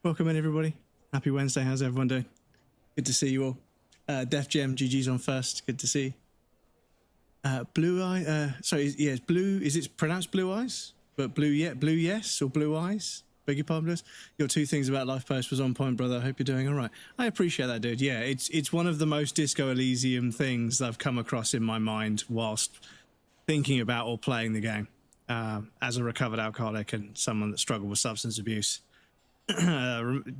Welcome in, everybody. Happy Wednesday. How's everyone doing? Good to see you all. Def Gem, GG's on first. Good to see you. Blue Eye, sorry, yeah, it's blue. Is it pronounced Blue Eyes? But blue yes, or Blue Eyes? Beg your pardon, Liz. Your two things about life post was on point, brother. I hope you're doing all right. I appreciate that, dude. Yeah, it's one of the most Disco Elysium things I've come across in my mind whilst thinking about or playing the game. As a recovered alcoholic and someone that struggled with substance abuse.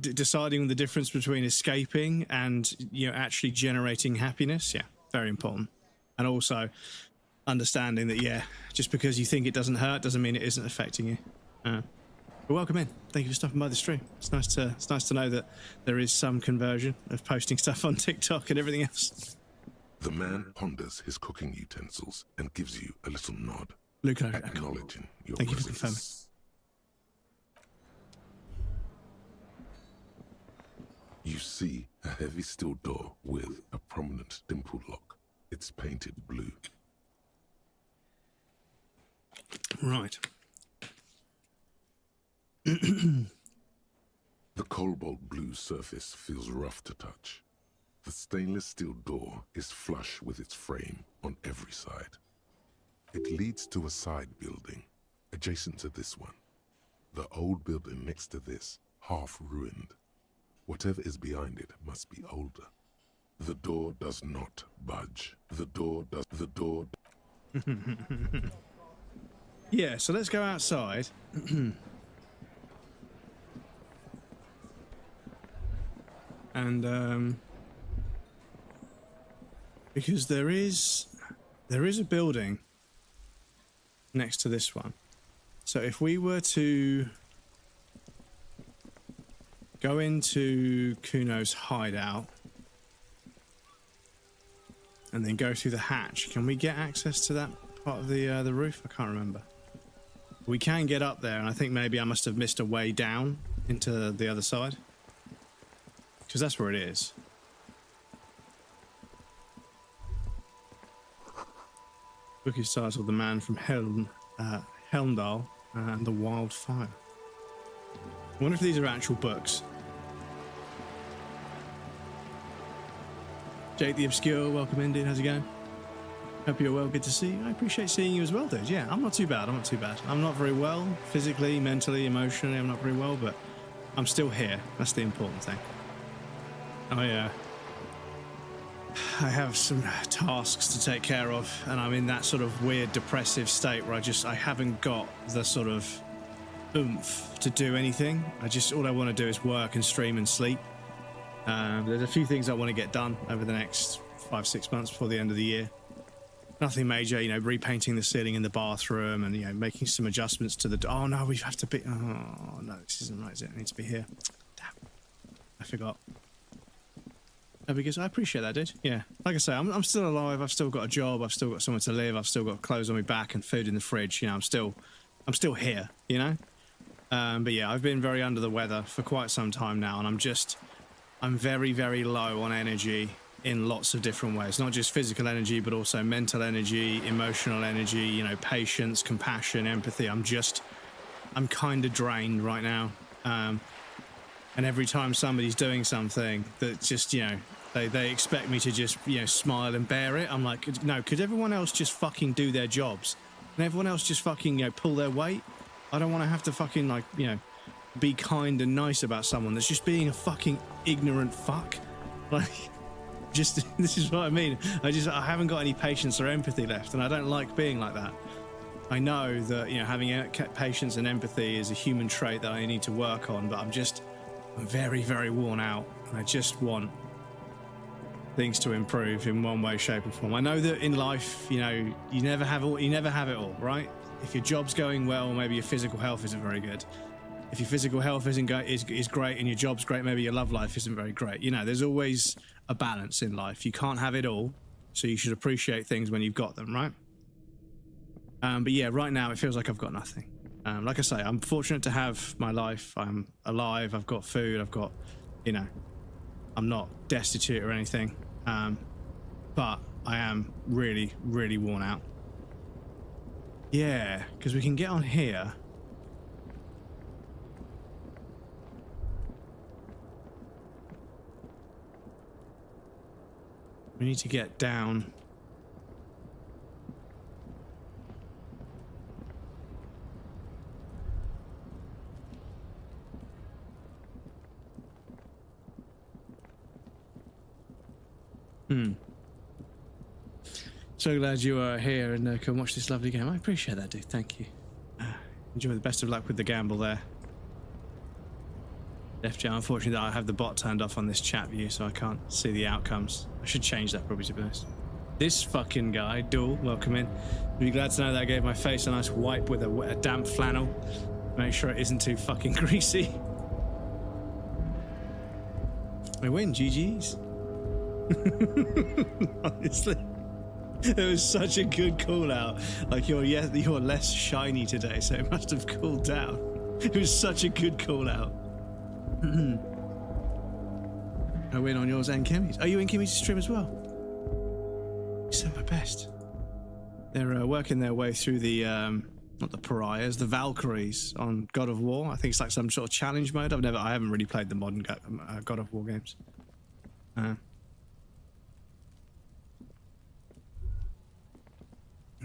Deciding the difference between escaping and actually generating happiness, very important. And also understanding that just because you think it doesn't hurt doesn't mean it isn't affecting you. But welcome in. Thank you for stopping by the stream. It's nice to know that there is some conversion of posting stuff on TikTok and everything else. The man ponders his cooking utensils and gives you a little nod, Luke, acknowledging your thank presence. you for confirming. You see a heavy steel door with a prominent dimple lock. It's painted blue. Right. The cobalt blue surface feels rough to touch. The stainless steel door is flush with its frame on every side. It leads to a side building, adjacent to this one. The old building next to this, half ruined. Whatever is behind it must be older. The door does not budge. Yeah, so let's go outside. And because there is a building next to this one. So if we were to go into Kuno's hideout and then go through the hatch, can we get access to that part of the roof? I can't remember. We can get up there, and I think maybe I must have missed a way down into the other side, because that's where it is. Book is titled "The Man from Helmdall and the Wildfire." I wonder if these are actual books. Jake the Obscure, welcome in, dude. How's it going? Hope you're well. Good to see you. I appreciate seeing you as well, dude. Yeah, I'm not too bad. I'm not very well, physically, mentally, emotionally. I'm not very well, but I'm still here. That's the important thing. I have some tasks to take care of, and I'm in that sort of weird depressive state where I haven't got the sort of oomph to do anything. All I want to do is work and stream and sleep. There's a few things I want to get done over the next 5-6 months before the end of the year. Nothing major, repainting the ceiling in the bathroom and, making some adjustments to the... Oh, no, we have to be... Oh, no, this isn't right, is it? I need to be here. Damn. I forgot. Because I appreciate that, dude. Yeah. Like I say, I'm still alive. I've still got a job. I've still got somewhere to live. I've still got clothes on my back and food in the fridge. I'm still here, But yeah, I've been very under the weather for quite some time now, and I'm very, very low on energy in lots of different ways, not just physical energy, but also mental energy, emotional energy, patience, compassion, empathy. I'm kind of drained right now. And every time somebody's doing something that just, they expect me to just, smile and bear it. I'm like, no, could everyone else just fucking do their jobs? Can everyone else just fucking, pull their weight? I don't want to have to fucking, be kind and nice about someone that's just being a fucking ignorant fuck. This is what I mean. I haven't got any patience or empathy left, and I don't like being like that. I know that, having patience and empathy is a human trait that I need to work on, but I'm very, very worn out, and I just want things to improve in one way, shape, or form. I know that in life, you never have it all, right? If your job's going well, maybe your physical health isn't very good. If your physical health is great and your job's great, maybe your love life isn't very great. There's always a balance in life. You can't have it all, so you should appreciate things when you've got them, right? But yeah, right now it feels like I've got nothing. Like I say, I'm fortunate to have my life. I'm alive. I've got food. I've got, I'm not destitute or anything. But I am really, really worn out. Yeah, because we can get on here. We need to get down. So glad you are here and can watch this lovely game. I appreciate that, dude. Thank you. Enjoy the best of luck with the gamble there. FJ, unfortunately, I have the bot turned off on this chat view, so I can't see the outcomes. I should change that probably, to be honest. This fucking guy, Duel, welcome in. I'd be glad to know that I gave my face a nice wipe with a damp flannel. Make sure it isn't too fucking greasy. I win, GG's. Honestly. It was such a good call out. Like, you're less shiny today, so it must have cooled down. It was such a good call out. I win on yours and Kimmy's. Are you in Kimmy's stream as well? You sent my best. They're working their way through the, not the pariahs, the Valkyries on God of War. I think it's like some sort of challenge mode. I haven't really played the modern God of War games.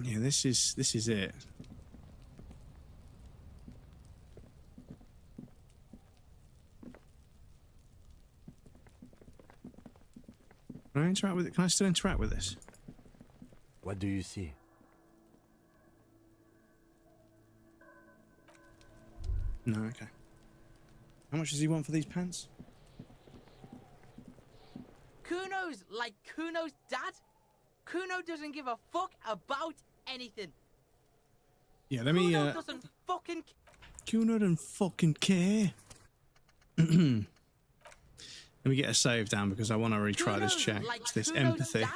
Yeah, this is it. Can I interact with it? Can I still interact with this? What do you see? No, okay. How much does he want for these pants? Kuno's like Kuno's dad. Kuno doesn't give a fuck about anything. Yeah, let me. Kuno doesn't fucking. Kuno doesn't fucking care. Let me get a save down because I want to retry this check. Like It's this Kuno's empathy. dad.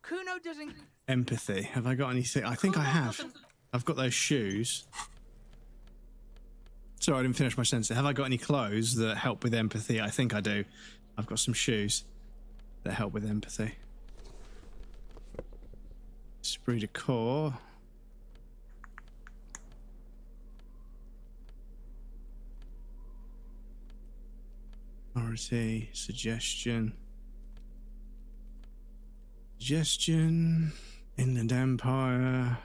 Kuno doesn't. Empathy. Have I got anything? I think I have. I've got those shoes. Sorry, I didn't finish my sentence. Have I got any clothes that help with empathy? I think I do. I've got some shoes that help with empathy. Esprit de corps. Authority, suggestion. Suggestion. Inland Empire.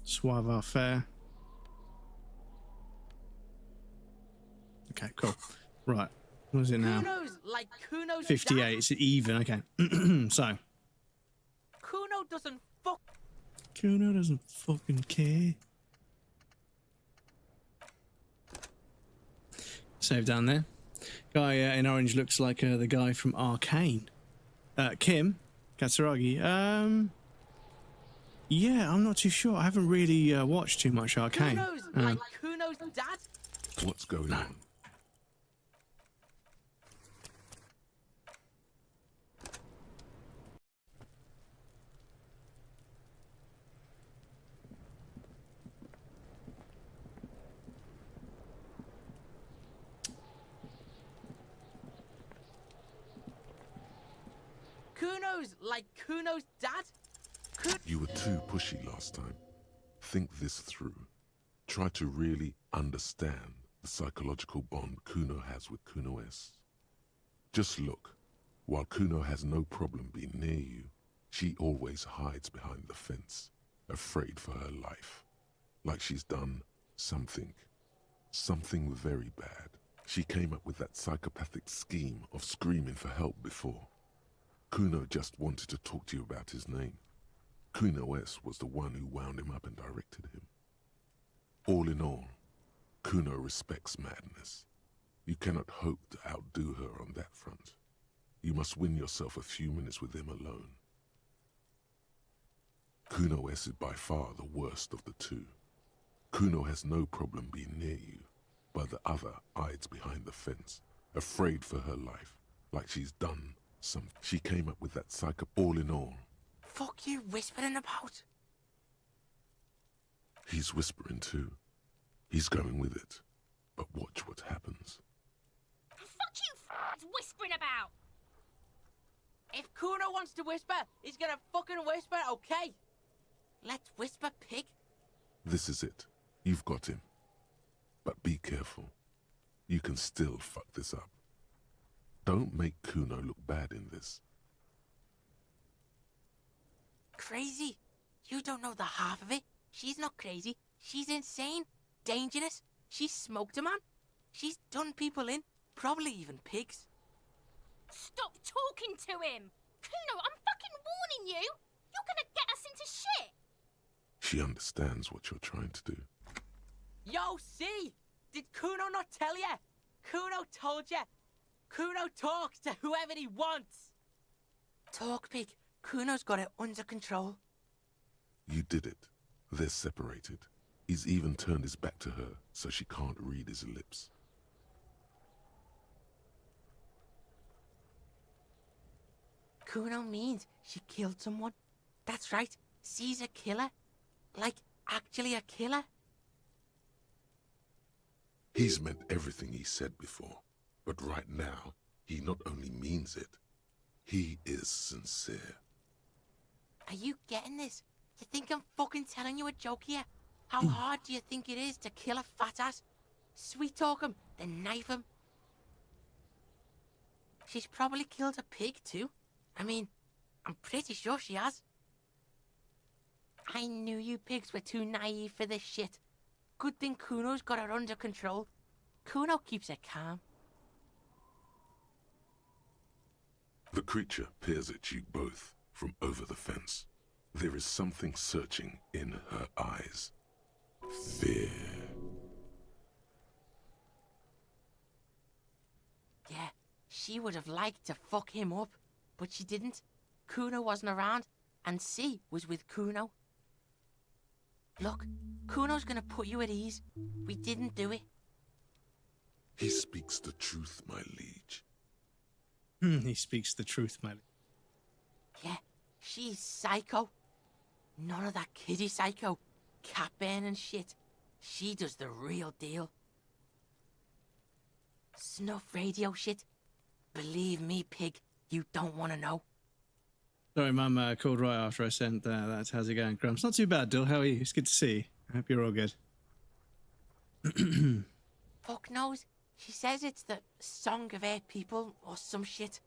Savoir faire. Okay, cool. Right. What is it now? Kuno's like Kuno's 58. dad. It's even. Okay. So. Kuno doesn't fuck. Kuno doesn't fucking care. Save down there. Guy in orange looks like the guy from Arcane. Kim Katsuragi. Yeah, I'm not too sure. I haven't really watched too much Arcane. Kuno's like Kuno's dad. What's going on? Kuno's like Kuno's dad. You were too pushy last time. Think this through. Try to really understand the psychological bond Kuno has with Kuno S. Just look. While Kuno has no problem being near you, she always hides behind the fence, afraid for her life. Like she's done something very bad. She came up with that psychopathic scheme of screaming for help before. Kuno just wanted to talk to you about his name. Kuno S was the one who wound him up and directed him. All in all, Kuno respects madness. You cannot hope to outdo her on that front. You must win yourself a few minutes with him alone. Kuno S is by far the worst of the two. Kuno has no problem being near you, but the other hides behind the fence, afraid for her life, like she's done something. She came up with that psycho. All in all, Fuck you whispering about? he's whispering too. He's going with it, but watch what happens. Fuck you whispering about! If Kuno wants to whisper, he's gonna fucking whisper, okay? Let's whisper, pig. This is it. You've got him. But be careful. You can still fuck this up. Don't make Kuno look bad in this. Crazy? You don't know the half of it. She's not crazy. She's insane. Dangerous. She's smoked a man. She's done people in. Probably even pigs. Stop talking to him! Kuno, I'm fucking warning you! You're gonna get us into shit! She understands what you're trying to do. Yo, see? Did Kuno not tell ya? Kuno told ya. Kuno talks to whoever he wants. Talk, pig. Kuno's got it under control. You did it. They're separated. He's even turned his back to her, so she can't read his lips. Kuno means she killed someone. That's right. She's a killer. Like, actually a killer. He's meant everything he said before, but right now, he not only means it, he is sincere. Are you getting this? You think I'm fucking telling you a joke here? How hard do you think it is to kill a fat ass? Sweet talk him, then knife him. She's probably killed a pig too. I mean, I'm pretty sure she has. I knew you pigs were too naive for this shit. Good thing Kuno's got her under control. Kuno keeps her calm. The creature peers at you both from over the fence. There is something searching in her eyes. Fear. Yeah, she would have liked to fuck him up, but she didn't. Kuno wasn't around, and C was with Kuno. Look, Kuno's gonna put you at ease. We didn't do it. He speaks the truth, my liege. He speaks the truth, mate. Yeah, she's psycho. None of that kiddie psycho, cat burning shit. She does the real deal. Snuff radio shit. Believe me, pig, you don't want to know. Sorry, Mum called right after I sent that. How's it going, Grumps? Not too bad, Dill. How are you? It's good to see you. I hope you're all good. Fuck knows. She says it's the song of her people or some shit.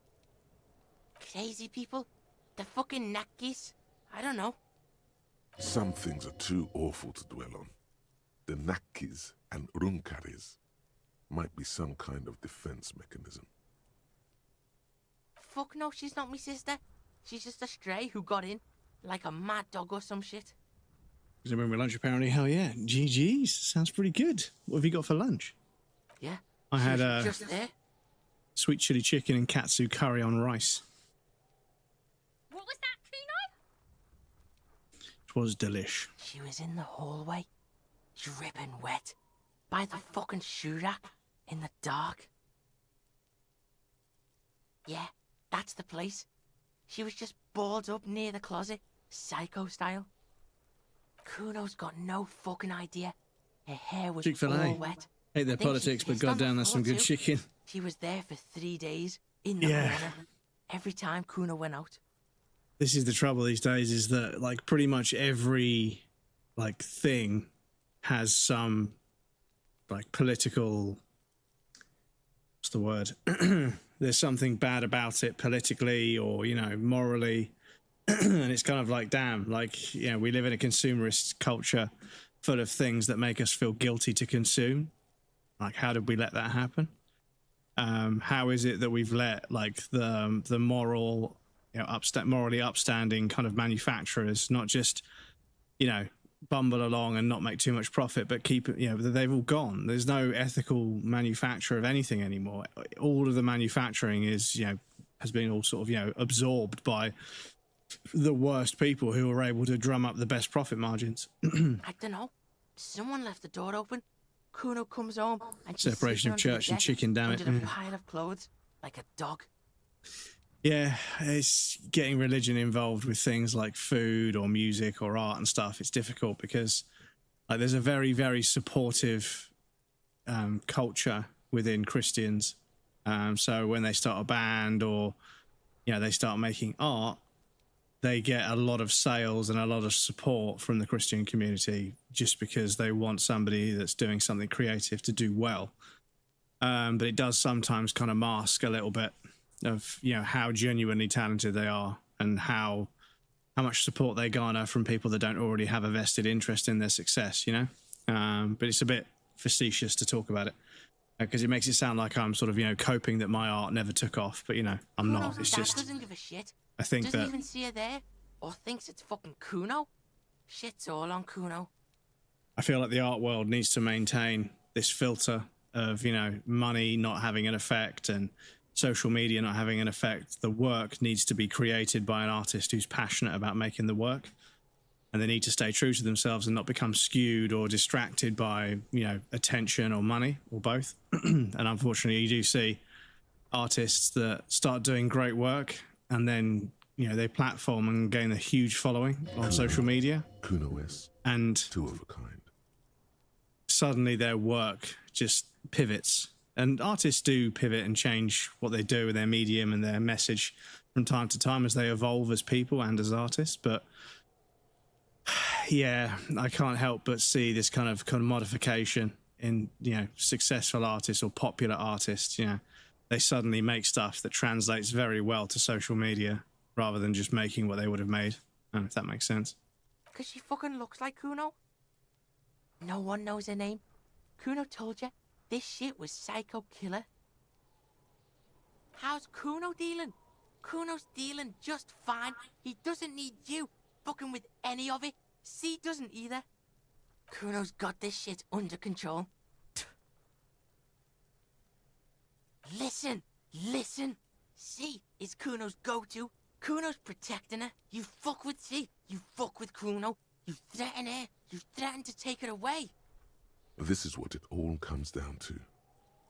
Crazy people. The fucking Nakis. I don't know. Some things are too awful to dwell on. The Nakis and Runkaris might be some kind of defense mechanism. Fuck no, she's not my sister. She's just a stray who got in. Like a mad dog or some shit. Is it when we lunch, apparently? Hell yeah. GG's. Sounds pretty good. What have you got for lunch? Yeah. I had just there. sweet chili chicken and katsu curry on rice. What was that, Kuno? It was delish. She was in the hallway, dripping wet, by the fucking shoe rack, in the dark. Yeah, that's the place. She was just balled up near the closet, psycho style. Kuno's got no fucking idea. Her hair was Chick-fil-A. all wet. Hate their I think she politics, but pissed on the goddamn, that's some floor good too. chicken. She was there for 3 days, in the Yeah. corner, every time Kuno went out. This is the trouble these days, is that like pretty much every like thing has some like political, what's the word? There's something bad about it politically or, you know, morally. And it's kind of like, damn, like, you know, we live in a consumerist culture full of things that make us feel guilty to consume. Like, how did we let that happen? How is it that we've let like the moral, you know, morally upstanding kind of manufacturers not just, you know, bumble along and not make too much profit, but keep it, you know, they've all gone. There's no ethical manufacture of anything anymore. All of the manufacturing is, you know, has been all sort of, you know, absorbed by the worst people who are able to drum up the best profit margins. I don't know. Someone left the door open. Kuno comes home and she's Separation of sitting under the church and desk, chicken, damn it. under the Yeah. pile of clothes, like a dog. Yeah, it's getting religion involved with things like food or music or art and stuff. It's difficult because like there's a very, very supportive culture within Christians. So when they start a band or, you know, they start making art, they get a lot of sales and a lot of support from the Christian community just because they want somebody that's doing something creative to do well. But it does sometimes kind of mask a little bit of, you know, how genuinely talented they are and how much support they garner from people that don't already have a vested interest in their success, you know. But it's a bit facetious to talk about it because it makes it sound like I'm sort of, you know, coping that my art never took off, but you know, I'm not. It's just doesn't give a shit. I think doesn't that even see her there or thinks it's fucking Kuno. Shit's all on Kuno. I feel like the art world needs to maintain this filter of, you know, money not having an effect and social media not having an effect. The work needs to be created by an artist who's passionate about making the work, and they need to stay true to themselves and not become skewed or distracted by, you know, attention or money or both. And unfortunately, you do see artists that start doing great work and then, you know, they platform and gain a huge following on social media. Kuno-esque, and two of a kind. Suddenly their work just pivots. And artists do pivot and change what they do with their medium and their message from time to time as they evolve as people and as artists. But yeah, I can't help but see this kind of commodification in, you know, successful artists or popular artists. You know, they suddenly make stuff that translates very well to social media rather than just making what they would have made. If that makes sense. Because she fucking looks like Kuno. No one knows her name. Kuno told you this shit was Psycho Killer. How's Kuno dealing? Kuno's dealing just fine. He doesn't need you fucking with any of it. C doesn't either. Kuno's got this shit under control. Listen. C is Kuno's go-to. Kuno's protecting her. You fuck with C. You fuck with Kuno. You threaten her. You threaten to take her away. This is what it all comes down to.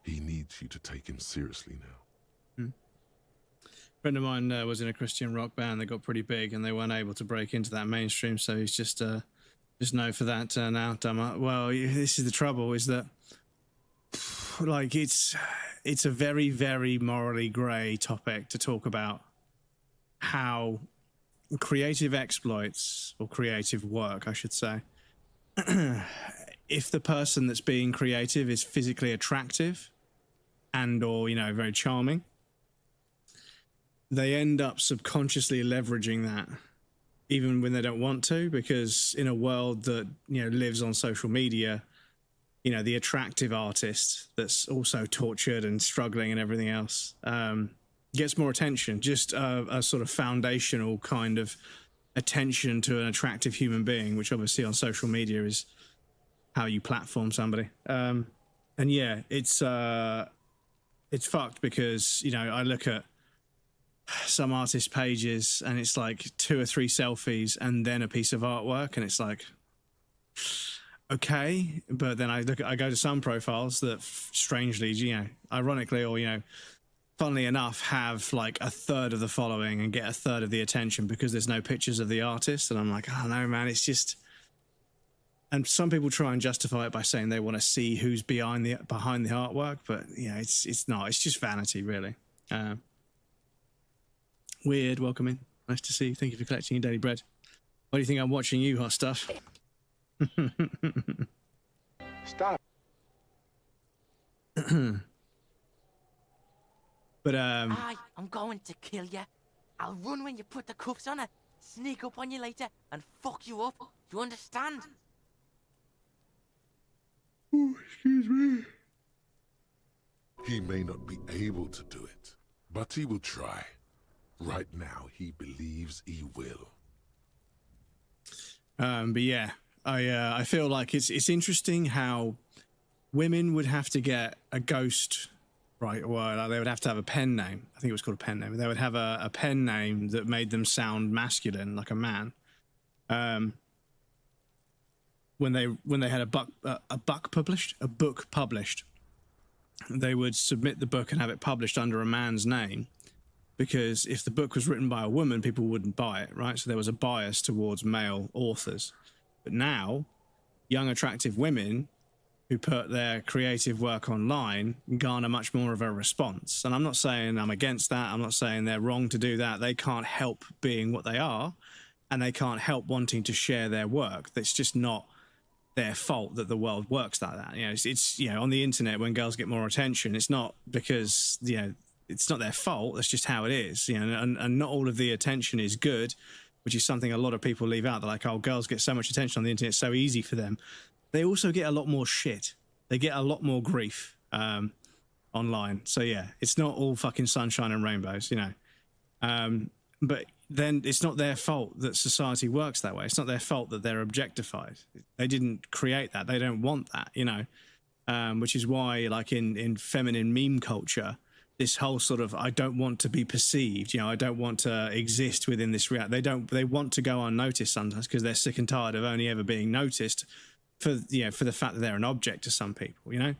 He needs you to take him seriously now. A friend of mine was in a Christian rock band that got pretty big and they weren't able to break into that mainstream, so he's just known for that now. Well, this is the trouble, is that like it's a very, very morally grey topic to talk about how creative exploits, or creative work, I should say, if the person that's being creative is physically attractive and or, you know, very charming, they end up subconsciously leveraging that even when they don't want to, because in a world that, you know, lives on social media, you know, the attractive artist that's also tortured and struggling and everything else gets more attention. Just a sort of foundational kind of attention to an attractive human being, which obviously on social media is how you platform somebody. And yeah, it's fucked because, you know, I look at some artist pages and it's like 2 or 3 selfies and then a piece of artwork, and it's like, okay. But then I go to some profiles that strangely, you know, ironically or, you know, funnily enough, have like 1/3 of the following and get 1/3 of the attention because there's no pictures of the artist. And I'm like, oh no, man, it's just. And some people try and justify it by saying they want to see who's behind the artwork, but you know, it's not. It's just vanity, really. Weird. Welcome in. Nice to see you. Thank you for collecting your daily bread. Why do you think I'm watching you, hot stuff? Stop. But I'm going to kill you. I'll run when you put the cuffs on her, sneak up on you later, and fuck you up. You understand? oh, excuse me. He may not be able to do it, but he will try. Right now, he believes he will. But yeah, I feel like it's interesting how women would have to get a ghost, right? Well, like they would have to have a pen name. I think it was called a pen name. They would have a pen name that made them sound masculine, like a man. When they had a book published, they would submit the book and have it published under a man's name, because if the book was written by a woman, people wouldn't buy it, right? So there was a bias towards male authors. But now, young, attractive women who put their creative work online garner much more of a response. And I'm not saying I'm against that. I'm not saying they're wrong to do that. They can't help being what they are, and they can't help wanting to share their work. That's just not their fault that the world works like that. You know, it's you know, on the internet when girls get more attention, it's not because, you know, it's not their fault. That's just how it is, you know. And not all of the attention is good, which is something a lot of people leave out. They're like, oh, girls get so much attention on the internet, it's so easy for them. They also get a lot more shit. They get a lot more grief online. So yeah, it's not all fucking sunshine and rainbows, you know. But then it's not their fault that society works that way. It's not their fault that they're objectified. They didn't create that. They don't want that, you know. Which is why, like in feminine meme culture, this whole sort of, I don't want to be perceived, you know, I don't want to exist within this reality. They want to go unnoticed sometimes because they're sick and tired of only ever being noticed for, you know, for the fact that they're an object to some people, you know.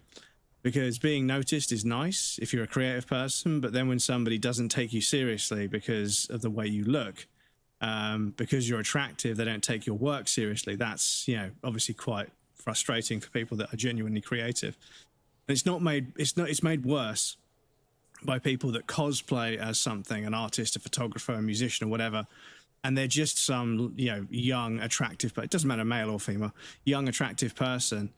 Because being noticed is nice if you're a creative person, but then when somebody doesn't take you seriously because of the way you look, because you're attractive, they don't take your work seriously. That's, you know, obviously quite frustrating for people that are genuinely creative. And it's made worse by people that cosplay as something, an artist, a photographer, a musician, or whatever, and they're just some, you know, young, attractive, but it doesn't matter male or female, young, attractive person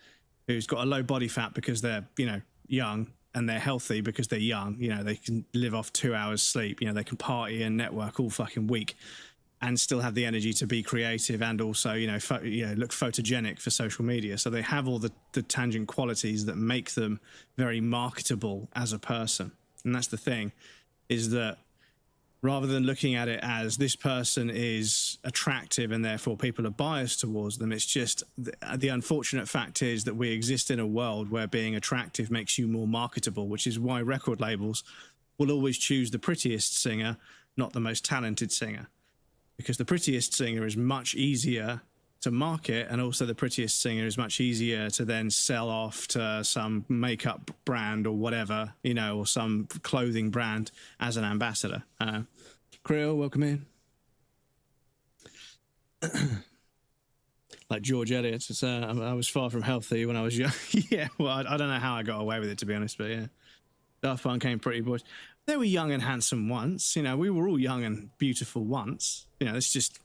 who's got a low body fat because they're, you know, young, and they're healthy because they're young. You know, they can live off 2 hours sleep. You know, they can party and network all fucking week and still have the energy to be creative and also, you know, look photogenic for social media. So they have all the tangent qualities that make them very marketable as a person. And that's the thing, is that rather than looking at it as this person is attractive and therefore people are biased towards them, it's just the unfortunate fact is that we exist in a world where being attractive makes you more marketable, which is why record labels will always choose the prettiest singer, not the most talented singer, because the prettiest singer is much easier to market, and also the prettiest singer is much easier to then sell off to some makeup brand or whatever, you know, or some clothing brand as an ambassador. Creel, welcome in. Like George Eliot, it's, I was far from healthy when I was young. Yeah, well, I don't know how I got away with it, to be honest, but yeah. Daft Punk came Pretty Boys. They were young and handsome once, you know, we were all young and beautiful once. You know, it's just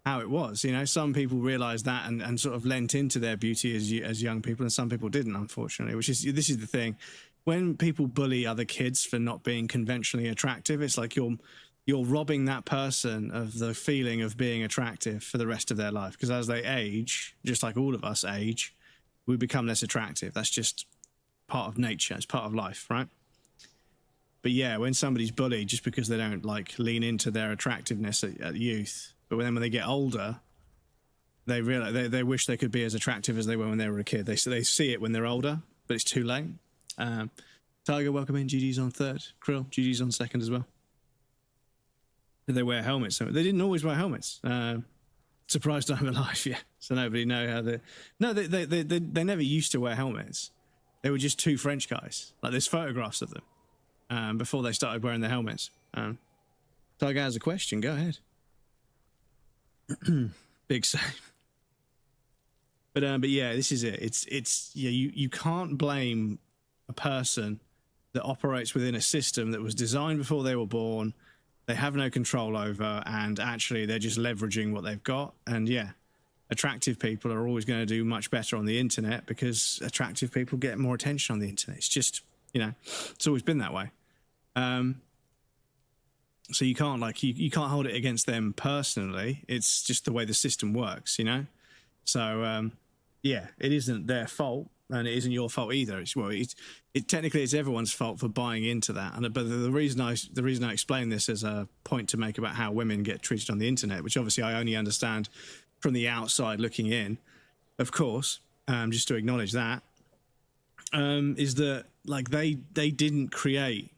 how it was, you know. Some people realized that and sort of lent into their beauty as young people, and some people didn't, unfortunately, this is the thing. When people bully other kids for not being conventionally attractive, it's like you're robbing that person of the feeling of being attractive for the rest of their life, because as they age, just like all of us age, we become less attractive. That's just part of nature. It's part of life, right? But yeah, when somebody's bullied just because they don't like lean into their attractiveness at youth, but then when they get older, they realize they wish they could be as attractive as they were when they were a kid. They see it when they're older, but it's too late. Tiger, welcome in. GG's on third. Krill, GG's on second as well. Did they wear helmets? They didn't always wear helmets. Surprised I'm alive, yeah. So nobody know how they... No, they never used to wear helmets. They were just two French guys. Like, there's photographs of them before they started wearing their helmets. Tiger has a question. Go ahead. Big same. But yeah, this is it. It's yeah, you can't blame a person that operates within a system that was designed before they were born, they have no control over, and actually they're just leveraging what they've got. And yeah, attractive people are always going to do much better on the internet because attractive people get more attention on the internet. It's just, you know, it's always been that way. So you can't you can't hold it against them personally. It's just the way the system works, you know? So, yeah, it isn't their fault, and it isn't your fault either. Technically it's everyone's fault for buying into that. But the reason I explain this as a point to make about how women get treated on the internet, which obviously I only understand from the outside looking in, of course, just to acknowledge that, is that like they didn't create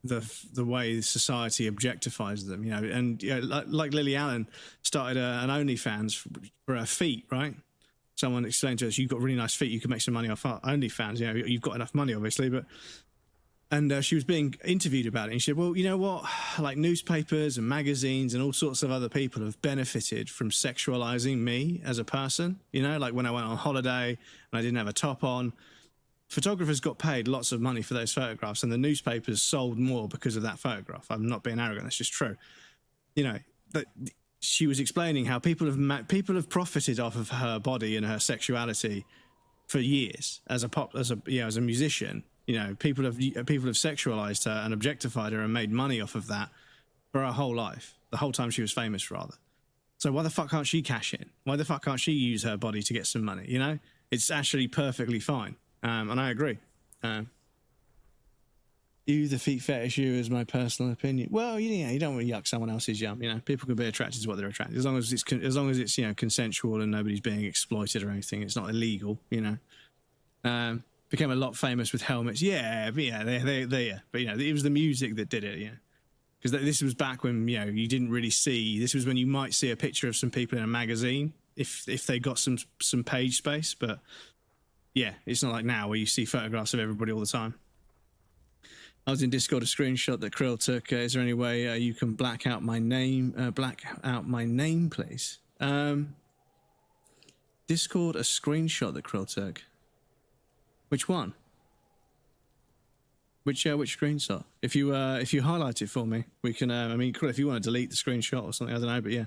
the way society objectifies them, you know. And you know, like Lily Allen started an OnlyFans for her feet, right? Someone explained to us, you've got really nice feet, you can make some money off OnlyFans, you know, you've got enough money obviously, but she was being interviewed about it, and she said, well, you know what, like newspapers and magazines and all sorts of other people have benefited from sexualizing me as a person, you know, like when I went on holiday and I didn't have a top on, photographers got paid lots of money for those photographs, and the newspapers sold more because of that photograph. I'm not being arrogant, that's just true. You know, but she was explaining how people have profited off of her body and her sexuality for years as a musician, You know, people have sexualized her and objectified her and made money off of that for her whole life, the whole time she was famous, rather. So why the fuck can't she cash in? Why the fuck can't she use her body to get some money? You know, it's actually perfectly fine, and I agree. You, the feet fetish, you, is my personal opinion. Well, you don't want to yuck someone else's yum. You know, people can be attracted to what they're attracted, as long as it's you know, consensual and nobody's being exploited or anything. It's not illegal. You know, became a lot famous with helmets. Yeah, but yeah, they but you know, it was the music that did it. Yeah. Because this was back when, you know, you didn't really see. This was when you might see a picture of some people in a magazine if they got some page space. But yeah, it's not like now where you see photographs of everybody all the time. I was in Discord, a screenshot that Krill took. Is there any way you can black out my name? Please. Discord, a screenshot that Krill took. Which one? Which screenshot? If you highlight it for me, we can. I mean, if you want to delete the screenshot or something, I don't know, but yeah.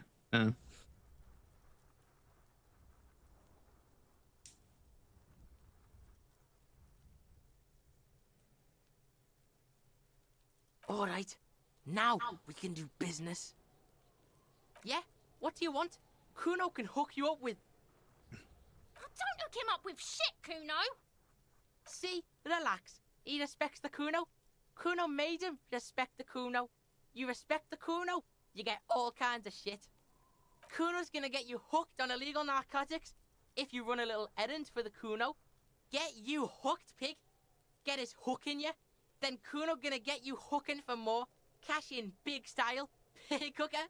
All right, now we can do business. Yeah, what do you want? Kuno can hook you up with. Don't hook him up with shit, Kuno. See, relax. He respects the Kuno. Kuno made him respect the Kuno. You respect the Kuno, you get all kinds of shit. Kuno's gonna get you hooked on illegal narcotics if you run a little errand for the Kuno. Get you hooked, pig. Get his hook in you. Then Kuno gonna get you hooking for more. Cash in big style. Pig hooker.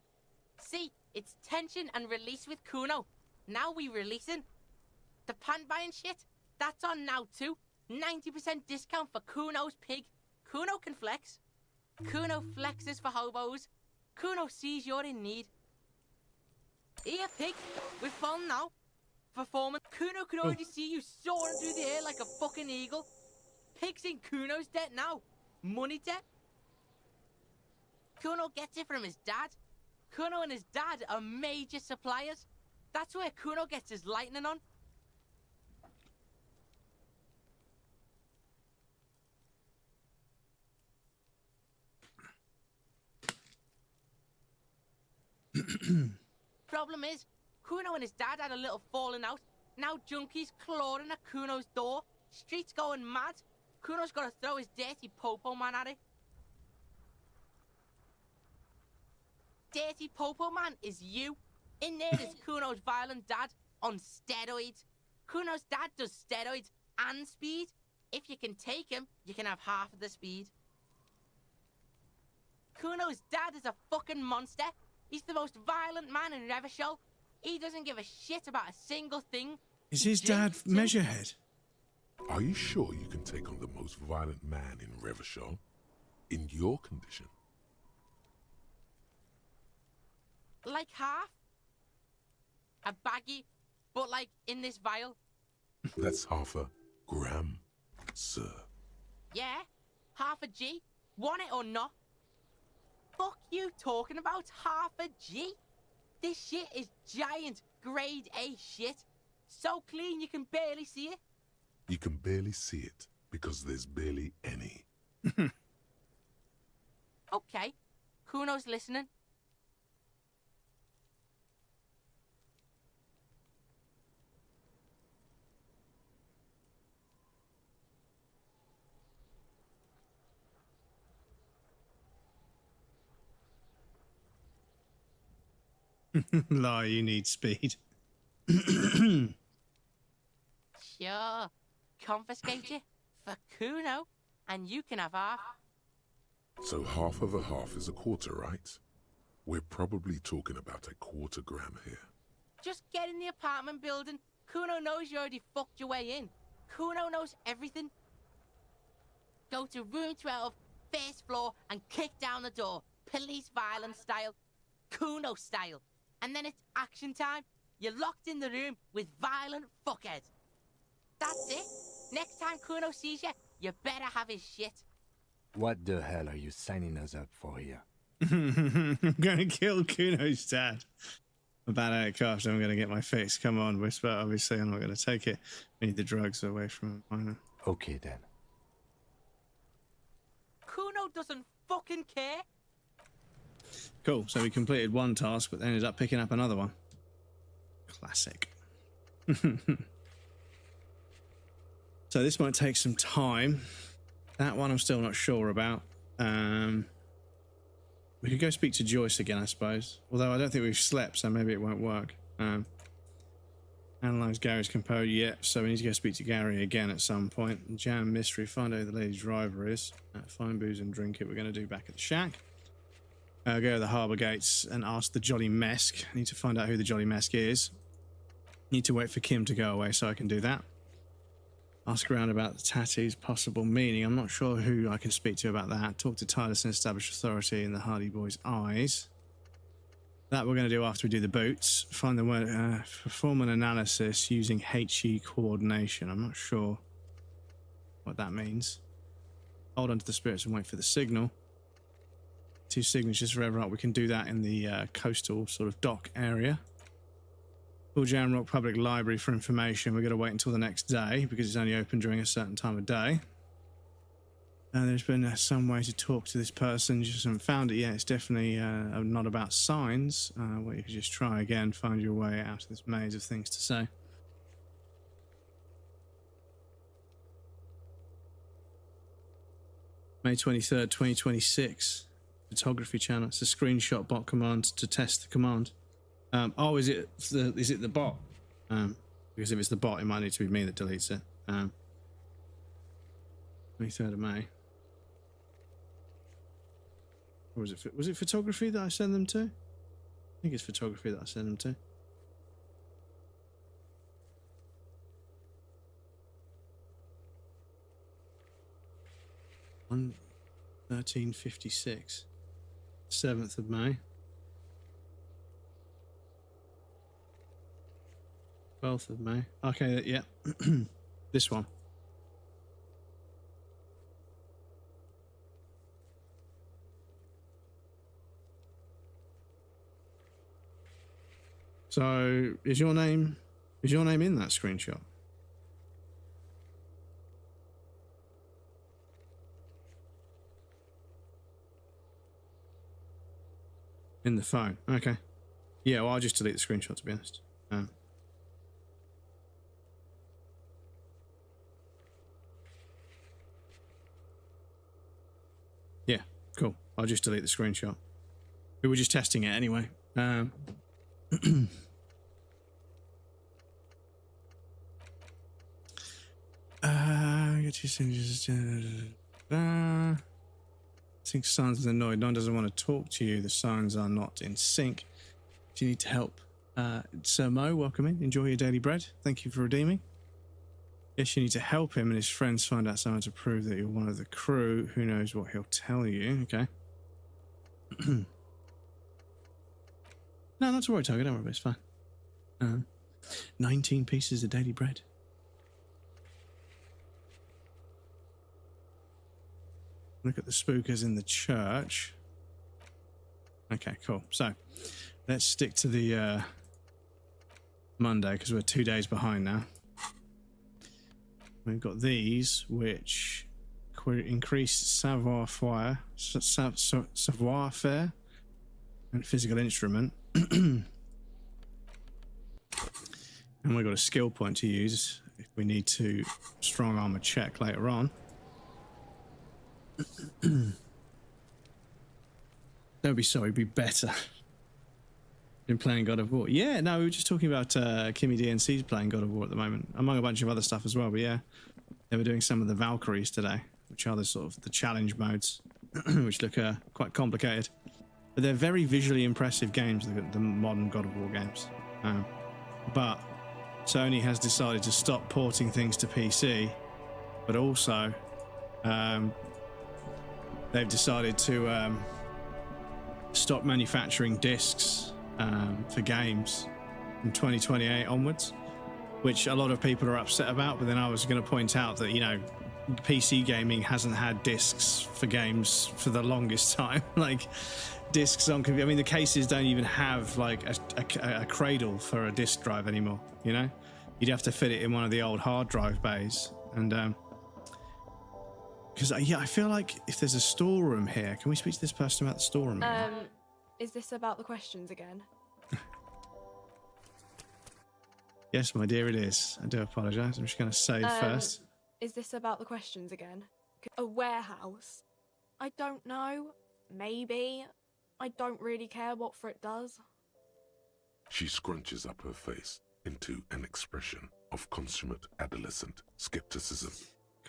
See, it's tension and release with Kuno. Now we releasing. The pan buying shit, that's on now too. 90% discount for Kuno's pig. Kuno can flex. Kuno flexes for hobos. Kuno sees you're in need. Here, pig, we're full now. Performance. Kuno can already see you soaring through the air like a fucking eagle. Pig's in Kuno's debt now. Money debt. Kuno gets it from his dad. Kuno and his dad are major suppliers. That's where Kuno gets his lightning on. Problem is, Kuno and his dad had a little falling out. Now junkies clawing at Kuno's door. Streets going mad. Kuno's got to throw his dirty popo man at it. Dirty popo man is you. In there is Kuno's violent dad on steroids. Kuno's dad does steroids and speed. If you can take him, you can have half of the speed. Kuno's dad is a fucking monster. He's the most violent man in Revachol. He doesn't give a shit about a single thing. Is his dad Measurehead? Are you sure you can take on the most violent man in Revachol? In your condition? Like half. A baggie, but like in this vial. That's half a gram, sir. Yeah, half a G. Want it or not? Fuck you talking about half a G? This shit is giant grade A shit. So clean you can barely see it. You can barely see it because there's barely any. Okay, Kuno's listening. No, you need speed. Sure. Confiscate you for Kuno, and you can have half. So half of a half is a quarter, right? We're probably talking about a quarter gram here. Just get in the apartment building. Kuno knows you already fucked your way in. Kuno knows everything. Go to room 12, first floor, and kick down the door. Police violence style. Kuno style. And then it's action time. You're locked in the room with violent fuckheads. That's it. Next time Kuno sees you, you better have his shit. What the hell are you signing us up for here? I'm gonna kill Kuno's dad. About out of cash, I'm gonna get my fix. Come on, Whisper. Obviously, I'm not gonna take it. I need the drugs away from him. Okay then. Kuno doesn't fucking care. Cool. So we completed one task, but ended up picking up another one. Classic. So this might take some time. That one I'm still not sure about. We could go speak to Joyce again, I suppose. Although I don't think we've slept, so maybe it won't work. Analyze Gary's composure. Yep, so we need to go speak to Gary again at some point. Jam mystery. Find out who the lady's driver is. Find booze and drink it. We're going to do back at the shack. Go to the harbour gates and ask the Jolly Mesk. I need to find out who the Jolly Mesk is. Need to wait for Kim to go away so I can do that. Ask around about the tattoo's possible meaning. I'm not sure who I can speak to about that. Talk to Titus and establish authority in the Hardy Boys' eyes. That we're going to do after we do the boots. Find the word, perform an analysis using HE coordination. I'm not sure what that means. Hold on to the spirits and wait for the signal. 2 signatures forever up. We can do that in the coastal sort of dock area. Call Jamrock Public Library for information. We're going to wait until the next day because it's only open during a certain time of day. There's been some way to talk to this person. Just haven't found it yet. It's definitely not about signs. Well, you could just try again, find your way out of this maze of things to say. May 23rd, 2026. Photography channel. It's a screenshot bot command to test the command. Oh, is it the bot? Because if it's the bot, it might need to be me that deletes it. 23rd of May. Or was it photography that I sent them to? I think it's photography that I sent them to. On 1356. 7th of May. 12th of May. Okay, yeah. This one. So, is your name in that screenshot? In the phone. Okay. Yeah, well, I'll just delete the screenshot, to be honest. Yeah, cool. I'll just delete the screenshot. We were just testing it anyway. Sync signs is annoyed. No one doesn't want to talk to you. The signs are not in sync. Do you need to help? Sir Mo, welcome in. Enjoy your daily bread. Thank you for redeeming. Yes, you need to help him and his friends find out someone to prove that you're one of the crew. Who knows what he'll tell you. Okay. No, not to worry, Tiger. Don't worry, it's fine. 19 pieces of daily bread. Look at the spookers in the church. Okay, cool. So, let's stick to the Monday because we're 2 days behind now. We've got these, which increase savoir-faire and physical instrument. And we've got a skill point to use if we need to strong arm a check later on. Don't be sorry, be better in playing God of War. Yeah, no, we were just talking about Kimmy DNC's playing God of War at the moment, among a bunch of other stuff as well. But yeah, they were doing some of the Valkyries today, which are the sort of the challenge modes, which look quite complicated. But they're very visually impressive games, the modern God of War games. But Sony has decided to stop porting things to PC, but also they've decided to stop manufacturing discs for games from 2028 onwards, which a lot of people are upset about. But then I was going to point out that, you know, PC gaming hasn't had discs for games for the longest time. Like, discs on computer, I mean, the cases don't even have like a cradle for a disc drive anymore. You know, you'd have to fit it in one of the old hard drive bays, and Because yeah, I feel like if there's a storeroom here, can we speak to this person about the storeroom? Again? Is this about the questions again? Yes, my dear, it is. I do apologise. I'm just going to save first. Is this about the questions again? A warehouse? I don't know. Maybe. I don't really care what Frit does. She scrunches up her face into an expression of consummate adolescent skepticism.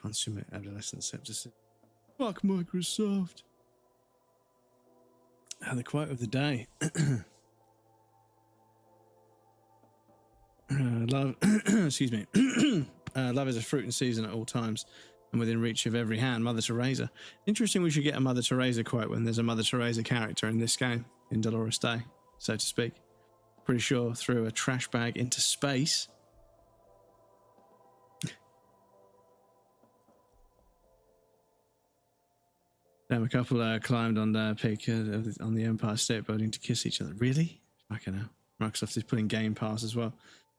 Consummate adolescent skepticism. Fuck Microsoft. And the quote of the day. Love, excuse me. Love is a fruit in season at all times and within reach of every hand. Mother Teresa. Interesting we should get a Mother Teresa quote when there's a Mother Teresa character in this game, in Dolores Day, so to speak. Pretty sure threw a trash bag into space. Then a couple climbed on the peak on the Empire State Building to kiss each other. Really? Fucking hell. Microsoft is putting Game Pass as well.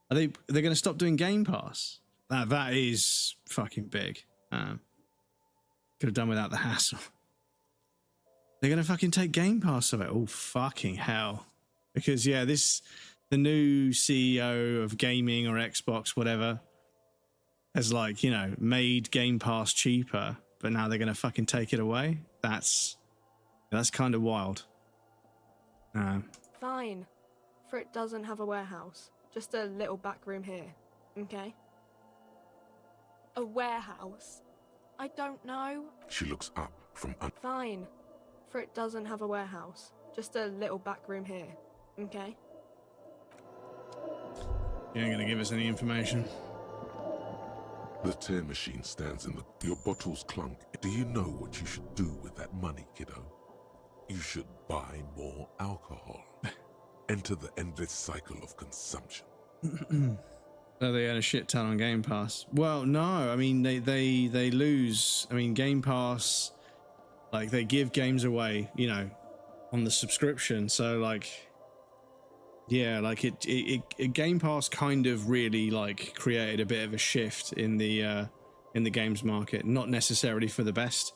They're going to stop doing Game Pass? That is fucking big. Could have done without the hassle. They're going to fucking take Game Pass away. Oh, fucking hell. Because, yeah, the new CEO of gaming or Xbox, whatever, has, like, you know, made Game Pass cheaper, but now they're going to fucking take it away? That's kind of wild. Fine. Frit doesn't have a warehouse. Just a little back room here. Okay? A warehouse? I don't know. She looks up from Fine. Frit doesn't have a warehouse. Just a little back room here. Okay? You ain't going to give us any information. The tear machine stands in your bottles clunk. Do you know what you should do with that money, kiddo? You should buy more alcohol. Enter the endless cycle of consumption. Oh, they earn a shit ton on Game Pass. Well, no, I mean they lose. I mean, Game Pass, like, they give games away, you know, on the subscription. So, like, yeah, like it Game Pass kind of really, like, created a bit of a shift in the games market. Not necessarily for the best,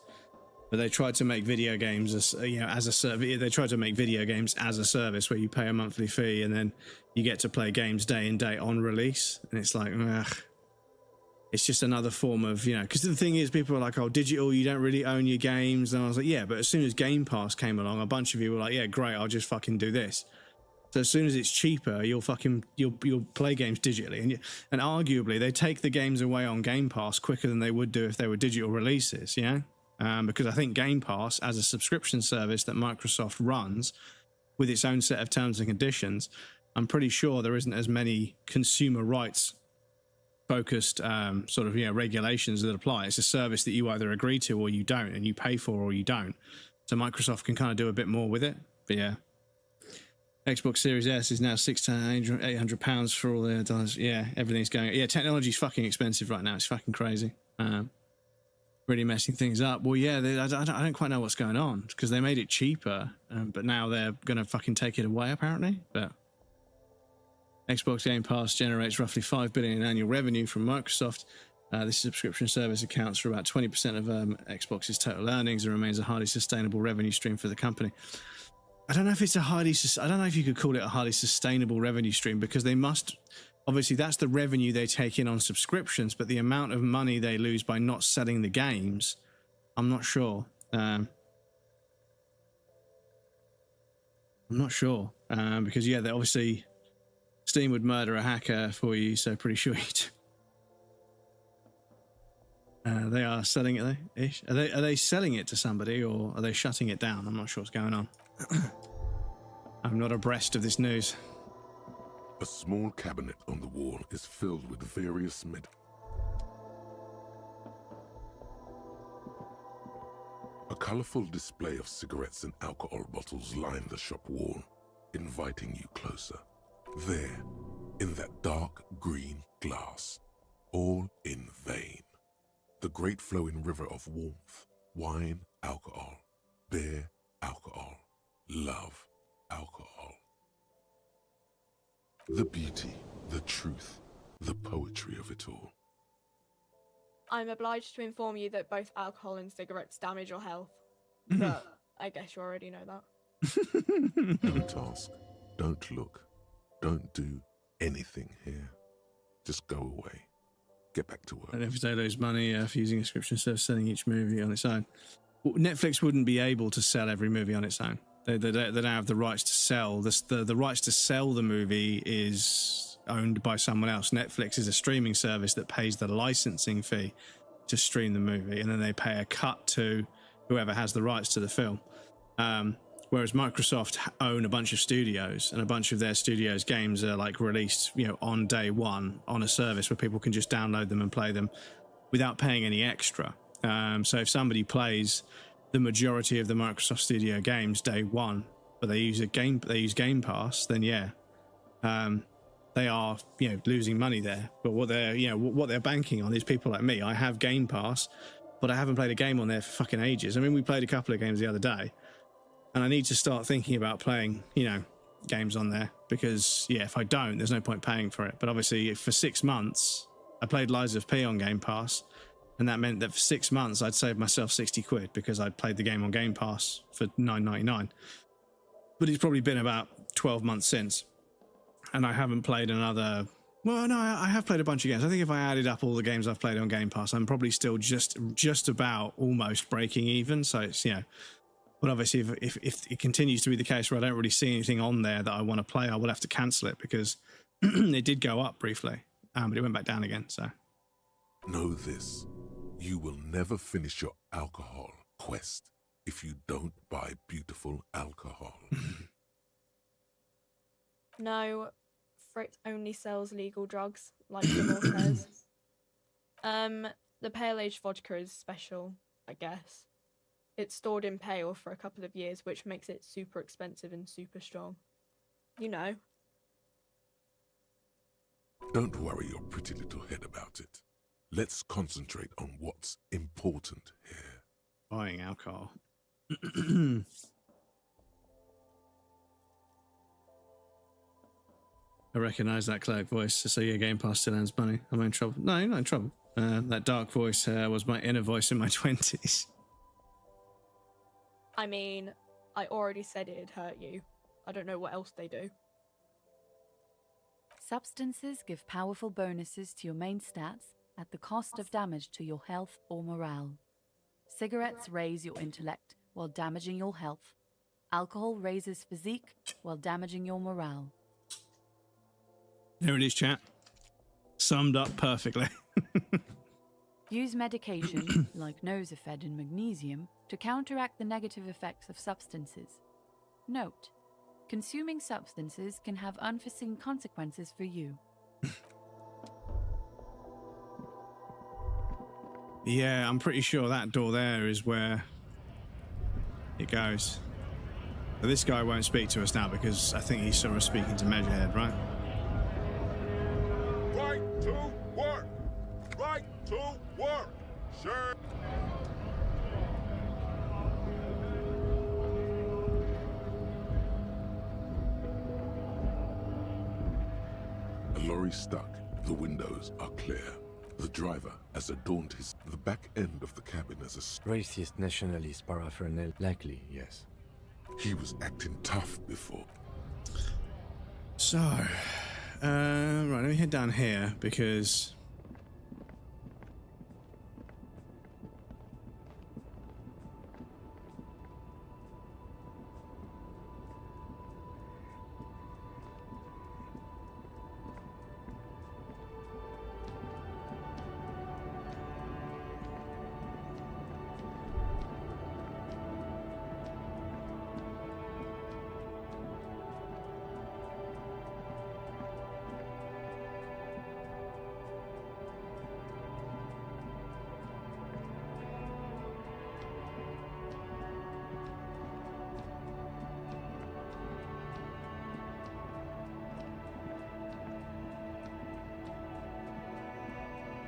but they tried to make video games as, you know, as a service. They tried to make video games as a service where you pay a monthly fee and then you get to play games day and day on release. And it's like, ugh. It's just another form of, you know, because the thing is, people are like, oh, digital, you don't really own your games. And I was like, yeah, but as soon as Game Pass came along, a bunch of you were like, yeah, great, I'll just fucking do this. So as soon as it's cheaper, you'll play games digitally, and arguably they take the games away on Game Pass quicker than they would do if they were digital releases, you know? Because I think Game Pass, as a subscription service that Microsoft runs with its own set of terms and conditions, I'm pretty sure there isn't as many consumer rights focused sort of, you know, regulations that apply. It's a service that you either agree to or you don't, and you pay for or you don't. So Microsoft can kind of do a bit more with it. But yeah. Xbox Series S is now £600-800 for all the dollars. Yeah, everything's going. Yeah, technology's fucking expensive right now. It's fucking crazy. Really messing things up. Well, yeah, I don't quite know what's going on because they made it cheaper, but now they're going to fucking take it away, apparently. But Xbox Game Pass generates roughly $5 billion in annual revenue from Microsoft. This subscription service accounts for about 20% of Xbox's total earnings and remains a highly sustainable revenue stream for the company. I don't know if it's I don't know if you could call it a highly sustainable revenue stream, because they must, obviously that's the revenue they take in on subscriptions, but the amount of money they lose by not selling the games, I'm not sure. I'm not sure, because yeah, they obviously, Steam would murder a hacker for you, so pretty sure you'd. They are selling it, are they selling it to somebody, or are they shutting it down? I'm not sure what's going on. I'm not abreast of this news. A small cabinet on the wall is filled with various A colorful display of cigarettes and alcohol bottles line the shop wall, inviting you closer. There, in that dark green glass, all in vain. The great flowing river of warmth, wine, alcohol, beer, alcohol, love, alcohol. The beauty, the truth, the poetry of it all. I'm obliged to inform you that both alcohol and cigarettes damage your health. But I guess you already know that. Don't ask. Don't look. Don't do anything here. Just go away. Get back to work. And if they lose money for using a subscription service selling each movie on its own. Well, Netflix wouldn't be able to sell every movie on its own. They don't have the rights to sell. The rights to sell the movie is owned by someone else. Netflix is a streaming service that pays the licensing fee to stream the movie, and then they pay a cut to whoever has the rights to the film. Whereas Microsoft own a bunch of studios, and a bunch of their studios' games are like released, on day one on a service where people can just download them and play them without paying any extra. So if somebody plays the majority of the Microsoft Studio games day one, but they use Game Pass, then they are losing money there. But what they're banking on is people like me. I have Game Pass, but I haven't played a game on there for fucking ages. I mean, we played a couple of games the other day. And I need to start thinking about playing, games on there because, if I don't, there's no point paying for it. But obviously, for 6 months, I played Lies of P on Game Pass, and that meant that for 6 months, I'd saved myself 60 quid because I'd played the game on Game Pass for $9.99. But it's probably been about 12 months since, and I haven't played another... Well, no, I have played a bunch of games. I think if I added up all the games I've played on Game Pass, I'm probably still just about almost breaking even. So it's, But obviously, if it continues to be the case where I don't really see anything on there that I want to play, I will have to cancel it because it did go up briefly, but it went back down again. So, know this: you will never finish your alcohol quest if you don't buy beautiful alcohol. No, Frit only sells legal drugs, like the law says. The pale age vodka is special, I guess. It's stored in pale for a couple of years, which makes it super expensive and super strong. Don't worry your pretty little head about it. Let's concentrate on what's important here. Buying alcohol. I recognise that clerk voice. So your Game Pass still earns money. Am I in trouble? No, you're not in trouble. That dark voice was my inner voice in my 20s. I mean, I already said it'd hurt you. I don't know what else they do. Substances give powerful bonuses to your main stats at the cost of damage to your health or morale. Cigarettes raise your intellect while damaging your health. Alcohol raises physique while damaging your morale. There it is, chat. Summed up perfectly. Use medication, like Nosifed and magnesium, to counteract the negative effects of substances. Note: consuming substances can have unforeseen consequences for you. Yeah, I'm pretty sure that door there is where it goes. But this guy won't speak to us now because I think he's sort of speaking to Measurehead, right? Right to work! Right to work! Sure! A lorry stuck. The windows are clear. The driver has adorned the back end of the cabin as a... Racist, nationalist, paraphernalia. Likely, yes. He was acting tough before. So, right, let me head down here because...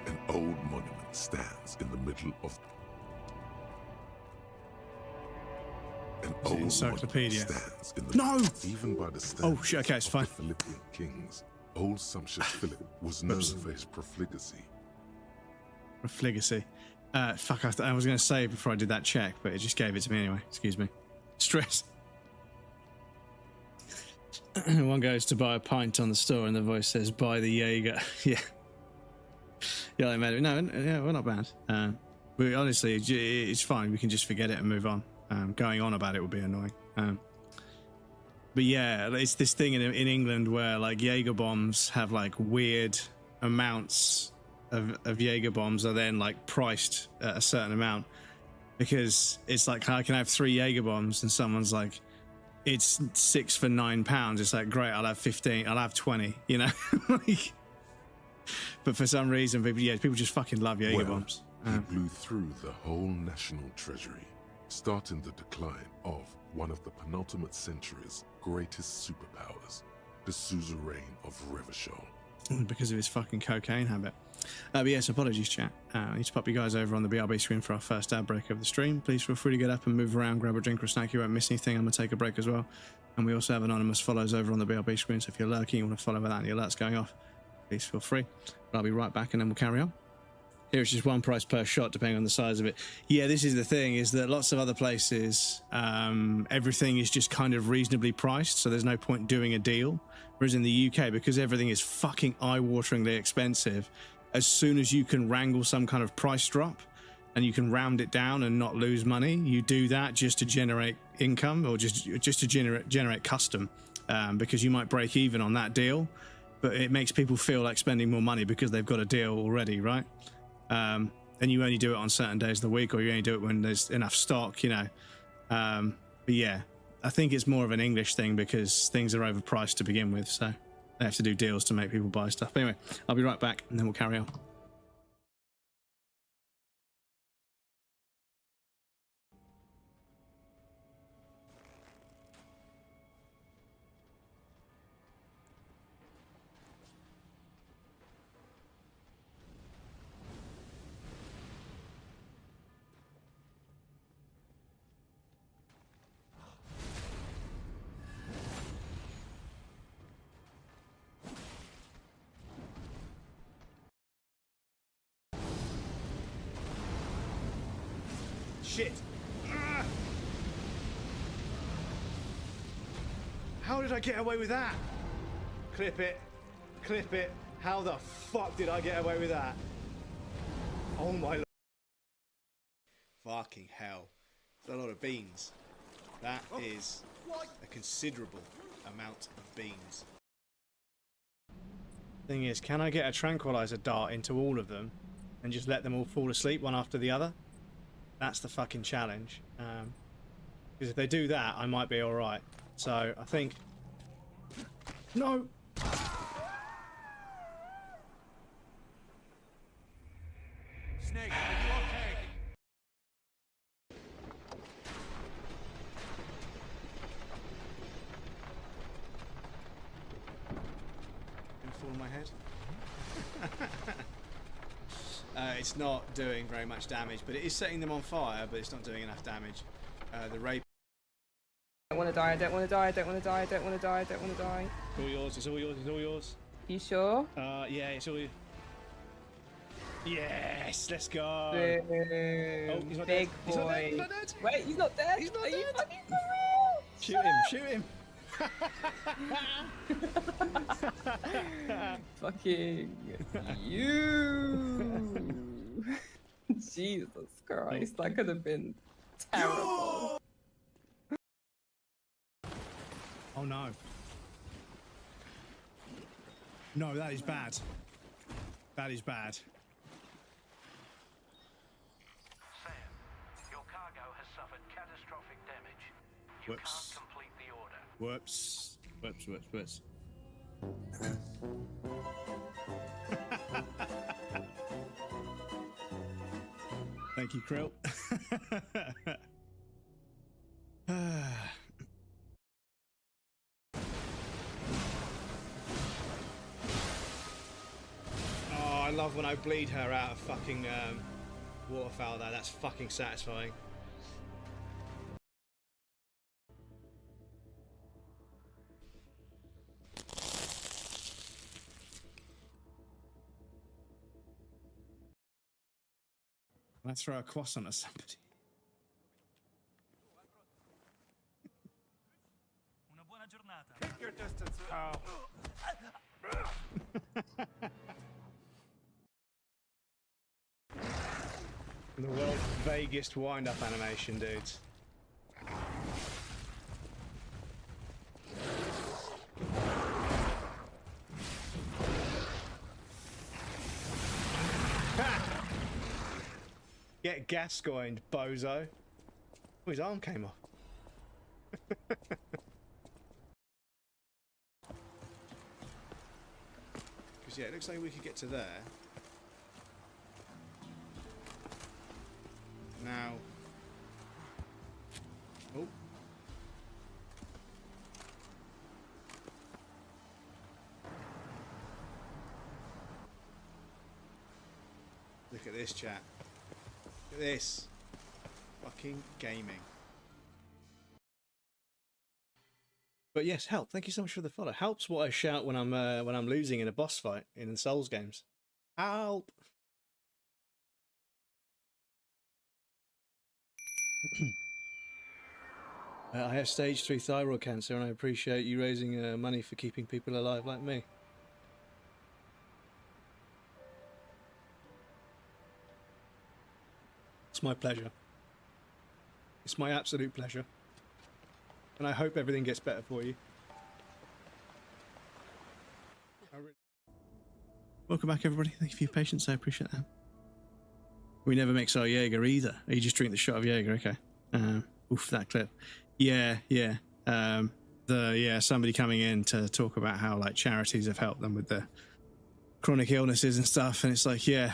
An old monument stands in the middle of... An old encyclopedia? monument stands in the No! Even by the standards Oh, shit, okay, it's of fine. the Philippian kings, old Sumptuous Philip was known for his profligacy. Profligacy. Fuck, I was going to say before I did that check, but it just gave it to me anyway. Excuse me. Stress. One goes to buy a pint on the store and the voice says, buy the Jaeger. Yeah. Yeah, they made it. No, yeah, we're not bad. But honestly, it's fine. We can just forget it and move on. Going on about it would be annoying. But yeah, it's this thing in England where like Jaeger bombs have like weird amounts of Jaeger bombs are then like priced at a certain amount, because it's like, I can have 3 Jaeger bombs and someone's like, it's 6 for £9. It's like, great, I'll have 15, I'll have 20, you know. Like, but for some reason people just fucking love Jaeger bombs. He blew through the whole national treasury, starting the decline of one of the penultimate century's greatest superpowers, the suzerain of Revachol. Because of his fucking cocaine habit. But yes, apologies, chat. I need to pop you guys over on the BRB screen for our first ad break of the stream. Please feel free to get up and move around, grab a drink or a snack. You won't miss anything. I'm going to take a break as well. And we also have anonymous follows over on the BRB screen, so if you're lurking, you want to follow without any alerts going off, please feel free. But I'll be right back and then we'll carry on. Here it's just one price per shot, depending on the size of it. Yeah, this is the thing, is that lots of other places, everything is just kind of reasonably priced, so there's no point doing a deal. Whereas in the UK, because everything is fucking eye-wateringly expensive, as soon as you can wrangle some kind of price drop and you can round it down and not lose money, you do that just to generate income, or just to generate custom, because you might break even on that deal, but it makes people feel like spending more money because they've got a deal already, right? And you only do it on certain days of the week, or you only do it when there's enough stock, you know. But yeah, I think it's more of an English thing because things are overpriced to begin with, so they have to do deals to make people buy stuff. But anyway, I'll be right back and then we'll carry on. Shit! How did I get away with that? Clip it. Clip it. How the fuck did I get away with that? Oh my lord. Fucking hell. That's a lot of beans. That is a considerable amount of beans. Thing is, can I get a tranquilizer dart into all of them and just let them all fall asleep one after the other? That's the fucking challenge. Because if they do that, I might be alright. So, I think... No! Snake, are you okay? Gonna fall on my head? It's not doing very much damage, but it is setting them on fire, but it's not doing enough damage. The rape... I don't want to die, I don't want to die, I don't want to die, I don't want to die, I don't want to die. It's all yours, it's all yours, it's all yours. You sure? Yeah, it's all you. Yes, let's go. Oh, he's not big dead. boy. He's not dead. Wait, he's not dead? He's not Are dead. you fucking for real? Shoot him, shoot him. Fucking you. Jesus Christ, that could have been terrible. Oh no. No, that is bad. That is bad. Sam, your cargo has suffered catastrophic damage. You Whoops. can't complete the order. Whoops. Whoops, whoops, whoops. Thank you, Krill. Oh, I love when I bleed her out of fucking waterfowl though. That's fucking satisfying. Let's throw a croissant at somebody. Una buona giornata. Keep your distance, pal. The world's vaguest wind-up animation, dudes. Ha! Get Gascoigned, bozo. Oh, his arm came off. Because, yeah, it looks like we could get to there. Now. Oh. Look at this, chat. Look at this. Fucking gaming. But yes, help. Thank you so much for the follow. Help's what I shout when I'm losing in a boss fight in the Souls games. Help. I have stage 3 thyroid cancer, and I appreciate you raising money for keeping people alive like me. It's my pleasure. It's my absolute pleasure. And I hope everything gets better for you. Welcome back, everybody. Thank you for your patience. I appreciate that. We never mix our Jaeger either. You just drink the shot of Jaeger, okay. Oof, that clip. Yeah. Somebody coming in to talk about how like charities have helped them with their chronic illnesses and stuff, and it's like, yeah,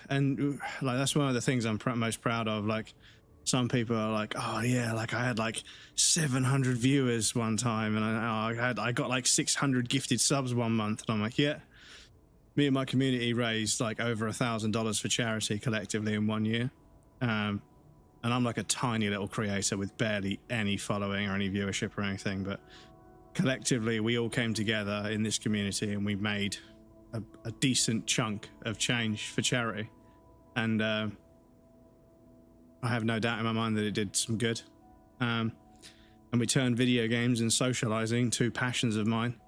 and like that's one of the things I'm most proud of. Like, some people are like, oh yeah, like I had like 700 viewers one time, and I got like 600 gifted subs one month, and I'm like, yeah. Me and my community raised like over $1,000 for charity collectively in 1 year. And I'm like a tiny little creator with barely any following or any viewership or anything, but collectively we all came together in this community and we made a decent chunk of change for charity. And I have no doubt in my mind that it did some good. And we turned video games and socializing, two passions of mine,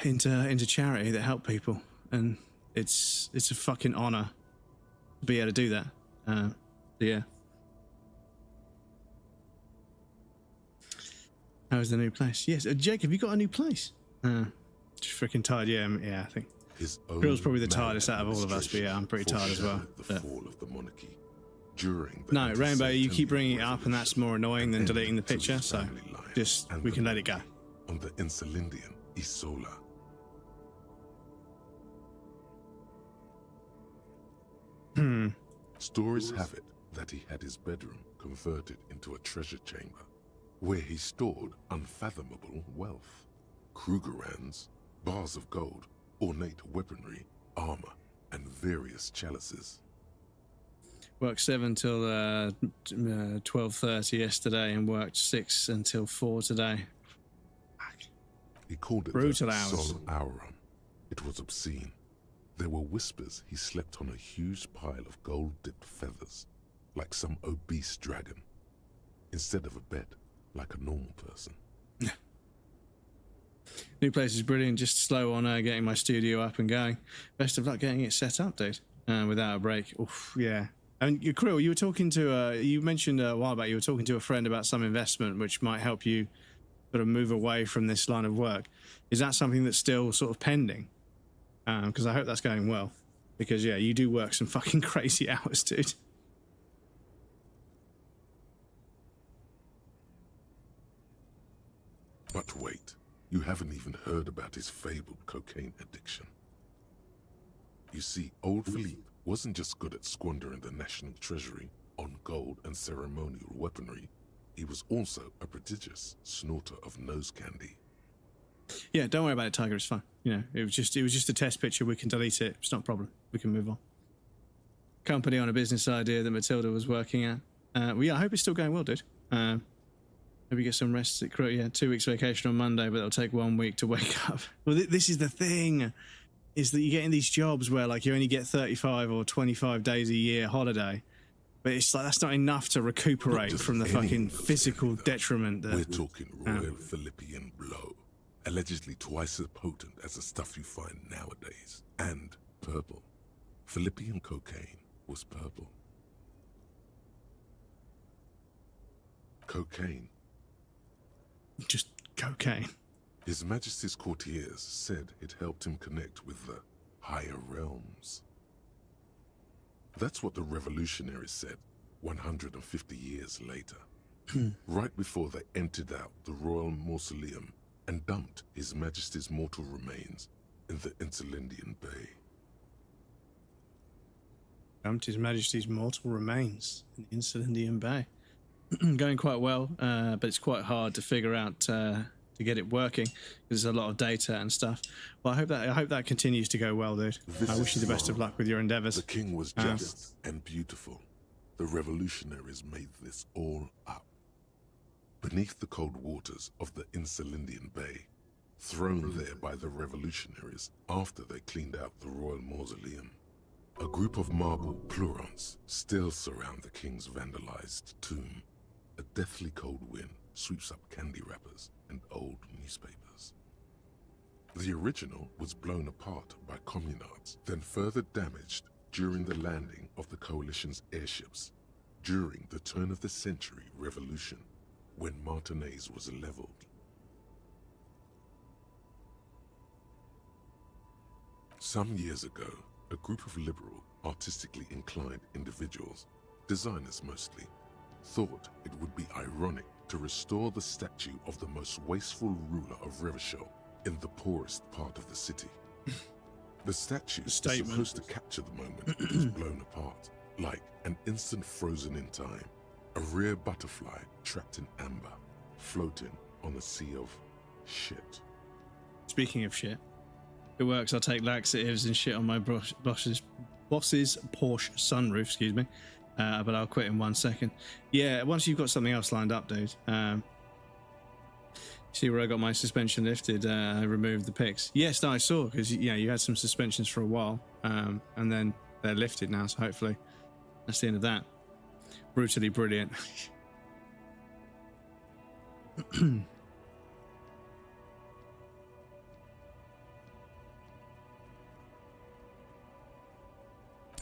into charity that help people, and it's a fucking honor to be able to do that. Yeah. How's the new place? Yes, Jake, have you got a new place? Just freaking tired. Yeah, I think Grill's probably the tiredest out of all of us, but yeah, I'm pretty tired as well. The fall of the monarchy. During no, Rainbow, you keep bringing it up, and that's more annoying than deleting the picture. So just we can let it go. On the Insulindian Isola. Stories have it that he had his bedroom converted into a treasure chamber, where he stored unfathomable wealth. Krugerrands, bars of gold, ornate weaponry, armor, and various chalices. Worked 7 till 12:30 yesterday, and worked 6 until 4 today. He called it brutal the hours. Sol Auron. It was obscene. There were whispers he slept on a huge pile of gold-dipped feathers, like some obese dragon, instead of a bed, like a normal person. New place is brilliant, just slow on getting my studio up and going. Best of luck getting it set up, dude, without a break. Oof, yeah. And Krill, you were talking to, you mentioned a while back, you were talking to a friend about some investment which might help you sort of move away from this line of work. Is that something that's still sort of pending? Because I hope that's going well. Because, yeah, you do work some fucking crazy hours, dude. But wait, you haven't even heard about his fabled cocaine addiction. You see, old Philippe wasn't just good at squandering the national treasury on gold and ceremonial weaponry. He was also a prodigious snorter of nose candy. Yeah, don't worry about it, Tiger. It's fine. You know, it was just a test picture. We can delete it. It's not a problem. We can move on. Company on a business idea that Matilda was working at. Well, yeah, I hope it's still going well, dude. Maybe get some rest. Yeah, 2 weeks vacation on Monday, but it'll take 1 week to wake up. Well, this is the thing. is that you get in these jobs where like you only get 35 or 25 days a year holiday, but it's like that's not enough to recuperate from the fucking physical detriment that... We're talking Royal Philippian blow, allegedly twice as potent as the stuff you find nowadays, and purple. Philippian cocaine was purple. Cocaine. Just cocaine. His Majesty's courtiers said it helped him connect with the higher realms. That's what the revolutionaries said 150 years later, right before they emptied out the royal mausoleum and dumped His Majesty's mortal remains in the Insulindian Bay. Dumped His Majesty's mortal remains in the Insulindian Bay. Going quite well, but it's quite hard to figure out to get it working because there's a lot of data and stuff. Well, I hope that continues to go well, dude. I wish you the best of luck with your endeavors. The king was just and beautiful. The revolutionaries made this all up. Beneath the cold waters of the Insulindian Bay, thrown there by the revolutionaries after they cleaned out the royal mausoleum, a group of marble pleurons still surround the king's vandalized tomb. A deathly cold wind sweeps up candy wrappers and old newspapers. The original was blown apart by communards, then further damaged during the landing of the coalition's airships during the turn-of-the-century revolution, when Martinez was leveled. Some years ago, a group of liberal, artistically inclined individuals, designers mostly, thought it would be ironic to restore the statue of the most wasteful ruler of Revachol in the poorest part of the city. The statue is supposed to capture the moment it was blown apart, like an instant frozen in time, a rare butterfly trapped in amber, floating on a sea of shit. Speaking of shit, if it works, I'll take laxatives and shit on my boss's Porsche sunroof, excuse me. But I'll quit in 1 second. Yeah, once you've got something else lined up, dude. See where I got my suspension lifted? I removed the picks. Yes, no, I saw, because you had some suspensions for a while, and then they're lifted now, so hopefully that's the end of that. Brutally brilliant.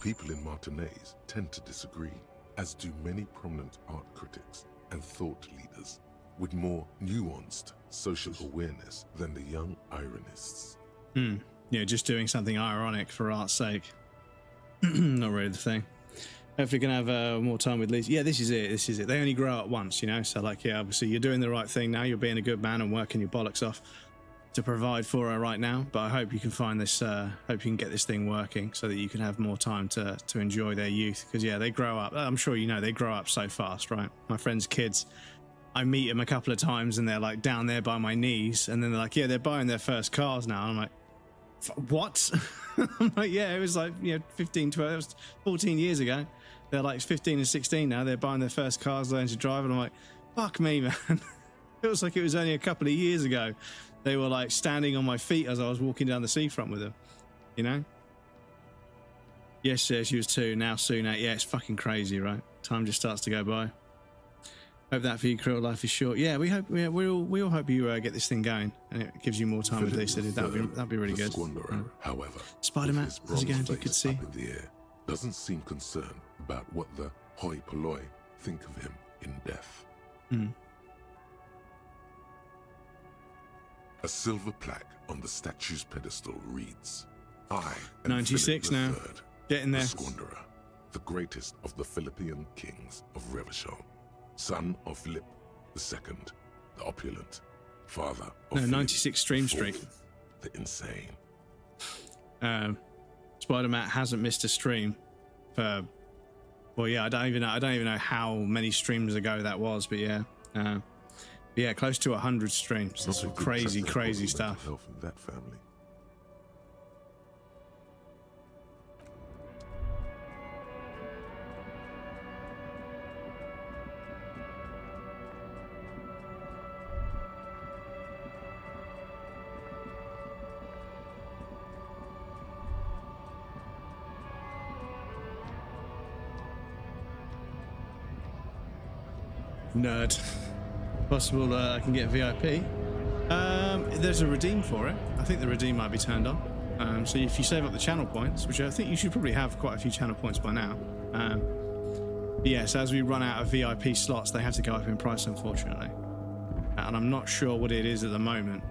People in Martinez tend to disagree, as do many prominent art critics and thought leaders with more nuanced social awareness than the young ironists. Yeah, just doing something ironic for art's sake. Not really the thing. Hopefully can have more time with Lisa. Yeah, this is it. They only grow up once, so like, yeah, obviously you're doing the right thing now. You're being a good man and working your bollocks off to provide for her right now, but I hope you can find this, hope you can get this thing working so that you can have more time to enjoy their youth, because yeah, they grow up, I'm sure they grow up so fast, right? My friend's kids, I meet them a couple of times and they're like down there by my knees, and then they're like, yeah, they're buying their first cars now, and I'm like, what? I'm like, yeah, it was like 15, 12, it was 14 years ago. They're like 15 and 16 now, they're buying their first cars, learning to drive, and I'm like, fuck me, man. It feels like it was only a couple of years ago. They were like standing on my feet as I was walking down the seafront with them, Yes, yeah, she was 2, now soon 8. Yeah, it's fucking crazy, right? Time just starts to go by. Hope that for you, Krill, life is short. Yeah, we hope. Yeah, we all hope you get this thing going, and it gives you more time with this. That'd be really good. Squanderer, however, Spider-Man, how's it going? You could see. Up in the air, doesn't seem concerned about what the hoi polloi think of him in death. A silver plaque on the statue's pedestal reads, "I am 96 Philip now. III, Getting there. the Squanderer, the greatest of the Philippian kings of Revachol, son of Philip II, the opulent, father of Philip 96 stream IV, streak. the insane." Spider-Man hasn't missed a stream for, well, yeah, I don't even know how many streams ago that was, but yeah. Yeah, close to 100 streams. That's some crazy stuff. Health in that family. Nerd. Possible I can get VIP. There's a redeem for it. I think the redeem might be turned on. So if you save up the channel points, which I think you should probably have quite a few channel points by now. Yes, as we run out of VIP slots, they have to go up in price, unfortunately. And I'm not sure what it is at the moment.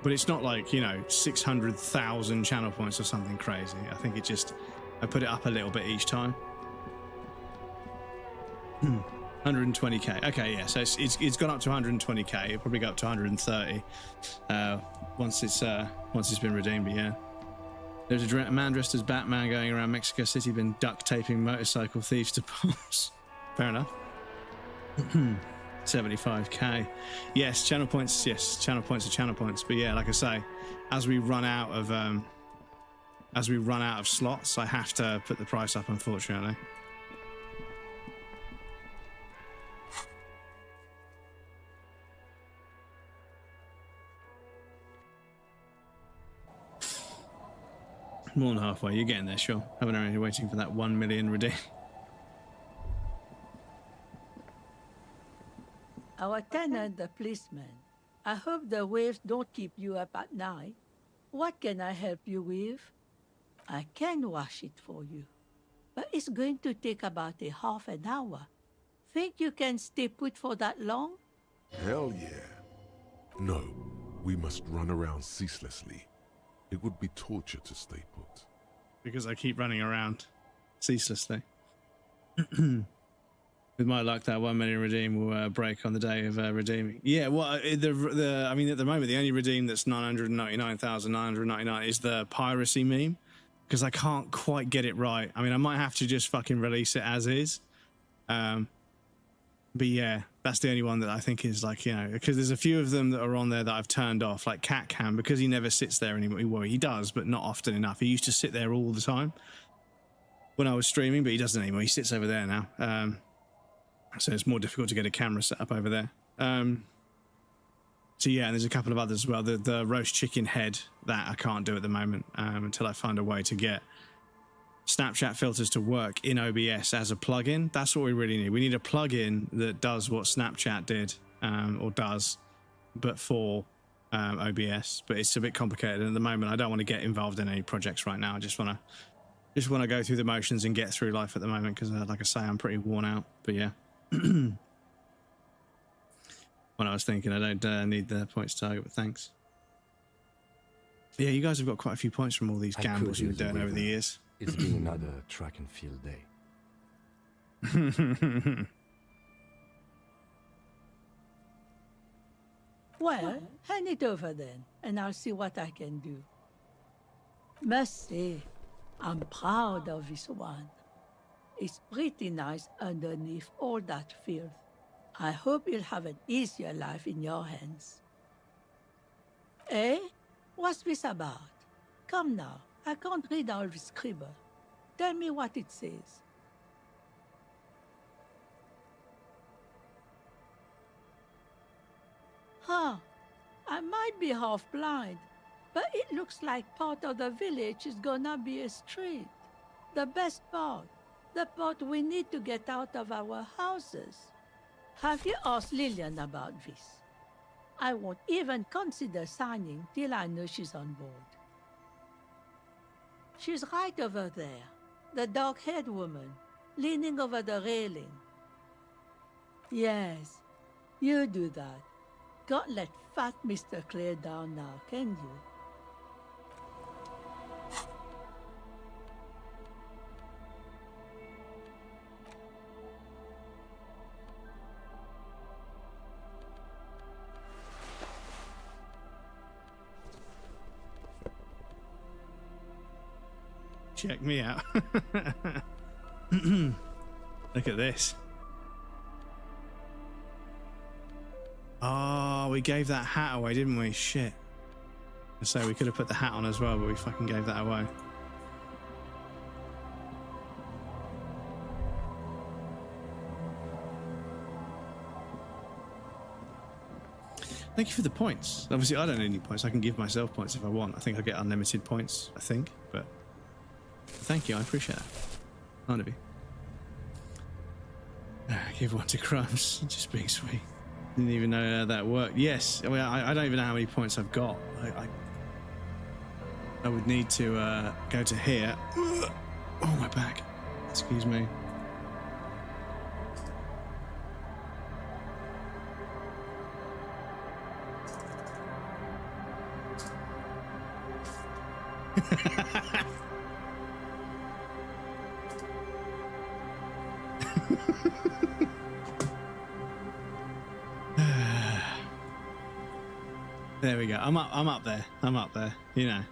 But it's not like, you know, 600,000 channel points or something crazy. I think I put it up a little bit each time. 120k. Okay, yeah, so it's gone up to 120k. It'll probably go up to 130 once it's been redeemed. But yeah, there's a man dressed as Batman going around Mexico City, been duct taping motorcycle thieves to poles. Fair enough. 75k. Yes, channel points. Yes, channel points are channel points. But yeah, like I say, as we run out of slots, I have to put the price up, unfortunately. More than halfway. You're getting there, sure. Haven't only waiting for that 1 million redeem. Our tenant, the policeman. I hope the waves don't keep you up at night. What can I help you with? I can wash it for you, but it's going to take about a half an hour. Think you can stay put for that long? Hell yeah. No, we must run around ceaselessly. It would be torture to stay put. Because I keep running around ceaselessly. With my luck, that 1 million redeem will break on the day of redeeming. Yeah, well, I mean, at the moment, the only redeem that's 999,999 is the piracy meme, because I can't quite get it right. I mean, I might have to just fucking release it as is. But yeah, that's the only one that I think is like, you know, because there's a few of them that are on there that I've turned off, like Cat Cam, because he never sits there anymore. Well, he does, but not often enough. He used to sit there all the time when I was streaming, but he doesn't anymore. He sits over there now. So it's more difficult to get a camera set up over there. So yeah, and there's a couple of others as well. The roast chicken head, that I can't do at the moment until I find a way to get Snapchat filters to work in OBS as a plugin. That's what we really need. We need a plugin that does what Snapchat did or does, but for OBS. But it's a bit complicated. And at the moment, I don't want to get involved in any projects right now. I just want to go through the motions and get through life at the moment because, like I say, I'm pretty worn out. But yeah. When I was thinking, I don't need the points target, but thanks. But yeah, you guys have got quite a few points from all these gambles you've been doing over the years. It's been another track and field day. Well, hand it over then, and I'll see what I can do. Must say, I'm proud of this one. It's pretty nice underneath all that filth. I hope you'll have an easier life in your hands. Eh? What's this about? Come now, I can't read all this scribble. Tell me what it says. Huh. I might be half blind, but it looks like part of the village is gonna be a street. The best part. The part we need to get out of our houses. Have you asked Lillian about this? I won't even consider signing till I know she's on board. She's right over there, the dark-haired woman, leaning over the railing. Yes, you do that. Can't let fat Mr. Clare down now, can you? Check me out. Look at this. Oh, we gave that hat away, didn't we? Shit. So we could have put the hat on as well, but we fucking gave that away. Thank you for the points. Obviously, I don't need any points. I can give myself points if I want. I think I get unlimited points, I think, but thank you. I appreciate that. Kind of you. Give one to Crumbs. Just being sweet. Didn't even know how that worked. Yes. I mean, I don't even know how many points I've got. I would need to go to here. Oh, my back. Excuse me. There we go. I'm up there. I'm up there. You know.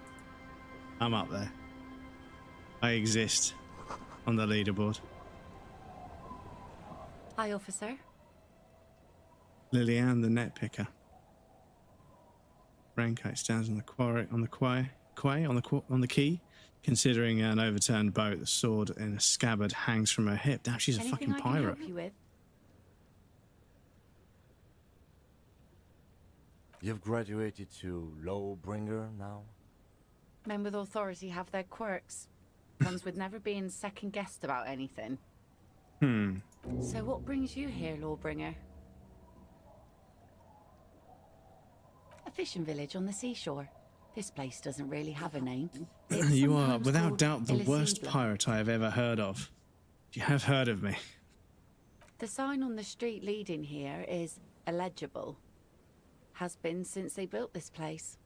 I'm up there. I exist on the leaderboard. Hi, officer. Lillian, the net picker. Raincoat stands on the quay. Considering an overturned boat, the sword in a scabbard hangs from her hip. Damn, she's a Anything fucking I can pirate. help you with? You've graduated to Lawbringer now? Men with authority have their quirks. Comes with never being second-guessed about anything. So what brings you here, Lawbringer? A fishing village on the seashore. This place doesn't really have a name. It's You are, sometimes without called doubt, the worst Elysium. pirate I have ever heard of. You have heard of me. The sign on the street leading here is illegible. Has been since they built this place.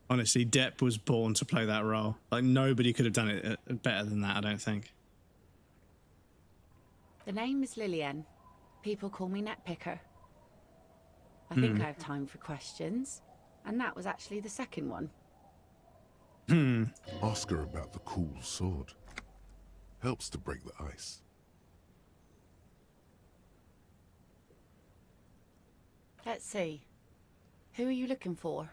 Honestly, Depp was born to play that role. Like, nobody could have done it better than that, I don't think. The name is Lillian. People call me Netpicker. I think I have time for questions. And that was actually the second one. Ask her about the cool sword. Helps to break the ice. Let's see. Who are you looking for?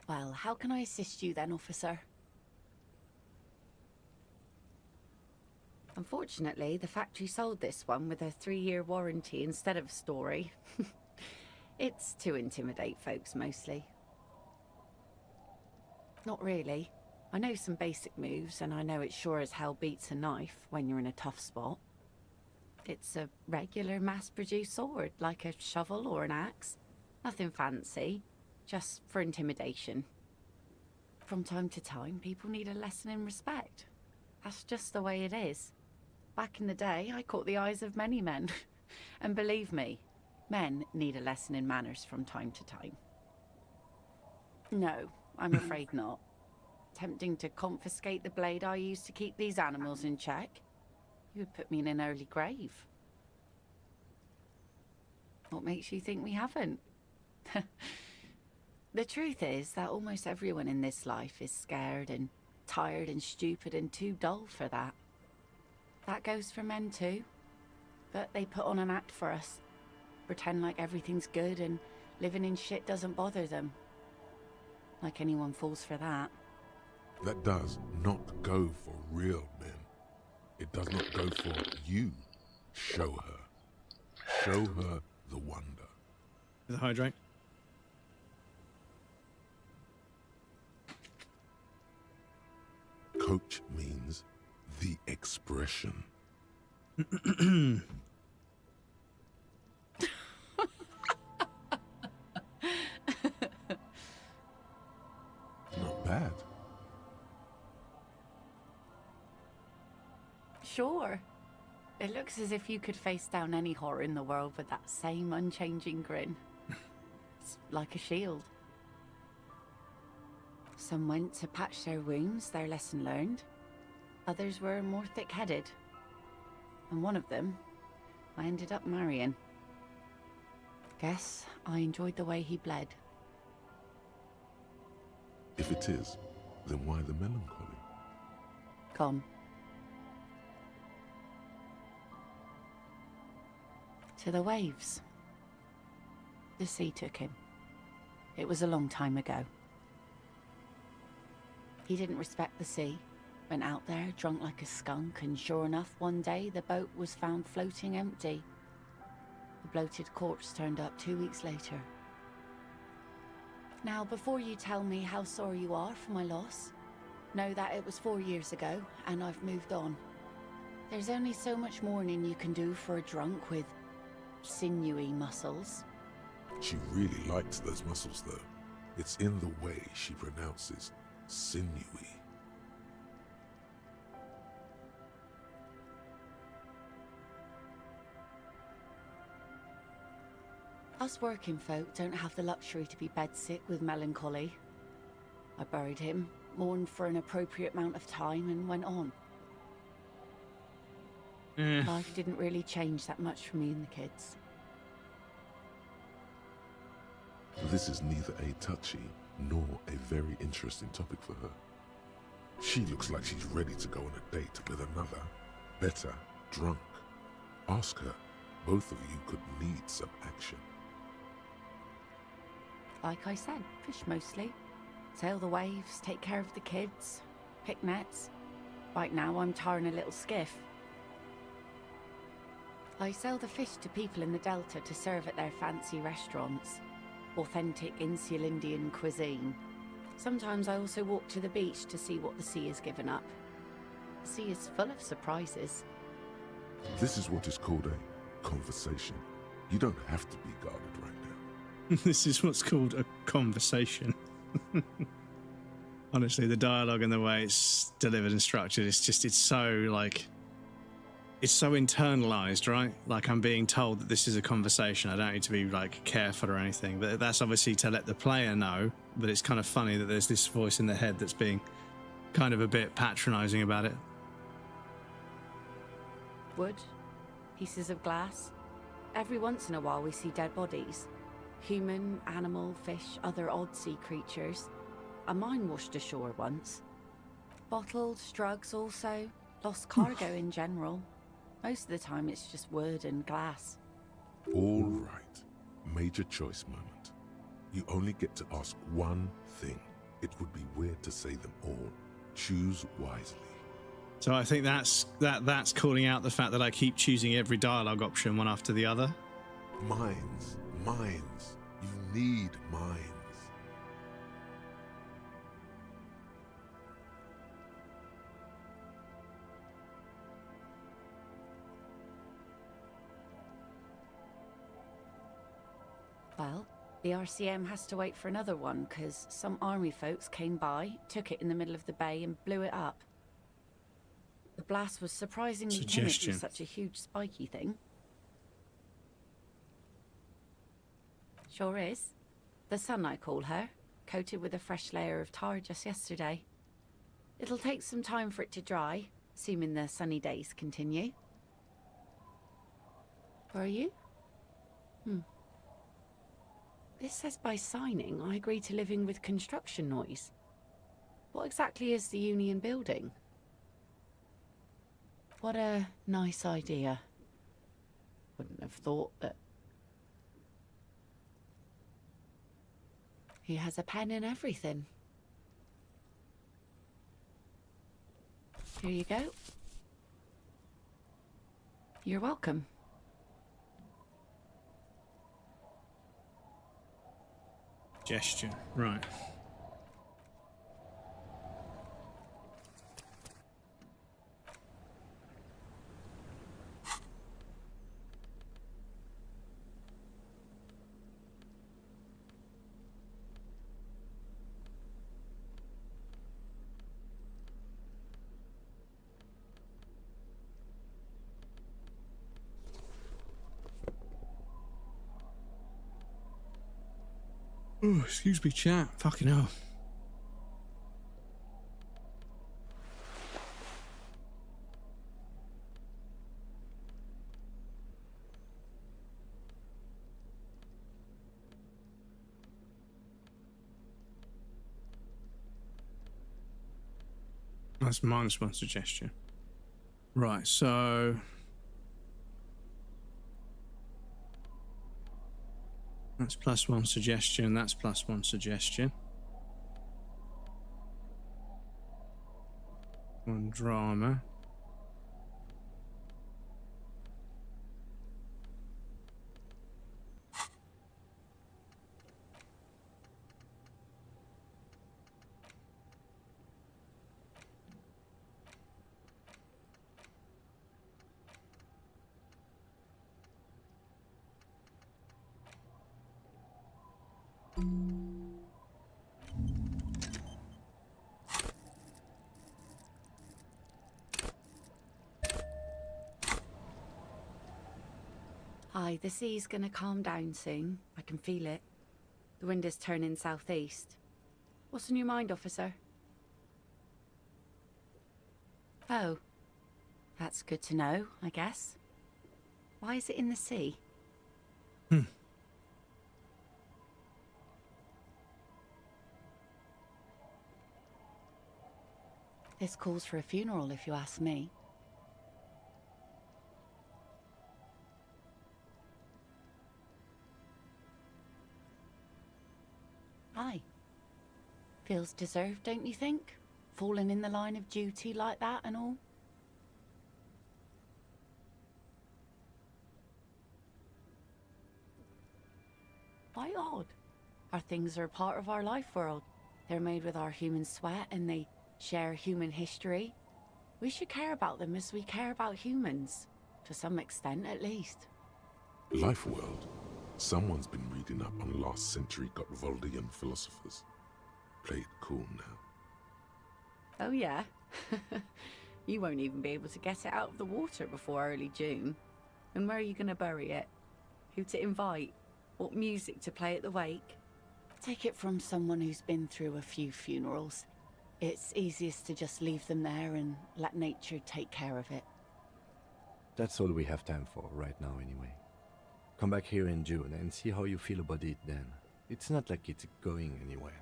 Well, how can I assist you then, officer? Unfortunately, the factory sold this one with a 3-year warranty instead of a story. It's to intimidate folks, mostly. Not really. I know some basic moves, and I know it sure as hell beats a knife when you're in a tough spot. It's a regular mass-produced sword, like a shovel or an axe. Nothing fancy, just for intimidation. From time to time, people need a lesson in respect. That's just the way it is. Back in the day, I caught the eyes of many men. And believe me, men need a lesson in manners from time to time. No, I'm afraid not. Tempting to confiscate the blade I use to keep these animals in check. You would put me in an early grave. What makes you think we haven't? The truth is that almost everyone in this life is scared and tired and stupid and too dull for that. That goes for men too. But they put on an act for us. Pretend like everything's good and living in shit doesn't bother them. Like anyone falls for that. That does not go for real men. It does not go for you. Show her. Show her the wonder. The hydrate. Coach means the expression. Not bad. Sure. It looks as if you could face down any horror in the world with that same unchanging grin. It's like a shield. Some went to patch their wounds, their lesson learned. Others were more thick-headed. And one of them, I ended up marrying. Guess I enjoyed the way he bled. If it is, then why the melancholy? Gone. To the waves. The sea took him. It was a long time ago. He didn't respect the sea. Went out there, drunk like a skunk, and sure enough, one day the boat was found floating empty. The bloated corpse turned up 2 weeks later. Now, before you tell me how sorry you are for my loss, know that it was 4 years ago, and I've moved on. There's only so much mourning you can do for a drunk with sinewy muscles. She really likes those muscles, though. It's in the way she pronounces sinewy. Us working folk don't have the luxury to be bedsick with melancholy. I buried him, mourned for an appropriate amount of time, and went on. Life didn't really change that much for me and the kids. This is neither a touchy nor a very interesting topic for her. She looks like she's ready to go on a date with another, better, drunk. Ask her. Both of you could need some action. Like I said, fish mostly. Sail the waves, take care of the kids, pick nets. Right now I'm tarring a little skiff. I sell the fish to people in the Delta to serve at their fancy restaurants. Authentic Insulindian cuisine. Sometimes I also walk to the beach to see what the sea has given up. The sea is full of surprises. This is what is called a conversation. You don't have to be guarded right now. This is what's called a conversation. Honestly, the dialogue and the way it's delivered and structured, it's so internalized, right? Like I'm being told that this is a conversation. I don't need to be like careful or anything, but that's obviously to let the player know. But it's kind of funny that there's this voice in the head that's being kind of a bit patronizing about it. Wood, pieces of glass. Every once in a while we see dead bodies. Human, animal, fish, other odd sea creatures. A mine washed ashore once. Bottles, drugs also. Lost cargo in general. Most of the time it's just wood and glass. All right. Major choice moment. You only get to ask one thing. It would be weird to say them all. Choose wisely. So I think that's calling out the fact that I keep choosing every dialogue option one after the other. Mines. Mines. You need mines. Well, the RCM has to wait for another one, because some army folks came by, took it in the middle of the bay and blew it up. The blast was surprisingly timid for such a huge spiky thing. Sure is. The sun, I call her, coated with a fresh layer of tar just yesterday. It'll take some time for it to dry, assuming the sunny days continue. Who are you? This says by signing, I agree to living with construction noise. What exactly is the Union building? What a nice idea. Wouldn't have thought that... He has a pen and everything. Here you go. You're welcome. Gesture, right. Oh, excuse me, chat. Fucking hell. That's minus one suggestion. Right, so... That's plus one suggestion, that's plus one suggestion. One drama. Aye, the sea's gonna calm down soon. I can feel it. The wind is turning southeast. What's on your mind, officer? Oh, that's good to know, I guess. Why is it in the sea? This calls for a funeral, if you ask me. Aye. Feels deserved, don't you think? Falling in the line of duty like that and all? Why odd? Our things are a part of our life world. They're made with our human sweat and they share human history. We should care about them as we care about humans. To some extent, at least. Life world. Someone's been reading up on last century Gotvaldian philosophers. Play it cool now. Oh yeah? You won't even be able to get it out of the water before early June. And where are you going to bury it? Who to invite? What music to play at the wake? Take it from someone who's been through a few funerals. It's easiest to just leave them there and let nature take care of it. That's all we have time for right now anyway. Come back here in June and see how you feel about it then. It's not like it's going anywhere.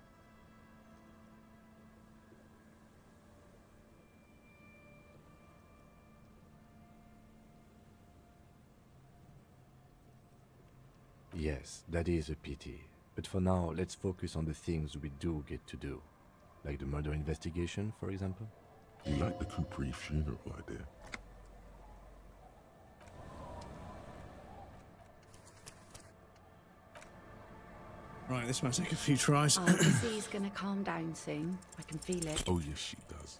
Yes, that is a pity. But for now, let's focus on the things we do get to do. Like the murder investigation, for example. You like the Kupri funeral idea? Right, this might take a few tries. Oh, the sea's gonna calm down soon. I can feel it. Oh yes, she does.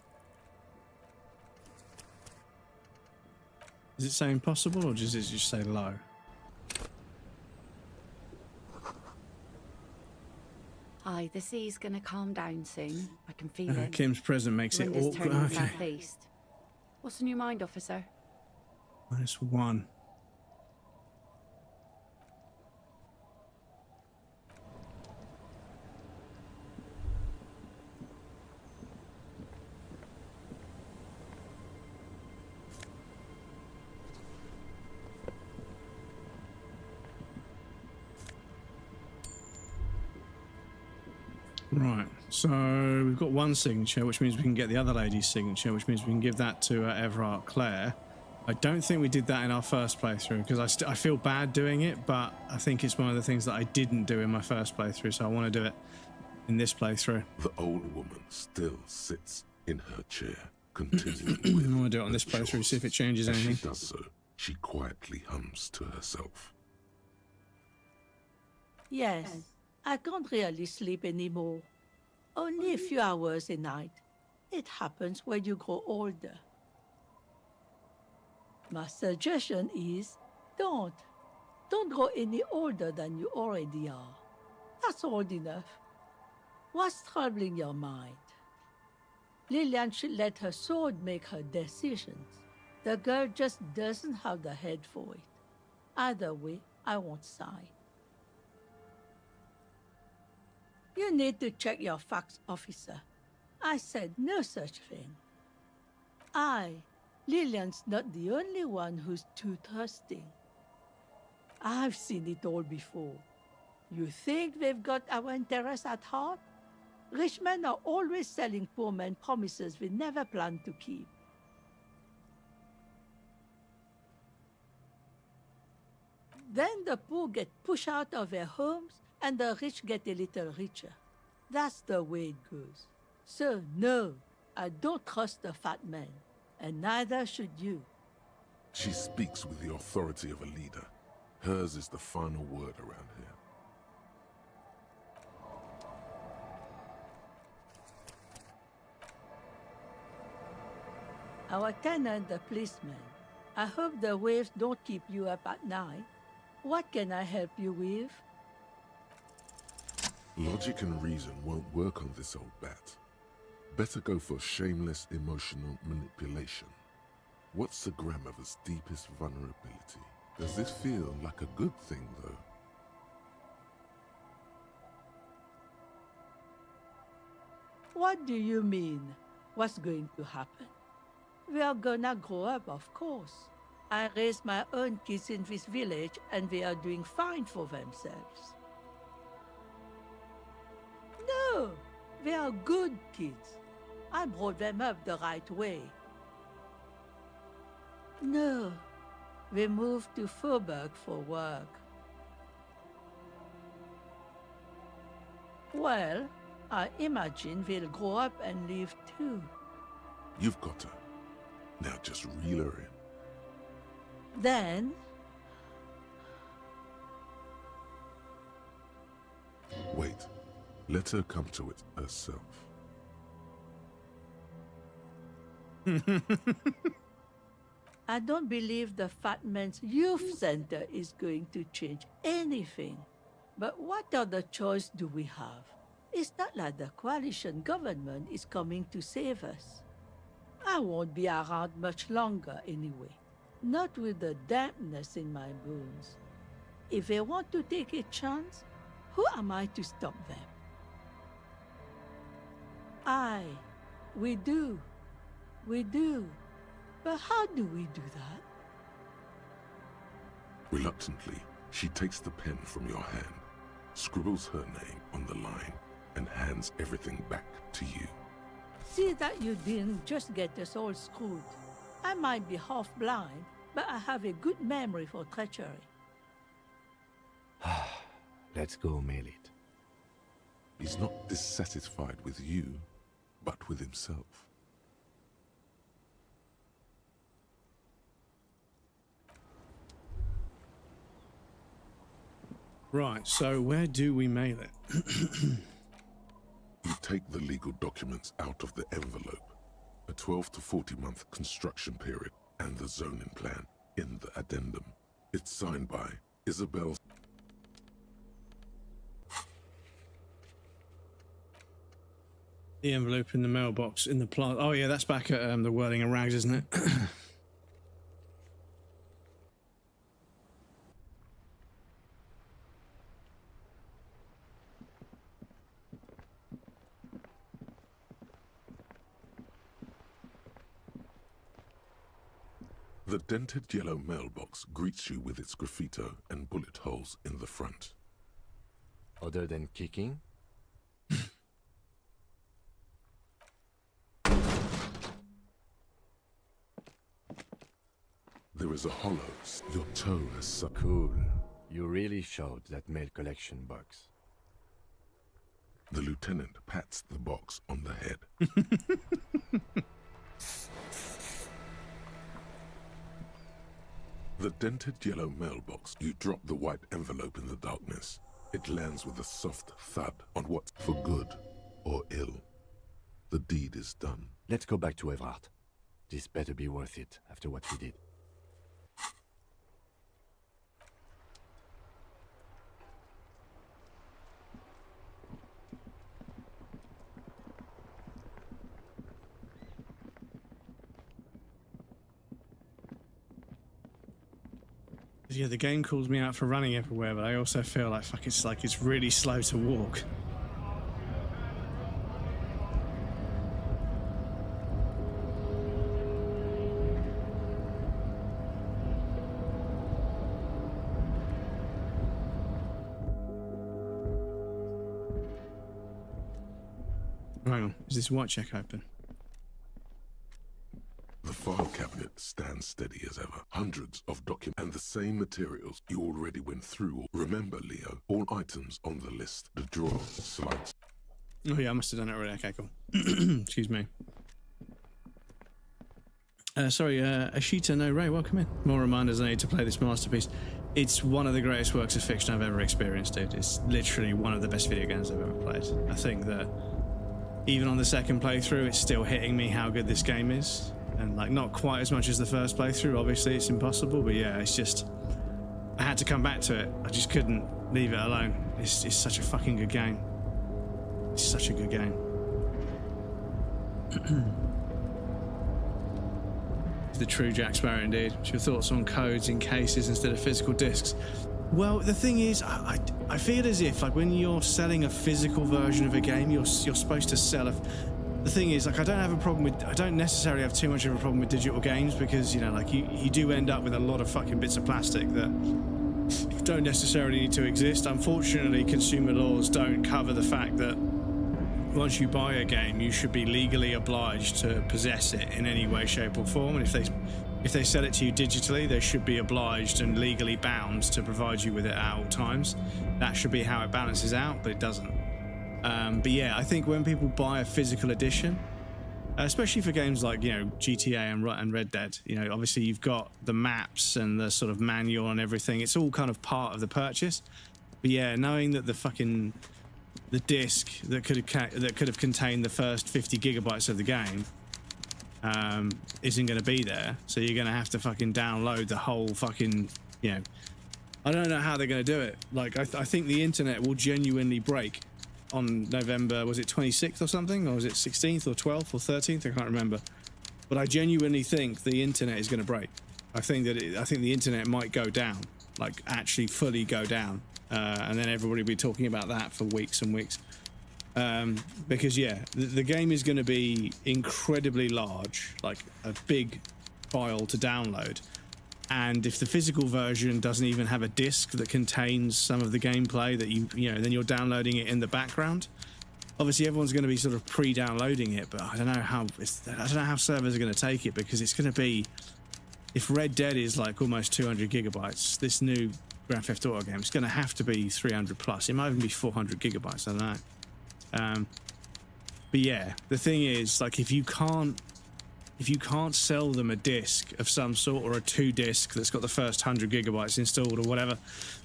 Is it say impossible or does it just say low? Aye, the sea's gonna calm down soon. I can feel it. Kim's present makes it Wind is awkward. turning Okay. southeast. What's on your mind, officer? -1. Right, so we've got one signature, which means we can get the other lady's signature, which means we can give that to Everard Clare. I don't think we did that in our first playthrough because I feel bad doing it, but I think it's one of the things that I didn't do in my first playthrough, so I want to do it in this playthrough. The old woman still sits in her chair, continuing with I want to do it on this playthrough, see if it changes As anything. she does so, she quietly hums to herself. Yes, I can't really sleep anymore. Only a few hours a night. It happens when you grow older. My suggestion is, don't grow any older than you already are. That's old enough. What's troubling your mind? Lillian should let her sword make her decisions. The girl just doesn't have the head for it. Either way, I won't sign. You need to check your facts, officer. I said no such thing. Lillian's not the only one who's too trusting. I've seen it all before. You think they've got our interests at heart? Rich men are always selling poor men promises they never plan to keep. Then the poor get pushed out of their homes and the rich get a little richer. That's the way it goes. So no, I don't trust the fat man, and neither should you. She speaks with the authority of a leader. Hers is the final word around here. Our tenant, the policeman. I hope the waves don't keep you up at night. What can I help you with? Logic and reason won't work on this old bat. Better go for shameless emotional manipulation. What's the grandmother's deepest vulnerability? Does this feel like a good thing, though? What do you mean? What's going to happen? We are gonna grow up, of course. I raised my own kids in this village, and they are doing fine for themselves. No, they are good kids. I brought them up the right way. No, they moved to Faubourg for work. Well, I imagine they'll grow up and leave too. You've got her. Now just reel her in. Then, Wait. Let her come to it herself. I don't believe the Fat Man's Youth Center is going to change anything. But what other choice do we have? It's not like the coalition government is coming to save us. I won't be around much longer anyway. Not with the dampness in my bones. If they want to take a chance, who am I to stop them? We do. But how do we do that? Reluctantly, she takes the pen from your hand, scribbles her name on the line, and hands everything back to you. See that you didn't just get us all screwed. I might be half blind, but I have a good memory for treachery. Let's go mail it. He's not dissatisfied with you, but with himself. Right, so where do we mail it? You take the legal documents out of the envelope, a 12 to 40 month construction period, and the zoning plan in the addendum. It's signed by Isabel. The envelope in the mailbox in the plaza. Oh yeah, that's back at the Whirling and Rags, isn't it? The dented yellow mailbox greets you with its graffito and bullet holes in the front. Other than kicking? There is a hollow. Your toe has sucked. Cool. You really showed that mail collection box. The lieutenant pats the box on the head. The dented yellow mailbox. You drop the white envelope in the darkness. It lands with a soft thud on what's for good or ill. The deed is done. Let's go back to Evrart. This better be worth it after what we did. Yeah, the game calls me out for running everywhere, but I also feel like it's really slow to walk. Hang on, is this white check open? The file cabinet stands steady as ever. Hundreds of documents and the same materials you already went through. Remember, Leo, all items on the list. The drawer slides. Oh yeah, I must have done it already. Okay, cool. Excuse me. Sorry, Ashita No Ray, welcome in. More reminders I need to play this masterpiece. It's one of the greatest works of fiction I've ever experienced, dude. It's literally one of the best video games I've ever played. I think that even on the second playthrough, it's still hitting me how good this game is. And like, not quite as much as the first playthrough, obviously it's impossible, but yeah, it's just, I had to come back to it. I just couldn't leave it alone. It's such a fucking good game. It's such a good game. The true Jack Sparrow indeed. What's your thoughts on codes in cases instead of physical discs? Well, the thing is, I feel as if, like, when you're selling a physical version of a game, you're supposed to sell the thing is, like, I don't necessarily have too much of a problem with digital games because, you know, like, you do end up with a lot of fucking bits of plastic that don't necessarily need to exist. Unfortunately, consumer laws don't cover the fact that once you buy a game, you should be legally obliged to possess it in any way, shape, or form. And if they sell it to you digitally, they should be obliged and legally bound to provide you with it at all times. That should be how it balances out, but it doesn't. But yeah, I think when people buy a physical edition, especially for games like, you know, GTA and Red Dead, you know, obviously you've got the maps and the sort of manual and everything. It's all kind of part of the purchase. But yeah, knowing that the disc that could have contained the first 50 gigabytes of the game isn't going to be there, so you're going to have to fucking download the whole fucking, you know, I don't know how they're going to do it. Like, I think the internet will genuinely break on November, was it 26th or something, or was it 16th or 12th or 13th? I can't remember, but I genuinely think the internet is going to break. I think the internet might go down, like actually fully go down, and then everybody will be talking about that for weeks and weeks. Because yeah, the game is going to be incredibly large, like a big file to download, and if the physical version doesn't even have a disc that contains some of the gameplay that you know, then you're downloading it in the background. Obviously, everyone's going to be sort of pre-downloading it, but I don't know how servers are going to take it, because it's going to be, if Red Dead is like almost 200 gigabytes, this new Grand Theft Auto game, it's going to have to be 300 plus. It might even be 400 gigabytes. I don't know. But yeah, the thing is, like, if you can't sell them a disc of some sort, or a 2-disc that's got the first 100 gigabytes installed or whatever,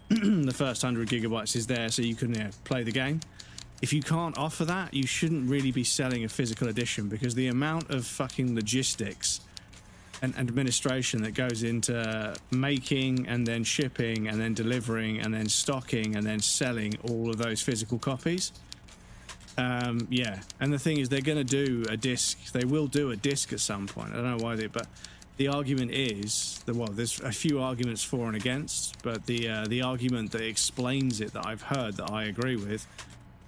the first 100 gigabytes is there so you can play the game. If you can't offer that, you shouldn't really be selling a physical edition, because the amount of fucking logistics and administration that goes into making and then shipping and then delivering and then stocking and then selling all of those physical copies. Yeah, and the thing is, they're going to do a disc. They will do a disc at some point. I don't know why but the argument is that, well, there's a few arguments for and against, but the argument that explains it that I've heard that I agree with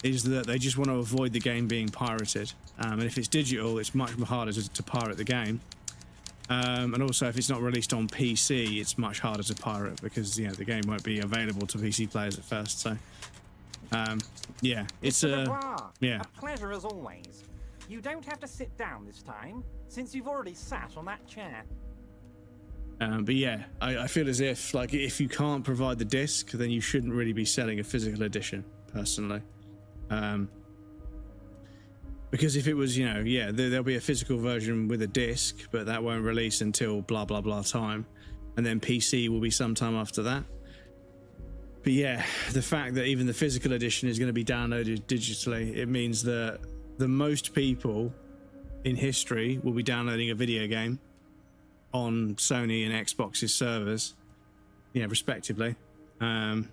is that they just want to avoid the game being pirated. And if it's digital, it's much harder to pirate the game. And also, if it's not released on PC, it's much harder to pirate, because, you know, the game won't be available to PC players at first. So yeah, it's a pleasure as always. You don't have to sit down this time, since you've already sat on that chair. But yeah, I feel as if, like, if you can't provide the disc, then you shouldn't really be selling a physical edition, personally. Because if it was, you know, yeah, there'll be a physical version with a disc, but that won't release until blah blah blah time, and then PC will be sometime after that. But yeah, the fact that even the physical edition is going to be downloaded digitally, it means that the most people in history will be downloading a video game on Sony and Xbox's servers, you know, respectively. And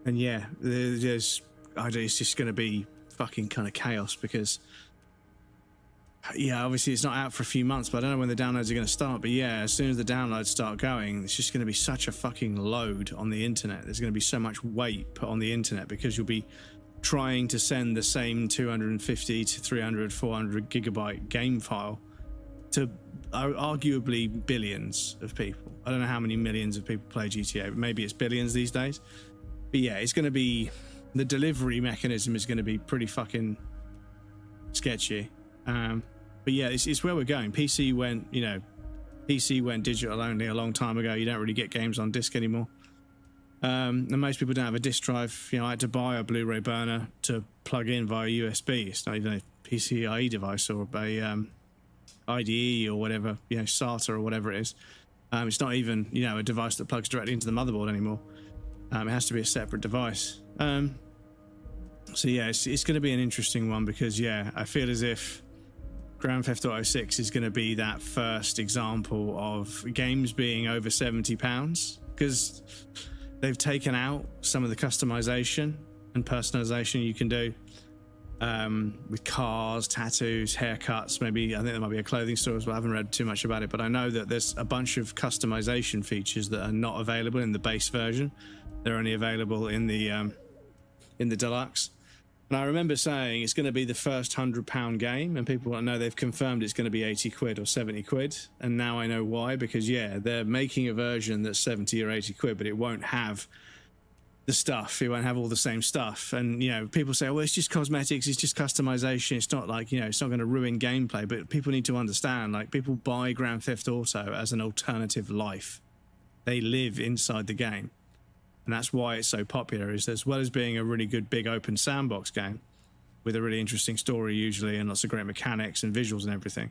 yeah, it's just going to be fucking kind of chaos, because yeah, obviously it's not out for a few months, but I don't know when the downloads are going to start. But yeah, as soon as the downloads start going, it's just going to be such a fucking load on the internet. There's going to be so much weight put on the internet, because you'll be trying to send the same 250 to 300, 400 gigabyte game file to arguably billions of people. I don't know how many millions of people play GTA, but maybe it's billions these days. But yeah, it's going to be, the delivery mechanism is going to be pretty fucking sketchy. But yeah, it's where we're going. PC went digital only a long time ago. You don't really get games on disc anymore. And most people don't have a disc drive. You know, I had to buy a Blu-ray burner to plug in via USB. It's not even a PCIe device or a IDE or whatever, you know, SATA or whatever it is. It's not even, you know, a device that plugs directly into the motherboard anymore. It has to be a separate device. So yeah, it's going to be an interesting one, because yeah, I feel as if Grand Theft Auto 6 is going to be that first example of games being over £70, because they've taken out some of the customization and personalization you can do. with cars, tattoos, haircuts. Maybe I think there might be a clothing store as well. I haven't read too much about it, but I know that there's a bunch of customization features that are not available in the base version. They're only available in the deluxe. And I remember saying it's going to be the first £100 game, and people want to know they've confirmed it's going to be 80 quid or 70 quid. And now I know why, because yeah, they're making a version that's 70 or 80 quid, but it won't have the stuff. It won't have all the same stuff. And, you know, people say, well, it's just cosmetics, it's just customization. It's not like, you know, it's not going to ruin gameplay. But people need to understand, like, people buy Grand Theft Auto as an alternative life. They live inside the game. And that's why it's so popular, is as well as being a really good big open sandbox game with a really interesting story usually and lots of great mechanics and visuals and everything,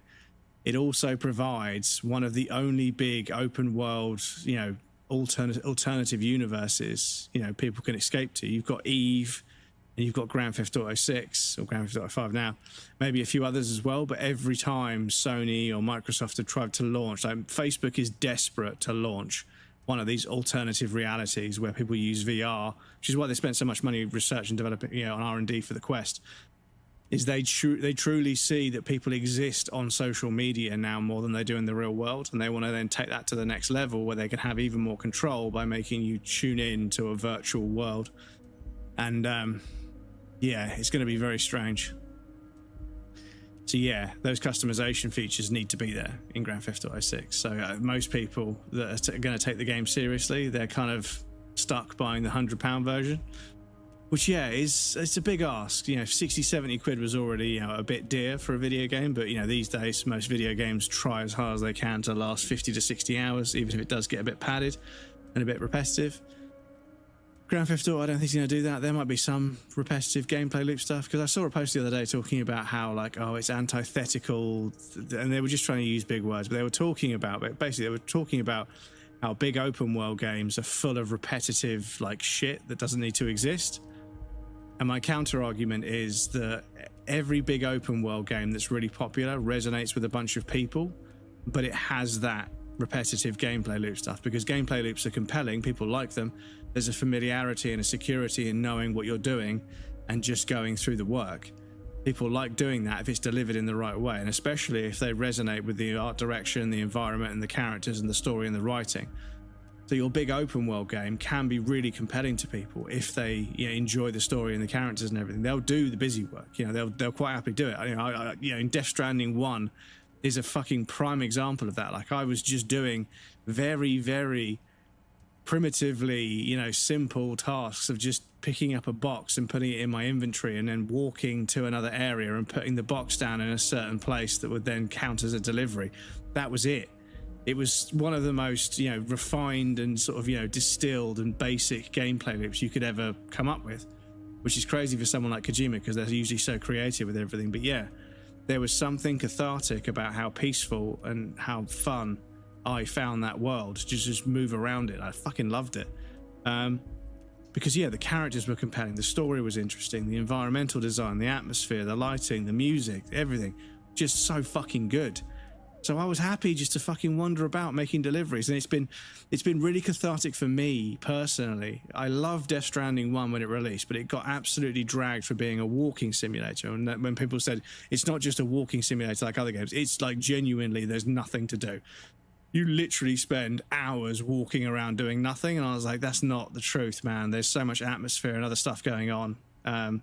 it also provides one of the only big open world, you know, alternative universes, you know, people can escape to. You've got Eve and you've got Grand Theft Auto 6 or Grand Theft Auto 5 now, maybe a few others as well. But every time Sony or Microsoft have tried to launch, like Facebook is desperate to launch one of these alternative realities where people use VR, which is why they spent so much money research and developing, you know, on R&D for the Quest, is they truly see that people exist on social media now more than they do in the real world, and they want to then take that to the next level where they can have even more control by making you tune in to a virtual world. And yeah, it's going to be very strange. So yeah, those customization features need to be there in Grand Theft Auto 6. So most people that are going to take the game seriously, they're kind of stuck buying the £100 version, which yeah, it's a big ask. You know, 60, 70 quid was already, you know, a bit dear for a video game, but you know, these days most video games try as hard as they can to last 50 to 60 hours, even if it does get a bit padded and a bit repetitive. Grand Theft Auto, I don't think he's going to do that. There might be some repetitive gameplay loop stuff, because I saw a post the other day talking about how, like, oh, it's antithetical, and they were just trying to use big words, but they were talking about, basically they were talking about how big open world games are full of repetitive, like, shit that doesn't need to exist. And my counter argument is that every big open world game that's really popular resonates with a bunch of people, but it has that repetitive gameplay loop stuff, because gameplay loops are compelling, people like them. There's a familiarity and a security in knowing what you're doing and just going through the work. People like doing that if it's delivered in the right way, and especially if they resonate with the art direction, the environment and the characters and the story and the writing. So your big open world game can be really compelling to people if they, you know, enjoy the story and the characters and everything. They'll do the busy work, you know, they'll quite happily do it. You know, in Death Stranding 1 is a fucking prime example of that. Like, I was just doing very, very primitively, you know, simple tasks of just picking up a box and putting it in my inventory and then walking to another area and putting the box down in a certain place that would then count as a delivery. That was it. It was one of the most, you know, refined and sort of, you know, distilled and basic gameplay loops you could ever come up with, which is crazy for someone like Kojima, because they're usually so creative with everything. But yeah, there was something cathartic about how peaceful and how fun I found that world to just move around it. I fucking loved it. Because yeah, the characters were compelling, the story was interesting, the environmental design, the atmosphere, the lighting, the music, everything, just so fucking good. So I was happy just to fucking wander about making deliveries, and it's been really cathartic for me personally. I loved Death Stranding 1 when it released, but it got absolutely dragged for being a walking simulator. And when people said it's not just a walking simulator like other games, it's like genuinely there's nothing to do. You literally spend hours walking around doing nothing, and I was like, that's not the truth, man. There's so much atmosphere and other stuff going on. And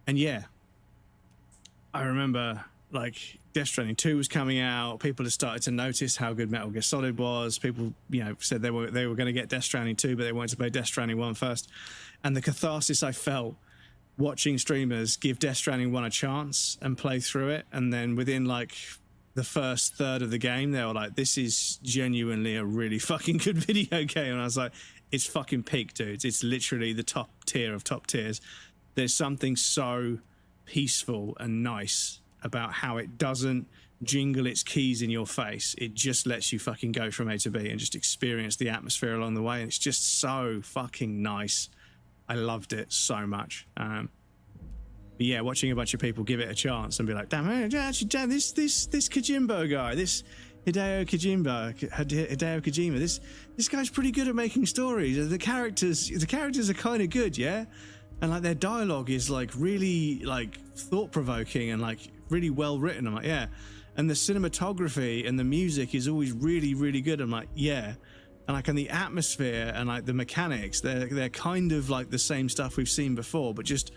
yeah, I remember, like, Death Stranding 2 was coming out. People had started to notice how good Metal Gear Solid was. People, you know, said they were going to get Death Stranding 2, but they wanted to play Death Stranding 1 first. And the catharsis I felt watching streamers give Death Stranding 1 a chance and play through it, and then within, like, the first third of the game, they were like, this is genuinely a really fucking good video game. And I was like, it's fucking peak, dudes. It's literally the top tier of top tiers. There's something so peaceful and nice about how it doesn't jingle its keys in your face. It just lets you fucking go from A to B and just experience the atmosphere along the way. And it's just so fucking nice. I loved it so much. But yeah, watching a bunch of people give it a chance and be like, damn, actually, this Kojimbo guy, this Hideo Kojima, this guy's pretty good at making stories. The characters are kind of good, yeah? And like their dialogue is like really like thought-provoking and like really well written. I'm like, yeah. And the cinematography and the music is always really, really good. I'm like, yeah. And like, and the atmosphere and like the mechanics, they're kind of like the same stuff we've seen before, but just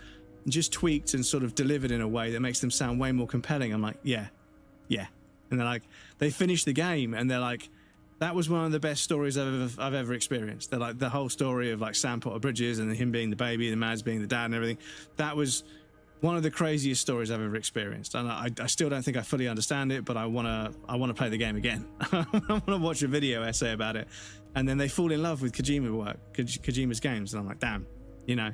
tweaked and sort of delivered in a way that makes them sound way more compelling. I'm like, yeah. And they're like, they finished the game and they're like, that was one of the best stories I've ever experienced. They're like the whole story of like Sam Potter Bridges and him being the baby, the Mads being the dad and everything. That was one of the craziest stories I've ever experienced. And I still don't think I fully understand it, but I wanna play the game again. I wanna watch a video essay about it. And then they fall in love with Kojima's games. And I'm like, damn, you know,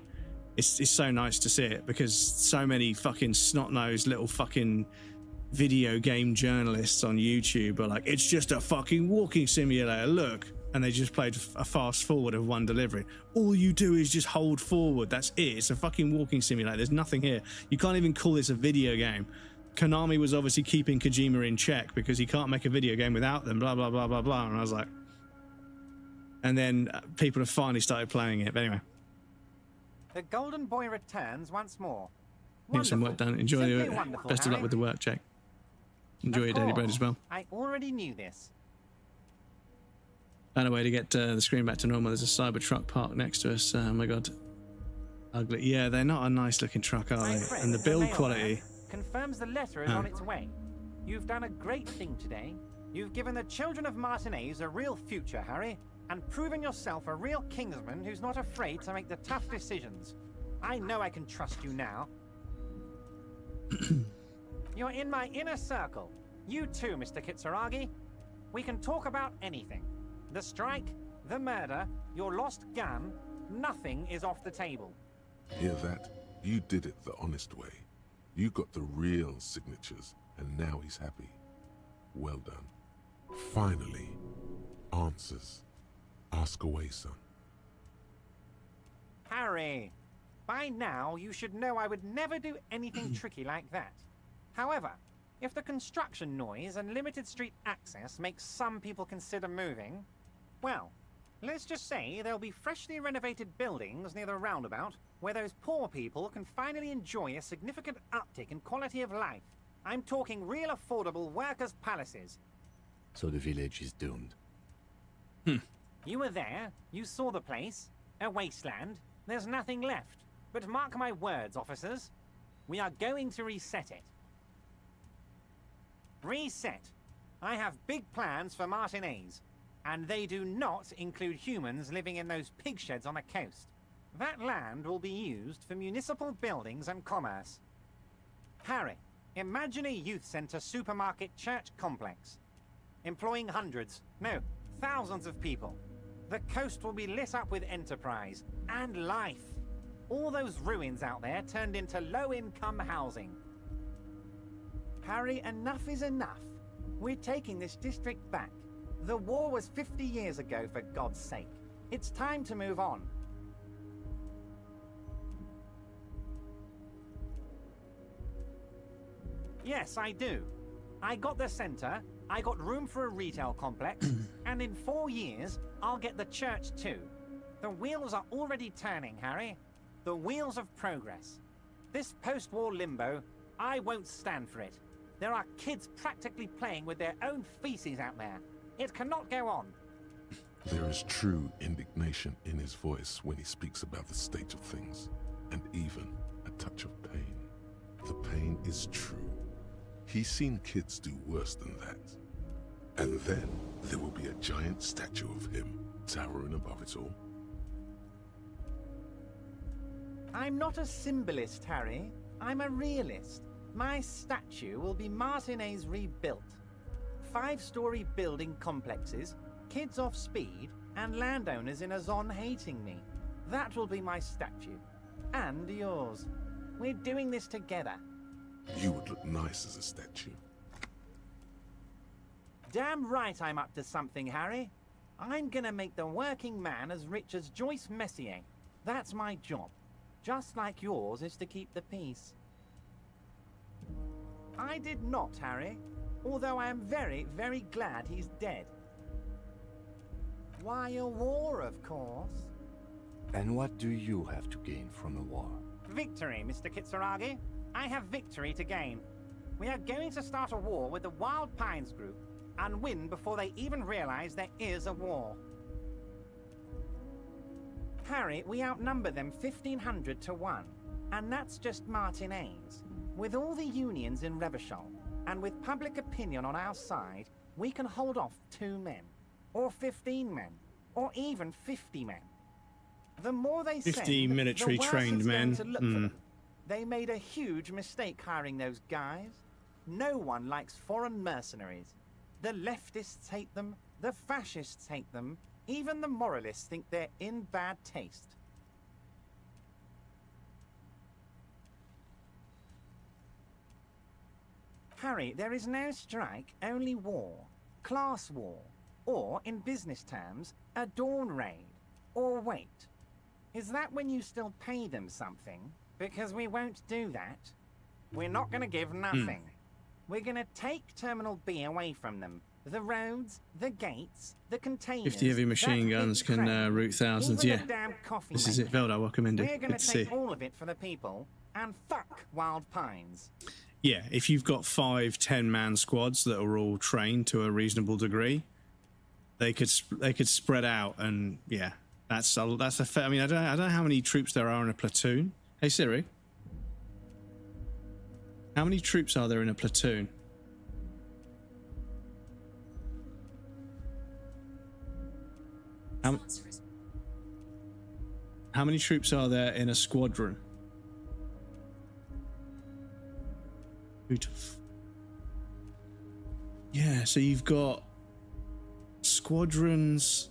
it's so nice to see it, because so many fucking snot-nosed little fucking video game journalists on YouTube are like, it's just a fucking walking simulator, look. And they just played a fast forward of one delivery. All you do is just hold forward. That's it. It's a fucking walking simulator. There's nothing here. You can't even call this a video game. Konami was obviously keeping Kojima in check because he can't make a video game without them, blah, blah, blah, blah, blah. And I was like... And then people have finally started playing it. But anyway. The Golden Boy returns once more. Get some work done. Enjoy your... Best of luck with the work, Jake. Enjoy your daily bread as well. I already knew this. Found a way to get the screen back to normal. There's a Cybertruck parked next to us. Oh my god. Ugly. Yeah, they're not a nice looking truck, are they? And the build quality... confirms the letter is on its way. You've done a great thing today. You've given the children of Martinez a real future, Harry, and proven yourself a real kingsman who's not afraid to make the tough decisions. I know I can trust you now. You're in my inner circle. You too, Mr. Kitsuragi. We can talk about anything. The strike, the murder, your lost gun, nothing is off the table. Hear that? You did it the honest way. You got the real signatures, and now he's happy. Well done. Finally, answers. Ask away, son. Harry, by now you should know I would never do anything tricky like that. However, if the construction noise and limited street access makes some people consider moving, well, let's just say there'll be freshly renovated buildings near the roundabout where those poor people can finally enjoy a significant uptick in quality of life. I'm talking real affordable workers' palaces. So the village is doomed. You were there, you saw the place, a wasteland, there's nothing left. But mark my words, officers, we are going to reset it. Reset. I have big plans for Martinez, and they do not include humans living in those pig sheds on the coast. That land will be used for municipal buildings and commerce. Harry, imagine a youth center supermarket church complex, employing hundreds, no, thousands of people. The coast will be lit up with enterprise and life. All those ruins out there turned into low-income housing. Harry, enough is enough. We're taking this district back. The war was 50 years ago, for God's sake. It's time to move on. Yes, I do. I got the center, I got room for a retail complex, and in 4 years, I'll get the church too. The wheels are already turning, Harry. The wheels of progress. This post-war limbo, I won't stand for it. There are kids practically playing with their own feces out there. It cannot go on. There is true indignation in his voice when he speaks about the state of things, and even a touch of pain. The pain is true. He's seen kids do worse than that. And then there will be a giant statue of him towering above it all. I'm not a symbolist, Harry. I'm a realist. My statue will be Martinez rebuilt. 5-story building complexes, kids off speed, and landowners in a zone hating me. That will be my statue. And yours. We're doing this together. You would look nice as a statue. Damn right I'm up to something, Harry. I'm gonna make the working man as rich as Joyce Messier. That's my job. Just like yours is to keep the peace. I did not, Harry. Although I am very, very glad he's dead. Why a war, of course. And what do you have to gain from a war? Victory, Mr. Kitsuragi. I have victory to gain. We are going to start a war with the Wild Pines group and win before they even realize there is a war. Harry, we outnumber them 1,500 to 1, and that's just Martinez. With all the unions in Revachol, and with public opinion on our side, we can hold off 2 men, or 15 men, or even 50 men. The more they 50 send, military the worse trained it's going men. to look for them. They made a huge mistake hiring those guys. No one likes foreign mercenaries. The leftists hate them, the fascists hate them, even the moralists think they're in bad taste. Harry, there is no strike, only war. Class war. Or, in business terms, a dawn raid. Or wait. Is that when you still pay them something? Because we won't do that. We're not going to give nothing. We're going to take Terminal B away from them. The roads, the gates, the containers. 50 heavy machine that guns big can crane, root thousands, even yeah. the damn coffee This is it, maker. Velda, welcome in, We're dude. going Good to to take see. all of it for the people, and fuck Wild Pines. Yeah, if you've got 5 10-man squads that are all trained to a reasonable degree, they could spread out, and yeah, that's a fair. I mean, I don't know how many troops there are in a platoon. Hey Siri, how many troops are there in a platoon? How many troops are there in a squadron? Yeah, so you've got squadrons,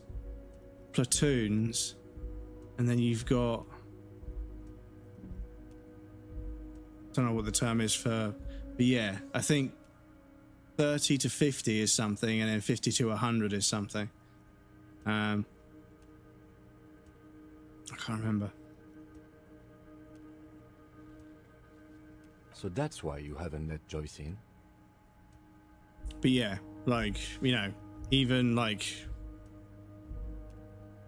platoons, and then you've got, I don't know what the term is for, but yeah, I think 30 to 50 is something, and then 50 to 100 is something. I can't remember. So that's why you haven't let Joyce in? But yeah, like, you know, even like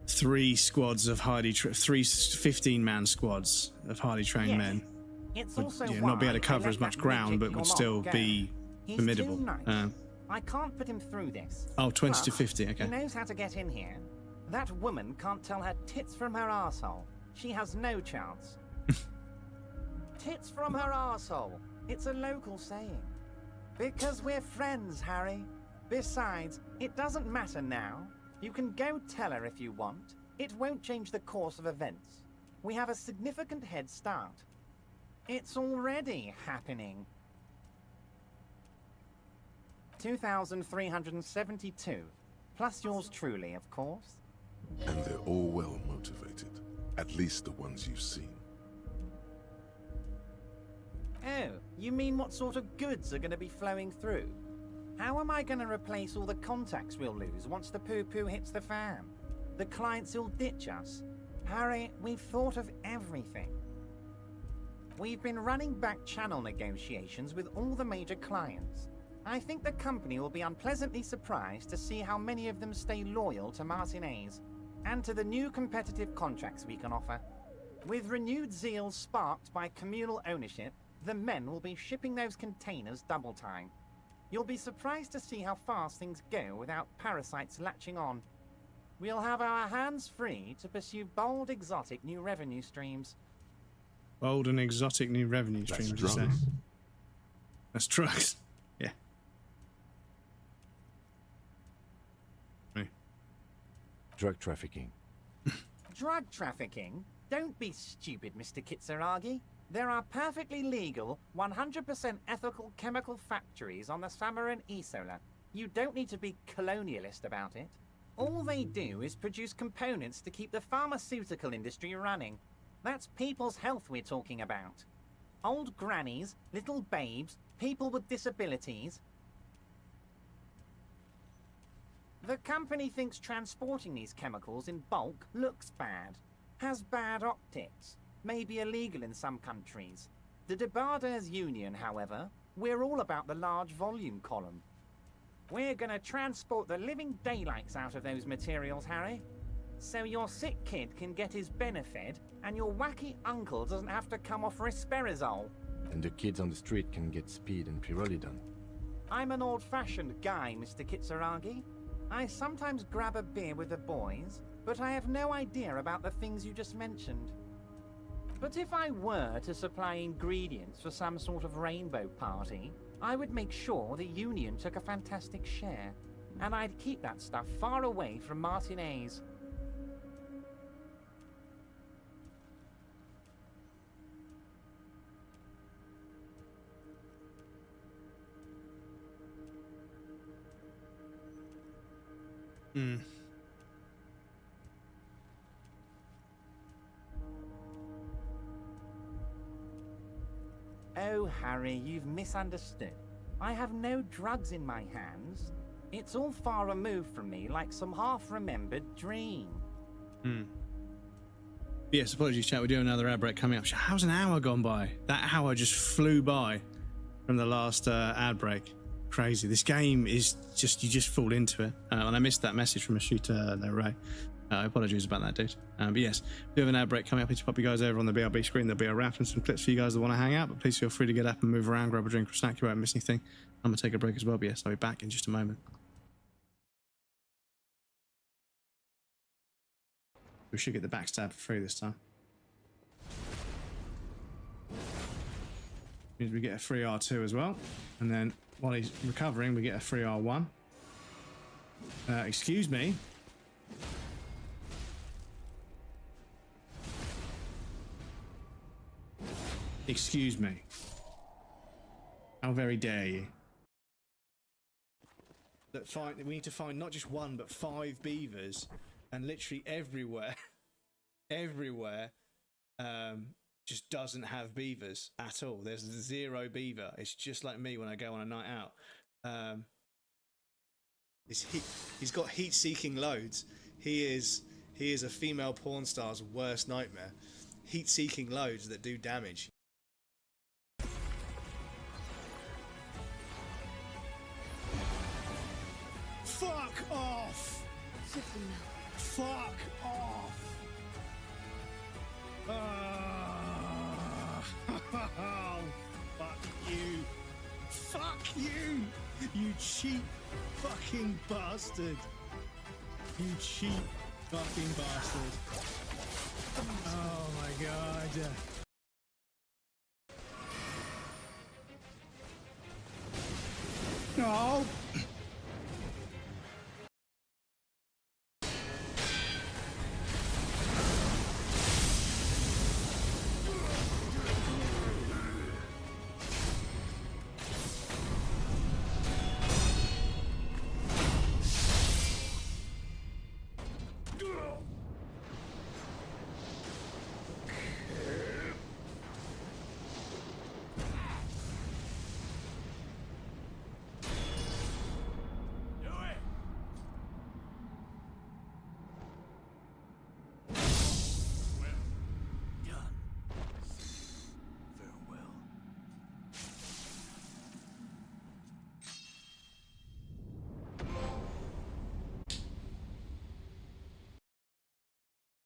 3 squads of highly 15-man squads of highly trained men It's would also not be able to why I cover let as much that ground, midget but would Gomot still go. be He's formidable. too nice. I can't put him through this. Oh, 20 to Plus, 50, okay. He knows how to get in here. That woman can't tell her tits from her arsehole. She has no chance. Tits from her arsehole. It's a local saying. Because we're friends, Harry. Besides, it doesn't matter now. You can go tell her if you want. It won't change the course of events. We have a significant head start. It's already happening. 2,372. Plus yours truly, of course. And they're all well motivated. At least the ones you've seen. Oh, you mean what sort of goods are going to be flowing through? How am I going to replace all the contacts we'll lose once the poo-poo hits the fan? The clients will ditch us. Harry, we've thought of everything. We've been running back channel negotiations with all the major clients. I think the company will be unpleasantly surprised to see how many of them stay loyal to Martinez and to the new competitive contracts we can offer. With renewed zeal sparked by communal ownership, the men will be shipping those containers double time. You'll be surprised to see how fast things go without parasites latching on. We'll have our hands free to pursue bold, exotic new revenue streams. Bold and exotic new revenue That's streams, you say? drugs. That's drugs. Yeah. Drug trafficking. Drug trafficking? Don't be stupid, Mr. Kitsuragi. There are perfectly legal, 100% ethical chemical factories on the Samaran Isola. You don't need to be colonialist about it. All they do is produce components to keep the pharmaceutical industry running. That's people's health we're talking about. Old grannies, little babes, people with disabilities. The company thinks transporting these chemicals in bulk looks bad, has bad optics, may be illegal in some countries. The Debarders Union, however, we're all about the large volume column. We're gonna transport the living daylights out of those materials, Harry. So your sick kid can get his benefit, and your wacky uncle doesn't have to come off risperazole. And the kids on the street can get speed and pyrrolidon. I'm an old-fashioned guy, Mr. Kitsuragi. I sometimes grab a beer with the boys, but I have no idea about the things you just mentioned. But if I were to supply ingredients for some sort of rainbow party, I would make sure the Union took a fantastic share. And I'd keep that stuff far away from Martinez. Oh, Harry, you've misunderstood. I have no drugs in my hands. It's all far removed from me, like some half-remembered dream. Yes, apologies, chat. We're doing another ad break coming up. How's an hour gone by? That hour just flew by from the last ad break. Crazy. This game is just, you just fall into it. And I missed that message from a shooter, Ray. Apologies about that, dude. But yes, we have an ad break coming up. Please pop you guys over on the BRB screen. There'll be a wrap and some clips for you guys that want to hang out. But please feel free to get up and move around, grab a drink or snack. You won't miss anything. I'm going to take a break as well. But yes, I'll be back in just a moment. We should get the backstab for free this time. Means we get a free R2 as well. And then while he's recovering, we get a free R1. Excuse me. Excuse me. How very dare you? We need to find not just one, but 5 beavers, and literally everywhere, just doesn't have beavers at all. There's 0 beaver. It's just like me when I go on a night out. He's got heat-seeking loads. He is a female porn star's worst nightmare. Heat-seeking loads that do damage. Fuck off! Fuck off! Oh, fuck you! Fuck you! You cheap fucking bastard! You cheap fucking bastard! Oh my god! No!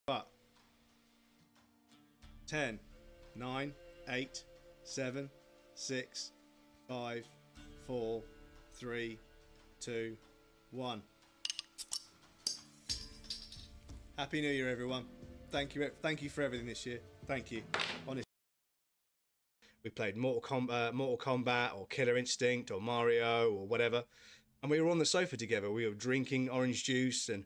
But 10, 9, 8, 7, 6, 5, 4, 3, 2, 1. Happy New Year, everyone. Thank you for everything this year. Thank you. Honestly. We played Mortal Kombat or Killer Instinct or Mario or whatever. And we were on the sofa together. We were drinking orange juice and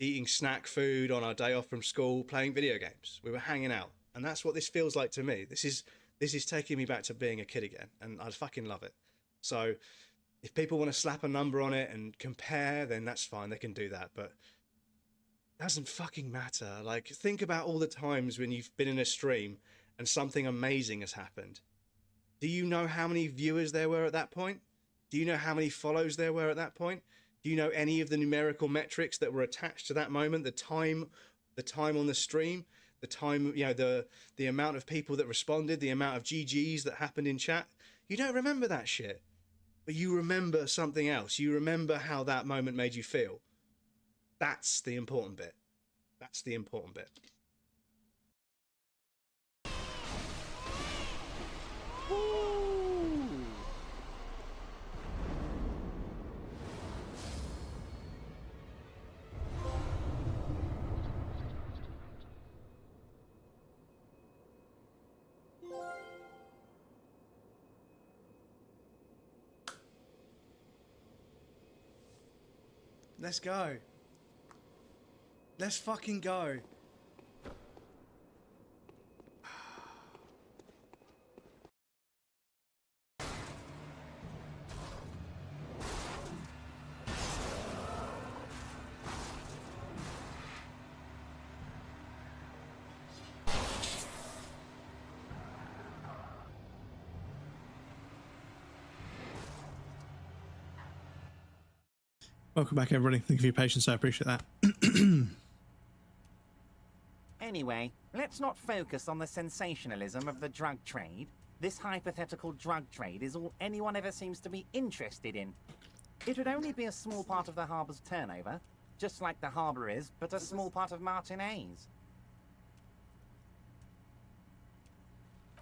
eating snack food on our day off from school, playing video games. We were hanging out. And that's what this feels like to me. This is taking me back to being a kid again. And I fucking love it. So if people want to slap a number on it and compare, then that's fine. They can do that. But it doesn't fucking matter. Like, think about all the times when you've been in a stream and something amazing has happened. Do you know how many viewers there were at that point? Do you know how many follows there were at that point? Do you know any of the numerical metrics that were attached to that moment? The time on the stream, the time, you know, the amount of people that responded, the amount of GGs that happened in chat. You don't remember that shit, but you remember something else. You remember how that moment made you feel. That's the important bit. That's the important bit. Let's go. Let's fucking go. Welcome back, everybody. Thank you for your patience. I appreciate that. Anyway, let's not focus on the sensationalism of the drug trade. This hypothetical drug trade is all anyone ever seems to be interested in. It would only be a small part of the harbour's turnover, just like the harbour is, but a small part of Martinez.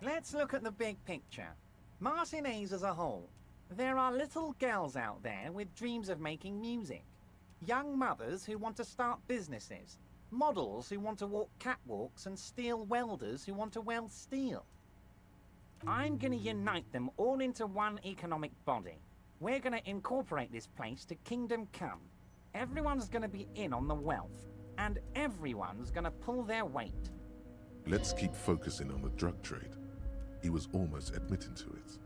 Let's look at the big picture. Martinez as a whole. There are little girls out there with dreams of making music. Young mothers who want to start businesses. Models who want to walk catwalks and steel welders who want to weld steel. I'm gonna unite them all into one economic body. We're gonna incorporate this place to Kingdom Come. Everyone's gonna be in on the wealth, and everyone's gonna pull their weight. Let's keep focusing on the drug trade. He was almost admitting to it.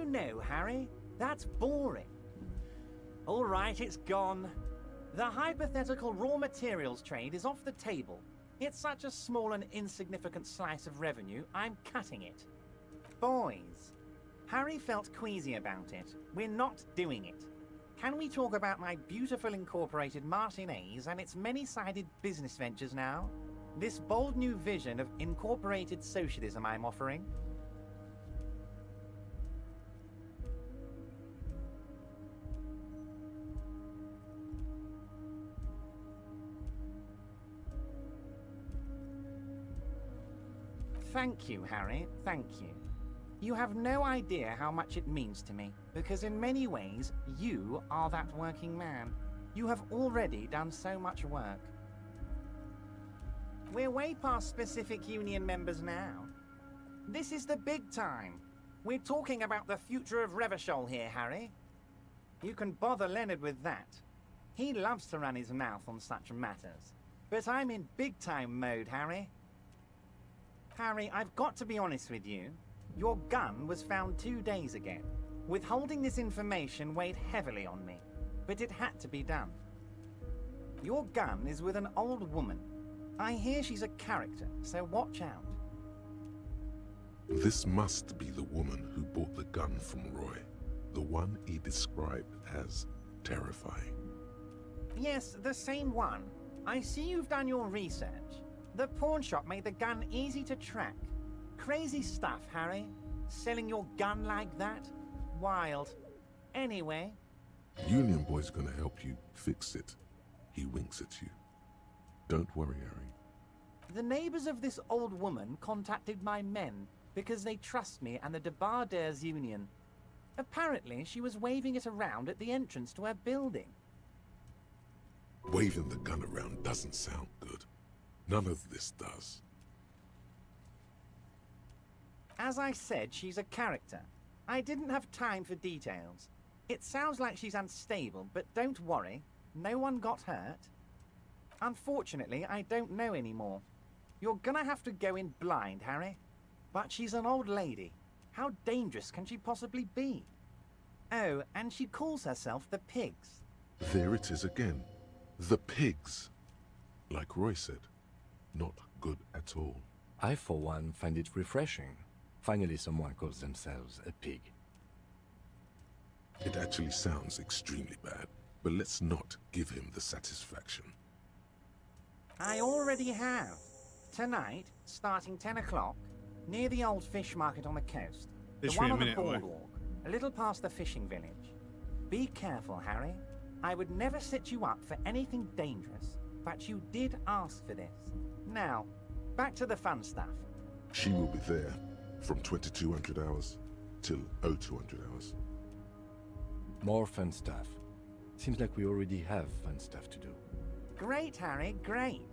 No, Harry. That's boring. All right, it's gone. The hypothetical raw materials trade is off the table. It's such a small and insignificant slice of revenue, I'm cutting it. Boys, Harry felt queasy about it. We're not doing it. Can we talk about my beautiful incorporated Martinez and its many-sided business ventures now? This bold new vision of incorporated socialism I'm offering? Thank you, Harry, thank you. You have no idea how much it means to me, because in many ways, you are that working man. You have already done so much work. We're way past specific union members now. This is the big time. We're talking about the future of Revachol here, Harry. You can bother Leonard with that. He loves to run his mouth on such matters. But I'm in big-time mode, Harry. Harry, I've got to be honest with you. Your gun was found 2 days ago. Withholding this information weighed heavily on me, but it had to be done. Your gun is with an old woman. I hear she's a character, so watch out. This must be the woman who bought the gun from Roy. The one he described as terrifying. Yes, the same one. I see you've done your research. The pawn shop made the gun easy to track. Crazy stuff, Harry. Selling your gun like that? Wild. Anyway. Union Boy's gonna help you fix it. He winks at you. Don't worry, Harry. The neighbors of this old woman contacted my men because they trust me and the Debardeurs Union. Apparently, she was waving it around at the entrance to her building. Waving the gun around doesn't sound good. None of this does. As I said, she's a character. I didn't have time for details. It sounds like she's unstable, but don't worry. No one got hurt. Unfortunately, I don't know anymore. You're gonna have to go in blind, Harry. But she's an old lady. How dangerous can she possibly be? Oh, and she calls herself the Pigs. There it is again. The Pigs. Like Roy said, not good at all. I, for one, find it refreshing. Finally, someone calls themselves a pig. It actually sounds extremely bad, but let's not give him the satisfaction. I already have. Tonight, starting 10 o'clock, near the old fish market on the coast. The Literally one a on the minute away. boardwalk, a little past the fishing village. Be careful, Harry. I would never set you up for anything dangerous, but you did ask for this. Now, back to the fun stuff. She will be there from 2200 hours till 0200 hours. More fun stuff. Seems like we already have fun stuff to do. Great, Harry, great.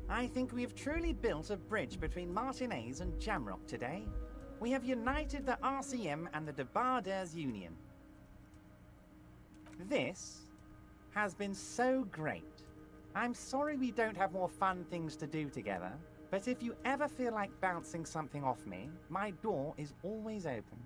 I think we have truly built a bridge between Martinez and Jamrock today. We have united the RCM and the Debarders Union. This has been so great. I'm sorry we don't have more fun things to do together, but if you ever feel like bouncing something off me, my door is always open.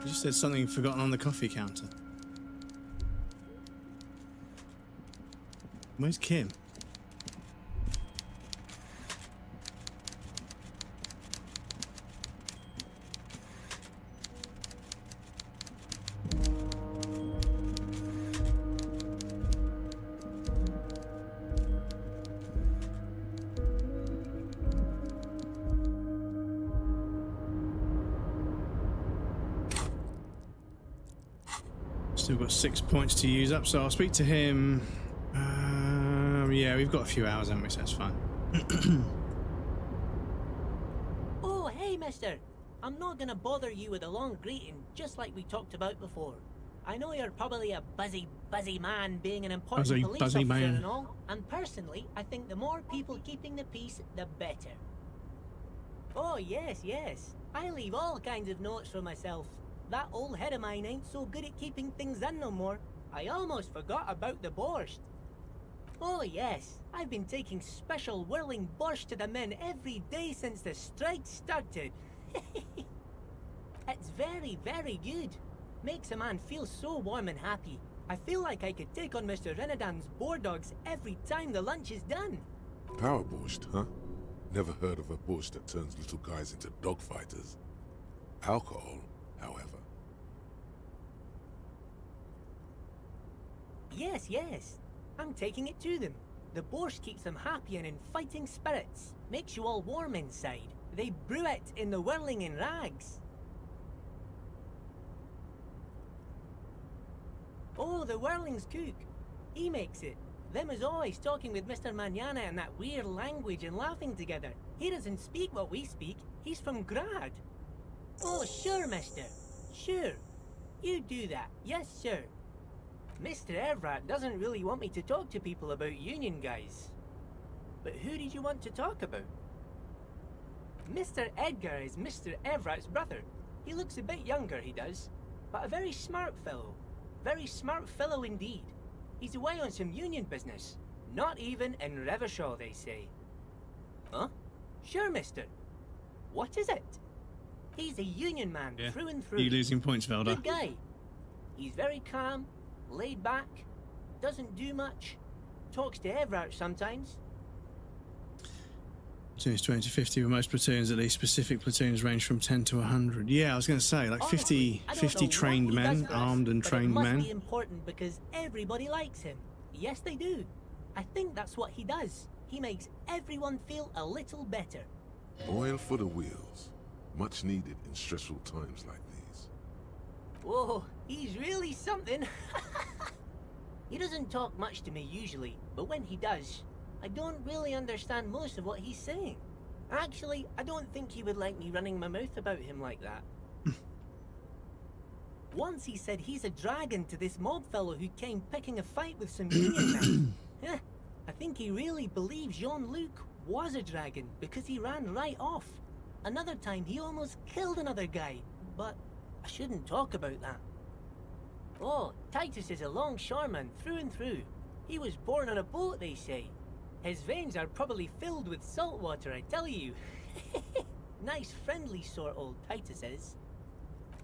You just said something forgotten on the coffee counter. Where's Kim? Still got 6 points to use up, so I'll speak to him. Yeah, we've got a few hours, haven't we? So that's fine. Oh, hey, mister. I'm not gonna bother you with a long greeting, just like we talked about before. I know you're probably a busy man being an important police officer and all, and personally, I think the more people keeping the peace, the better. Oh, yes. I leave all kinds of notes for myself. That old head of mine ain't so good at keeping things in no more. I almost forgot about the borscht. Oh yes, I've been taking special whirling borscht to the men every day since the strike started. It's very, very good. Makes a man feel so warm and happy. I feel like I could take on Mr. Renadan's boar dogs every time the lunch is done. Power borscht, huh? Never heard of a borscht that turns little guys into dogfighters. Alcohol, however. Yes. I'm taking it to them. The borscht keeps them happy and in fighting spirits. Makes you all warm inside. They brew it in the whirling in rags. Oh, the whirling's cook. He makes it. Them is always talking with Mr. Manana in that weird language and laughing together. He doesn't speak what we speak. He's from Grad. Oh, sure, mister. Sure. You do that. Yes, sir. Mr. Evrat doesn't really want me to talk to people about union guys. But who did you want to talk about? Mr. Edgar is Mr. Evrat's brother. He looks a bit younger, he does. But a very smart fellow. Very smart fellow indeed. He's away on some union business. Not even in Revershaw, they say. Huh? Sure, mister. What is it? He's a union man through and through. You losing points, Velda. Good guy. He's very calm, laid back, doesn't do much, talks to Evrat sometimes. Platoons 20 to 50 with most platoons, at least specific platoons range from 10 to 100. Yeah, I was going to say, like 50 trained men, armed and trained men. It must be important because everybody likes him. Yes, they do. I think that's what he does. He makes everyone feel a little better. Oil for the wheels. Much needed in stressful times like these. Whoa, he's really something. He doesn't talk much to me usually, but when he does, I don't really understand most of what he's saying. Actually, I don't think he would like me running my mouth about him like that. Once he said he's a dragon to this mob fellow who came picking a fight with some union men. I think he really believes Jean-Luc was a dragon because he ran right off. Another time he almost killed another guy, but I shouldn't talk about that. Oh, Titus is a longshoreman through and through. He was born on a boat, they say. His veins are probably filled with salt water, I tell you. Nice, friendly sort, old Titus is.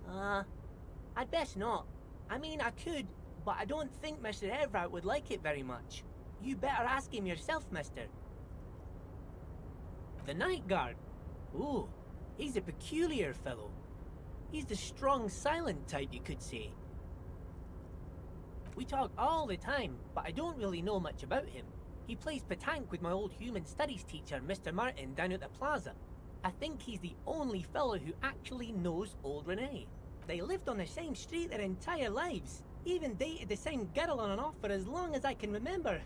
I'd best not. I mean, I could, but I don't think Mr. Everett would like it very much. You better ask him yourself, mister. The night guard? Ooh, he's a peculiar fellow. He's the strong, silent type, you could say. We talk all the time, but I don't really know much about him. He plays petanque with my old human studies teacher, Mr. Martin, down at the plaza. I think he's the only fellow who actually knows old Renee. They lived on the same street their entire lives. Even dated the same girl on and off for as long as I can remember.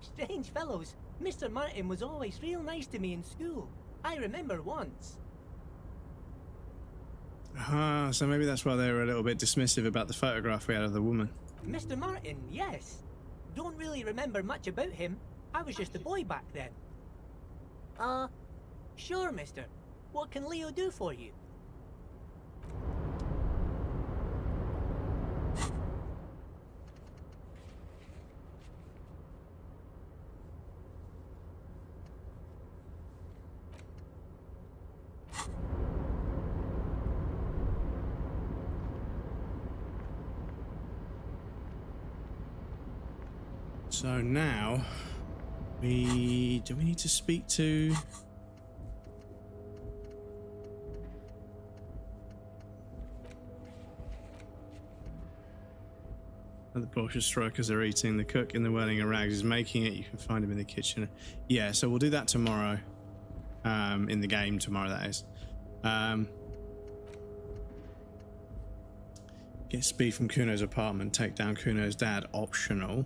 Strange fellows. Mr. Martin was always real nice to me in school. I remember once. So maybe that's why they were a little bit dismissive about the photograph we had of the woman. Mr. Martin, yes. Don't really remember much about him. I was just a boy back then. Sure, mister. What can Leo do for you? So now, do we need to speak to... The Porsche strikers are eating. The cook in the wearing of rags is making it. You can find him in the kitchen. Yeah, so we'll do that tomorrow. In the game tomorrow, that is. Get speed from Kuno's apartment. Take down Kuno's dad. Optional.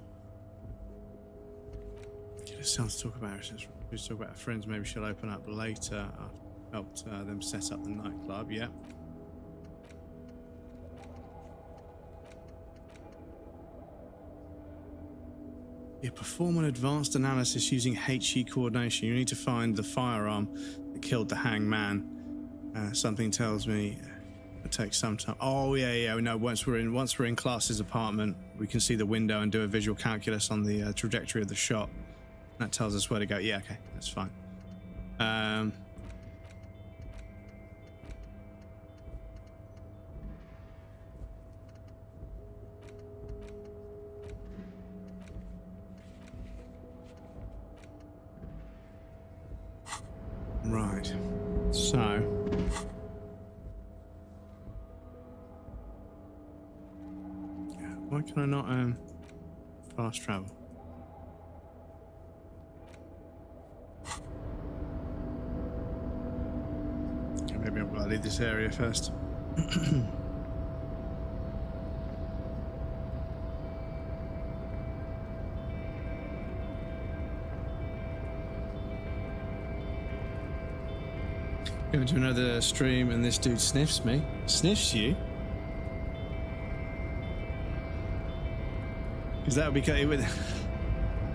Get us to talk about her. We talk about her friends. Maybe she'll open up later. I've helped them set up the nightclub. Yeah. Yeah, perform an advanced analysis using HE coordination. You need to find the firearm that killed the hangman. Something tells me it takes some time. Oh yeah. No, once we're in Class's apartment, we can see the window and do a visual calculus on the trajectory of the shot. That tells us where to go. Yeah, okay, that's fine. Right, so why can I not fast travel? Maybe I've got to leave this area first. Going to another stream and this dude sniffs me. Sniffs you? Because that would be...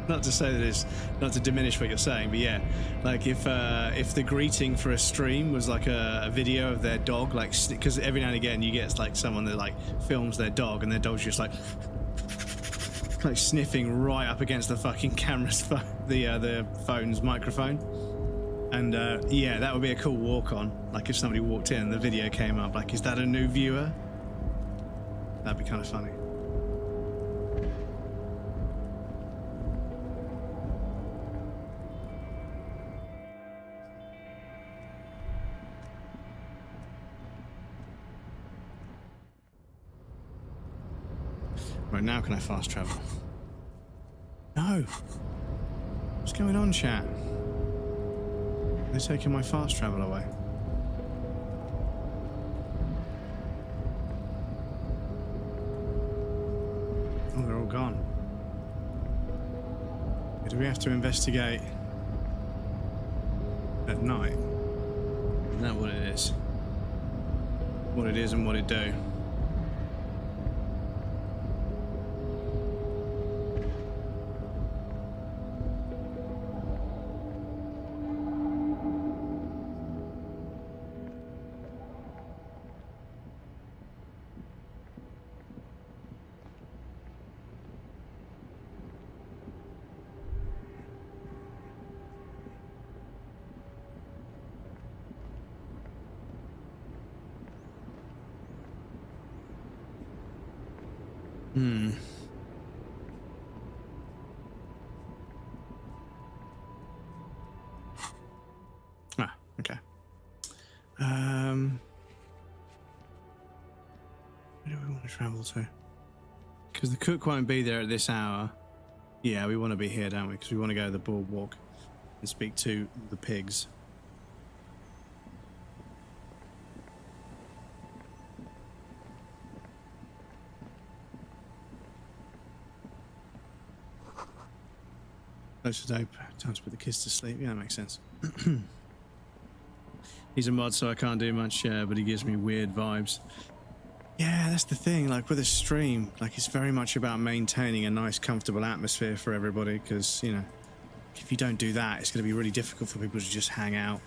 Not to say that it's... Not to diminish what you're saying, but yeah. Like if the greeting for a stream was like a video of their dog, like... Because every now and again you get like someone that like films their dog and their dog's just like sniffing right up against the fucking camera's the phone's microphone. And yeah, that would be a cool walk on. Like if somebody walked in and the video came up, like, is that a new viewer? That'd be kind of funny. Right, now can I fast travel? No. What's going on, chat? They're taking my fast travel away. Oh, they're all gone. Do we have to investigate at night? Isn't that what it is? What it is and what it do? Hmm. Ah, okay. Where do we want to travel to? Because the cook won't be there at this hour. Yeah, we want to be here, don't we? Because we want to go to the boardwalk and speak to the pigs. Close to dope. Time to put the kids to sleep. Yeah, that makes sense. He's a mod, so I can't do much, but he gives me weird vibes. Yeah, that's the thing. Like with a stream, like it's very much about maintaining a nice, comfortable atmosphere for everybody. Because you know, if you don't do that, it's going to be really difficult for people to just hang out.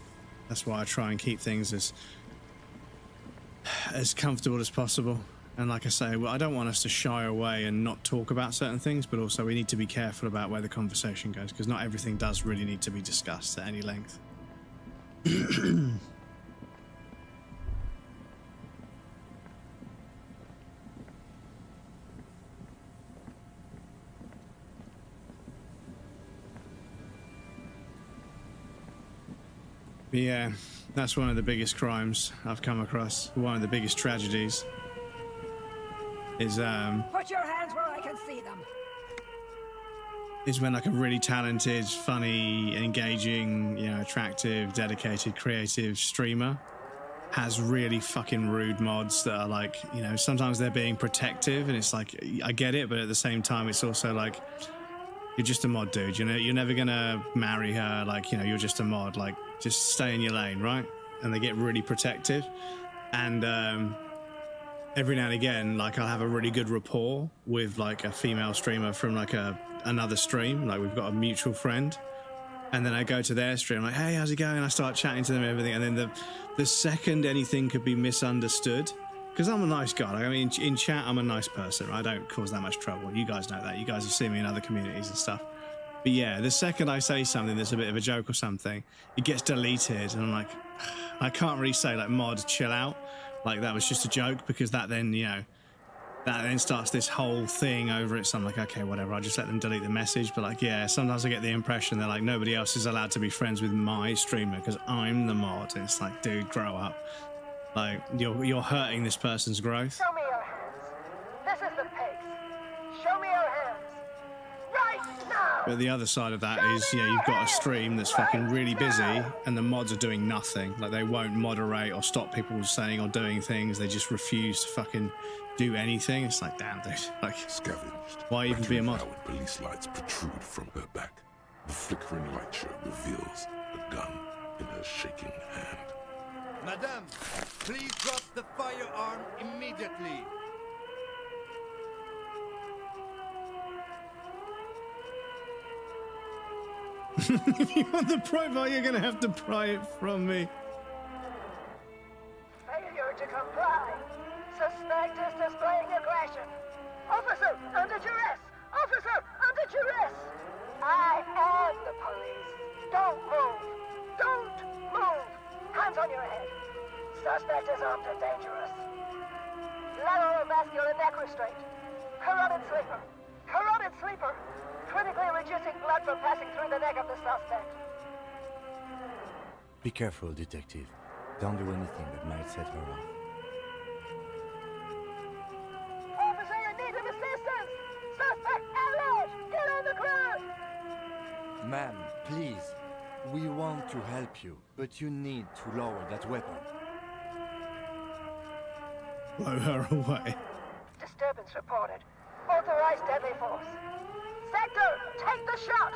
That's why I try and keep things as comfortable as possible. And like I say, well, I don't want us to shy away and not talk about certain things, but also we need to be careful about where the conversation goes, because not everything does really need to be discussed at any length. But yeah, that's one of the biggest crimes I've come across. One of the biggest tragedies is Put your hands where I can see them. Is when like a really talented, funny, engaging, you know, attractive, dedicated, creative streamer has really fucking rude mods that are like, you know, sometimes they're being protective, and it's like, I get it, but at the same time it's also like, you're just a mod, dude. You know, you're never gonna marry her. Like, you know, you're just a mod. Like, just stay in your lane, right? And they get really protective. And every now and again, like, I'll have a really good rapport with like a female streamer from like another stream. Like, we've got a mutual friend. And then I go to their stream, like, hey, how's it going? I start chatting to them and everything. And then the second anything could be misunderstood, because I'm a nice guy. Like, I mean, in chat, I'm a nice person. Right? I don't cause that much trouble. You guys know that. You guys have seen me in other communities and stuff. But yeah, the second I say something that's a bit of a joke or something, it gets deleted. And I'm like, I can't really say, like, mod, chill out. Like, that was just a joke, because that then, you know, that then starts this whole thing over it. So I'm like, okay, whatever. I'll just let them delete the message. But like, yeah, sometimes I get the impression they're like, nobody else is allowed to be friends with my streamer because I'm the mod. And it's like, dude, grow up. Like, you're hurting this person's growth. Show me your hands. This is the pigs. Show me your hands. Right now! But the other side of that is, yeah, you've got a stream that's fucking really busy and the mods are doing nothing. Like, they won't moderate or stop people saying or doing things. They just refuse to fucking do anything. It's like, damn, dude. Like, Scavenged. Why even be a mod? Battery-powered police lights protrude from her back. The flickering light show reveals a gun in her shaking hand. Madame, please drop the firearm immediately. If you want the profile, you're going to have to pry it from me. Failure to comply. Suspect is displaying aggression. Officer, under duress! Officer, under duress! I am the police. Don't move. Don't move. Hands on your head. Suspect is armed and dangerous. Lateral vascular neck restraint. Carotid sleeper. Carotid sleeper. Critically reducing blood from passing through the neck of the suspect. Be careful, detective. Don't do anything that might set her off. Officer in need of assistance! Suspect alert! Get on the ground! Ma'am, please. We want to help you, but you need to lower that weapon. Blow her away. Disturbance reported. Authorized deadly force. Sector, take the shot!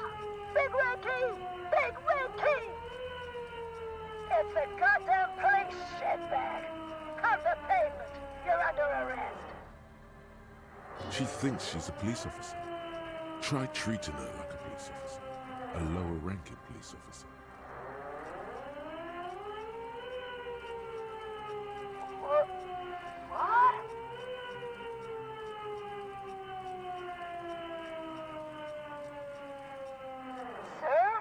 Big red key! Big red key! It's the goddamn police shitbag! Come the pavement! You're under arrest! She thinks she's a police officer. Try treating her like a police officer. A lower-ranking police officer. What? Sir?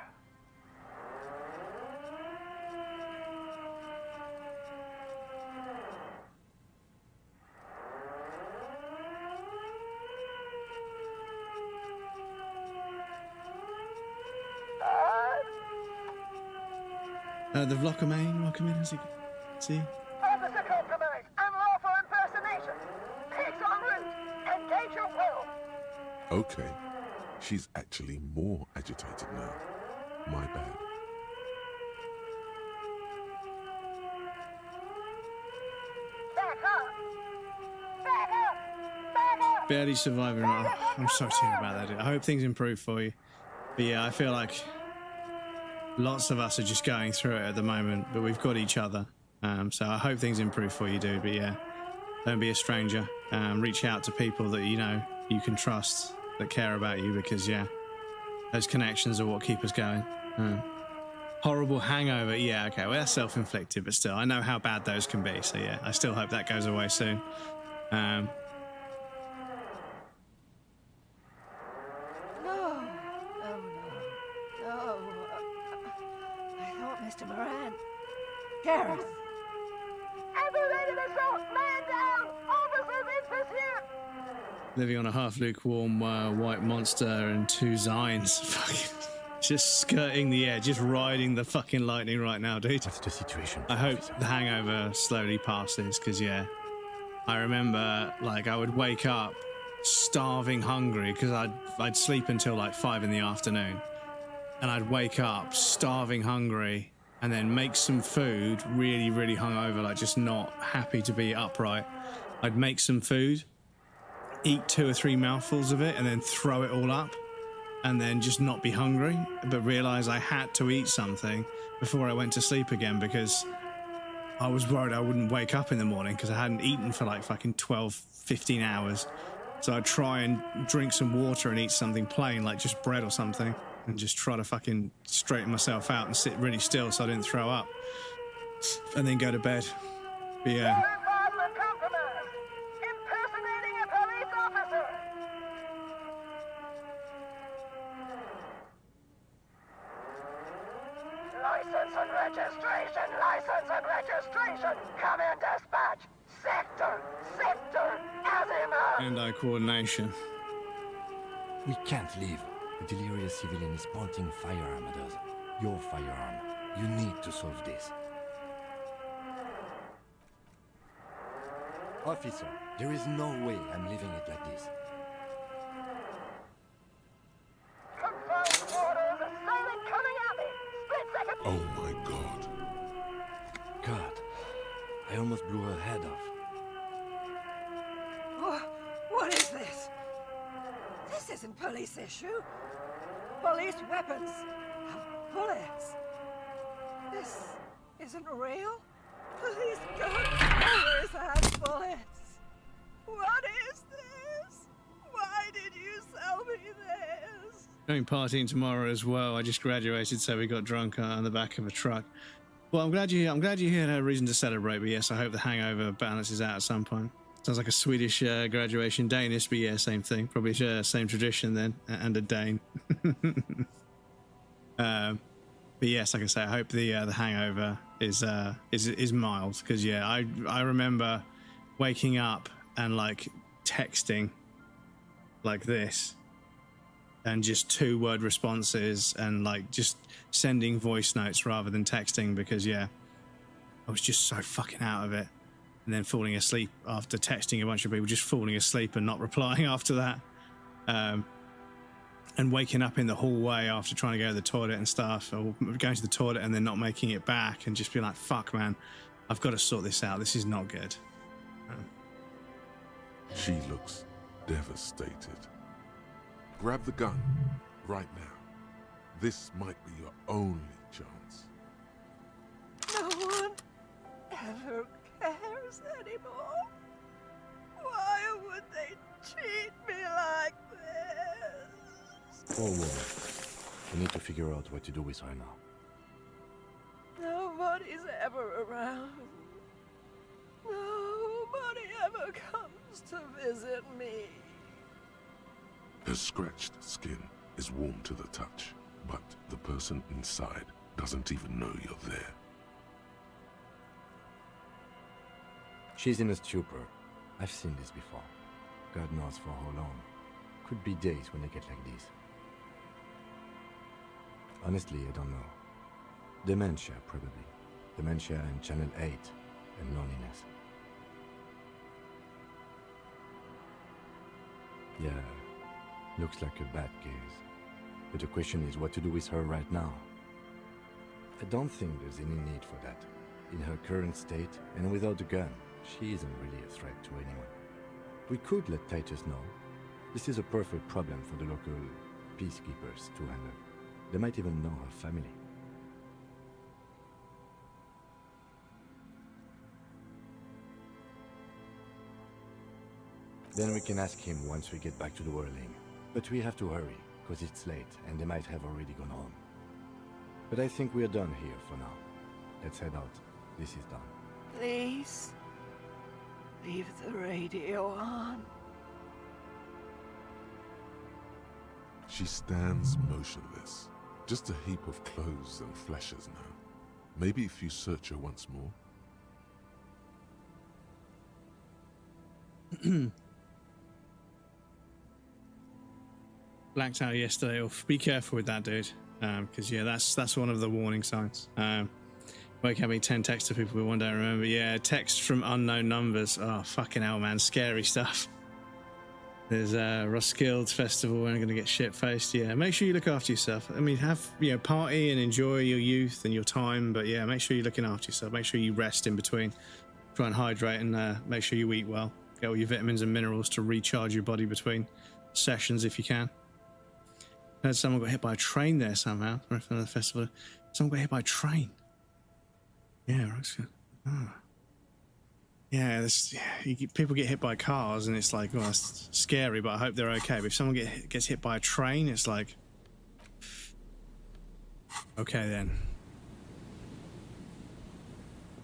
The Vlockerman, how's he? See? Officer compromise, unlawful impersonation. Pigs en route. Engage your will. Okay. She's actually more agitated now. My bad. Back up. Back up. Back up. Barely surviving. Oh, I'm sorry to hear about that. I hope things improve for you. But yeah, I feel like lots of us are just going through it at the moment, but we've got each other. So I hope things improve for you, dude. But yeah, don't be a stranger. Reach out to people that you know you can trust, that care about you, because yeah, those connections are what keep us going. Horrible hangover. Yeah, okay. Well, that's self-inflicted, but still, I know how bad those can be. So yeah, I still hope that goes away soon. No. Oh, no. No. I thought Mr. Moran. Gareth. Aggravated assault. Man down. Officers in pursuit. Living on a half lukewarm white monster and 2 Zines. Fucking just skirting the air, just riding the fucking lightning right now, dude. What's the situation? I hope the hangover slowly passes, because yeah, I remember like I would wake up starving hungry, because I'd sleep until like 5 in the afternoon, and I'd wake up starving hungry and then make some food, really, really hungover, like just not happy to be upright. I'd make some food, eat 2 or 3 mouthfuls of it, and then throw it all up, and then just not be hungry, but realize I had to eat something before I went to sleep again, because I was worried I wouldn't wake up in the morning because I hadn't eaten for like fucking 12, 15 hours. So I'd try and drink some water and eat something plain, like just bread or something, and just try to fucking straighten myself out and sit really still so I didn't throw up, and then go to bed. But yeah. Impersonating a police officer. License and registration. License and registration. Come in dispatch. Sector. Azimuth. Hand-eye coordination. We can't leave. A delirious civilian is pointing firearm at us. Your firearm. You need to solve this. Officer, there is no way I'm leaving it like this. Confined quarters. Assailant coming at me. Split second. Oh my god. God, I almost blew her head off. What is this? This isn't police issue. Police weapons. Bullets. This isn't real. Police guns always have bullets. What is this? Why did you sell me this? Going partying tomorrow as well. I just graduated, so we got drunk on the back of a truck. Well, I'm glad you had a reason to celebrate. But yes, I hope the hangover balances out at some point. Sounds like a Swedish graduation, Danish, but yeah, same thing. Probably same tradition then, and a Dane. But yes, like I say, I hope the hangover is mild, because yeah, I remember waking up and like texting like this, and just 2-word responses, and like just sending voice notes rather than texting, because yeah, I was just so fucking out of it. And then falling asleep after texting a bunch of people, just falling asleep and not replying after that. And waking up in the hallway after trying to go to the toilet and stuff, or going to the toilet and then not making it back, and just being like, fuck, man, I've got to sort this out. This is not good. She looks devastated. Grab the gun right now. This might be your only chance. No one ever cares anymore. Why would they treat me like this? Poor woman. We need to figure out what to do with her now. Nobody's ever around. Nobody ever comes to visit me. Her scratched skin is warm to the touch, but the person inside doesn't even know you're there. She's in a stupor. I've seen this before. God knows for how long. Could be days when they get like this. Honestly, I don't know. Dementia, probably. Dementia and Channel 8, and loneliness. Yeah, looks like a bad case. But the question is what to do with her right now. I don't think there's any need for that. In her current state, and without the gun, she isn't really a threat to anyone. We could let Titus know. This is a perfect problem for the local peacekeepers to handle. They might even know her family. Then we can ask him once we get back to the whirling. But we have to hurry, because it's late and they might have already gone home. But I think we're done here for now. Let's head out. This is done. Please, leave the radio on. She stands motionless, just a heap of clothes and fleshes now. Maybe if you search her once more. Blacked out yesterday off. Be careful with that, dude. Because yeah, that's one of the warning signs. Wake having 10 texts to people we one don't remember. Yeah, text from unknown numbers. Oh, fucking hell, man. Scary stuff. There's Roskilde Festival. We're going to get shit-faced. Yeah, make sure you look after yourself. I mean, have, party and enjoy your youth and your time. But yeah, make sure you're looking after yourself. Make sure you rest in between. Try and hydrate and make sure you eat well. Get all your vitamins and minerals to recharge your body between sessions if you can. Heard someone got hit by a train there somehow from the festival. Someone got hit by a train. Yeah, people get hit by cars and it's like, well, it's scary, but I hope they're okay. But if someone gets hit by a train, it's like, okay then.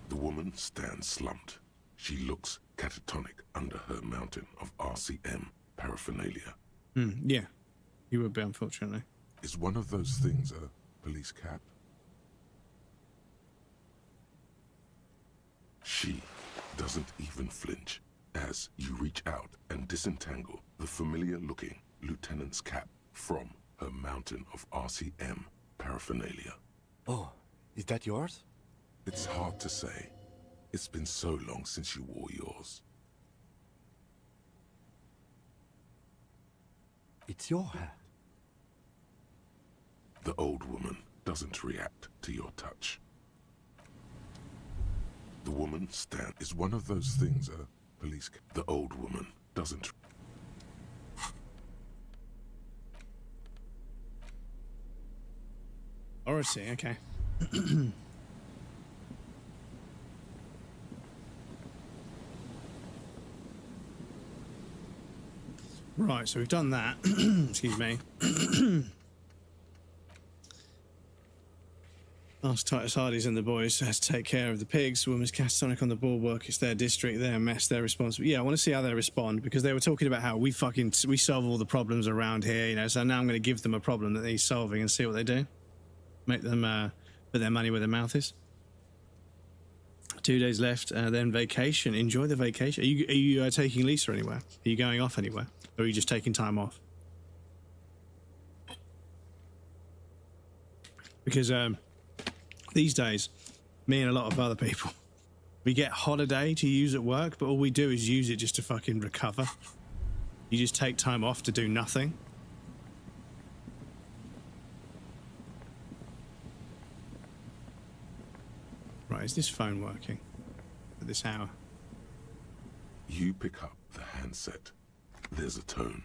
The woman stands slumped. She looks catatonic under her mountain of RCM paraphernalia. Yeah, you would be, unfortunately. Is one of those things a police cap? She doesn't even flinch as you reach out and disentangle the familiar-looking lieutenant's cap from her mountain of RCM paraphernalia. Oh, is that yours? It's hard to say. It's been so long since you wore yours. It's your hat. The old woman doesn't react to your touch. The woman is one of those things a police... The old woman doesn't... Oracy, okay. Right, so we've done that. Excuse me. Ask Titus Hardy's and the boys to take care of the pigs. Woman's catatonic on the bulwark. It's their district, their mess, they're responsible. Yeah, I want to see how they respond because they were talking about how we solve all the problems around here, so now I'm going to give them a problem that he's solving and see what they do. Make them put their money where their mouth is. 2 days left, then vacation. Enjoy the vacation. Are you taking Lisa anywhere? Are you going off anywhere? Or are you just taking time off? Because these days, me and a lot of other people, we get holiday to use at work, but all we do is use it just to fucking recover. You just take time off to do nothing. Right, is this phone working at this hour? You pick up the handset. There's a tone.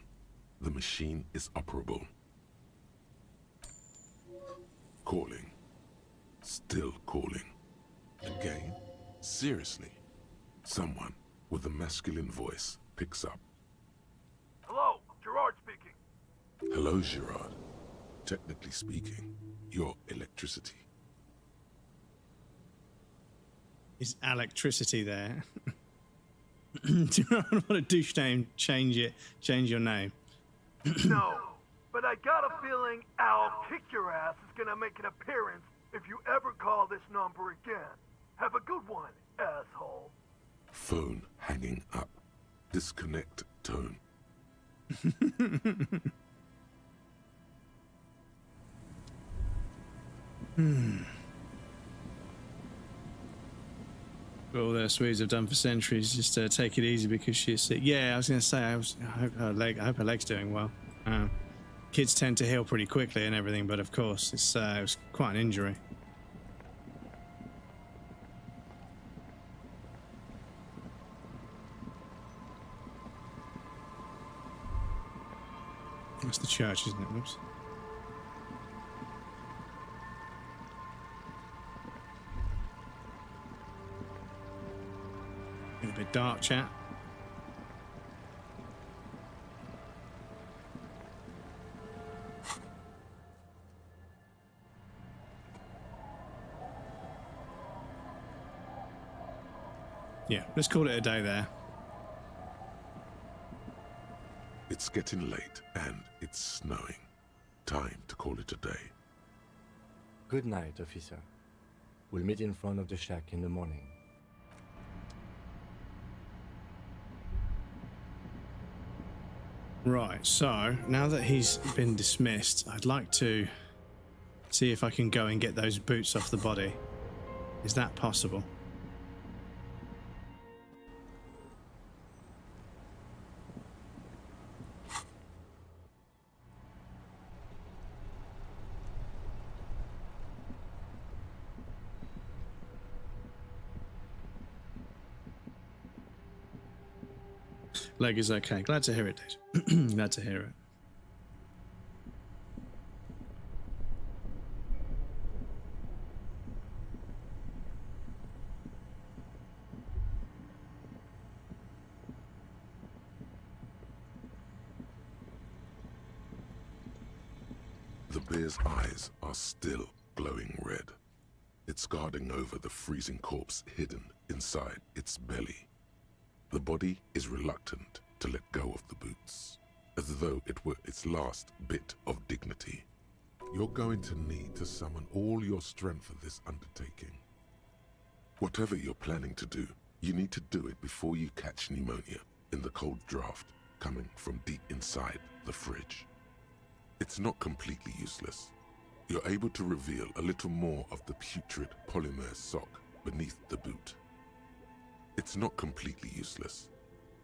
The machine is operable. Calling. Still calling. Again? Seriously? Someone with a masculine voice picks up. Hello, Gerard speaking. Hello, Gerard. Technically speaking, you're electricity. Is electricity there? Do you want a douche name? Change your name. No, but I got a feeling Al Kick Your Ass is gonna make an appearance if you ever call this number again. Have a good one, asshole. Phone hanging up. Disconnect tone. But all the Swedes have done for centuries, just take it easy because she's sick. Yeah, I was going to say, I hope her leg's doing well. Kids tend to heal pretty quickly and everything, but of course, it was quite an injury. That's the church, isn't it? Whoops. A bit dark, chat. Yeah, let's call it a day there. It's getting late and it's snowing. Time to call it a day. Good night, officer. We'll meet in front of the shack in the morning. Right, so now that he's been dismissed, I'd like to see if I can go and get those boots off the body. Is that possible? Leg is okay. Glad to hear it, dude. Glad to hear it. The bear's eyes are still glowing red. It's guarding over the freezing corpse hidden inside its belly. The body is reluctant to let go of the boots, as though it were its last bit of dignity. You're going to need to summon all your strength for this undertaking. Whatever you're planning to do, you need to do it before you catch pneumonia in the cold draft coming from deep inside the fridge. It's not completely useless. You're able to reveal a little more of the putrid polymer sock beneath the boot. It's not completely useless.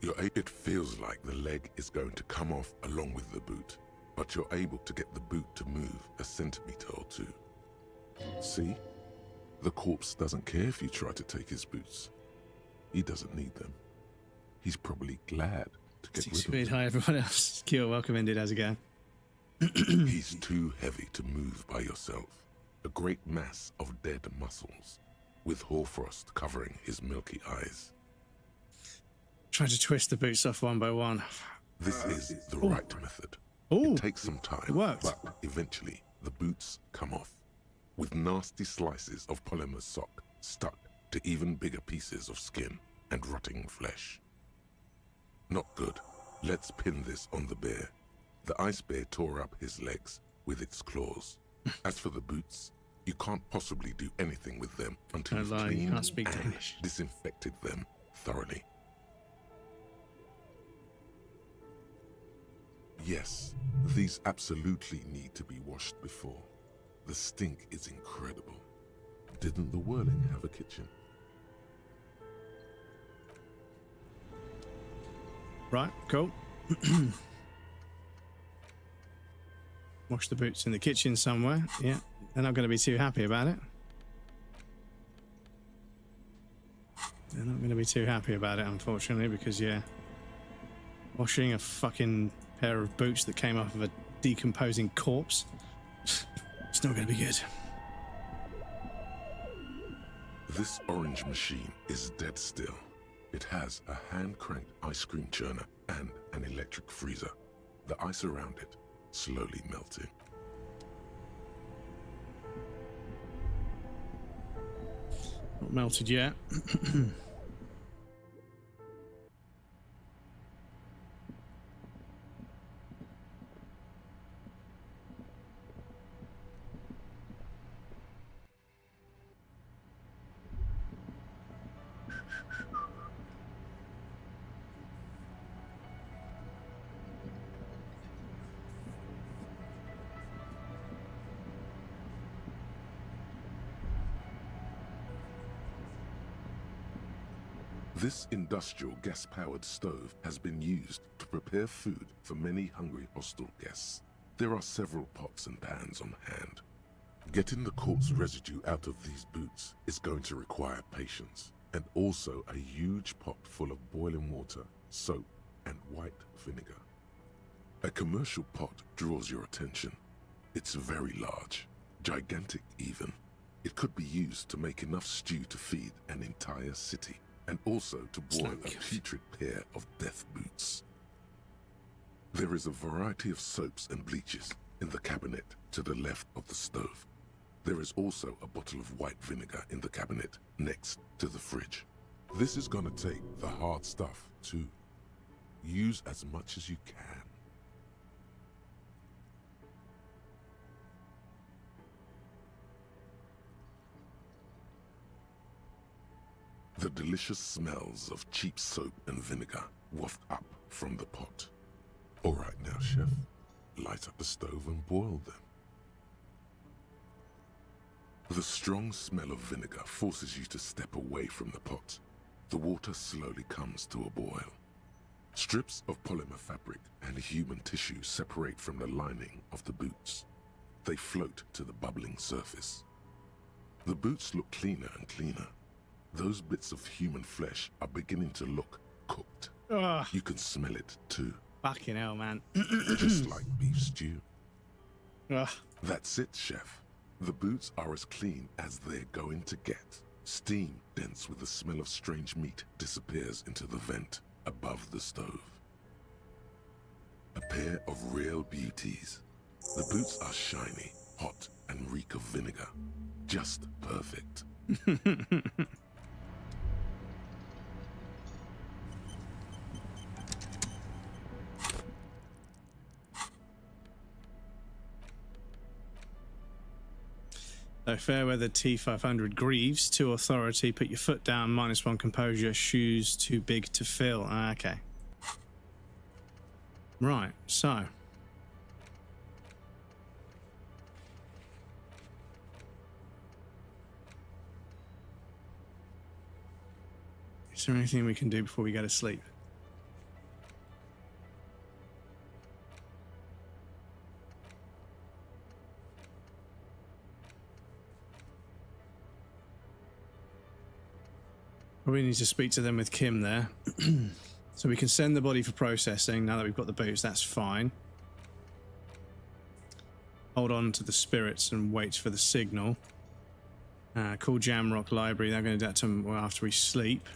It feels like the leg is going to come off along with the boot, but you're able to get the boot to move a centimeter or two. See? The corpse doesn't care if you try to take his boots. He doesn't need them. He's probably glad to get rid of them. Hi everyone else. Kia, welcome indeed. How's it going? He's too heavy to move by yourself. A great mass of dead muscles, with hoarfrost covering his milky eyes. Try to twist the boots off one by one. This is the right method. Ooh, it takes some time, it worked. But eventually the boots come off, with nasty slices of polymer sock stuck to even bigger pieces of skin and rotting flesh. Not good. Let's pin this on the bear. The ice bear tore up his legs with its claws. As for the boots, you can't possibly do anything with them until you've cleaned and disinfected them thoroughly. Yes, these absolutely need to be washed before. The stink is incredible. Didn't the Whirling have a kitchen? Right, cool. Wash the boots in the kitchen somewhere. Yeah, they're not going to be too happy about it. They're not going to be too happy about it, unfortunately, because, yeah, washing a fucking pair of boots that came off of a decomposing corpse, it's not going to be good. This orange machine is dead still. It has a hand-cranked ice cream churner and an electric freezer. The ice around it slowly melting. Not melted yet. This industrial gas-powered stove has been used to prepare food for many hungry hostile guests. There are several pots and pans on hand. Getting the corpse residue out of these boots is going to require patience, and also a huge pot full of boiling water, soap, and white vinegar. A commercial pot draws your attention. It's very large, gigantic even. It could be used to make enough stew to feed an entire city, and also to boil a putrid pair of death boots. There is a variety of soaps and bleaches in the cabinet to the left of the stove. There is also a bottle of white vinegar in the cabinet next to the fridge. This is gonna take the hard stuff too. Use as much as you can. The delicious smells of cheap soap and vinegar waft up from the pot. All right now, chef, light up the stove and boil them. The strong smell of vinegar forces you to step away from the pot. The water slowly comes to a boil. Strips of polymer fabric and human tissue separate from the lining of the boots. They float to the bubbling surface. The boots look cleaner and cleaner. Those bits of human flesh are beginning to look cooked. Ugh. You can smell it too. Fucking hell, man. Just like beef stew. Ugh. That's it, chef. The boots are as clean as they're going to get. Steam, dense with the smell of strange meat, disappears into the vent above the stove. A pair of real beauties. The boots are shiny, hot, and reek of vinegar. Just perfect. So Fairweather T500 Greaves, 2 authority, put your foot down, -1 composure, shoes too big to fill. Okay. Right, so. Is there anything we can do before we go to sleep? We need to speak to them with Kim there. So we can send the body for processing now that we've got the boots. That's fine. Hold on to the spirits and wait for the signal. Call Jamrock Library. They're going to do that to after we sleep.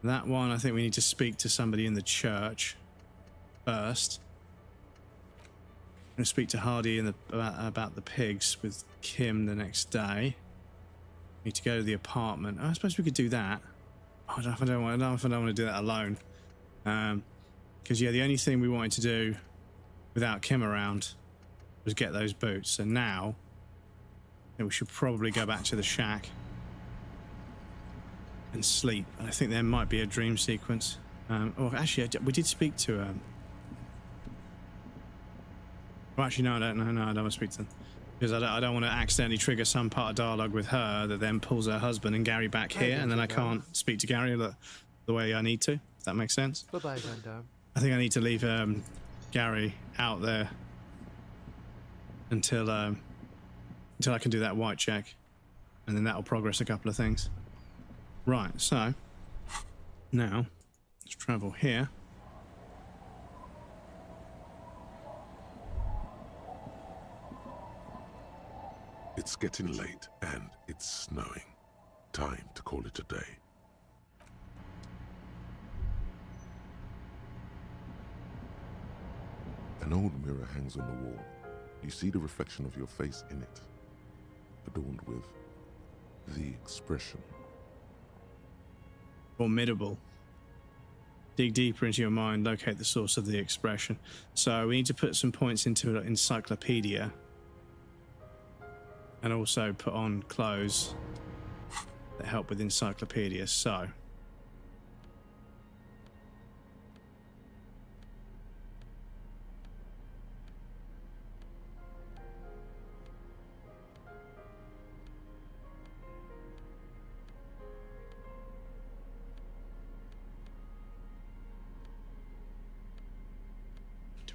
That one, I think we need to speak to somebody in the church first. I'm going to speak to Hardy about the pigs with Kim the next day. Need to go to the apartment. I suppose we could do that. I don't know if I don't want to do that alone. Because yeah, the only thing we wanted to do without Kim around was get those boots. And now, I think we should probably go back to the shack and sleep. I think there might be a dream sequence. Oh, actually, we did speak to. Well, actually, no, I don't. No, I don't want to speak to them. Because I don't want to accidentally trigger some part of dialogue with her that then pulls her husband and Gary back here, and then I can't speak to Gary the way I need to. If that makes sense. Bye-bye, Gendarme. I think I need to leave Gary out there until I can do that white check, and then that'll progress a couple of things. Right, so now let's travel here. It's getting late and it's snowing. Time to call it a day. An old mirror hangs on the wall. You see the reflection of your face in it, adorned with the expression. Formidable. Dig deeper into your mind, locate the source of the expression. So we need to put some points into an encyclopedia. And also put on clothes that help with encyclopedia. So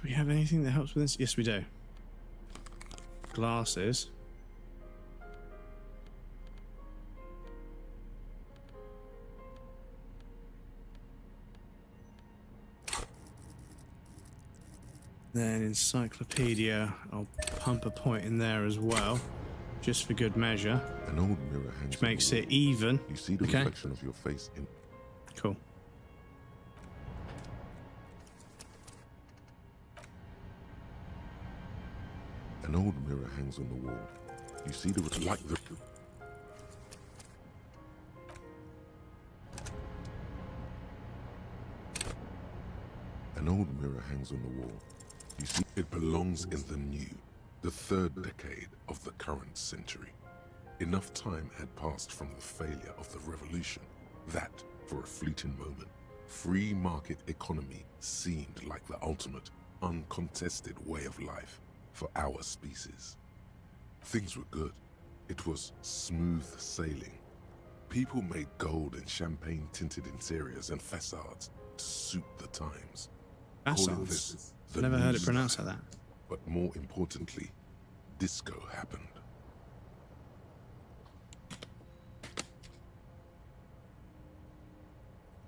Do we have anything that helps with this? Yes, we do. Glasses. Then encyclopedia, I'll pump a point in there as well, just for good measure. An old mirror hangs, which makes it even. You see the reflection of your face in. Cool. An old mirror hangs on the wall. You see the like the. An old mirror hangs on the wall. You see, it belongs in the new, the third decade of the current century. Enough time had passed from the failure of the revolution that, for a fleeting moment, free market economy seemed like the ultimate, uncontested way of life for our species. Things were good. It was smooth sailing. People made gold and champagne-tinted interiors and facades to suit the times. Calling this the Never heard new it pronounced style. like that. But more importantly, disco happened.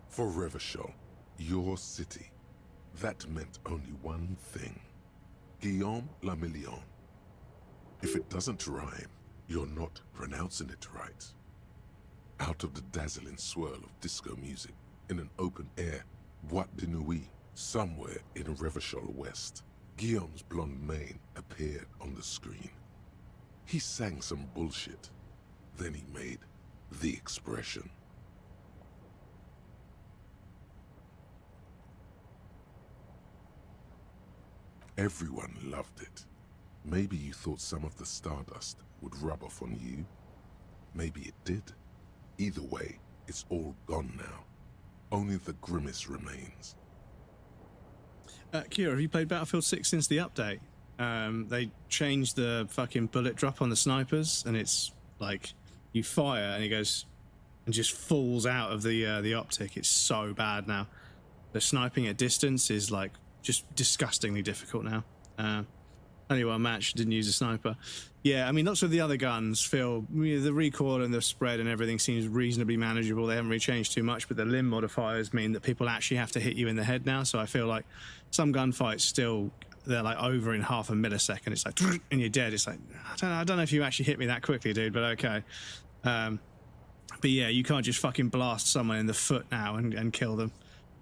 For Revachol, your city, that meant only one thing. Guillaume le Million. If it doesn't rhyme, you're not pronouncing it right. Out of the dazzling swirl of disco music, in an open air boîte de nuit, somewhere in Revachol West, Guillaume's blonde mane appeared on the screen. He sang some bullshit. Then he made the expression. Everyone loved it. Maybe you thought some of the stardust would rub off on you. Maybe it did. Either way, it's all gone now. Only the grimace remains. Kira, have you played Battlefield 6 since the update? They changed the fucking bullet drop on the snipers, and it's like you fire and it goes and just falls out of the optic. It's so bad now. The sniping at distance is like just disgustingly difficult now. Only one match, didn't use a sniper. Yeah, I mean, lots of the other guns feel, the recoil and the spread and everything seems reasonably manageable. They haven't really changed too much, but the limb modifiers mean that people actually have to hit you in the head now. So I feel like some gunfights still, they're like over in half a millisecond. It's like, and you're dead. It's like, I don't know if you actually hit me that quickly, dude, but okay. But yeah, you can't just fucking blast someone in the foot now and kill them,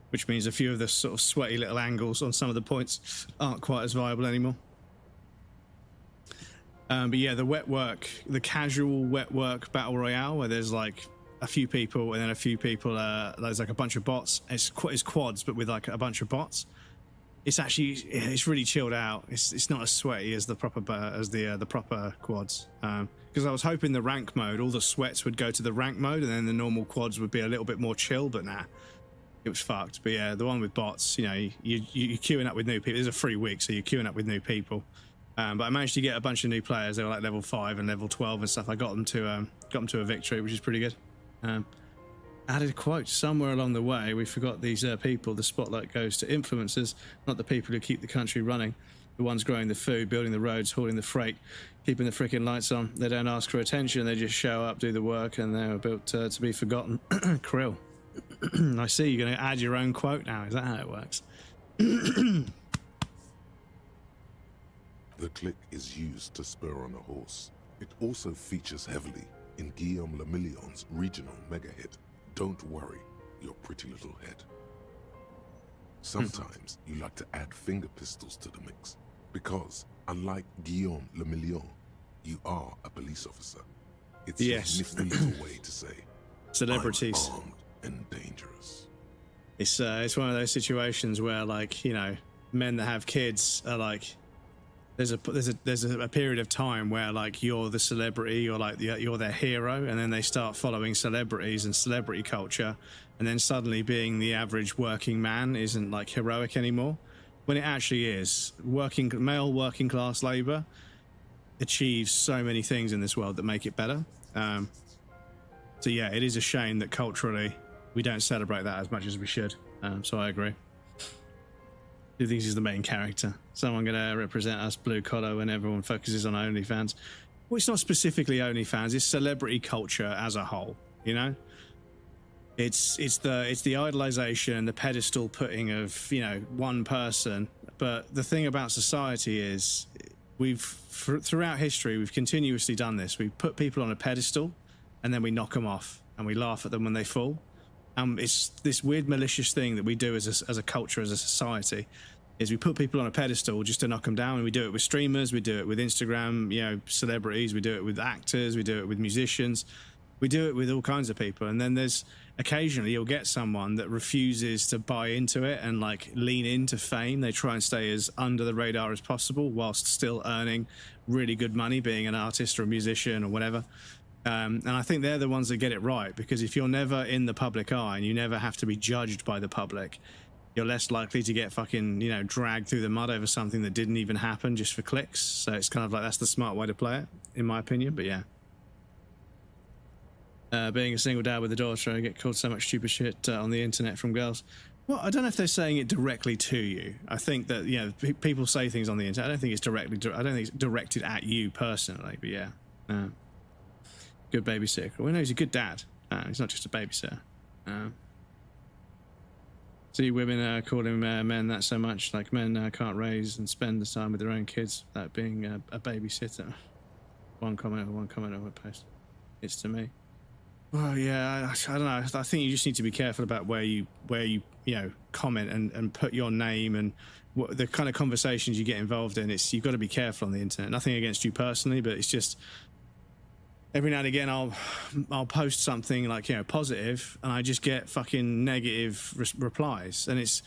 which means a few of the sort of sweaty little angles on some of the points aren't quite as viable anymore. But yeah, the wet work, the casual wet work battle royale, where there's like a few people and then a few people, there's like a bunch of bots. It's quads, but with like a bunch of bots. It's actually, it's really chilled out. It's not as sweaty as the proper proper quads. Because I was hoping the rank mode, all the sweats would go to the rank mode, and then the normal quads would be a little bit more chill. But nah, it was fucked. But yeah, the one with bots, you know, you're queuing up with new people. It's a free week, so you're queuing up with new people. But I managed to get a bunch of new players. They were like level 5 and level 12 and stuff. I got them to a victory, which is pretty good. Added a quote somewhere along the way. We forgot these people. The spotlight goes to influencers, not the people who keep the country running. The ones growing the food, building the roads, hauling the freight, keeping the freaking lights on. They don't ask for attention. They just show up, do the work, and they're built to be forgotten. Krill. I see you're going to add your own quote now. Is that how it works? The click is used to spur on a horse. It also features heavily in Guillaume le Million's regional mega hit, Don't Worry, Your Pretty Little Head. Sometimes you like to add finger pistols to the mix, because, unlike Guillaume le Million, you are a police officer. It's a nifty little way to say, celebrities. I'm armed and dangerous. It's one of those situations where, like, you know, men that have kids are like, there's a period of time where like you're the celebrity, you're their hero, and then they start following celebrities and celebrity culture, and then suddenly being the average working man isn't like heroic anymore, when it actually is. Male working class labor achieves so many things in this world that make it better. So yeah, it is a shame that culturally we don't celebrate that as much as we should. So I agree. Who thinks he's the main character? Someone gonna represent us blue collar when everyone focuses on OnlyFans. Well, it's not specifically OnlyFans. It's celebrity culture as a whole. You know, it's the idolization, the pedestal putting of, you know, one person. But the thing about society is, throughout history we've continuously done this. We put people on a pedestal, and then we knock them off, and we laugh at them when they fall. It's this weird malicious thing that we do as a culture, as a society, is we put people on a pedestal just to knock them down. And we do it with streamers, we do it with Instagram, you know, celebrities, we do it with actors, we do it with musicians, we do it with all kinds of people. And then there's occasionally you'll get someone that refuses to buy into it and like lean into fame. They try and stay as under the radar as possible whilst still earning really good money, being an artist or a musician or whatever. And I think they're the ones that get it right, because if you're never in the public eye and you never have to be judged by the public, you're less likely to get fucking, you know, dragged through the mud over something that didn't even happen just for clicks. So it's kind of like, that's the smart way to play it, in my opinion. But yeah. Being a single dad with a daughter, I get called so much stupid shit on the internet from girls. Well, I don't know if they're saying it directly to you. I think that, you know, people say things on the internet. I don't think it's directed at you personally, but yeah. Good babysitter. Well, no, he's a good dad. He's not just a babysitter. See, women calling men that so much, like men can't raise and spend the time with their own kids without being a babysitter. One comment over a post. It's to me. Well, yeah, I don't know. I think you just need to be careful about where you know, comment and put your name and what the kind of conversations you get involved in. You've got to be careful on the internet. Nothing against you personally, but it's just, every now and again I'll post something like, you know, positive, and I just get fucking negative replies. And it's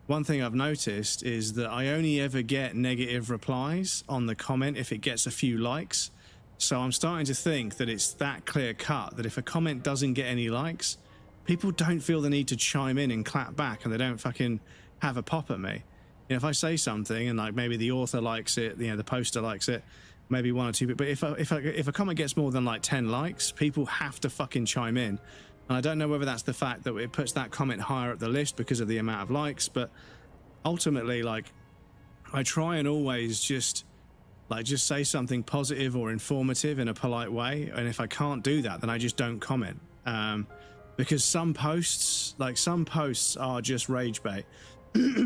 one thing I've noticed is that I only ever get negative replies on the comment if it gets a few likes. So I'm starting to think that it's that clear cut that if a comment doesn't get any likes, people don't feel the need to chime in and clap back, and they don't fucking have a pop at me. You know, if I say something and like maybe the author likes it, you know, the poster likes it, maybe one or two, but if a comment gets more than like 10 likes, people have to fucking chime in. And I don't know whether that's the fact that it puts that comment higher up the list because of the amount of likes, but ultimately, like, I try and always just say something positive or informative in a polite way, and if I can't do that, then I just don't comment. Because some posts are just rage bait.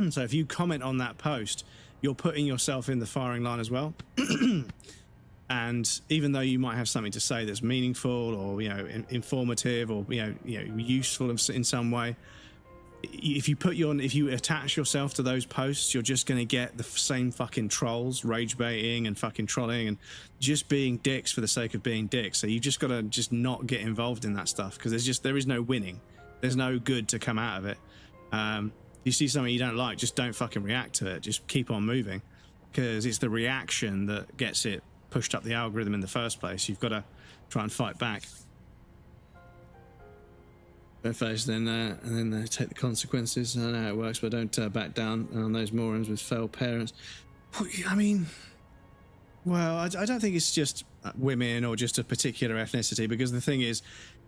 So if you comment on that post, you're putting yourself in the firing line as well. And even though you might have something to say that's meaningful or, you know, informative or, you know, useful in some way, if you attach yourself to those posts, you're just going to get the same fucking trolls, rage baiting and fucking trolling and just being dicks for the sake of being dicks. So you just got to just not get involved in that stuff, because there is no winning. There's no good to come out of it. You see something you don't like, just don't fucking react to it. Just keep on moving, because it's the reaction that gets it pushed up the algorithm in the first place. You've got to try and fight back. Face, then and then they take the consequences. I don't know how it works, but don't back down on those morons with failed parents. I mean, well, I don't think it's just women or just a particular ethnicity, because the thing is,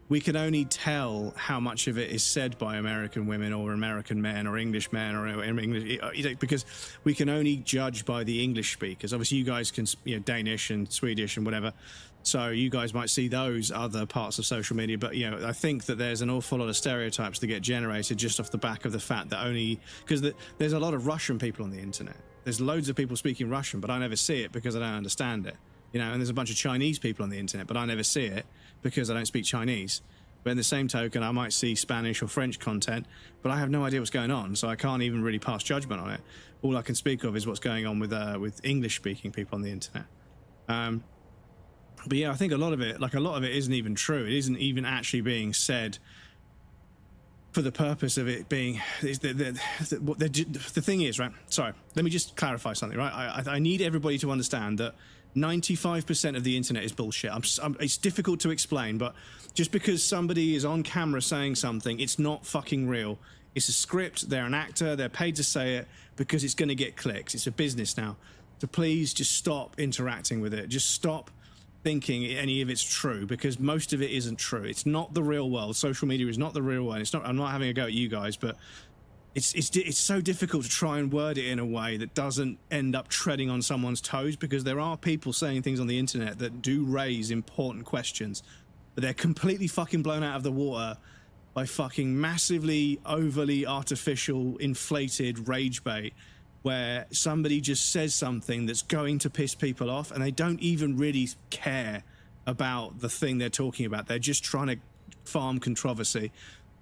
we can only tell how much of it is said by American women or American men or English men or English, because we can only judge by the English speakers. Obviously, you guys can, you know, Danish and Swedish and whatever. So you guys might see those other parts of social media, but, you know, I think that there's an awful lot of stereotypes that get generated just off the back of the fact that because there's a lot of Russian people on the internet. There's loads of people speaking Russian, but I never see it because I don't understand it. You know, and there's a bunch of Chinese people on the internet, but I never see it because I don't speak Chinese. But in the same token, I might see Spanish or French content, but I have no idea what's going on, so I can't even really pass judgment on it. All I can speak of is what's going on with English-speaking people on the internet. But yeah, I think a lot of it isn't even true. It isn't even actually being said for the purpose of it being. The thing is, right? Sorry, let me just clarify something, right? I need everybody to understand that 95% of the internet is bullshit. It's difficult to explain, but just because somebody is on camera saying something, it's not fucking real. It's a script. They're an actor. They're paid to say it because it's going to get clicks. It's a business now. So please just stop interacting with it. Just stop thinking any of it's true, because most of it isn't true. It's not the real world. Social media is not the real world. I'm not having a go at you guys, but it's so difficult to try and word it in a way that doesn't end up treading on someone's toes, because there are people saying things on the internet that do raise important questions, but they're completely fucking blown out of the water by fucking massively overly artificial inflated rage bait, where somebody just says something that's going to piss people off and they don't even really care about the thing they're talking about. They're just trying to farm controversy.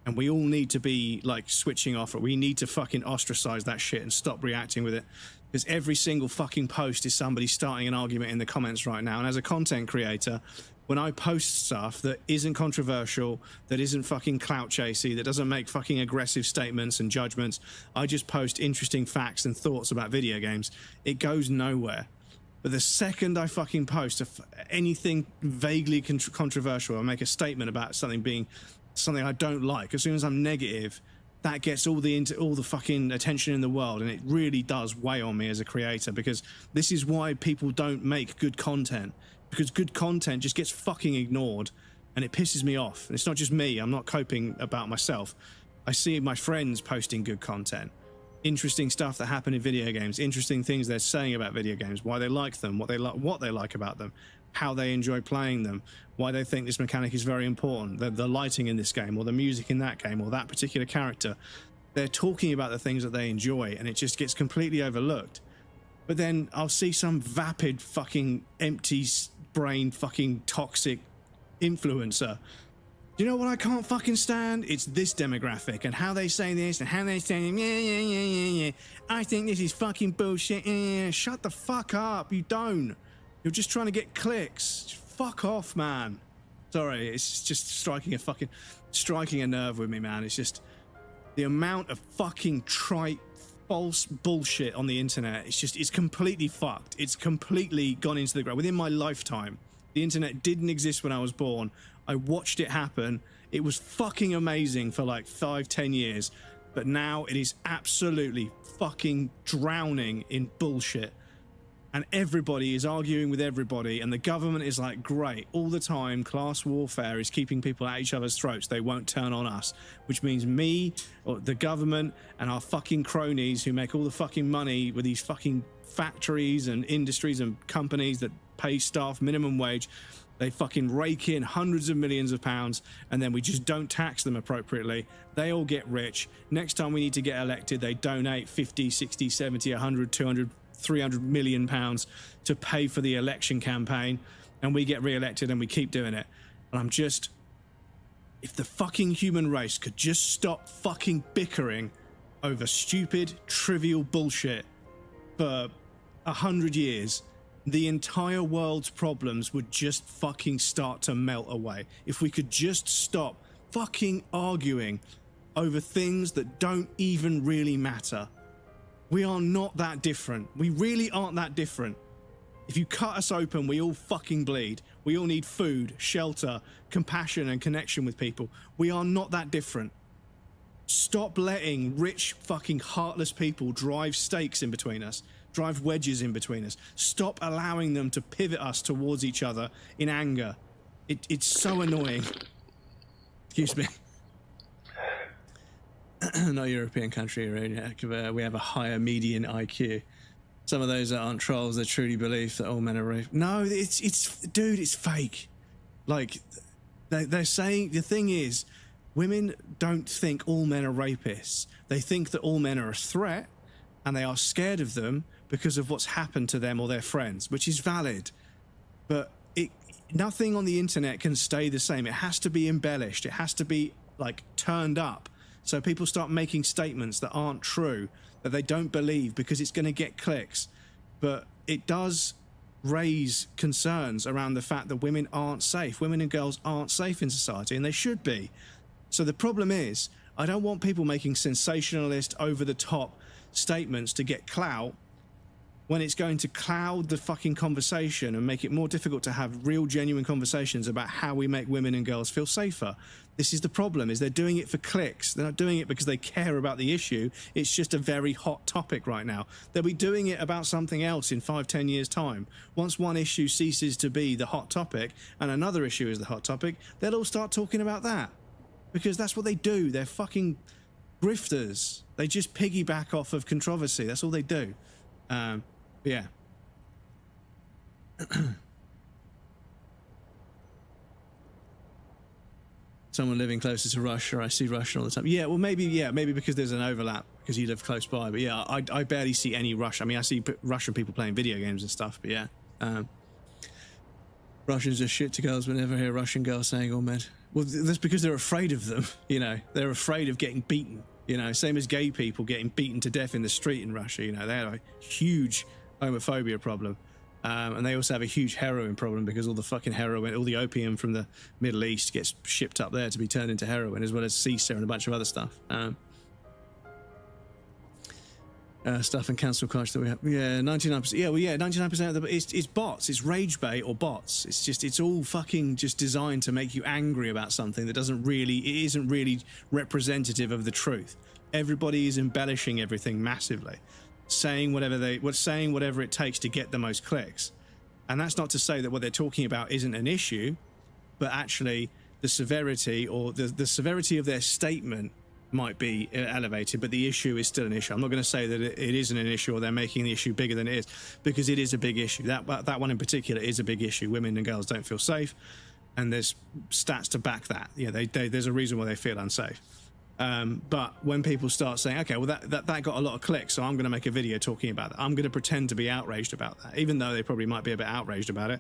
And we all need to be like switching off. We need to fucking ostracize that shit and stop reacting with it. Because every single fucking post is somebody starting an argument in the comments right now. And as a content creator, when I post stuff that isn't controversial, that isn't fucking clout chasey, that doesn't make fucking aggressive statements and judgments, I just post interesting facts and thoughts about video games. It goes nowhere. But the second I fucking post anything vaguely controversial, I make a statement about something being something I don't like, as soon as I'm negative, that gets all the fucking attention in the world, and it really does weigh on me as a creator, because this is why people don't make good content, because good content just gets fucking ignored, and it pisses me off. And it's not just me, I'm not coping about myself. I see my friends posting good content, interesting stuff that happen in video games, interesting things they're saying about video games, why they like them, what they like about them, how they enjoy playing them, why they think this mechanic is very important, the lighting in this game, or the music in that game, or that particular character. They're talking about the things that they enjoy, and it just gets completely overlooked. But then I'll see some vapid fucking empty brain fucking toxic influencer. You know what I can't fucking stand? It's this demographic and how they say this and how they say yeah. I think this is fucking bullshit. Yeah. Shut the fuck up. You don't. You're just trying to get clicks. Just fuck off, man. Sorry, it's just striking a nerve with me, man. It's just the amount of fucking trite, false bullshit on the internet. It's completely fucked. It's completely gone into the ground. Within my lifetime, the internet didn't exist when I was born. I watched it happen. It was fucking amazing for like 5-10 years. But now it is absolutely fucking drowning in bullshit. And everybody is arguing with everybody, and the government is like, great, all the time, class warfare is keeping people at each other's throats. They won't turn on us, which means me, or the government, and our fucking cronies who make all the fucking money with these fucking factories and industries and companies that pay staff minimum wage. They fucking rake in hundreds of millions of pounds, and then we just don't tax them appropriately. They all get rich. Next time we need to get elected, they donate 50, 60, 70, 100, 200, 300 million pounds to pay for the election campaign, and we get re-elected and we keep doing it. And I'm just, if the fucking human race could just stop fucking bickering over stupid, trivial bullshit for 100 years, the entire world's problems would just fucking start to melt away. If we could just stop fucking arguing over things that don't even really matter. We are not that different. We really aren't that different. If you cut us open, we all fucking bleed. We all need food, shelter, compassion, and connection with people. We are not that different. Stop letting rich, fucking heartless people drive stakes in between us, drive wedges in between us. Stop allowing them to pivot us towards each other in anger. It's so annoying. Excuse me. No European country, right? We have a higher median IQ. Some of those that aren't trolls, they truly believe that all men are rape. No, dude, it's fake. Like, they're saying, the thing is, women don't think all men are rapists. They think that all men are a threat, and they are scared of them because of what's happened to them or their friends, which is valid. But nothing on the internet can stay the same. It has to be embellished. It has to be, like, turned up. So people start making statements that aren't true, that they don't believe, because it's going to get clicks. But it does raise concerns around the fact that women aren't safe. Women and girls aren't safe in society, and they should be. So the problem is, I don't want people making sensationalist, over-the-top statements to get clout when it's going to cloud the fucking conversation and make it more difficult to have real, genuine conversations about how we make women and girls feel safer. This is the problem, is they're doing it for clicks. They're not doing it because they care about the issue. It's just a very hot topic right now. They'll be doing it about something else in 5-10 years' time. Once one issue ceases to be the hot topic and another issue is the hot topic, they'll all start talking about that. Because that's what they do. They're fucking grifters. They just piggyback off of controversy. That's all they do. Yeah. Someone living closer to Russia, I see Russian all the time. Yeah, well, maybe because there's an overlap because you live close by. But yeah, I barely see any Russian. I mean, I see Russian people playing video games and stuff. But yeah, Russians are shit to girls. We never hear a Russian girl saying, "Oh, man." Well, that's because they're afraid of them. You know, they're afraid of getting beaten. You know, same as gay people getting beaten to death in the street in Russia. You know, they have a huge homophobia problem. And they also have a huge heroin problem because all the fucking heroin, all the opium from the Middle East gets shipped up there to be turned into heroin, as well as CISA and a bunch of other stuff. Stuff and cancel culture that we have. Yeah, 99%. Yeah, well, yeah, 99% of it's bots. It's rage bait or bots. It's all fucking just designed to make you angry about something that isn't really representative of the truth. Everybody is embellishing everything massively. Saying whatever it takes to get the most clicks. And that's not to say that what they're talking about isn't an issue, but actually the severity or the severity of their statement might be elevated, but the issue is still an issue. I'm not going to say that it isn't an issue or they're making the issue bigger than it is, because it is a big issue. That one in particular is a big issue. Women and girls don't feel safe, and there's stats to back that. Yeah, there's a reason why they feel unsafe. But when people start saying, okay, well that got a lot of clicks, so I'm going to make a video talking about that. I'm going to pretend to be outraged about that, even though they probably might be a bit outraged about it.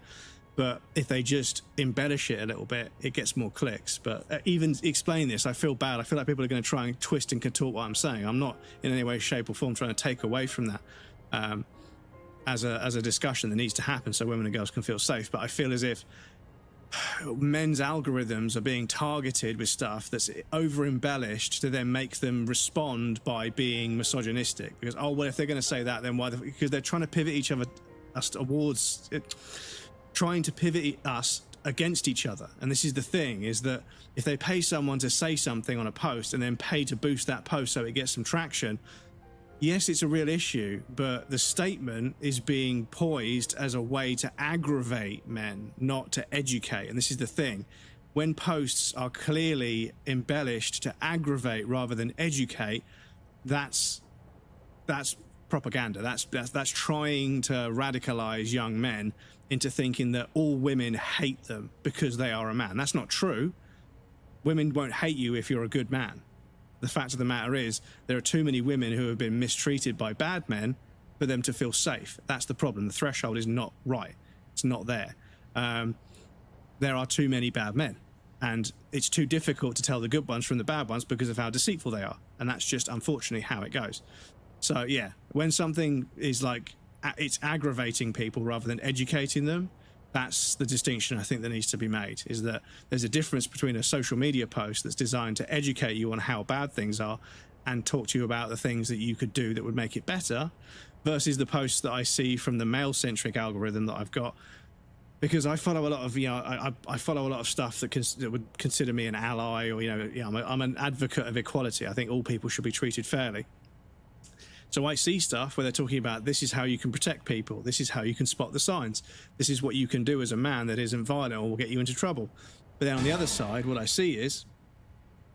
But if they just embellish it a little bit, it gets more clicks. But even explain this, I feel bad. I feel like people are going to try and twist and contort what I'm saying. I'm not in any way, shape or form trying to take away from that as a discussion that needs to happen so women and girls can feel safe. But I feel as if men's algorithms are being targeted with stuff that's over embellished to then make them respond by being misogynistic, because if they're going to say that, then why? Because they're trying to pivot us towards trying to pivot us against each other. And this is the thing, is that if they pay someone to say something on a post and then pay to boost that post so it gets some traction, yes, it's a real issue, but the statement is being poised as a way to aggravate men, not to educate. And this is the thing. When posts are clearly embellished to aggravate rather than educate, that's propaganda. That's trying to radicalize young men into thinking that all women hate them because they are a man. That's not true. Women won't hate you if you're a good man. The fact of the matter is, there are too many women who have been mistreated by bad men for them to feel safe. That's the problem. The threshold is not right. It's not there. There are too many bad men, and it's too difficult to tell the good ones from the bad ones because of how deceitful they are. And that's just unfortunately how it goes. So yeah, when something is like, it's aggravating people rather than educating them, that's the distinction I think that needs to be made, is that there's a difference between a social media post that's designed to educate you on how bad things are and talk to you about the things that you could do that would make it better, versus the posts that I see from the male-centric algorithm that I've got. Because I follow a lot of, I follow a lot of stuff that would consider me an ally, or, I'm an advocate of equality. I think all people should be treated fairly. So I see stuff where they're talking about, this is how you can protect people. This is how you can spot the signs. This is what you can do as a man that isn't violent or will get you into trouble. But then on the other side, what I see is,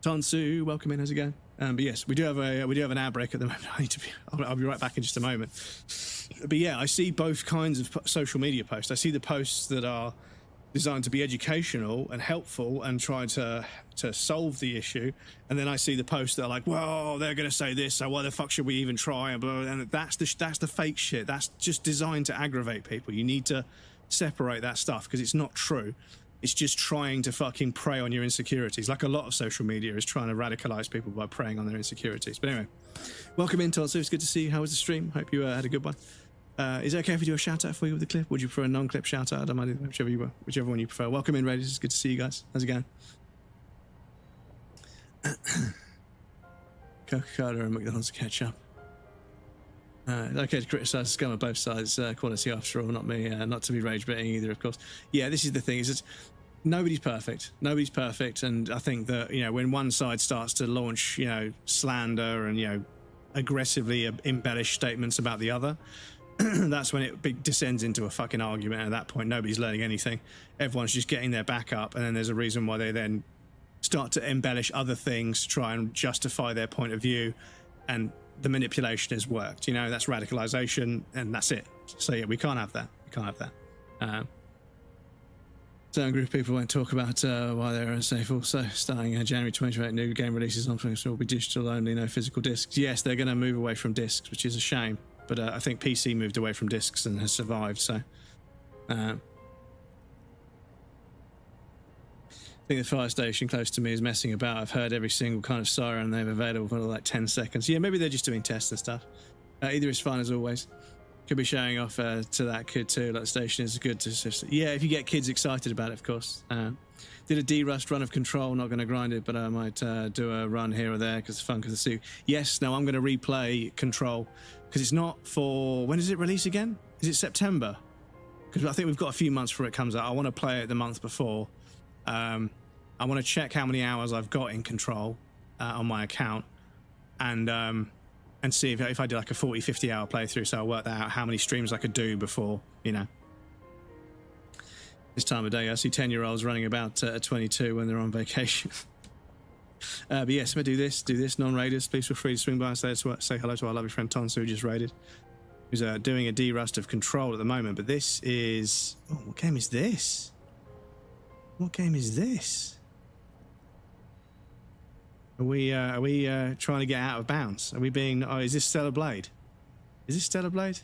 Tansu, welcome in, how's it going? But yes, we do have an ad break at the moment. I'll be right back in just a moment. But yeah, I see both kinds of social media posts. I see the posts that are designed to be educational and helpful and try to solve the issue, and then I see the posts that are like, well, they're going to say this, so why the fuck should we even try, and blah, and that's the fake shit. That's just designed to aggravate people. You need to separate that stuff, because it's not true. It's just trying to fucking prey on your insecurities, like a lot of social media is trying to radicalize people by preying on their insecurities. But anyway, welcome in, Todd. So it's good to see you. How was the stream? Hope you had a good one. Is it okay if we do a shout out for you with the clip? Would you prefer a non-clip shout out? I don't mind, whichever one you prefer. Welcome in, Raiders. It's good to see you guys. How's it going? Coca-Cola and McDonald's ketchup. Okay to criticise the scum of both sides. Quality after all, not me. Not to be rage baiting either, of course. Yeah, this is the thing. Is that nobody's perfect. Nobody's perfect, and I think that when one side starts to launch slander and aggressively embellish statements about the other, that's when it descends into a fucking argument. And at that point, nobody's learning anything. Everyone's just getting their back up, and then there's a reason why they then start to embellish other things to try and justify their point of view, and the manipulation has worked. You know, that's radicalization, and that's it. So yeah, we can't have that. We can't have that. Certain group of people won't talk about why they're unsafe. Also, starting January 2028, new game releases on Xbox will be digital only, no physical discs. Yes, they're going to move away from discs, which is a shame. But I think PC moved away from discs and has survived. So, I think the fire station close to me is messing about. I've heard every single kind of siren they have available for like 10 seconds. Yeah, maybe they're just doing tests and stuff. Either is fine as always. Could be showing off to that kid too. Like the station is good to just, yeah, if you get kids excited about it, of course. Did a D-Rust run of Control, not going to grind it, but I might do a run here or there because the fun of the suit. Yes, no, I'm going to replay Control because it's not for, when does it release again? Is it September? Because I think we've got a few months before it comes out. I want to play it the month before. I want to check how many hours I've got in Control on my account, and see if I did like a 40-50 hour playthrough, so I'll work that out how many streams I could do before, you know, this time of day. I see 10-year-olds running about at 22 when they're on vacation. But yes, if I do this, non-raiders, please feel free to swing by and say hello to our lovely friend Tonsu, who just raided, who's doing a D-Rust of Control at the moment. But this is, oh, what game is this? What game is this? Are we trying to get out of bounds? Are we being... Oh, is this Stellar Blade? Is this Stellar Blade?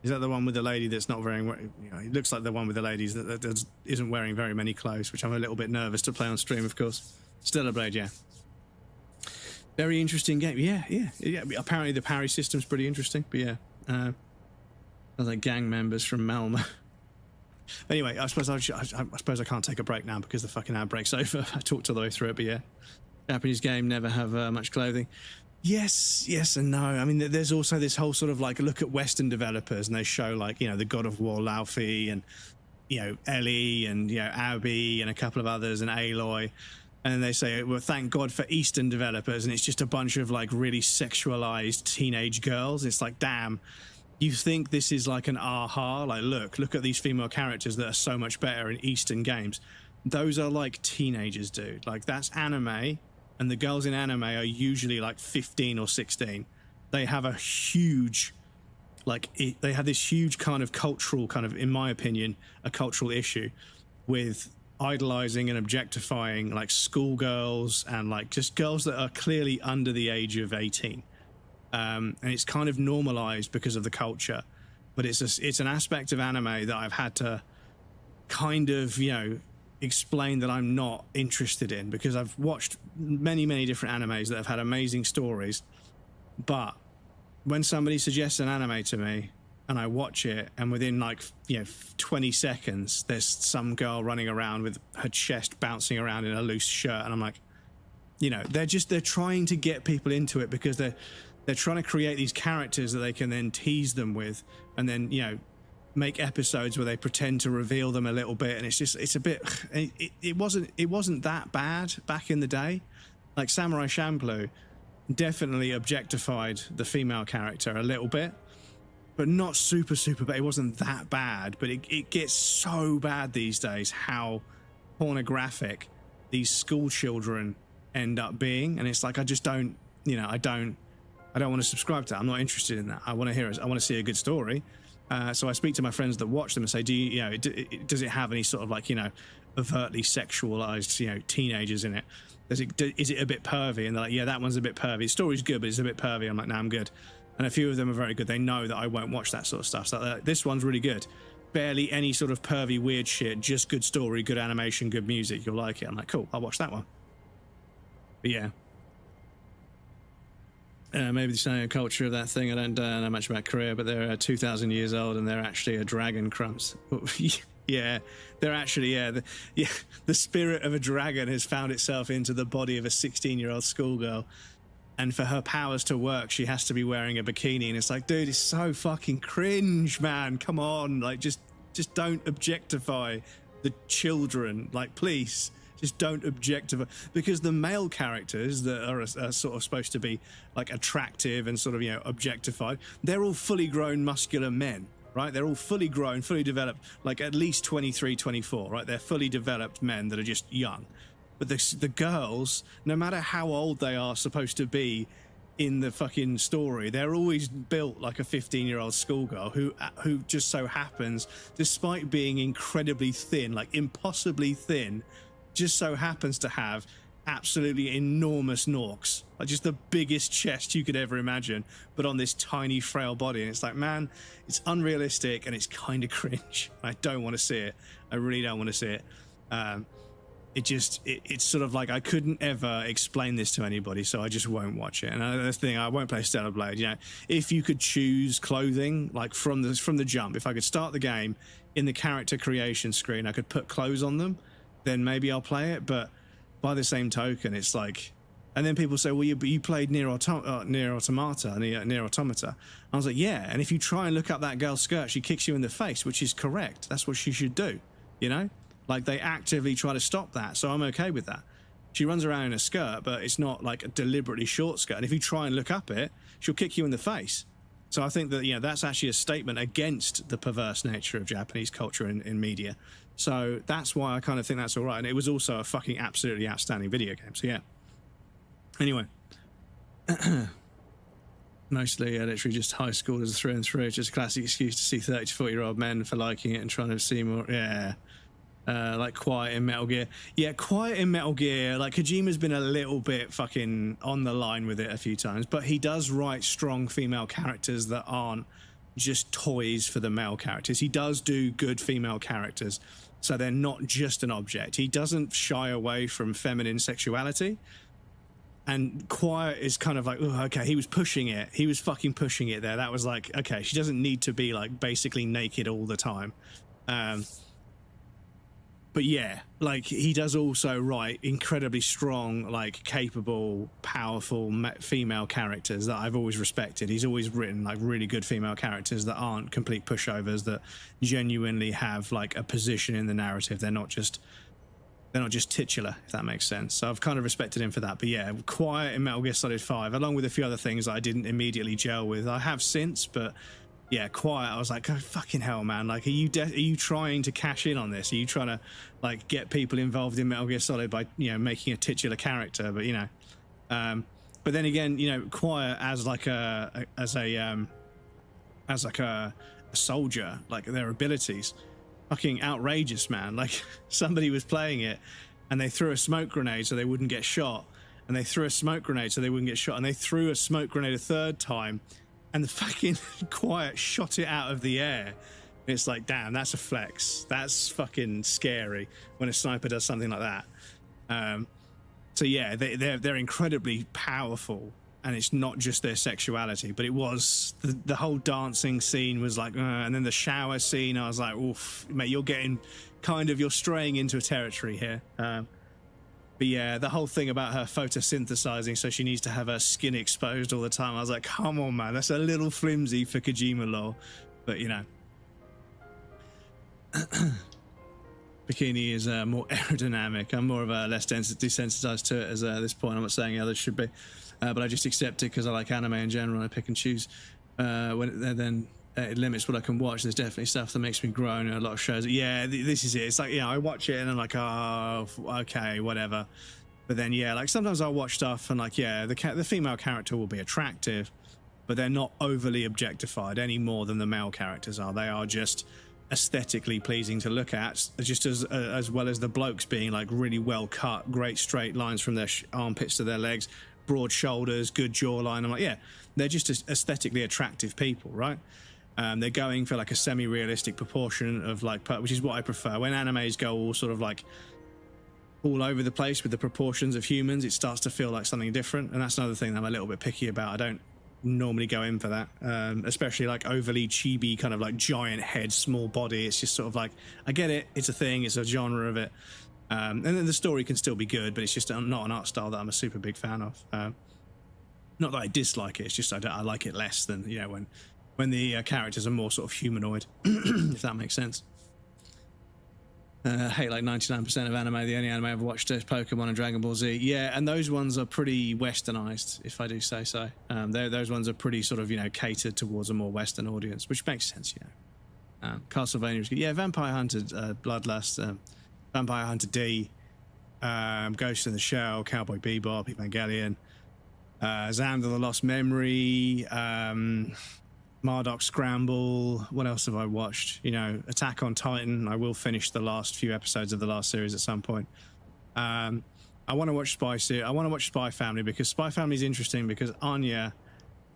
Is that the one with the lady that's not wearing... You know, it looks like the one with the ladies that isn't wearing very many clothes, which I'm a little bit nervous to play on stream, of course. Stellar Blade, yeah. Very interesting game. Yeah. Apparently the parry system's pretty interesting, but yeah. Like gang members from Malmo. Anyway, I suppose I can't take a break now because the fucking ad break's over. I talked all the way through it, but yeah. Japanese game never have much clothing. Yes and no. I mean, there's also this whole sort of like look at Western developers, and they show like, you know, the God of War Laufey and, you know, Ellie and, you know, Abby and a couple of others and Aloy, and they say, well, thank God for Eastern developers, and it's just a bunch of like really sexualized teenage girls. It's like, damn, you think this is like an aha? Like, look at these female characters that are so much better in Eastern games. Those are like teenagers, dude. Like, that's anime. And the girls in anime are usually like 15 or 16. They have a huge, they have this huge kind of cultural, kind of, in my opinion, a cultural issue with idolizing and objectifying like schoolgirls and like just girls that are clearly under the age of 18. And it's kind of normalized because of the culture. But it's an aspect of anime that I've had to kind of, you know, explain that I'm not interested in, because I've watched many different animes that have had amazing stories, but when somebody suggests an anime to me and I watch it, and within like, you know, 20 seconds there's some girl running around with her chest bouncing around in a loose shirt, and I'm like, you know, they're trying to get people into it because they're trying to create these characters that they can then tease them with, and then, you know, make episodes where they pretend to reveal them a little bit, and it's a bit, it wasn't that bad back in the day. Like Samurai Champloo definitely objectified the female character a little bit, but not super bad. It wasn't that bad, but it gets so bad these days how pornographic these school children end up being, and it's like, I just don't, you know, I don't want to subscribe to that. I'm not interested in that. I want to see a good story. So I speak to my friends that watch them and say, does it have any sort of like, you know, overtly sexualized, you know, teenagers in it? Is it a bit pervy? And they're like, yeah, that one's a bit pervy. The story's good, but it's a bit pervy. I'm like, nah, I'm good. And a few of them are very good. They know that I won't watch that sort of stuff. So this one's really good. Barely any sort of pervy weird shit, just good story, good animation, good music. You'll like it. I'm like, cool, I'll watch that one. But yeah. Maybe the culture of that thing. I don't know much about Korea, but they're 2,000 years old and they're actually a dragon, Crumps. Yeah, they're actually, the spirit of a dragon has found itself into the body of a 16-year-old schoolgirl. And for her powers to work, she has to be wearing a bikini. And it's like, dude, it's so fucking cringe, man. Come on. Like, just don't objectify the children. Like, please. Just don't objectify, because the male characters that are sort of supposed to be like attractive and sort of, you know, objectified, they're all fully grown muscular men, right? They're all fully grown, fully developed, like at least 23, 24, right? They're fully developed men that are just young. But the girls, no matter how old they are supposed to be in the fucking story, they're always built like a 15-year-old schoolgirl who just so happens, despite being incredibly thin, like impossibly thin, just so happens to have absolutely enormous norks, like just the biggest chest you could ever imagine, but on this tiny frail body. And it's like, man, it's unrealistic and it's kind of cringe. I don't want to see it. I really don't want to see it. It's sort of like I couldn't ever explain this to anybody, so I just won't watch it. And that's the thing, I won't play Stellar Blade. You know, if you could choose clothing, like from the jump, if I could start the game in the character creation screen, I could put clothes on them, then maybe I'll play it. But by the same token, it's like, and then people say, well, you played Nier Automata. I was like, yeah. And if you try and look up that girl's skirt, she kicks you in the face, which is correct. That's what she should do, you know? Like, they actively try to stop that, so I'm okay with that. She runs around in a skirt, but it's not like a deliberately short skirt. And if you try and look up it, she'll kick you in the face. So I think that, you know, that's actually a statement against the perverse nature of Japanese culture in media. So that's why I kind of think that's all right. And it was also a fucking absolutely outstanding video game. So yeah. Anyway. Mostly literally just high schoolers through and through. Just a classic excuse to see 30 to 40-year-old men for liking it and trying to see more. Yeah. Like Quiet in Metal Gear. Yeah, Quiet in Metal Gear, like Kojima's been a little bit fucking on the line with it a few times, but he does write strong female characters that aren't just toys for the male characters. He does do good female characters, so they're not just an object. He doesn't shy away from feminine sexuality. And Quiet is kind of like, oh, okay, he was pushing it. He was fucking pushing it there. That was like, okay, she doesn't need to be like basically naked all the time. But yeah, like he does also write incredibly strong, like capable, powerful female characters that I've always respected. He's always written like really good female characters that aren't complete pushovers, that genuinely have like a position in the narrative. They're not just titular, if that makes sense. So I've kind of respected him for that. But yeah, Quiet in Metal Gear Solid 5, along with a few other things that I didn't immediately gel with. I have since, but yeah, Quiet, I was like, oh, fucking hell, man. Like, are you trying to cash in on this? Are you trying to, like, get people involved in Metal Gear Solid by, you know, making a titular character? But, you know, but then again, you know, Quiet as a soldier, like, their abilities, fucking outrageous, man. Like, somebody was playing it and they threw a smoke grenade so they wouldn't get shot. And they threw a smoke grenade so they wouldn't get shot. And they threw a smoke grenade a third time. And the fucking Quiet shot it out of the air. It's like, damn, that's a flex. That's fucking scary when a sniper does something like that. So yeah, they're incredibly powerful, and it's not just their sexuality, but it was the whole dancing scene was like, and then the shower scene, I was like, oof, mate, you're straying into a territory here. But yeah, the whole thing about her photosynthesizing, so she needs to have her skin exposed all the time. I was like, come on, man, that's a little flimsy for Kojima lore. But, you know. Bikini is more aerodynamic. I'm more of a less desensitized to it at this point. I'm not saying others should be. But I just accept it because I like anime in general. I pick and choose. It limits what I can watch. There's definitely stuff that makes me groan in a lot of shows. Yeah, this is it. It's like, you know, I watch it and I'm like, oh, okay, whatever. But then, yeah, like sometimes I'll watch stuff and like, yeah, the female character will be attractive, but they're not overly objectified any more than the male characters are. They are just aesthetically pleasing to look at, just as well as the blokes being like really well cut, great straight lines from their armpits to their legs, broad shoulders, good jawline. I'm like, yeah, they're just aesthetically attractive people, right? They're going for like a semi-realistic proportion of like, which is what I prefer. When animes go all sort of like all over the place with the proportions of humans, it starts to feel like something different. And that's another thing that I'm a little bit picky about. I don't normally go in for that, especially like overly chibi kind of like giant head, small body. It's just sort of like, I get it. It's a thing. It's a genre of it. And then the story can still be good, but it's just not an art style that I'm a super big fan of. Not that I dislike it. It's just I like it less than, you know, when the characters are more sort of humanoid, if that makes sense. I hate like 99% of anime. The only anime I've ever watched is Pokemon and Dragon Ball Z. Yeah, and those ones are pretty westernized, if I do say so. Those ones are pretty sort of, you know, catered towards a more Western audience, which makes sense, you know. Castlevania was good. Yeah, Vampire Hunter, Bloodlust, Vampire Hunter D. Ghost in the Shell, Cowboy Bebop, Evangelion, Xander the Lost Memory, Marduk Scramble. What else have I watched? You know, Attack on Titan. I will finish the last few episodes of the last series at some point. I want to watch I want to watch Spy Family, because Spy Family is interesting because Anya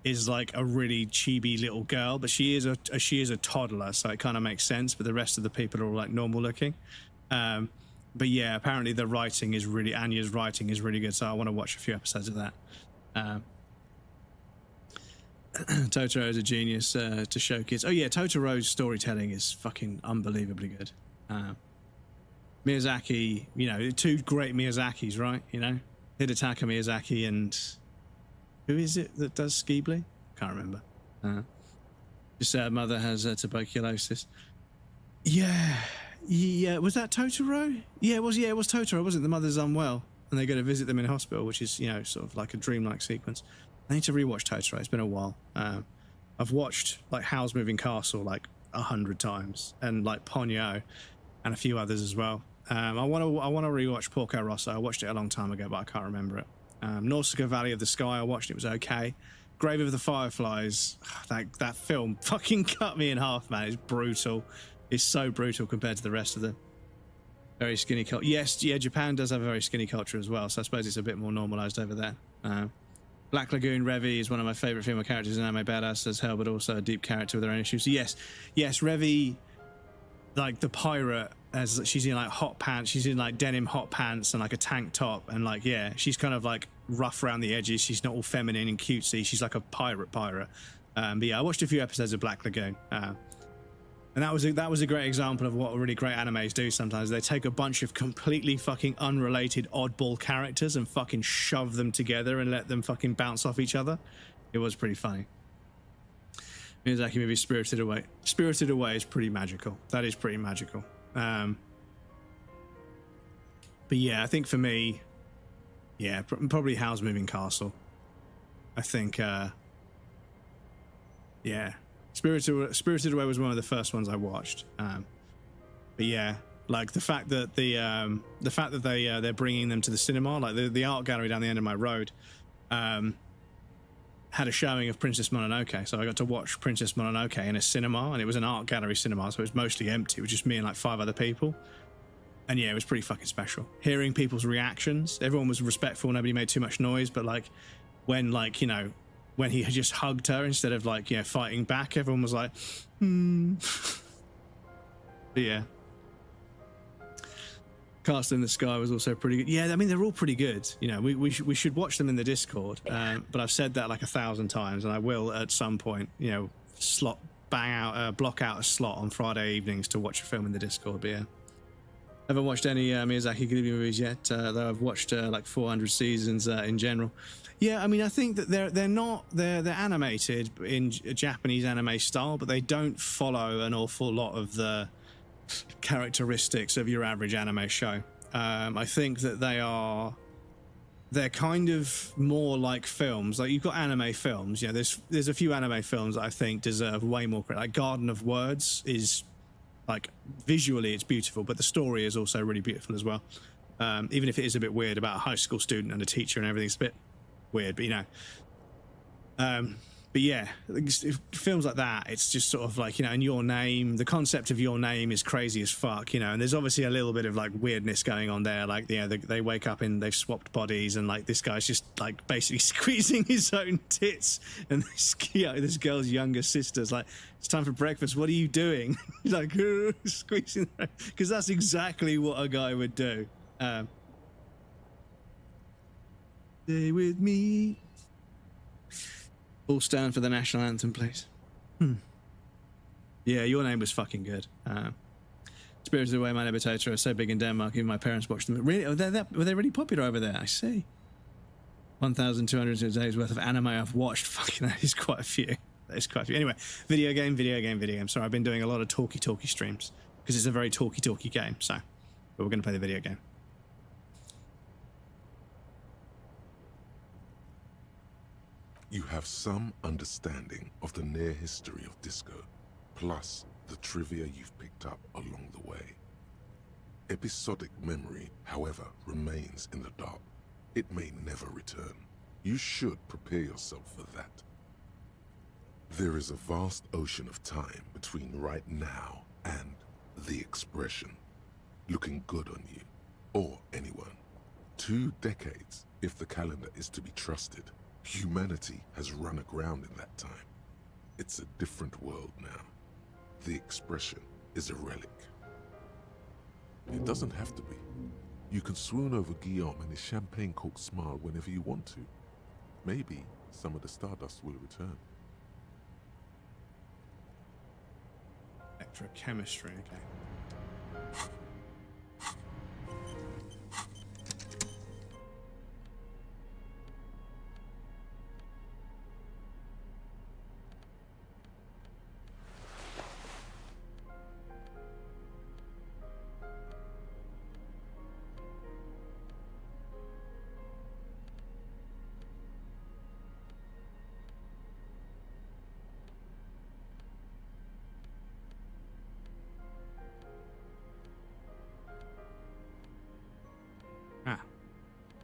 is like a really chibi little girl, but she is a toddler, so it kind of makes sense. But the rest of the people are all like normal looking. But yeah, apparently the writing is really, Anya's writing is really good, so I want to watch a few episodes of that. Totoro is a genius to show kids. Oh yeah, Totoro's storytelling is fucking unbelievably good. Miyazaki, you know, two great Miyazakis, right? You know, Hidetaka Miyazaki and who is it that does Ghibli? Can't remember. Just said her mother has tuberculosis. Yeah, was that Totoro? Yeah, it was Totoro, wasn't it? The mother's unwell, and they go to visit them in hospital, which is, you know, sort of like a dreamlike sequence. I need to rewatch Totoro. It's been a while. I've watched like Howl's Moving Castle like 100 times, and like Ponyo, and a few others as well. I want to rewatch Porco Rosso. I watched it a long time ago, but I can't remember it. Nausicaa Valley of the Sky, I watched it. It was okay. Grave of the Fireflies, that film fucking cut me in half, man. It's brutal. It's so brutal compared to the rest of them. Very skinny culture. Yes, yeah, Japan does have a very skinny culture as well, so I suppose it's a bit more normalized over there. Black Lagoon, Revy is one of my favorite female characters in anime, badass as hell, but also a deep character with her own issues. So yes, Revy, like the pirate, as she's in like hot pants, she's in like denim hot pants and like a tank top, and like, yeah, she's kind of like rough around the edges. She's not all feminine and cutesy. She's like a pirate. But yeah, I watched a few episodes of Black Lagoon. And that was a great example of what really great animes do sometimes. They take a bunch of completely fucking unrelated oddball characters and fucking shove them together and let them fucking bounce off each other. It was pretty funny. Miyazaki movie Spirited Away. Spirited Away is pretty magical. That is pretty magical. But yeah, I think for me, yeah, probably Howl's Moving Castle. I think, yeah. Spirited Away was one of the first ones I watched, but yeah, like the fact that they're bringing them to the cinema, like the art gallery down the end of my road, had a showing of Princess Mononoke, so I got to watch Princess Mononoke in a cinema, and it was an art gallery cinema, so it was mostly empty. It was just me and like 5 other people, and yeah, it was pretty fucking special. Hearing people's reactions, everyone was respectful, nobody made too much noise, but like when, like, you know, when he had just hugged her instead of like, you know, fighting back, everyone was like, But yeah. Cast in the Sky was also pretty good. Yeah, I mean, they're all pretty good. You know, we should watch them in the Discord. But I've said that like 1,000 times, and I will at some point, you know, block out a slot on Friday evenings to watch a film in the Discord. But yeah. Haven't watched any Miyazaki Ghibli movies yet, though I've watched like 400 seasons in general. Yeah, I mean, I think that they're animated in a Japanese anime style, but they don't follow an awful lot of the characteristics of your average anime show. I think that they're kind of more like films. Like, you've got anime films, you know, there's a few anime films that I think deserve way more credit. Like Garden of Words is, like, visually it's beautiful, but the story is also really beautiful as well. Even if it is a bit weird about a high school student and a teacher and everything, it's a bit weird, but you know, but yeah, films like that, it's just sort of like, you know, and Your Name, the concept of Your Name is crazy as fuck, you know, and there's obviously a little bit of like weirdness going on there, like, you know, they wake up and they've swapped bodies, and like this guy's just like basically squeezing his own tits, and this, you know, this girl's younger sister's like, it's time for breakfast, what are you doing? He's like, squeezing, because that's exactly what a guy would do. Stay with me. All stand for the national anthem, please. Yeah, Your Name was fucking good. Spirited Away, My Neighbor Totoro are so big in Denmark, even my parents watched them. Really? Were they really popular over there? I see. 1,200 days worth of anime I've watched. Fucking, that is quite a few. That is quite a few. Anyway, video game. Sorry, I've been doing a lot of talky streams because it's a very talky game. So, but we're going to play the video game. You have some understanding of the near history of disco, plus the trivia you've picked up along the way. Episodic memory, however, remains in the dark. It may never return. You should prepare yourself for that. There is a vast ocean of time between right now and the expression. Looking good on you, or anyone. 2 decades, if the calendar is to be trusted. Humanity has run aground in that time. It's a different world now. The expression is a relic. It doesn't have to be. You can swoon over Guillaume and his champagne-corked smile whenever you want to. Maybe some of the stardust will return. Electrochemistry, okay.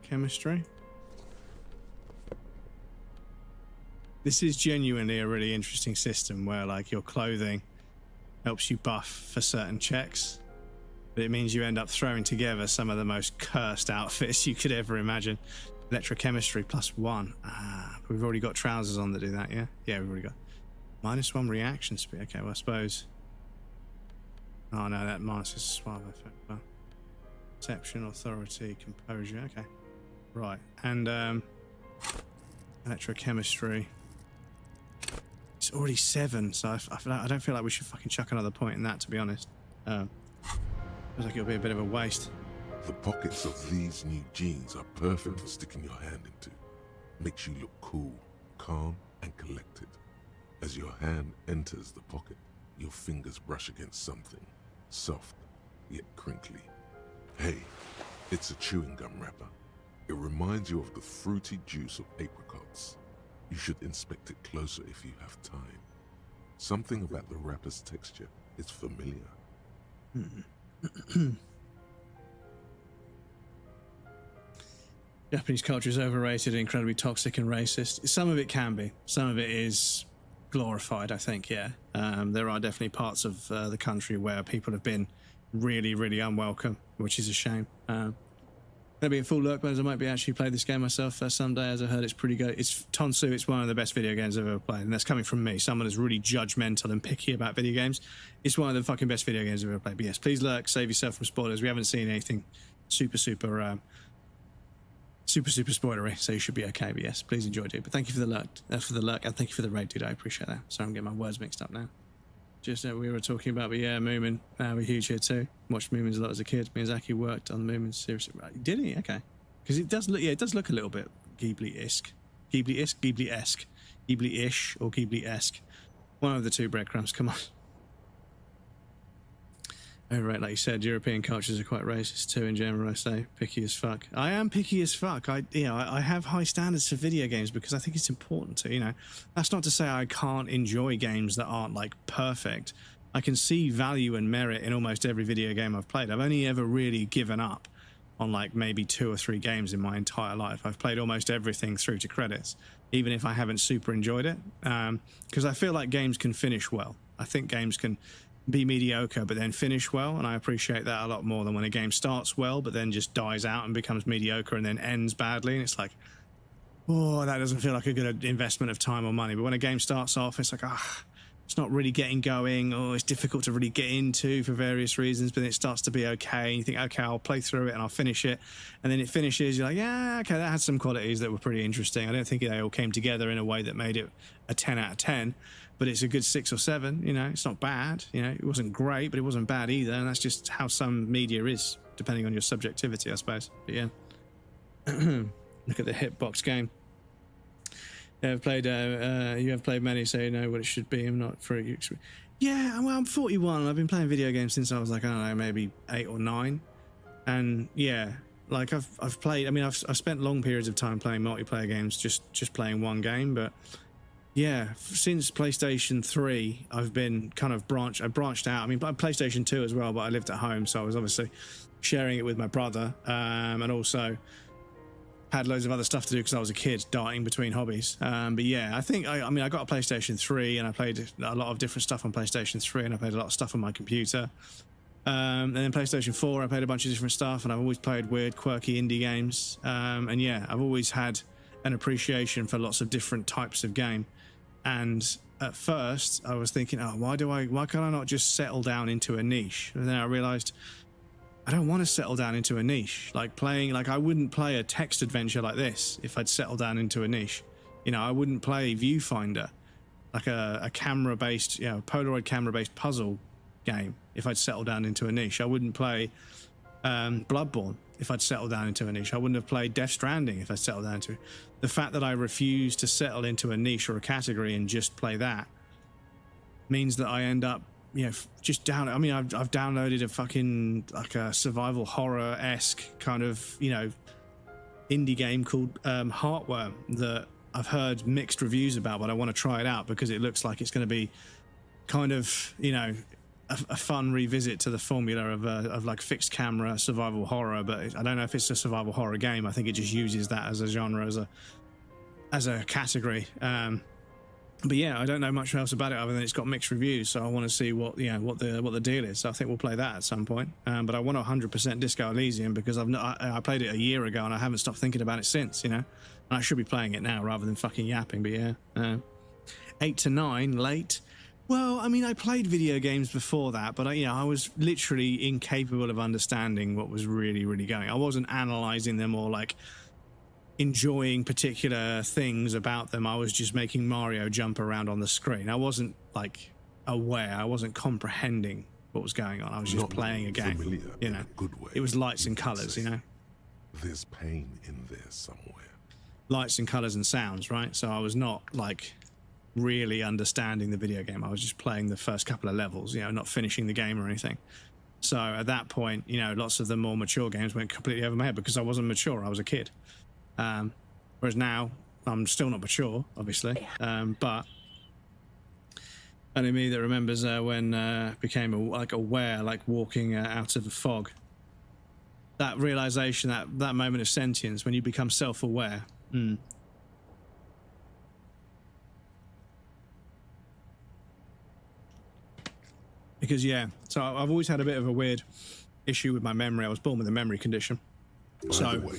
Chemistry. This is genuinely a really interesting system where like your clothing helps you buff for certain checks, but it means you end up throwing together some of the most cursed outfits you could ever imagine. Electrochemistry +1. We've already got trousers on that do that, yeah? Yeah, we've already got -1 reaction speed. Okay, well I suppose. Oh no, that minus is suave effect. Well, perception, authority, composure. Okay. Right, and electrochemistry. It's already 7, so I don't feel like we should fucking chuck another point in that, to be honest. Feels like it'll be a bit of a waste. The pockets of these new jeans are perfect for sticking your hand into. Makes you look cool, calm, and collected. As your hand enters the pocket, your fingers brush against something soft, yet crinkly. Hey, it's a chewing gum wrapper. It reminds you of the fruity juice of apricots. You should inspect it closer if you have time. Something about the wrapper's texture is familiar. Japanese culture is overrated, incredibly toxic and racist. Some of it can be. Some of it is glorified, I think, yeah. There are definitely parts of the country where people have been really, really unwelcome, which is a shame. Maybe a full look, but I might be actually play this game myself someday, as I heard it's pretty good. It's Tonsu, it's one of the best video games I've ever played, and that's coming from me, someone who's really judgmental and picky about video games. It's one of the fucking best video games I've ever played. But yes, please lurk, save yourself from spoilers. We haven't seen anything super spoilery, so you should be okay. But yes, please enjoy, dude. But thank you for the lurk, and thank you for the raid, dude. I appreciate that. Sorry, I'm getting my words mixed up now. Just we were talking about, but yeah, Moomin. We're huge here too. Watched Moomins a lot as a kid. Miyazaki worked on Moomins seriously. Did he? Okay. Because it does look, yeah, it does look a little bit Ghibli-esque. Ghibli-esque, Ghibli-ish, or Ghibli-esque. One of the two breadcrumbs. Come on. Oh, right, like you said, European cultures are quite racist too in general, I say. Picky as fuck. I am picky as fuck. I have high standards for video games because I think it's important to, you know. That's not to say I can't enjoy games that aren't, like, perfect. I can see value and merit in almost every video game I've played. I've only ever really given up on, like, maybe 2 or 3 games in my entire life. I've played almost everything through to credits, even if I haven't super enjoyed it. Because I feel like games can finish well. I think games can be mediocre but then finish well, and I appreciate that a lot more than when a game starts well but then just dies out and becomes mediocre and then ends badly, and it's like, oh, that doesn't feel like a good investment of time or money. But when a game starts off, it's like, it's not really getting going, or it's difficult to really get into for various reasons, but then it starts to be okay, and you think, okay, I'll play through it and I'll finish it, and then it finishes, you're like, yeah, okay, that had some qualities that were pretty interesting. I don't think they all came together in a way that made it a 10 out of 10, but it's a good 6 or 7, you know. It's not bad, you know. It wasn't great, but it wasn't bad either, and that's just how some media is, depending on your subjectivity, I suppose. But yeah. Look at the hitbox game. You have played many, so you know what it should be. I'm not for you. Yeah, well, I'm 41. I've been playing video games since I was like, I don't know, maybe 8 or 9. And yeah, like I've played. I mean, I've spent long periods of time playing multiplayer games, just playing one game. But yeah, since PlayStation 3, I've been kind of branched out. I mean, PlayStation 2 as well, but I lived at home, so I was obviously sharing it with my brother, and also had loads of other stuff to do because I was a kid, darting between hobbies. But yeah, I think, I mean, I got a PlayStation 3, and I played a lot of different stuff on PlayStation 3, and I played a lot of stuff on my computer. And then PlayStation 4, I played a bunch of different stuff, and I've always played weird, quirky indie games. And yeah, I've always had an appreciation for lots of different types of game. And at first, I was thinking, oh, why can't I not just settle down into a niche? And then I realized I don't want to settle down into a niche. Like I wouldn't play a text adventure like this if I'd settle down into a niche. You know, I wouldn't play Viewfinder, like a camera-based, you know, Polaroid camera-based puzzle game if I'd settled down into a niche. I wouldn't play Bloodborne if I'd settled down into a niche. I wouldn't have played Death Stranding if I'd settled down into it. The fact that I refuse to settle into a niche or a category and just play that means that I end up, you know, just I mean, I've downloaded a fucking like a survival horror-esque kind of, you know, indie game called Heartworm that I've heard mixed reviews about, but I want to try it out because it looks like it's going to be kind of, you know, a fun revisit to the formula of like fixed camera survival horror. But I don't know if it's a survival horror game. I think it just uses that as a genre, as a category. But yeah, I don't know much else about it other than it's got mixed reviews. So I want to see what the deal is. So I think we'll play that at some point. But I want 100% Disco Elysium because I played it a year ago and I haven't stopped thinking about it since. You know, and I should be playing it now rather than fucking yapping. But yeah, 8 to 9 late. Well, I mean, I played video games before that, but I was literally incapable of understanding what was really, really going. I wasn't analyzing them or like enjoying particular things about them. I was just making Mario jump around on the screen. I wasn't like aware. I wasn't comprehending what was going on. I was just playing a game. You know, good way. It was lights and colors. You know, there's pain in there somewhere. Lights and colors and sounds, right? So I was not like really understanding the video game. I was just playing the first couple of levels, you know, not finishing the game or anything. So at that point, you know, lots of the more mature games went completely over my head because I wasn't mature. I was a kid. Whereas now I'm still not mature, obviously. But only me that remembers when became aware, like walking out of a fog. That realization, that moment of sentience when you become self-aware. Because, yeah, so I've always had a bit of a weird issue with my memory. I was born with a memory condition. By the way,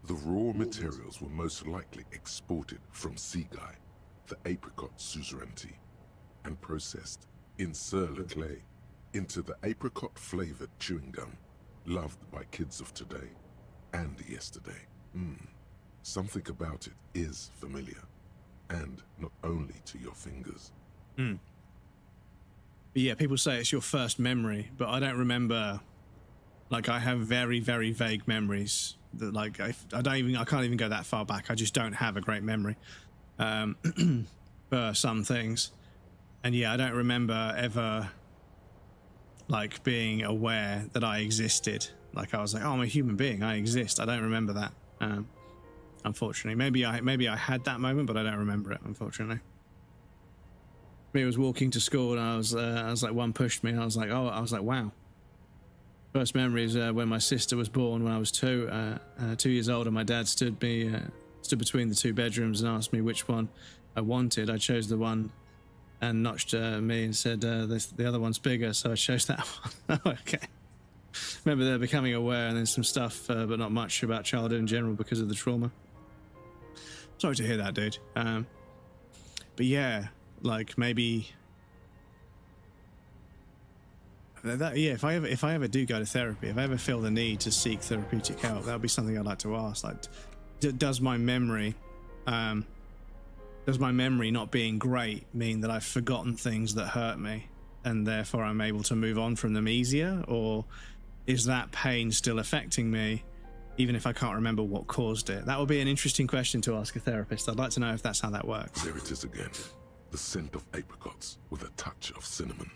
the raw materials were most likely exported from Seaguy, the apricot suzerainty, and processed in Sur-le-Clay into the apricot-flavored chewing gum loved by kids of today and yesterday. Something about it is familiar, and not only to your fingers. But yeah, people say it's your first memory, but I don't remember. Like, I have very, very vague memories that, like, I can't even go that far back. I just don't have a great memory for some things. And yeah, I don't remember ever, like, being aware that I existed. Like, I was like, oh, I'm a human being. I exist. I don't remember that, unfortunately. Maybe I had that moment, but I don't remember it, unfortunately. I was walking to school and I was like, one pushed me and I was like, wow. First memory is when my sister was born when I was 2 years old, and my dad stood between the 2 bedrooms and asked me which one I wanted. I chose the one and notched me and said, the other one's bigger, so I chose that one. Okay. Remember they're becoming aware and then some stuff, but not much about childhood in general because of the trauma. Sorry to hear that, dude. But yeah, like maybe that, yeah, if I ever do go to therapy, if I ever feel the need to seek therapeutic help, that would be something I'd like to ask. Like, does my memory not being great mean that I've forgotten things that hurt me and therefore I'm able to move on from them easier? Or is that pain still affecting me even if I can't remember what caused it? That would be an interesting question to ask a therapist. I'd like to know if that's how that works. There it is again. The scent of apricots with a touch of cinnamon.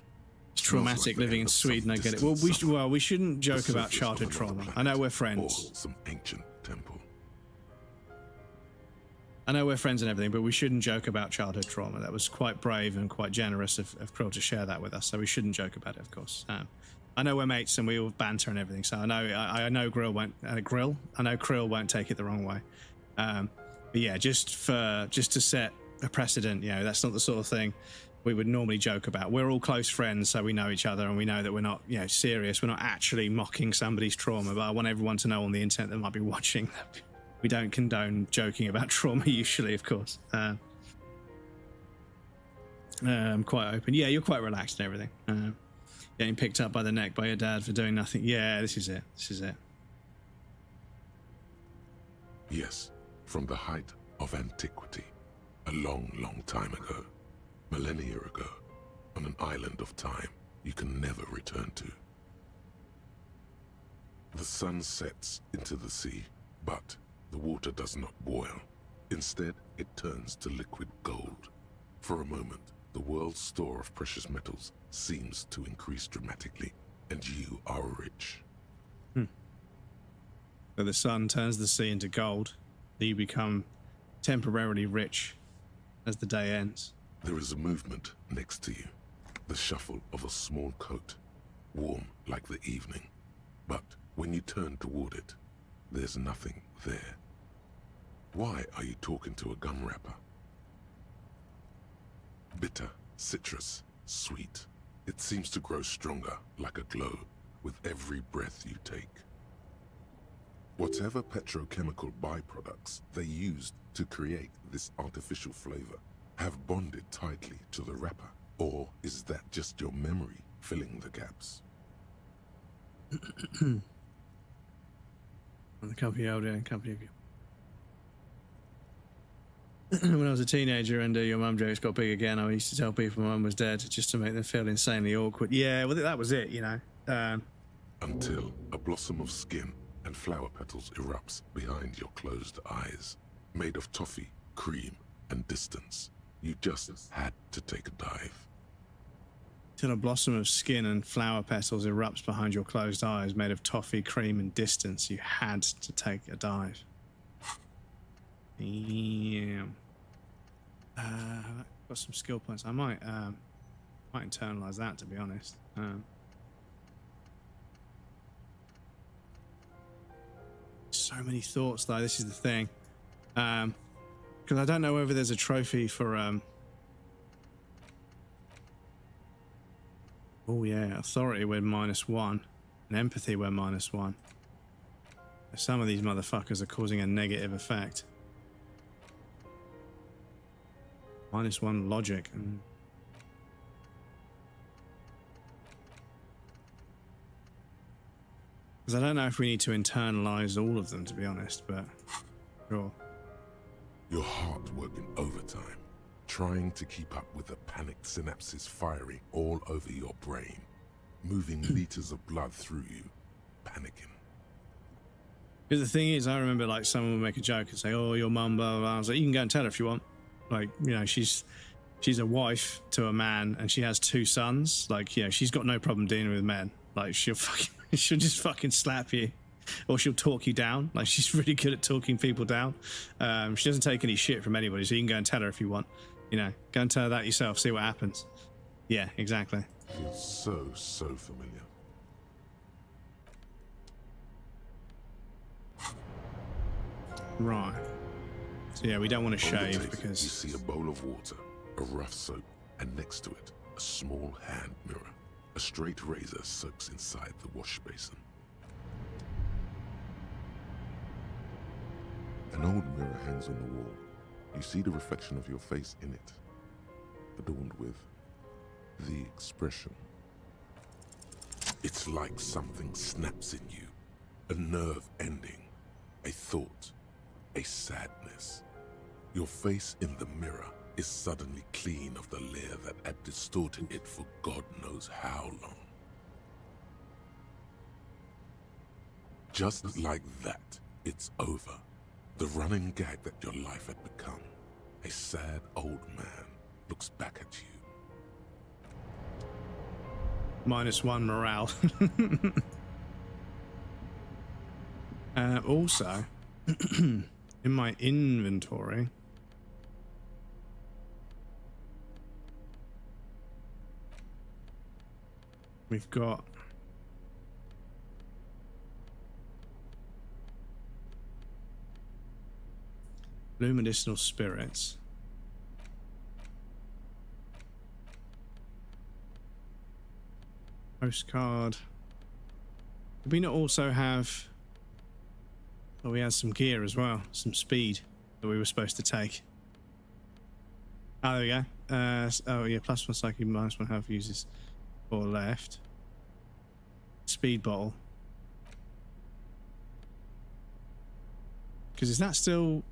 It's traumatic living in Sweden, I get it. Well, we shouldn't joke about childhood trauma. I know we're friends. Or some ancient temple. I know we're friends and everything, but we shouldn't joke about childhood trauma. That was quite brave and quite generous of Krill to share that with us. So we shouldn't joke about it, of course. I know we're mates and we all banter and everything. So I know Grill won't I know Krill won't take it the wrong way. But yeah, just to set a precedent, you know, that's not the sort of thing we would normally joke about. We're all close friends, so we know each other and we know that we're not, you know, serious. We're not actually mocking somebody's trauma. But I want everyone to know on the internet that might be watching that we don't condone joking about trauma usually, of course. I'm quite open. Yeah, you're quite relaxed and everything. Getting picked up by the neck by your dad for doing nothing. Yeah, this is it. This is it. Yes, from the height of antiquity, a long, long time ago, millennia ago, on an island of time you can never return to. The sun sets into the sea, but the water does not boil. Instead, it turns to liquid gold. For a moment, the world's store of precious metals seems to increase dramatically, and you are rich. So the sun turns the sea into gold. You become temporarily rich as the day ends. There is a movement next to you, the shuffle of a small coat, warm like the evening. But when you turn toward it, there's nothing there. Why are you talking to a gum wrapper? Bitter, citrus, sweet. It seems to grow stronger, like a glow, with every breath you take. Whatever petrochemical byproducts they used to create this artificial flavor have bonded tightly to the wrapper, or is that just your memory filling the gaps? On the company older and company of you. When I was a teenager and your mum jokes got big again, I used to tell people my mum was dead just to make them feel insanely awkward. Yeah, well, that was it, you know. Until a blossom of skin and flower petals erupts behind your closed eyes, made of toffee, cream, and distance. You just had to take a dive. Till a blossom of skin and flower petals erupts behind your closed eyes, made of toffee, cream, and distance. You had to take a dive. Yeah. Got some skill points. I might internalize that, to be honest. So many thoughts, though. This is the thing. Because I don't know whether there's a trophy for oh yeah, authority we're -1, and empathy we're -1. Some of these motherfuckers are causing a negative effect. -1 logic. Because I don't know if we need to internalize all of them, to be honest, but sure. Your heart working overtime, trying to keep up with the panicked synapses firing all over your brain, moving liters of blood through you, panicking. Because the thing is, I remember like someone would make a joke and say, "Oh, your mum, blah, blah, blah." I was like, "You can go and tell her if you want." Like, you know, she's a wife to a man and she has 2 sons. Like, yeah, she's got no problem dealing with men. Like, she'll just fucking slap you, or she'll talk you down. Like, she's really good at talking people down. She doesn't take any shit from anybody, so you can go and tell her if you want. You know, go and tell her that yourself, see what happens. Yeah, exactly. Feels so familiar. Right. So yeah, we don't want to On the shave table, because you see a bowl of water, a rough soap, and next to it, a small hand mirror. A straight razor soaks inside the wash basin. An old mirror hangs on the wall. You see the reflection of your face in it, adorned with the expression. It's like something snaps in you, a nerve ending, a thought, a sadness. Your face in the mirror is suddenly clean of the layer that had distorted it for God knows how long. Just like that, it's over. The running gag that your life had become. A sad old man looks back at you. -1 morale. Also, in my inventory, We've got blue medicinal spirits. Postcard. Did we not also have... Oh, we had some gear as well. Some speed that we were supposed to take. Oh, there we go. Oh, yeah, +1 psychic, -1 health uses 4 left. Speed bottle. Because is that still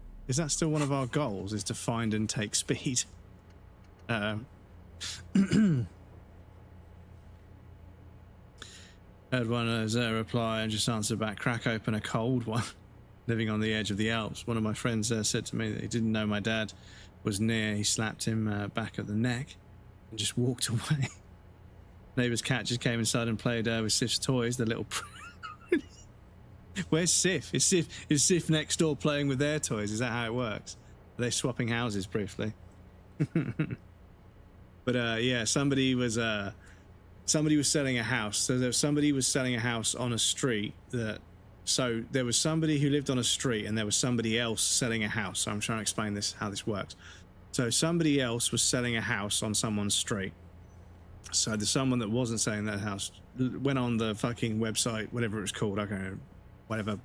one of our goals? Is to find and take speed? Heard one as a reply and just answered back, crack open a cold one. Living on the edge of the Alps. One of my friends said to me that he didn't know my dad was near. He slapped him back at the neck and just walked away. Neighbour's cat just came inside and played with Sif's toys, the little... Where's Sif? Is Sif next door playing with their toys? Is that how it works? Are they swapping houses briefly? But yeah, somebody was selling a house. So somebody was selling a house on a street that... So there was somebody who lived on a street and there was somebody else selling a house. So I'm trying to explain how this works. So somebody else was selling a house on someone's street. So the someone that wasn't selling that house went on the fucking website, whatever it's called, I don't know, whatever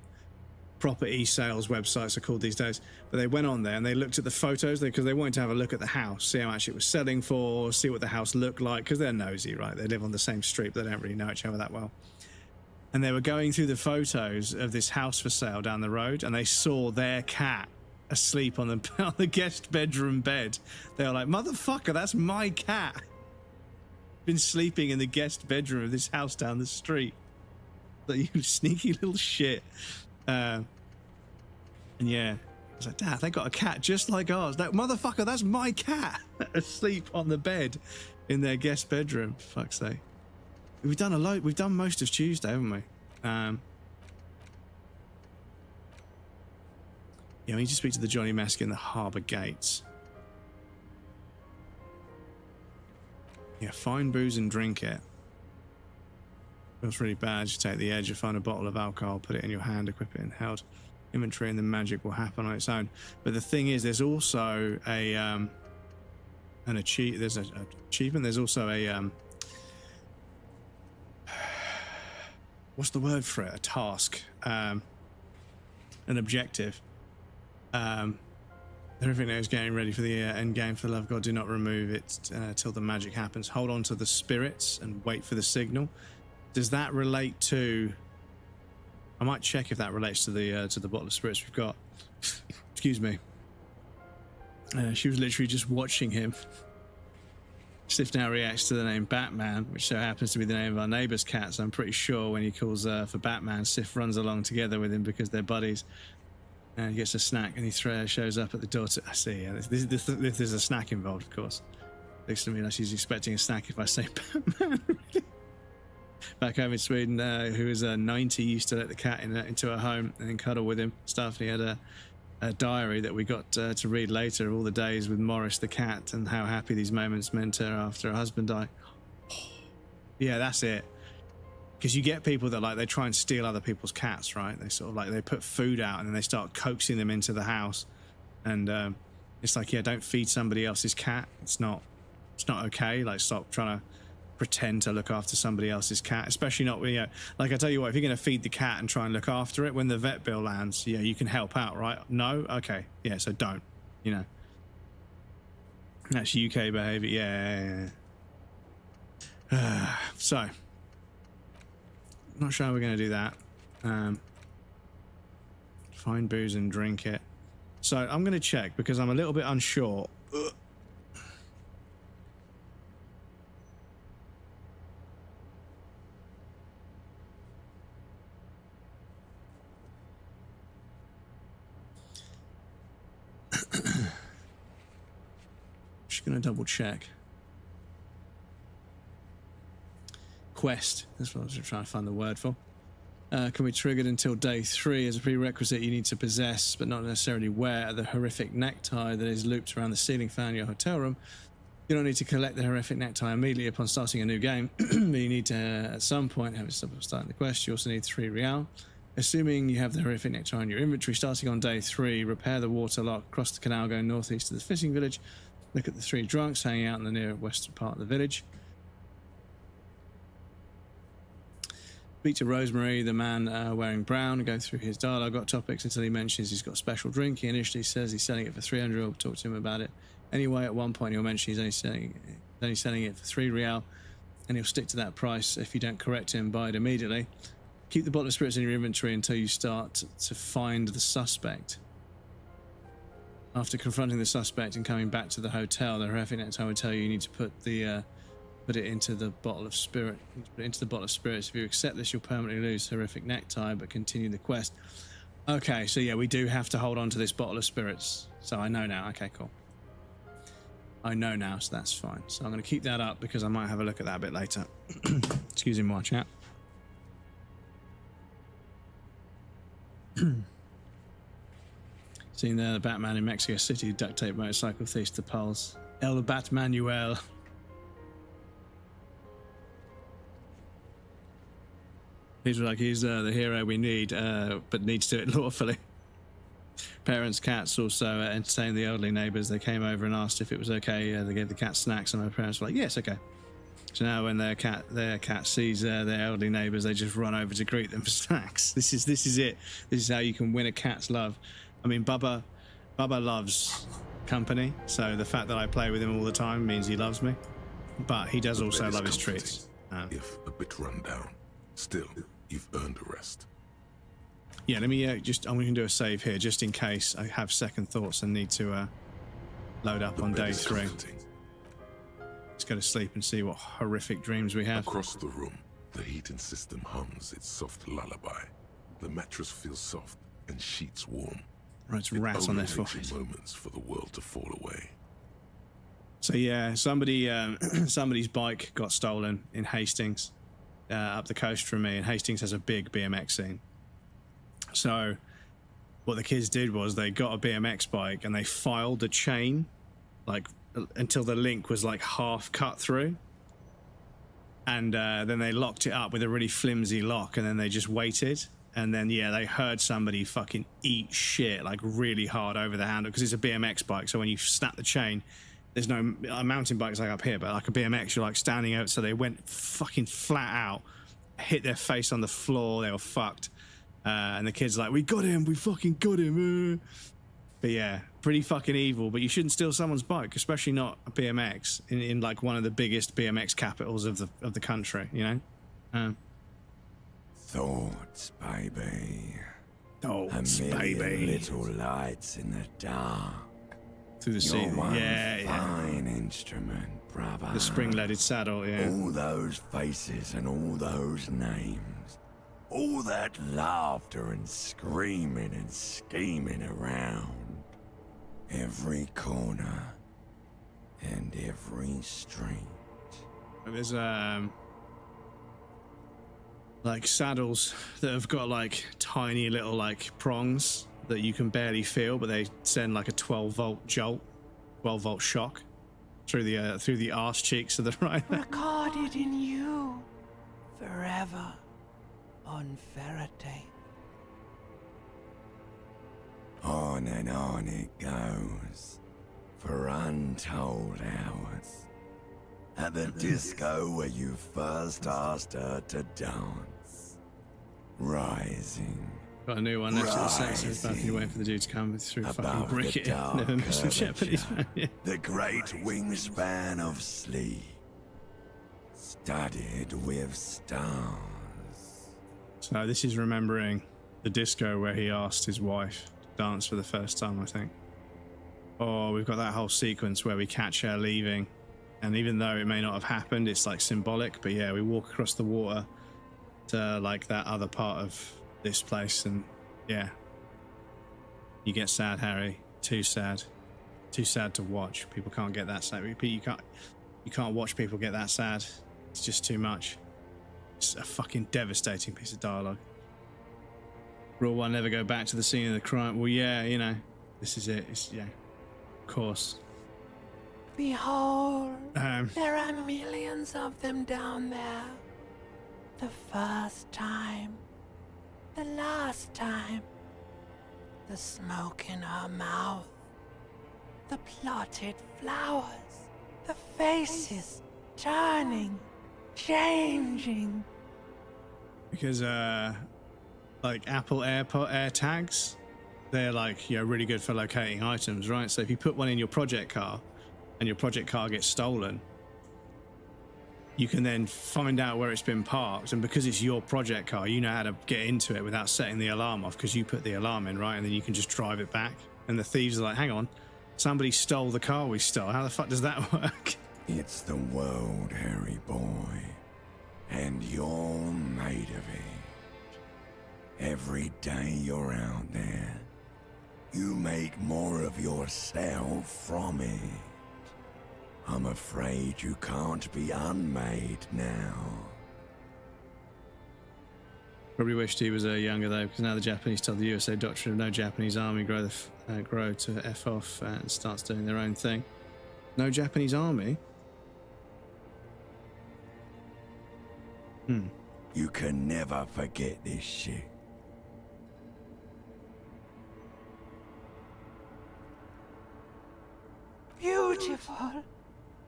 property sales websites are called these days. But they went on there and they looked at the photos because they wanted to have a look at the house, see how much it was selling for, see what the house looked like, because they're nosy, right? They live on the same street, but they don't really know each other that well. And they were going through the photos of this house for sale down the road, and they saw their cat asleep on the guest bedroom bed. They were like, motherfucker, that's my cat. Been sleeping in the guest bedroom of this house down the street. Like, you sneaky little shit. And yeah, I was like, Dad, they got a cat just like ours. Like, motherfucker, that's my cat asleep on the bed in their guest bedroom. For fuck's sake. We've done a load. We've done most of Tuesday, haven't we? Yeah, we need to speak to the Johnny Mask in the harbour gates. Yeah, find booze and drink it. Feels really bad. You take the edge, you find a bottle of alcohol, put it in your hand, equip it in held inventory, and the magic will happen on its own. But the thing is, there's also there's an achievement. There's also a what's the word for it? A task, an objective. Everything now is getting ready for the end game. For the love of God, do not remove it till the magic happens. Hold on to the spirits and wait for the signal. Does that relate to... I might check if that relates to the bottle of spirits we've got. Excuse me. She was literally just watching him. Sif now reacts to the name Batman, which so happens to be the name of our neighbour's cat, so I'm pretty sure when he calls for Batman, Sif runs along together with him because they're buddies. And he gets a snack and he shows up at the door to... I see, yeah, there's a snack involved, of course. Looks to me like she's expecting a snack if I say Batman. Back home in Sweden, who was 90, used to let the cat into her home and cuddle with him. Stuff. And he had a diary that we got to read later of all the days with Morris the cat and how happy these moments meant to her after her husband died. Yeah, that's it. Because you get people that they try and steal other people's cats, right? They sort of they put food out and then they start coaxing them into the house, and it's like, yeah, don't feed somebody else's cat. It's not okay. Stop trying to pretend to look after somebody else's cat, especially not when, I tell you what, if you're going to feed the cat and try and look after it when the vet bill lands, yeah, you can help out, right? No, okay, yeah, so don't, That's UK behaviour, yeah. So. Not sure how we're going to do that. Find booze and drink it. So I'm going to check because I'm a little bit unsure. Just going to double check. Quest, that's what I was trying to find the word for. Can be triggered until day 3 as a prerequisite. You need to possess, but not necessarily wear, the horrific necktie that is looped around the ceiling fan in your hotel room. You don't need to collect the horrific necktie immediately upon starting a new game, but you need to, at some point, have it stop starting the quest. You also need 3 real. Assuming you have the horrific necktie in your inventory, starting on day 3, repair the water lock, cross the canal, go northeast to the fishing village, look at the 3 drunks hanging out in the near western part of the village. Speak to Rosemary, the man wearing brown, and go through his dialogue topics until he mentions he's got a special drink. He initially says he's selling it for 300. I'll talk to him about it. Anyway, at one point he'll mention he's only selling it for 3 real, and he'll stick to that price if you don't correct him, buy it immediately. Keep the bottle of spirits in your inventory until you start to find the suspect. After confronting the suspect and coming back to the hotel, the horrific necktie will tell you need to put it into the bottle of spirit. Put it into the bottle of spirits. If you accept this, you'll permanently lose horrific necktie, but continue the quest. Okay, so yeah, we do have to hold on to this bottle of spirits. So I know now. Okay, cool. I know now, so that's fine. So I'm going to keep that up because I might have a look at that a bit later. Excuse me, my chat. Seen there, the Batman in Mexico City, duct tape motorcycle thieves to Pulse. El Batmanuel. He's like, he's the hero we need, but needs to do it lawfully. Parents' cats also entertained the elderly neighbours. They came over and asked if it was okay. They gave the cat snacks, and my parents were like, yes, okay. So now when their cat sees their elderly neighbours, they just run over to greet them for snacks. This is it. This is how you can win a cat's love. I mean, Bubba loves company, so the fact that I play with him all the time means he loves me. But he does also love his treats. If a bit run down, still, you've earned a rest. Yeah, let me I'm going to do a save here just in case I have second thoughts and need to load up on day 3. Let's go to sleep and see what horrific dreams we have. Across the room, the heating system hums its soft lullaby. The mattress feels soft and sheets warm. Right, it's rats on their forehead. Moments for the world to fall away. So yeah, somebody's bike got stolen in Hastings, up the coast from me, and Hastings has a big BMX scene. So what the kids did was they got a BMX bike and they filed the chain like until the link was like half cut through, and then they locked it up with a really flimsy lock, and then they just waited, and then yeah, they heard somebody fucking eat shit like really hard over the handle because it's a BMX bike, so when you snap the chain, there's no a mountain bike's like up here, but like a BMX you're like standing out, so they went fucking flat out, hit their face on the floor, they were fucked. And the kid's like, we got him, we fucking got him. But yeah, pretty fucking evil, but you shouldn't steal someone's bike, especially not a BMX in like one of the biggest BMX capitals of the country, you know? Thoughts, baby. Thoughts, a million baby. Little lights in the dark. Through the sea, yeah. Fine instrument, brother. The spring-loaded saddle, yeah. All those faces and all those names. All that laughter and screaming and scheming around. Every corner and every street. There's like saddles that have got like tiny little like prongs that you can barely feel, but they send like a 12-volt jolt, 12-volt shock through the arse cheeks of the rider. Recorded in you forever. On Faraday. On and on it goes, for untold hours. At the disco where you first asked her to dance. Rising. Got a new one next to the sensors, but you're waiting for the dude to come through fucking brick it. Never miss a Japanese man. Yeah. The great wingspan of sleep. Studded with stars. So this is remembering the disco where he asked his wife to dance for the first time, I think. Oh, we've got that whole sequence where we catch her leaving, and even though it may not have happened, it's like symbolic, but yeah, we walk across the water to like that other part of this place, and yeah, you get sad, Harry. Too sad to watch. People can't get that sad. You can't watch people get that sad. It's just too much. It's a fucking devastating piece of dialogue. Rule 1, never go back to the scene of the crime. Well, yeah, you know, this is it. It's, yeah, of course. Behold, there are millions of them down there. The first time, the last time, the smoke in her mouth, the plotted flowers, the faces turning, changing. Because, like Apple AirTags, they're like, really good for locating items, right? So if you put one in your project car and your project car gets stolen, you can then find out where it's been parked, and because it's your project car, you know how to get into it without setting the alarm off because you put the alarm in, right? And then you can just drive it back. And the thieves are like, hang on, somebody stole the car we stole. How the fuck does that work? It's the world, Harry boy, and you're made of it. Every day you're out there, you make more of yourself from it. I'm afraid you can't be unmade now. Probably wished he was younger though, because now the Japanese tell the USA doctrine of no Japanese army grow to F off and starts doing their own thing. No Japanese army? You can never forget this shit. Beautiful.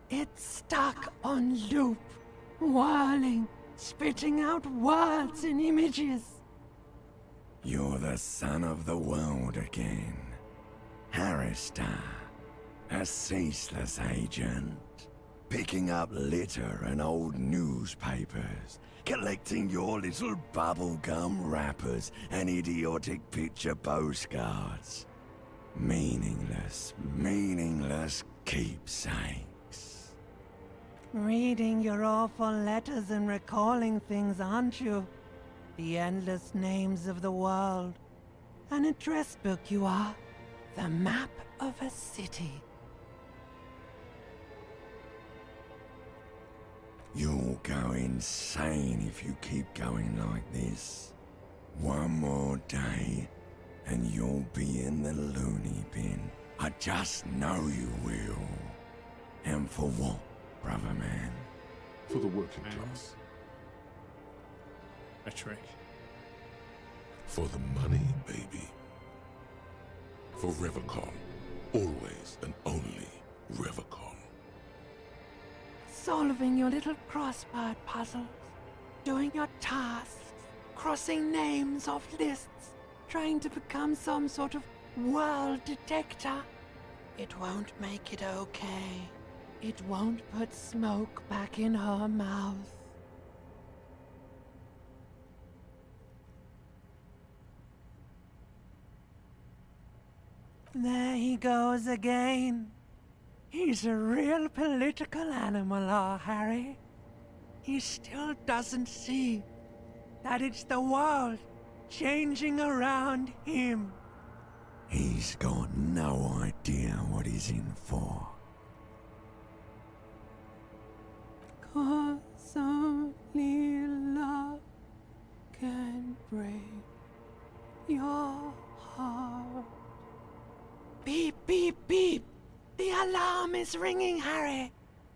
It's stuck on loop, whirling, spitting out words and images. You're the son of the world again. Harrister, a ceaseless agent. Picking up litter and old newspapers. Collecting your little bubblegum wrappers and idiotic picture postcards. Meaningless keepsakes. Reading your awful letters and recalling things, aren't you? The endless names of the world. An address book you are. The map of a city. You'll go insane if you keep going like this. One more day, and you'll be in the loony bin. I just know you will. And for what, brother man? For the working class. Rhetoric. For the money, baby. For Revacon. Always and only Revacon. Solving your little crossword puzzles. Doing your tasks. Crossing names off lists. Trying to become some sort of world detector. It won't make it okay. It won't put smoke back in her mouth. There he goes again. He's a real political animal, our Harry. He still doesn't see that it's the world changing around him. He's got no idea what he's in for. 'Cause only love can break your heart. Beep, beep, beep. The alarm is ringing, Harry.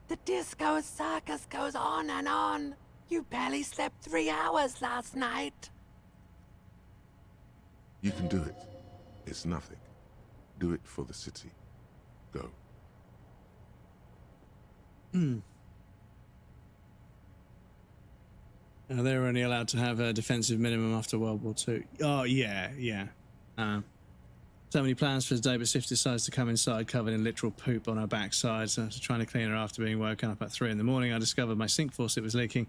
The disco circus goes on and on. You barely slept 3 hours last night. You can do it. It's nothing. Do it for the city. Go. They were only allowed to have a defensive minimum after World War II. Oh, yeah. So many plans for his day, but Sif decides to come inside covered in literal poop on her backside. So after trying to clean her after being woken up at 3 in the morning, I discovered my sink faucet was leaking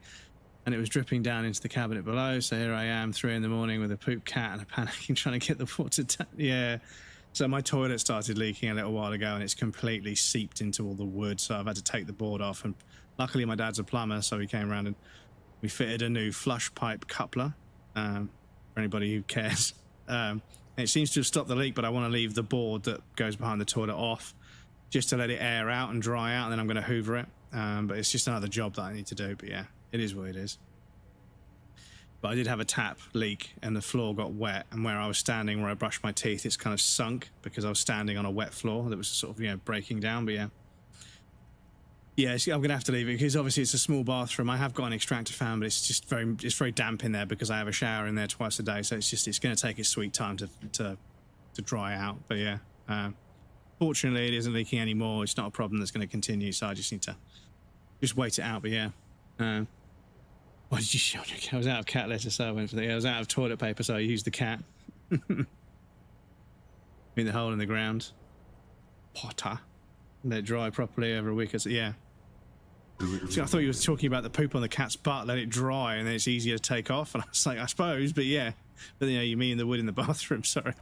and it was dripping down into the cabinet below. So here I am, 3 in the morning with a poop cat and a panicking trying to get the water down. Yeah. So my toilet started leaking a little while ago and it's completely seeped into all the wood. So I've had to take the board off. And luckily my dad's a plumber, so he came around and we fitted a new flush pipe coupler for anybody who cares. It seems to have stopped the leak, but I want to leave the board that goes behind the toilet off just to let it air out and dry out, and then I'm going to hoover it. But it's just another job that I need to do. But yeah, it is what it is. But I did have a tap leak, and the floor got wet, and where I was standing, where I brushed my teeth, it's kind of sunk because I was standing on a wet floor that was sort of, breaking down. But yeah, Yeah, I'm gonna have to leave it because obviously it's a small bathroom. I have got an extractor fan, but it's just very damp in there because I have a shower in there twice a day. So it's going to take its sweet time to dry out. But yeah, fortunately it isn't leaking anymore. It's not a problem that's going to continue. So I just need to just wait it out. But yeah, why did you show your cat? I was out of cat litter, so I went for the. I was out of toilet paper, so I used the cat. In the hole in the ground. Potter. Let it dry properly over a week or so. Yeah. See, I thought you were talking about the poop on the cat's butt, let it dry, and then it's easier to take off. And I was like, I suppose, but yeah. But you know, you mean the wood in the bathroom, sorry.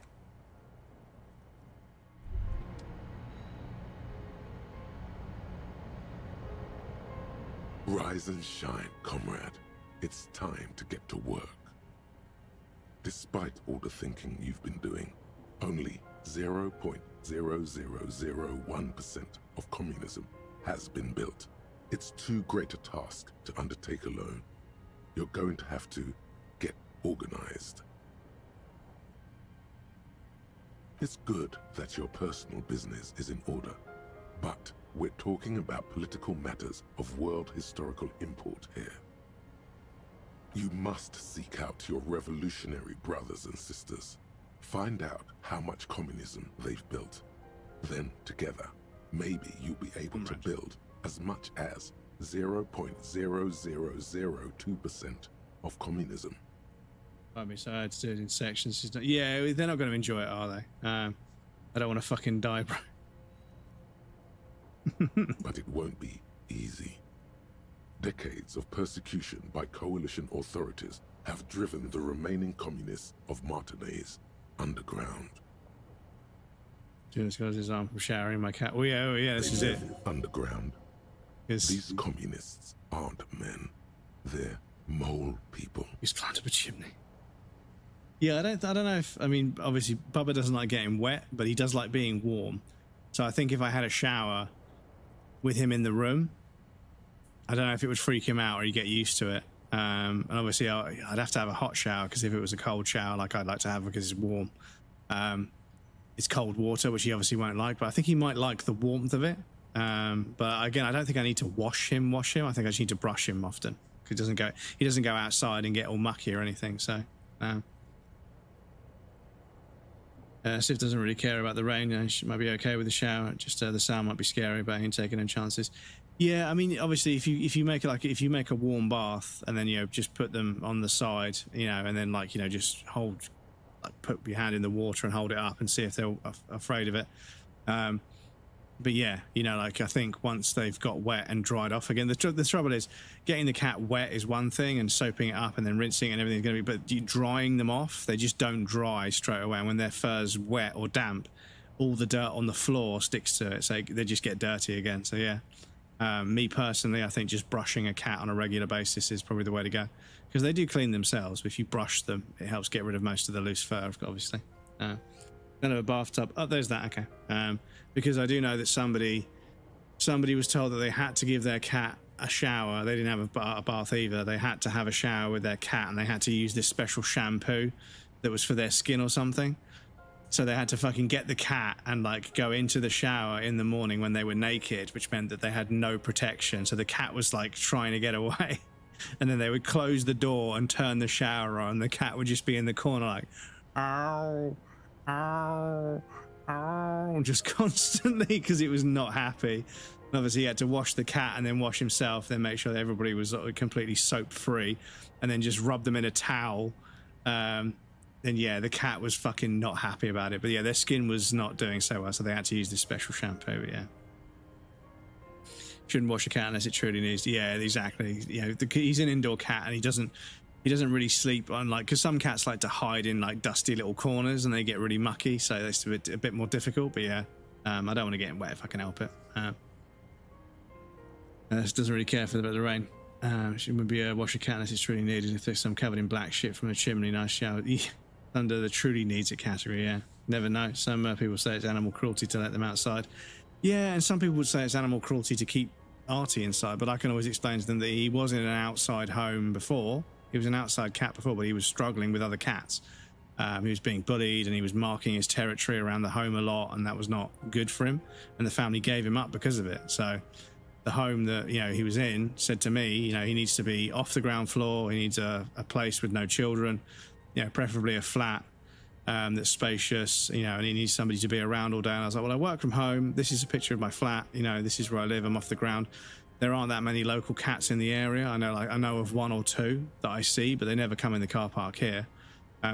Rise and shine, comrade. It's time to get to work. Despite all the thinking you've been doing, only 0.0001% of communism has been built. It's too great a task to undertake alone. You're going to have to get organized. It's good that your personal business is in order, but we're talking about political matters of world historical import here. You must seek out your revolutionary brothers and sisters. Find out how much communism they've built. Then, together, maybe you'll be able to build as much as 0.0002% of communism. I mean, so I had to do it in sections. Yeah, they're not going to enjoy it, are they? I don't want to fucking die, bro. But it won't be easy. Decades of persecution by coalition authorities have driven the remaining communists of Martinaise underground. Julius got his arm from showering my cat. Oh yeah, this is it. Underground. These communists aren't men. They're mole people. He's climbed up a chimney. Yeah, I don't know if, I mean, obviously Bubba doesn't like getting wet, but he does like being warm. So I think if I had a shower with him in the room, I don't know if it would freak him out or he'd get used to it. And obviously I'd have to have a hot shower because if it was a cold shower, like I'd like to have because it's warm, it's cold water, which he obviously won't like, but I think he might like the warmth of it. But again, I don't think I need to wash him. I think I just need to brush him often. He doesn't go outside and get all mucky or anything. So, Sif doesn't really care about the rain. She might be okay with the shower. Just the sound might be scary, but he ain't taking any chances. Yeah, I mean, obviously, if you make a warm bath and then just put them on the side, and then just put your hand in the water and hold it up and see if they're afraid of it. But yeah, I think once they've got wet and dried off again, the trouble is getting the cat wet is one thing and soaping it up and then rinsing it and everything's going to be, but drying them off, they just don't dry straight away. And when their fur's wet or damp, all the dirt on the floor sticks to it, so they just get dirty again. So yeah, me personally, I think just brushing a cat on a regular basis is probably the way to go, because they do clean themselves. But if you brush them, it helps get rid of most of the loose fur, obviously. Then a bathtub. Oh, there's that. Okay. Because I do know that somebody was told that they had to give their cat a shower. They didn't have a bath either. They had to have a shower with their cat, and they had to use this special shampoo that was for their skin or something. So they had to fucking get the cat and go into the shower in the morning when they were naked, which meant that they had no protection. So the cat was trying to get away, and then they would close the door and turn the shower on. The cat would just be in the corner ow, ow, ow, just constantly, because it was not happy. And obviously he had to wash the cat and then wash himself, then make sure that everybody was completely soap free, and then just rub them in a towel. And yeah, the cat was fucking not happy about it. But yeah, their skin was not doing so well, so they had to use this special shampoo. But yeah, shouldn't wash a cat unless it truly needs. Yeah, exactly. He's an indoor cat, and he doesn't really sleep on because some cats like to hide in dusty little corners and they get really mucky, so that's a bit more difficult. But yeah, I don't want to get wet if I can help it. This doesn't really care for the rain. She would be wash a cat unless it's truly needed. If there's some covered in black shit from a chimney, nice shower. Under the truly needs it category, yeah. Never know. Some people say it's animal cruelty to let them outside. Yeah, and some people would say it's animal cruelty to keep Artie inside, but I can always explain to them that he was in an outside home before. He was an outside cat before, but he was struggling with other cats. He was being bullied and he was marking his territory around the home a lot, and that was not good for him. And the family gave him up because of it. So the home that he was in said to me, he needs to be off the ground floor. He needs a place with no children, preferably a flat that's spacious, and he needs somebody to be around all day. And I was like, well, I work from home. This is a picture of my flat. This is where I live. I'm off the ground. There aren't that many local cats in the area. I know of one or two that I see, but they never come in the car park here.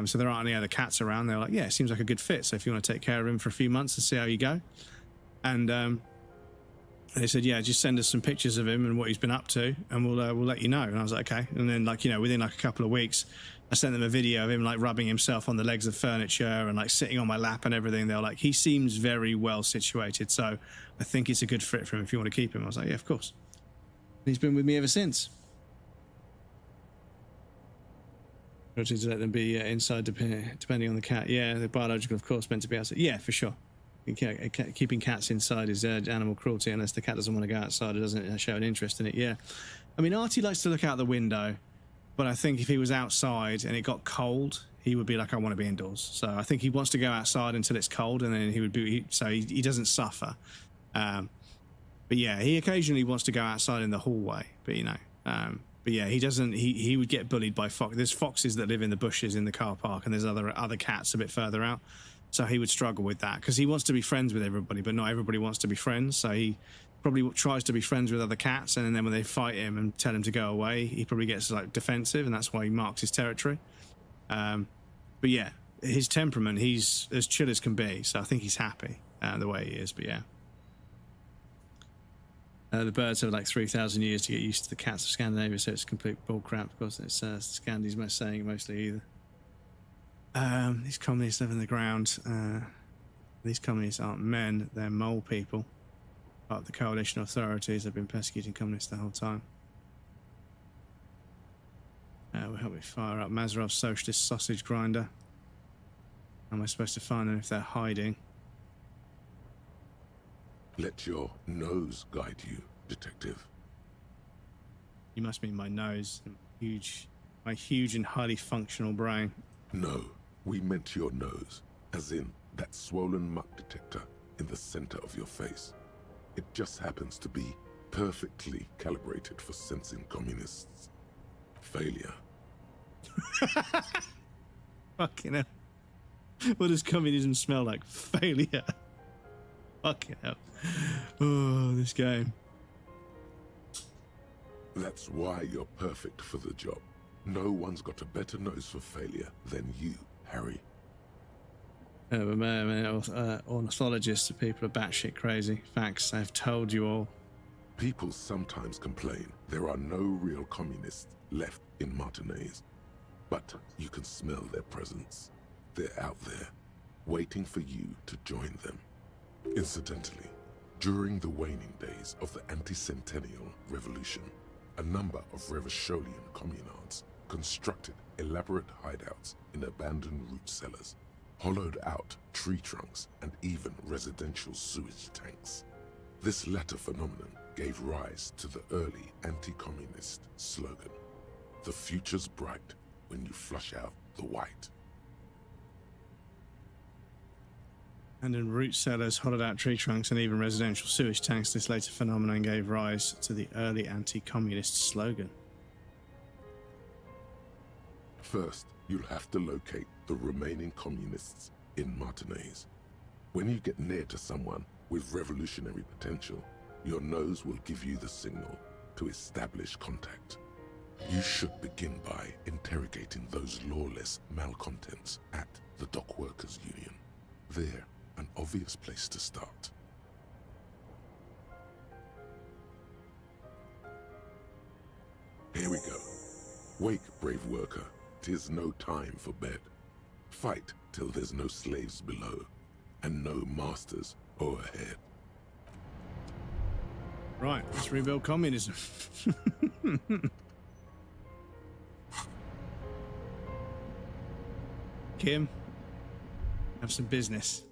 So there aren't any other cats around. They're like, yeah, it seems like a good fit. So if you want to take care of him for a few months and see how you go. And they said, yeah, just send us some pictures of him and what he's been up to, and we'll let you know. And I was like, okay. And then within a couple of weeks, I sent them a video of him rubbing himself on the legs of furniture and sitting on my lap and everything. They were like, he seems very well situated, so I think it's a good fit for him if you want to keep him. I was like, yeah, of course. He's been with me ever since. To let them be inside depending on the cat. Yeah, the biological, of course, meant to be outside. Yeah, for sure. Keeping cats inside is animal cruelty unless the cat doesn't want to go outside or doesn't show an interest in it. Yeah. I mean, Artie likes to look out the window, but I think if he was outside and it got cold, he would be like, I want to be indoors. So I think he wants to go outside until it's cold, and then he would be, so he doesn't suffer. But yeah, he occasionally wants to go outside in the hallway, but but yeah, he doesn't. He would get bullied by fox. There's foxes that live in the bushes in the car park, and there's other cats a bit further out. So he would struggle with that because he wants to be friends with everybody, but not everybody wants to be friends. So he probably tries to be friends with other cats, and then when they fight him and tell him to go away, he probably gets defensive, and that's why he marks his territory. But yeah, his temperament, he's as chill as can be. So I think he's happy the way he is. But yeah. The birds have 3,000 years to get used to the cats of Scandinavia, so it's complete bullcrap. Of course, it's Scandis saying it mostly either. These communists live in the ground. These communists aren't men, they're mole people. Part of the coalition authorities have been persecuting communists the whole time. We'll help me fire up Mazerov's socialist sausage grinder. How am I supposed to find them if they're hiding? Let your nose guide you, detective. You must mean my nose. My huge and highly functional brain. No, we meant your nose, as in that swollen muck detector in the center of your face. It just happens to be perfectly calibrated for sensing communists. Failure. Fucking hell. What does communism smell like? Failure. Fucking hell. Oh, this game. That's why you're perfect for the job. No one's got a better nose for failure than you, Harry. Ornithologists, people are batshit crazy. Facts, I've told you all. People sometimes complain there are no real communists left in Martinaise. But you can smell their presence. They're out there, waiting for you to join them. Incidentally, during the waning days of the anti-centennial revolution, a number of Revacholian communards constructed elaborate hideouts in abandoned root cellars, hollowed out tree trunks, and even residential sewage tanks. This latter phenomenon gave rise to the early anti-communist slogan, "The future's bright when you flush out the white." And in root cellars, hollowed out tree trunks, and even residential sewage tanks, this later phenomenon gave rise to the early anti-communist slogan. First, you'll have to locate the remaining communists in Martinaise. When you get near to someone with revolutionary potential, your nose will give you the signal to establish contact. You should begin by interrogating those lawless malcontents at the Dock Workers Union. They're an obvious place to start. Here we go. Wake, brave worker. 'Tis no time for bed. Fight till there's no slaves below, and no masters o'erhead. Right, let's rebuild communism. Kim, have some business.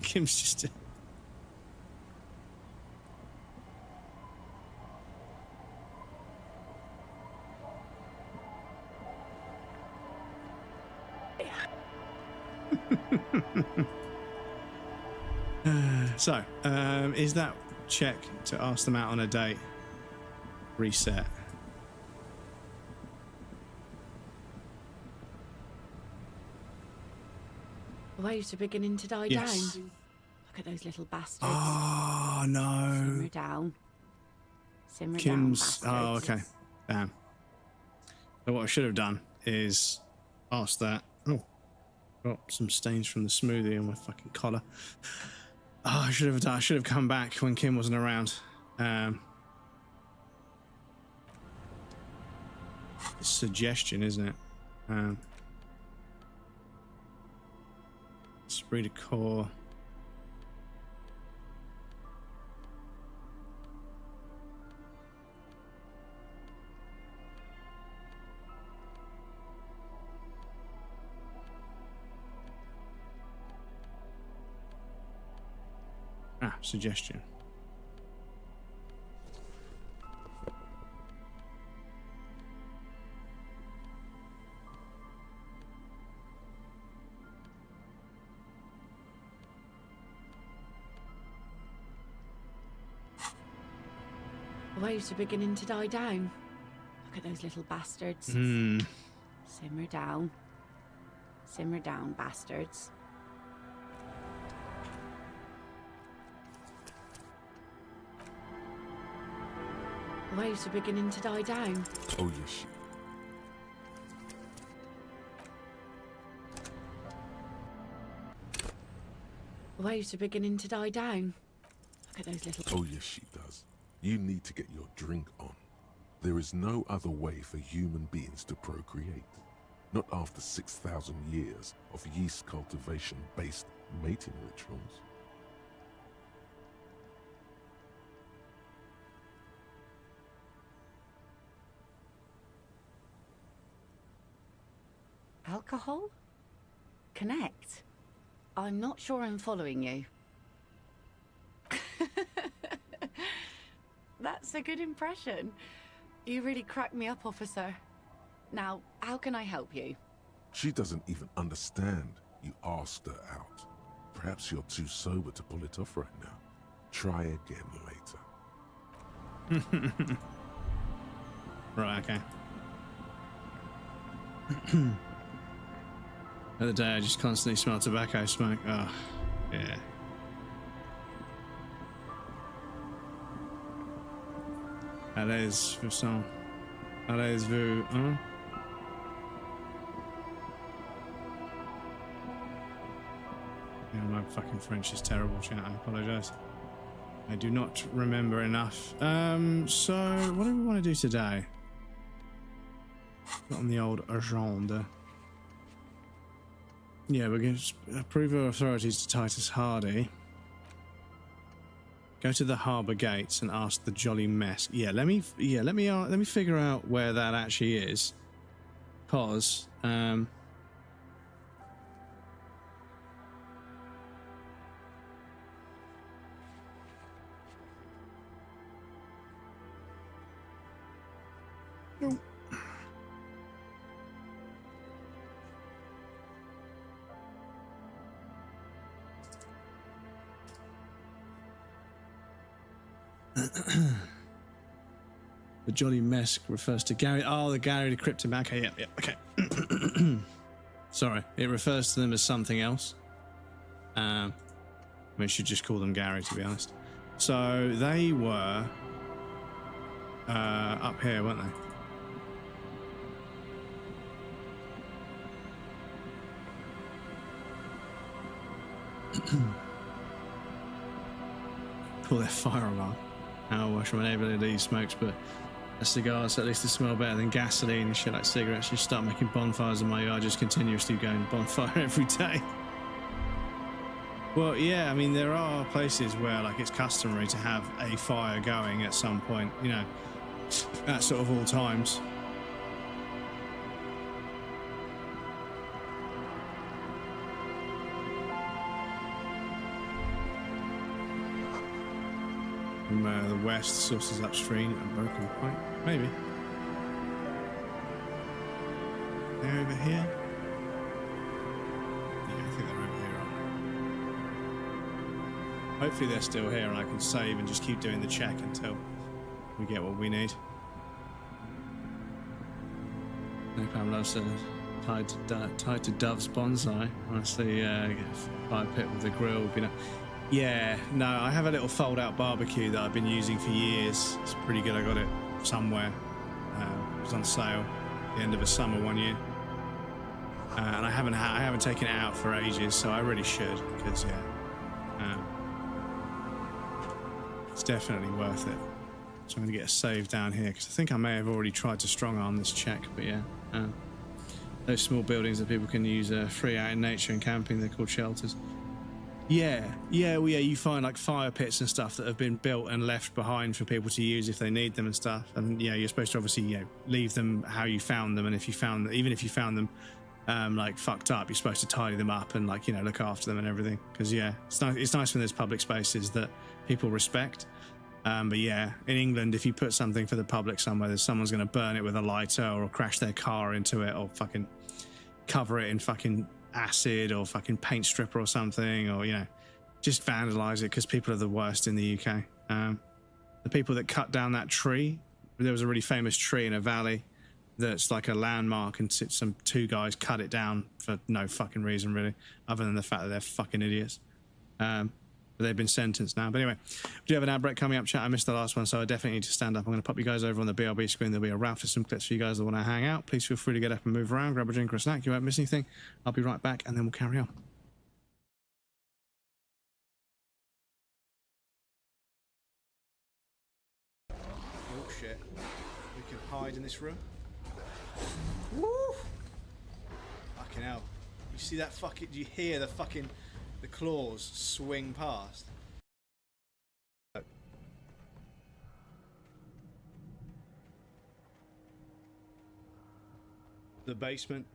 Kim's just... So, is that check to ask them out on a date reset? Waves are beginning to die Yes. down. Look at those little bastards. Oh no. Simmer down. Simmer Kim's. down, Oh, bastards. okay. Damn. So what I should have done is ask that. Oh, got some stains from the smoothie on my fucking collar. Oh, I should have done. I should have come back when Kim wasn't around. Suggestion, isn't it? Esprit de corps. Suggestion. Waves are beginning to die down. Look at those little bastards. Hmm. Simmer down. Simmer down, bastards. Waves are beginning to die down. Oh, yes, shit. Waves are beginning to die down. Look at those little... Oh, yes, she does. You need to get your drink on. There is no other way for human beings to procreate. Not after 6,000 years of yeast cultivation-based mating rituals. Alcohol? Connect? I'm not sure I'm following you. That's a good impression. You really cracked me up, officer. Now, how can I help you? She doesn't even understand you asked her out. Perhaps you're too sober to pull it off right now. Try again later. Right, okay. The other day I just constantly smell tobacco smoke. Oh, yeah. Allez-vous, allez-vous, hein? Yeah, my fucking French is terrible, chat. I apologise. I do not remember enough. So what do we want to do today? Not on the old agenda. Yeah, we're going to approve our authorities to Titus Hardy. Go to the harbour gates and ask the Jolly Mess. Yeah, let me figure out where that actually is. Cause the Jolly Mess refers to Gary. Oh, the Gary decrypted back. Okay, yeah, okay. Sorry, it refers to them as something else. We should just call them Gary, to be honest. So they were up here, weren't they? Pull their fire alarm. How I wish my neighbour these smokes, but cigars, at least they smell better than gasoline and shit like cigarettes. You start making bonfires in my yard, just continuously going bonfire every day. Well, yeah, I mean, there are places where, like, it's customary to have a fire going at some point, you know, at sort of all times. From the west, sources upstream and Broken Point. Maybe. They're over here? Yeah, I think they're over here, aren't Hopefully they're still here and I can save and just keep doing the check until we get what we need. Napalm loves tied to Dove's bonsai. Honestly, fire pit with a grill would be nice. Yeah, no, I have a little fold-out barbecue that I've been using for years. It's pretty good. I got it somewhere. It was on sale at the end of a summer one year, and I haven't taken it out for ages, so I really should, because yeah, it's definitely worth it. So I'm going to get a save down here because I think I may have already tried to strong-arm this check, but yeah, those small buildings that people can use free out in nature and camping, they're called shelters. Yeah, you find like fire pits and stuff that have been built and left behind for people to use if they need them and stuff. And yeah, you're supposed to obviously leave them how you found them, and if you found them, even if you found them like fucked up, you're supposed to tidy them up and like look after them and everything. Because yeah, it's nice when there's public spaces that people respect. But yeah, in England, if you put something for the public somewhere, someone's going to burn it with a lighter or crash their car into it or fucking cover it in fucking acid or fucking paint stripper or something, or just vandalize it, because people are the worst in the UK. The people that cut down that tree, there was a really famous tree in a valley that's like a landmark, and two guys cut it down for no fucking reason really, other than the fact that they're fucking idiots. But they've been sentenced now. But anyway, we do have an ad break coming up, chat. I missed the last one, so I definitely need to stand up. I'm going to pop you guys over on the BRB screen. There'll be a route for some clips for you guys that want to hang out. Please feel free to get up and move around, grab a drink or a snack. You won't miss anything. I'll be right back, and then we'll carry on. Oh, shit. We can hide in this room. Woo! Fucking hell. You see that fucking... You hear the fucking... The claws swing past. The basement.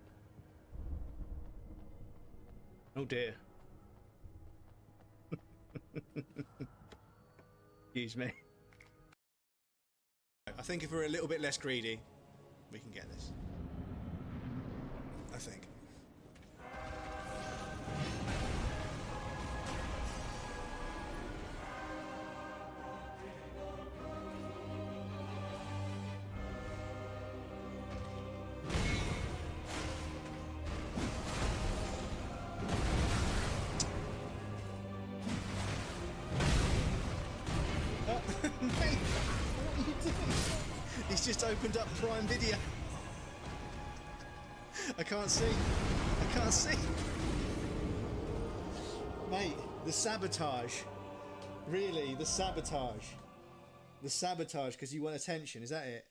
Oh dear. Excuse me. I think if we're a little bit less greedy, we can get this. I think. Mate, what are you doing? He's just opened up Prime Video. I can't see. I can't see. Mate, the sabotage. Really, the sabotage. The sabotage because you want attention, is that it?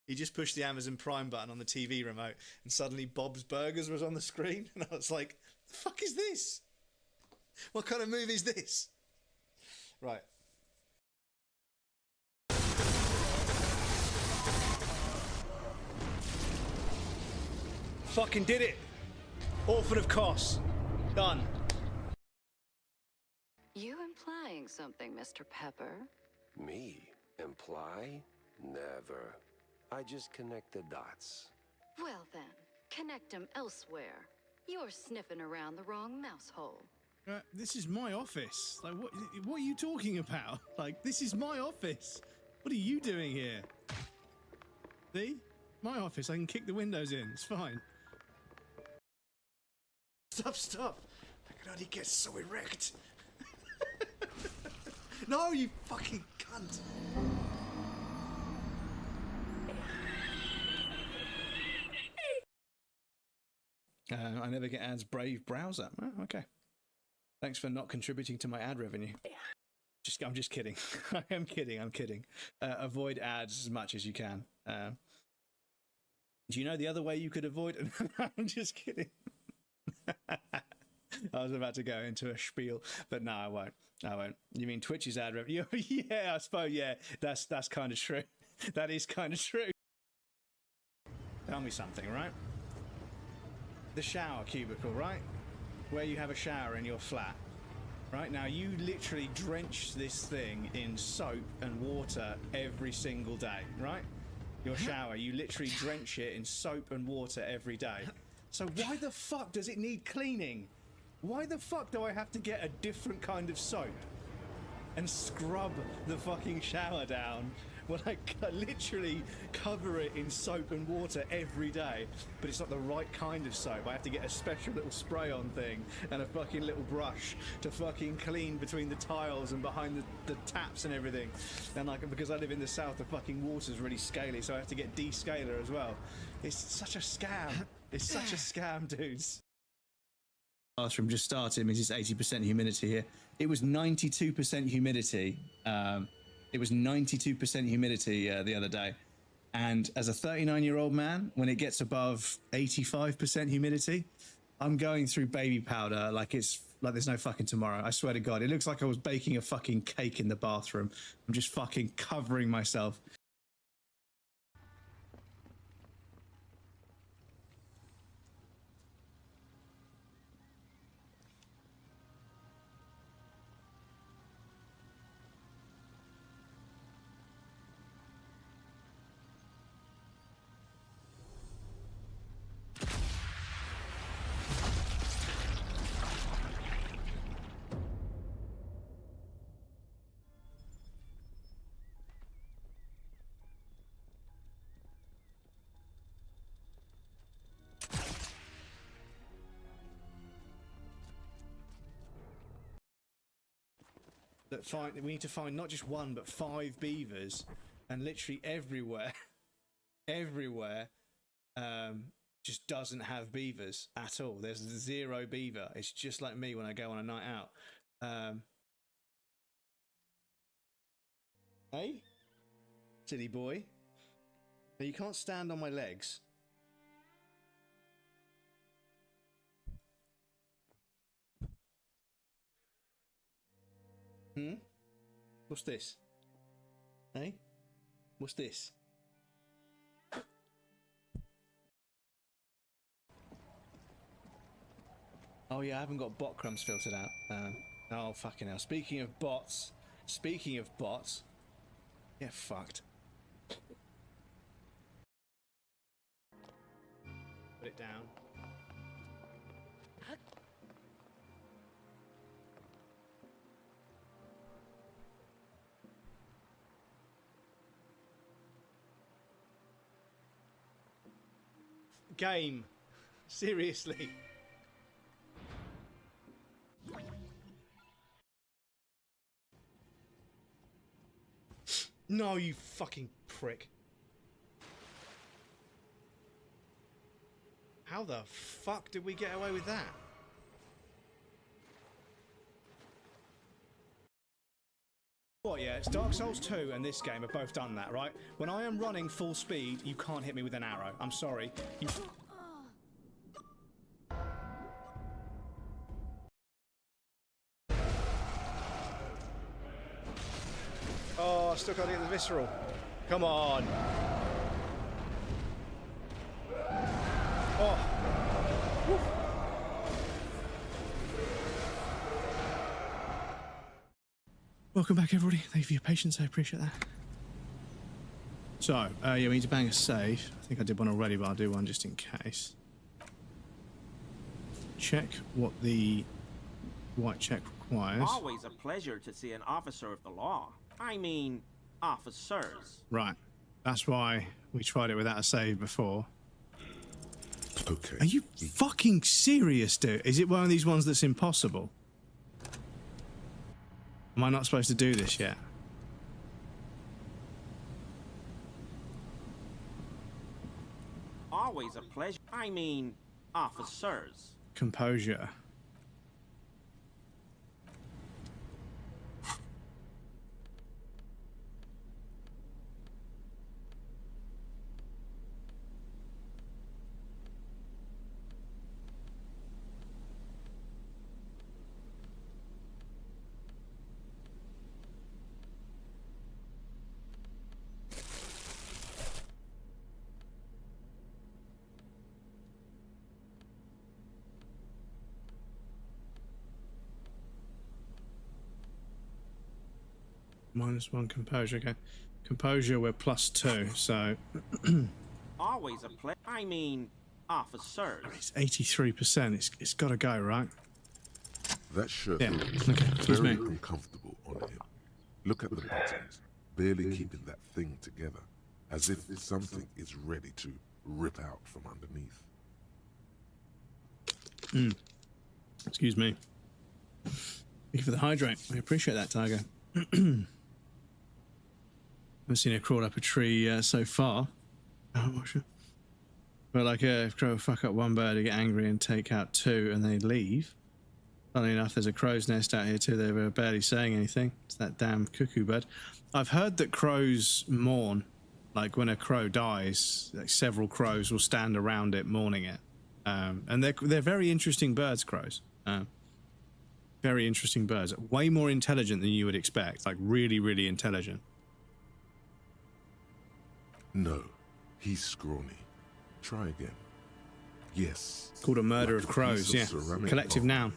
He just pushed the Amazon Prime button on the TV remote and suddenly Bob's Burgers was on the screen and I was like, the fuck is this? What kind of movie is this? Right. Fucking did it. Orphan of Kos. Done. You implying something, Mr. Pepper? Me? Imply? Never. I just connect the dots. Well then, connect them elsewhere. You're sniffing around the wrong mouse hole. This is my office. Like, what are you talking about? Like, this is my office. What are you doing here? See? My office. I can kick the windows in. It's fine. Stop. I can only get so erect. No, you fucking cunt. I never get ads. Brave browser. Oh, okay. Thanks for not contributing to my ad revenue. I'm just kidding. I am kidding. I'm kidding. Avoid ads as much as you can. Do you know the other way you could avoid it? I'm just kidding. I was about to go into a spiel, but no, I won't. You mean Twitch's ad revenue? Yeah, I suppose. Yeah, that's kind of true. That is kind of true. Tell me something, right? The shower cubicle, right? Where you have a shower in your flat. Right now, you literally drench this thing in soap and water every single day, right? Your shower, you literally drench it in soap and water every day. So why the fuck does it need cleaning? Why the fuck do I have to get a different kind of soap and scrub the fucking shower down when I literally cover it in soap and water every day? But it's not the right kind of soap. I have to get a special little spray-on thing and a fucking little brush to fucking clean between the tiles and behind the taps and everything. And like, because I live in the south, the fucking water's really scaly, so I have to get descaler as well. It's such a scam. It's such a scam, dudes. Bathroom just started, means it's 80% humidity here. It was 92% humidity. It was 92% humidity the other day. And as a 39-year-old man, when it gets above 85% humidity, I'm going through baby powder like it's like there's no fucking tomorrow. I swear to God, it looks like I was baking a fucking cake in the bathroom. I'm just fucking covering myself. We need to find not just one but 5 beavers, and literally everywhere just doesn't have beavers at all. There's 0 beaver. It's just like me when I go on a night out. Hey, silly boy, now you can't stand on my legs. What's this? Hey? What's this? Oh yeah, I haven't got bot crumbs filtered out. Oh fucking hell. Speaking of bots, get fucked. Put it down. Game. Seriously. No, you fucking prick. How the fuck did we get away with that? What, yeah, it's Dark Souls 2 and this game have both done that, right? When I am running full speed, you can't hit me with an arrow. I'm sorry. You... Oh, I still can't get the visceral. Come on. Oh. Woof. Welcome back, everybody. Thank you for your patience. I appreciate that. So, yeah, we need to bang a save. I think I did one already, but I'll do one just in case. Check what the white check requires. Always a pleasure to see an officer of the law. I mean, officers. Right. That's why we tried it without a save before. Okay. Are you fucking serious, dude? Is it one of these ones that's impossible? Am I not supposed to do this yet? Always a pleasure. I mean, officers. Composure. -1 composure, okay. Composure, we're +2, so... Always a pleasure. I mean, officers. It's 83%, it's got to go, right? That shirt Yeah. looks Okay, excuse very me. uncomfortable on him. Look at the buttons, barely keeping that thing together, as if something is ready to rip out from underneath. Excuse me. Thank you for the hydrate. I appreciate that, Tiger. Haven't seen her crawl up a tree so far. But like, if crow fuck up one bird, they get angry and take out two, and they leave. Funnily enough, there's a crow's nest out here too. They were barely saying anything. It's that damn cuckoo bird. I've heard that crows mourn. Like when a crow dies, like several crows will stand around it mourning it. And they're very interesting birds, crows. Very interesting birds. Way more intelligent than you would expect. Like really, really intelligent. No, he's scrawny. Try again. Yes. Called a murder like of crows, yeah. Collective noun.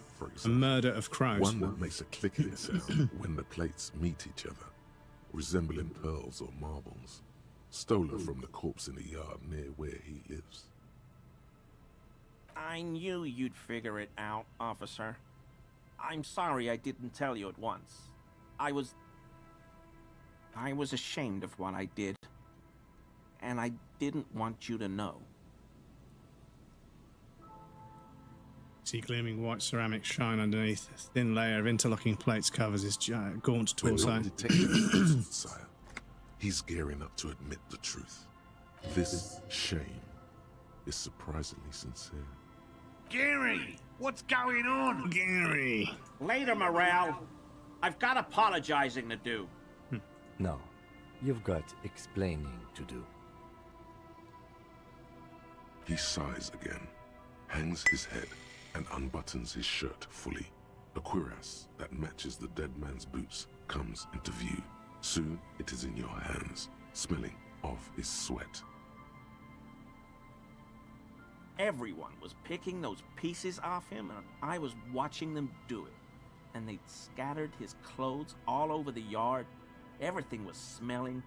A murder of crows. One that makes a clicking sound when the plates meet each other, resembling pearls or marbles, stolen from the corpse in the yard near where he lives. I knew you'd figure it out, officer. I'm sorry I didn't tell you at once. I was ashamed of what I did. And I didn't want you to know. See gleaming white ceramic shine underneath. A thin layer of interlocking plates covers his gaunt torso. We're not detecting sire. He's gearing up to admit the truth. This shame is surprisingly sincere. Gary, what's going on? Gary. Later, Morale. I've got apologizing to do. No, you've got explaining to do. He sighs again, hangs his head, and unbuttons his shirt fully. A cuirass that matches the dead man's boots comes into view. Soon it is in your hands, smelling of his sweat. Everyone was picking those pieces off him, and I was watching them do it. And they'd scattered his clothes all over the yard. Everything was smelling.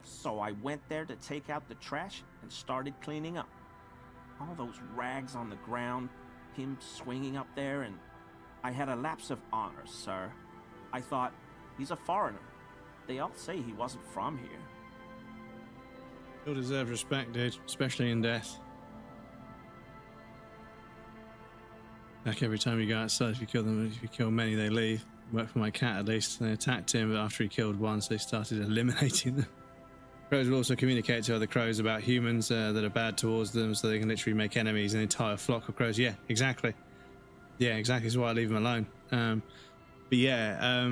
So I went there to take out the trash and started cleaning up. All those rags on the ground, him swinging up there, and I had a lapse of honor, sir. I thought, he's a foreigner. They all say he wasn't from here. Still deserves respect, dude, especially in death. Like every time you go outside, if you kill them, if you kill many, they leave. Worked for my cat at least. They attacked him, but after he killed one, so they started eliminating them. Crows will also communicate to other crows about humans that are bad towards them, so they can literally make enemies. An entire flock of crows. Yeah, exactly. Yeah, exactly. That's why I leave them alone. But yeah,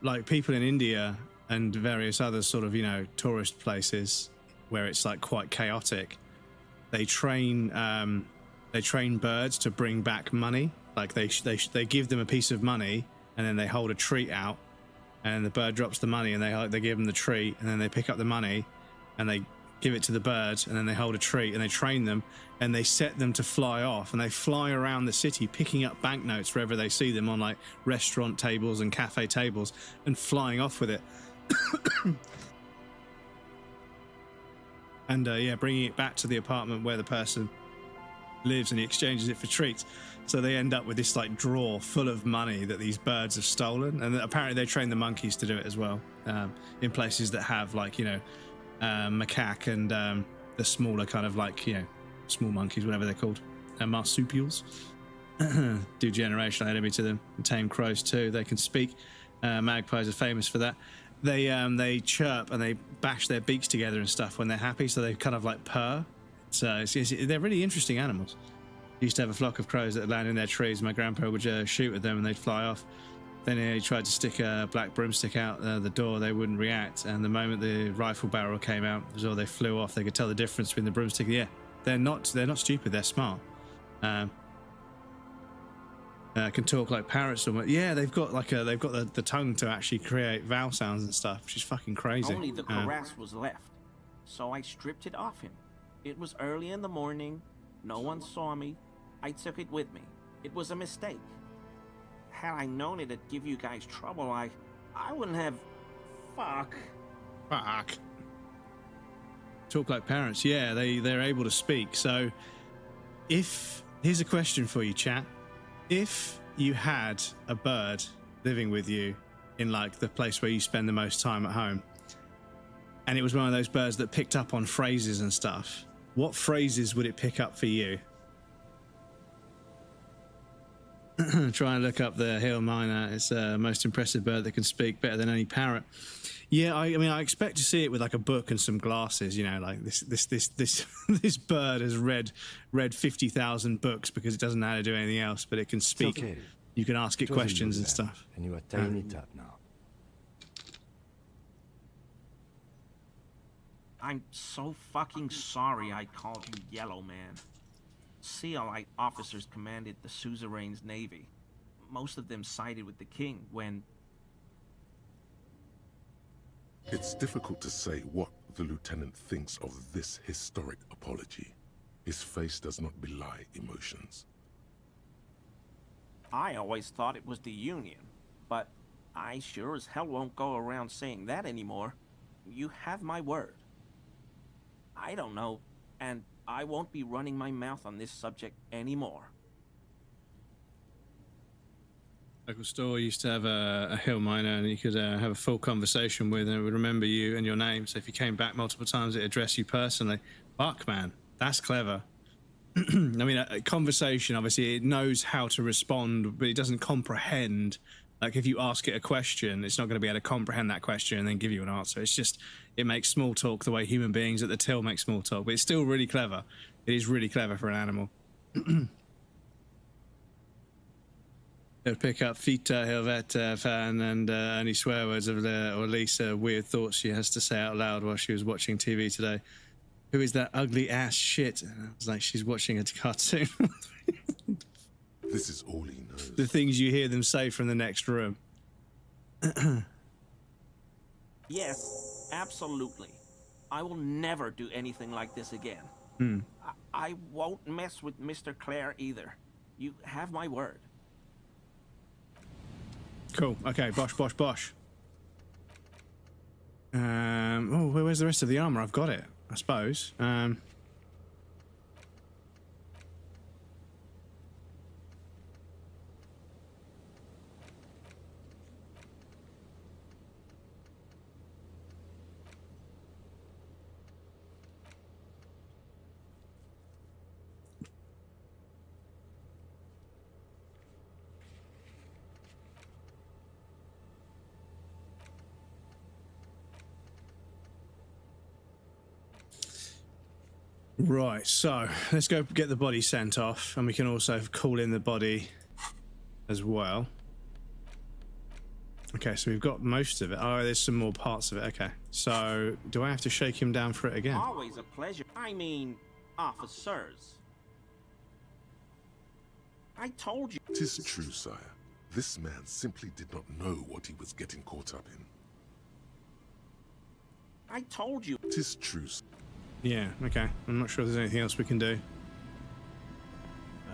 like people in India and various other sort of, you know, tourist places where it's like quite chaotic, they train birds to bring back money. Like they give them a piece of money and then they hold a treat out, and the bird drops the money and they give them the treat, and then they pick up the money and they give it to the bird, and then they hold a treat, and they train them and they set them to fly off, and they fly around the city picking up banknotes wherever they see them on like restaurant tables and cafe tables and flying off with it. And yeah, bringing it back to the apartment where the person lives, and he exchanges it for treats. So they end up with this like drawer full of money that these birds have stolen, and apparently they train the monkeys to do it as well, in places that have like, you know, macaque and the smaller kind of like, you know, small monkeys, whatever they're called, marsupials. Do generational enemy to them. And tame crows too. They can speak. Magpies are famous for that. They chirp and they bash their beaks together and stuff when they're happy, so they kind of like purr. So they're really interesting animals. Used to have a flock of crows that would land in their trees. My grandpa would shoot at them and they'd fly off. Then he tried to stick a black broomstick out the door. They wouldn't react, and the moment the rifle barrel came out, so they flew off. They could tell the difference between the broomstick. Yeah, they're not stupid. They're smart. Can talk like parrots. Yeah, they've got like the tongue to actually create vowel sounds and stuff, which is fucking crazy. Only the cuirass was left, so I stripped it off him. It was early in the morning. No one saw me. I took it with me. It was a mistake. Had I known it'd give you guys trouble, I wouldn't have... Fuck. Talk like parrots. Yeah, they're able to speak. So, here's a question for you, chat. If you had a bird living with you in like the place where you spend the most time at home, and it was one of those birds that picked up on phrases and stuff, what phrases would it pick up for you? Try and look up the hill myna. It's the most impressive bird that can speak better than any parrot. Yeah, I mean, I expect to see it with like a book and some glasses. You know, like this bird has read 50,000 books because it doesn't know how to do anything else, but it can speak. Okay. You can ask it questions and stuff. And you are tying it up now. I'm so fucking sorry I called you Yellow Man. Sealite officers commanded the suzerain's navy. Most of them sided with the king when... It's difficult to say what the lieutenant thinks of this historic apology. His face does not belie emotions. I always thought it was the Union, but I sure as hell won't go around saying that anymore. You have my word. I don't know, and I won't be running my mouth on this subject anymore. Local store used to have a hill miner, and you could have a full conversation with, and it would remember you and your name. So if you came back multiple times, it addressed you personally. Fuck, man, that's clever. I mean, a conversation, obviously, it knows how to respond, but it doesn't comprehend. Like, if you ask it a question, it's not going to be able to comprehend that question and then give you an answer. It's just, it makes small talk the way human beings at the till make small talk, but it's still really clever. It is really clever for an animal. He'll pick up Fita, Helveta, Fan, and any swear words of the, or Lisa, weird thoughts she has to say out loud while she was watching TV today. Who is that ugly ass shit? And I was like, she's watching a cartoon. This is all he knows. The things you hear them say from the next room. Yes, absolutely. I will never do anything like this again. Hmm. I won't mess with Mr. Clare either. You have my word. Cool. Okay, bosh, bosh, bosh. Oh, where's the rest of the armor? I've got it, I suppose. Right, so let's go get the body sent off, and we can also call in the body as well. Okay, so we've got most of it. Oh, there's some more parts of it. Okay, so do I have to shake him down for it again? Always a pleasure. I mean, officers. I told you. 'Tis true, sire. This man simply did not know what he was getting caught up in. I told you. 'Tis true. Yeah, okay. I'm not sure there's anything else we can do.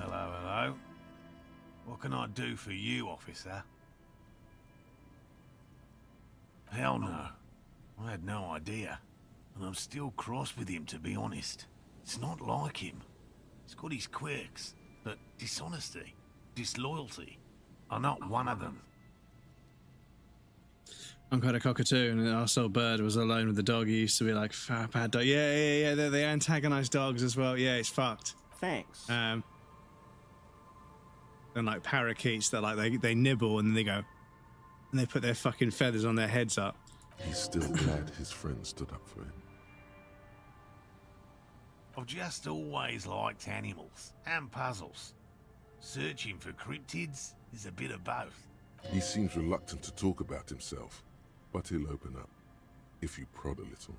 Hello, hello. What can I do for you, officer? Hell no. I had no idea. And I'm still cross with him, to be honest. It's not like him. He's got his quirks, but dishonesty, disloyalty are not one of them. I'm quite a cockatoo, and our old bird was alone with the dog. He used to be like, bad dog. Yeah. They antagonize dogs as well. Yeah, it's fucked. Thanks. And like parakeets that like they nibble and then they go, and they put their fucking feathers on their heads up. He's still glad his friend stood up for him. I've just always liked animals and puzzles. Searching for cryptids is a bit of both. He seems reluctant to talk about himself, but he'll open up, if you prod a little.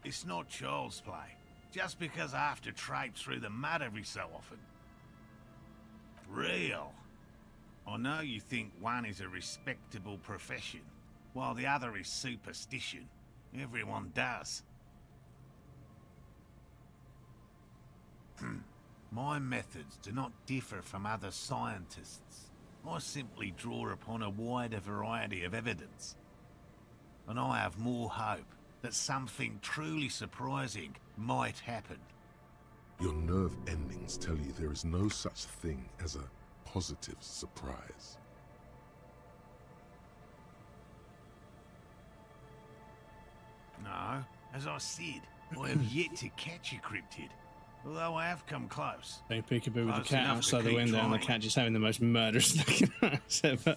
It's not child's play, just because I have to traipse through the mud every so often. Real. I know you think one is a respectable profession, while the other is superstition. Everyone does. My methods do not differ from other scientists. I simply draw upon a wider variety of evidence. And I have more hope that something truly surprising might happen. Your nerve endings ones tell you there is no such thing as a positive surprise. No, as I said, I have yet to catch a cryptid, although I have come close. They peekaboo with the Close cat enough to outside the keep window, and the trying. cat just having the most murderous looking eyes ever.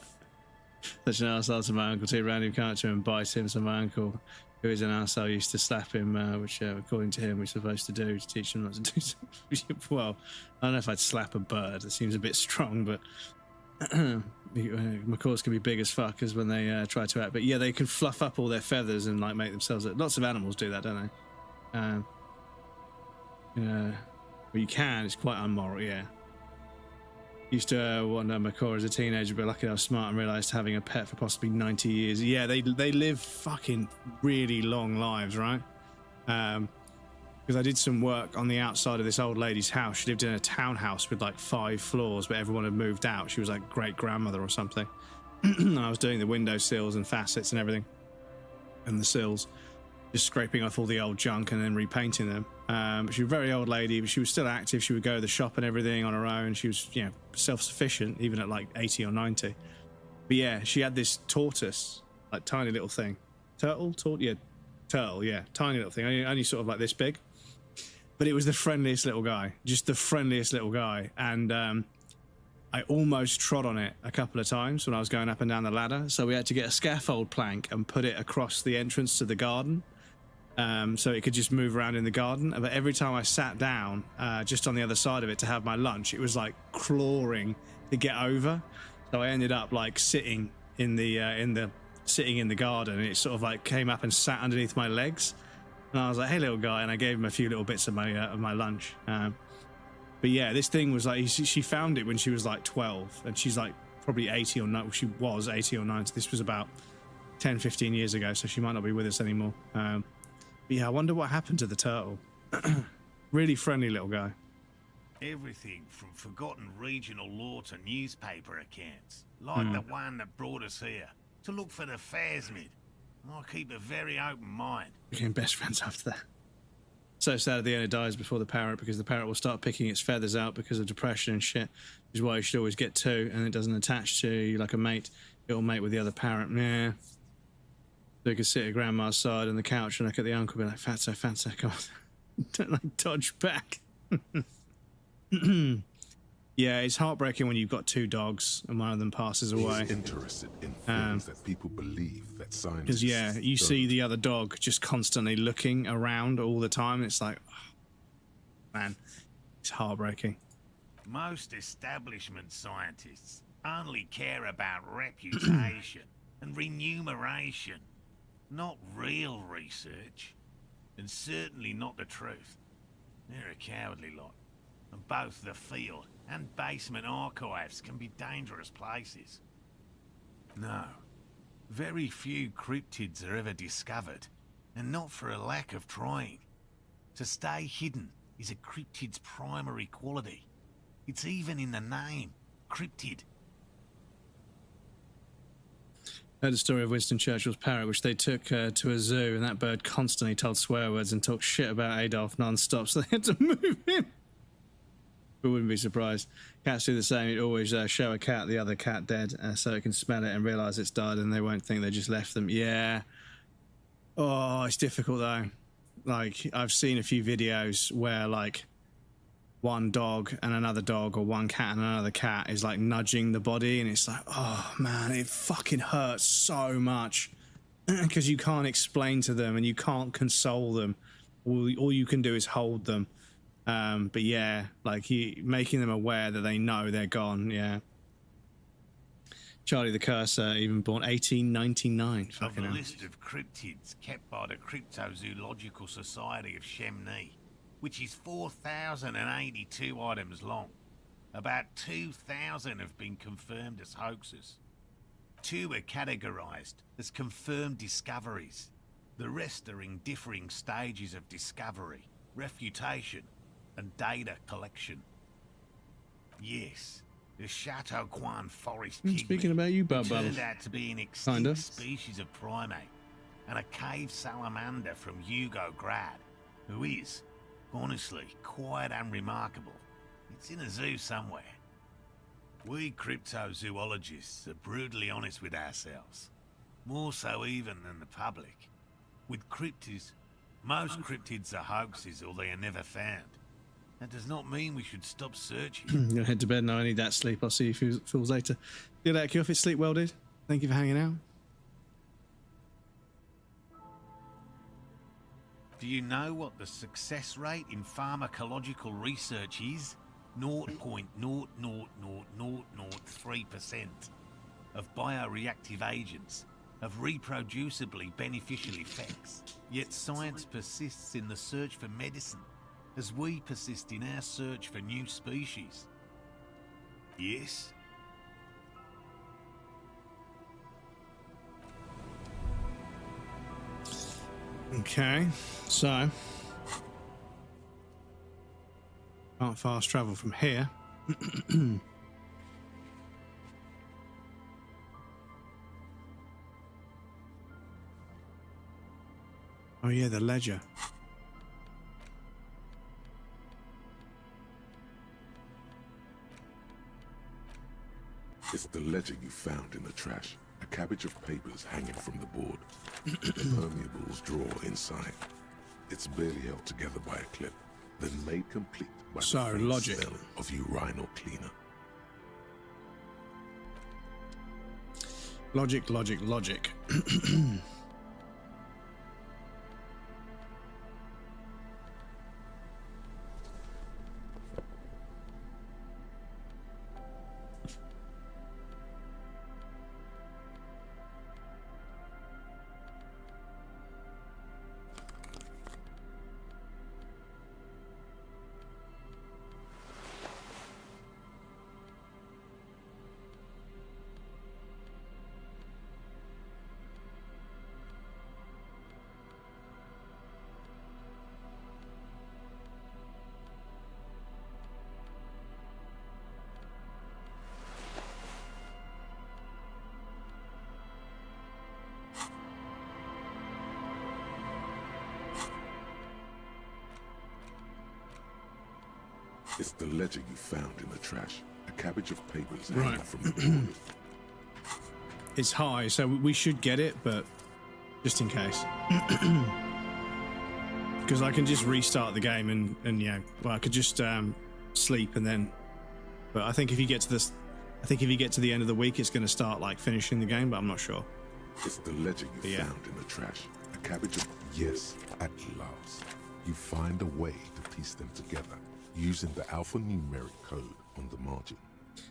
Such an arsehole to my uncle too. Random character and bite him. So my uncle, who is an arsehole, used to slap him, which according to him we're supposed to do to teach him not to do something. Well, I don't know if I'd slap a bird. That seems a bit strong, but macaws can be big as fuckers when they try to act. But yeah, they can fluff up all their feathers and like make themselves. Lots of animals do that, don't they? Well, you can. It's quite unmoral. Yeah. Used to want a macaw as a teenager, but luckily I was smart and realised having a pet for possibly 90 years. Yeah, they live fucking really long lives, right? Because I did some work on the outside of this old lady's house. She lived in a townhouse with like 5 floors, but everyone had moved out. She was like great-grandmother or something. And I was doing the window sills and facets and everything. And the sills. Just scraping off all the old junk and then repainting them. She was a very old lady, but she was still active. She would go to the shop and everything on her own. She was, you know, self-sufficient, even at like 80 or 90. But yeah, she had this tortoise, like tiny little thing. Turtle, yeah, tiny little thing, only sort of like this big. But it was the friendliest little guy, just the friendliest little guy. And I almost trod on it a couple of times when I was going up and down the ladder. So we had to get a scaffold plank and put it across the entrance to the garden. So it could just move around in the garden. But every time I sat down just on the other side of it to have my lunch, it was like clawing to get over. So I ended up like sitting in the garden, and it sort of like came up and sat underneath my legs. And I was like, "Hey, little guy," and I gave him a few little bits of my lunch. But yeah, this thing was like she found it when she was like 12, and she's like probably 80 or 90. She was 80 or 90. This was about 10, 15 years ago, so she might not be with us anymore. But yeah, I wonder what happened to the turtle. Really friendly little guy. Everything from forgotten regional lore to newspaper accounts, like the one that brought us here, to look for the Phasmid. I keep a very open mind. Became best friends after that. So sad at the end it dies before the parrot, because the parrot will start picking its feathers out because of depression and shit. Which is why you should always get 2, and it doesn't attach to you like a mate. It'll mate with the other parrot. Yeah. So you can sit at grandma's side on the couch and look at the uncle and be like, Fatso, come on. Don't like dodge back. Yeah, it's heartbreaking when you've got 2 dogs and one of them passes away. He's interested in things that people believe that scientists Because yeah, you see the other dog just constantly looking around all the time. It's like, oh, man, it's heartbreaking. Most establishment scientists only care about reputation and remuneration, not real research, and certainly not the truth. They're a cowardly lot, and both the field and basement archives can be dangerous places. No, very few cryptids are ever discovered, and not for a lack of trying. To stay hidden is a cryptid's primary quality. It's even in the name, cryptid. I heard the story of Winston Churchill's parrot, which they took to a zoo, and that bird constantly told swear words and talked shit about Adolf non-stop, so they had to move him. We wouldn't be surprised. Cats do the same. You'd always show a cat the other cat dead, so it can smell it and realise it's died, and they won't think they just left them. Yeah. Oh, it's difficult though. Like, I've seen a few videos where like one dog and another dog, or one cat and another cat, is like nudging the body, and it's like, oh man, it fucking hurts so much because you can't explain to them and you can't console them. All you can do is hold them. But yeah, like making them aware that they know they're gone. Yeah. Charlie the Cursor, even born 1899. Of the list of cryptids kept by the Cryptozoological Society of Chemnee, which is 4,082 items long, about 2,000 have been confirmed as hoaxes. 2 are categorized as confirmed discoveries. The rest are in differing stages of discovery, refutation, and data collection. Yes, the Chateau Quan forest pygmy Speaking about you, Bub turned out to be an extinct species of primate, and a cave salamander from Hugo Grad, who is, honestly, quite unremarkable. It's in a zoo somewhere. We cryptozoologists are brutally honest with ourselves. More so even than the public. With cryptids, most cryptids are hoaxes or they are never found. That does not mean we should stop searching. I'm gonna head to bed now. I need that sleep. I'll see you fools later. Good out, Kill. Sleep well, dude. Thank you for hanging out. Do you know what the success rate in pharmacological research is? 0.00003% of bioreactive agents have reproducibly beneficial effects. Yet science persists in the search for medicine, as we persist in our search for new species. Yes? Okay, so can't fast travel from here. Oh yeah, the ledger. It's the ledger you found in the trash. A cabbage of papers hanging from the board. A permeables drawer inside. It's barely held together by a clip, then made complete by the faint logic smell of urinal cleaner. Logic. It's the ledger you found in the trash. A cabbage of papers hanging from the board. It's high, so we should get it, but just in case. Because I can just restart the game and you know, well, I could just sleep and then. But I think if you get to this, I think if you get to the end of the week, it's going to start like finishing the game, but I'm not sure. It's the ledger you found in the trash. A cabbage of yes, at last. You find a way to piece them together using the alphanumeric code on the margin.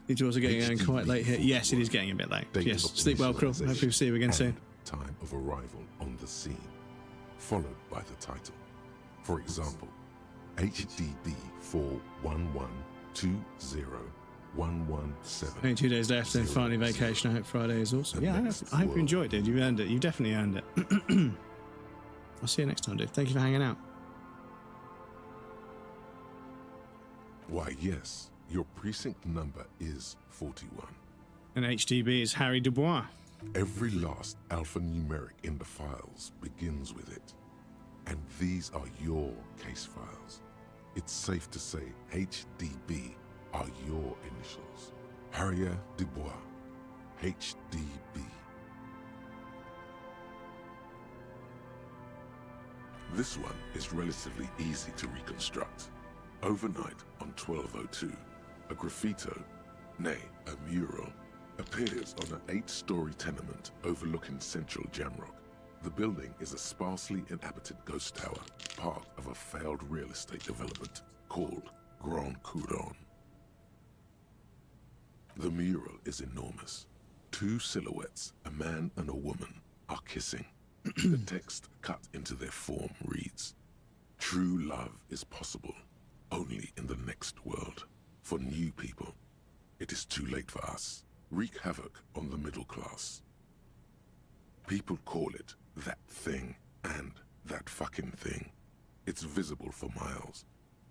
It's also getting quite late here. Yes, it is getting a bit late. Yes, sleep well, Krill. Hopefully we'll see you again soon. Time of arrival on the scene, followed by the title. For example, HDB 411201117. Only 2 days left, then finally vacation. I hope Friday is awesome. Yeah, I hope you enjoyed it, dude. You earned it. You definitely earned it. I'll see you next time, dude. Thank you for hanging out. Why, yes, your precinct number is 41. And HDB is Harry Dubois. Every last alphanumeric in the files begins with it. And these are your case files. It's safe to say HDB are your initials. Harrier Dubois, HDB. This one is relatively easy to reconstruct. Overnight on 1202, a graffito, nay, a mural, appears on an 8-story tenement overlooking central Jamrock. The building is a sparsely inhabited ghost tower, part of a failed real estate development called Grand Couronne. The mural is enormous. 2 silhouettes, a man and a woman, are kissing. The text cut into their form reads, "True love is possible. Only in the next world. For new people, it is too late for us. Wreak havoc on the middle class." People call it that thing and that fucking thing. It's visible for miles.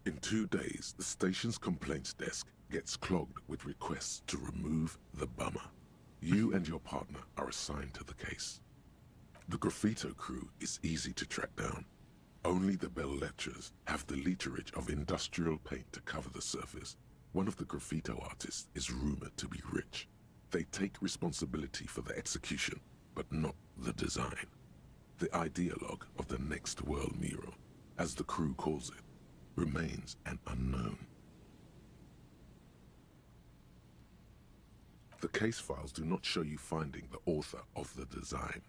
In 2 days, the station's complaints desk gets clogged with requests to remove the bummer. You and your partner are assigned to the case. The graffito crew is easy to track down. Only the bell lectures have the literage of industrial paint to cover the surface. One of the graffito artists is rumored to be rich. They take responsibility for the execution, but not the design. The ideologue of the next world mural, as the crew calls it, remains an unknown. The case files do not show you finding the author of the design.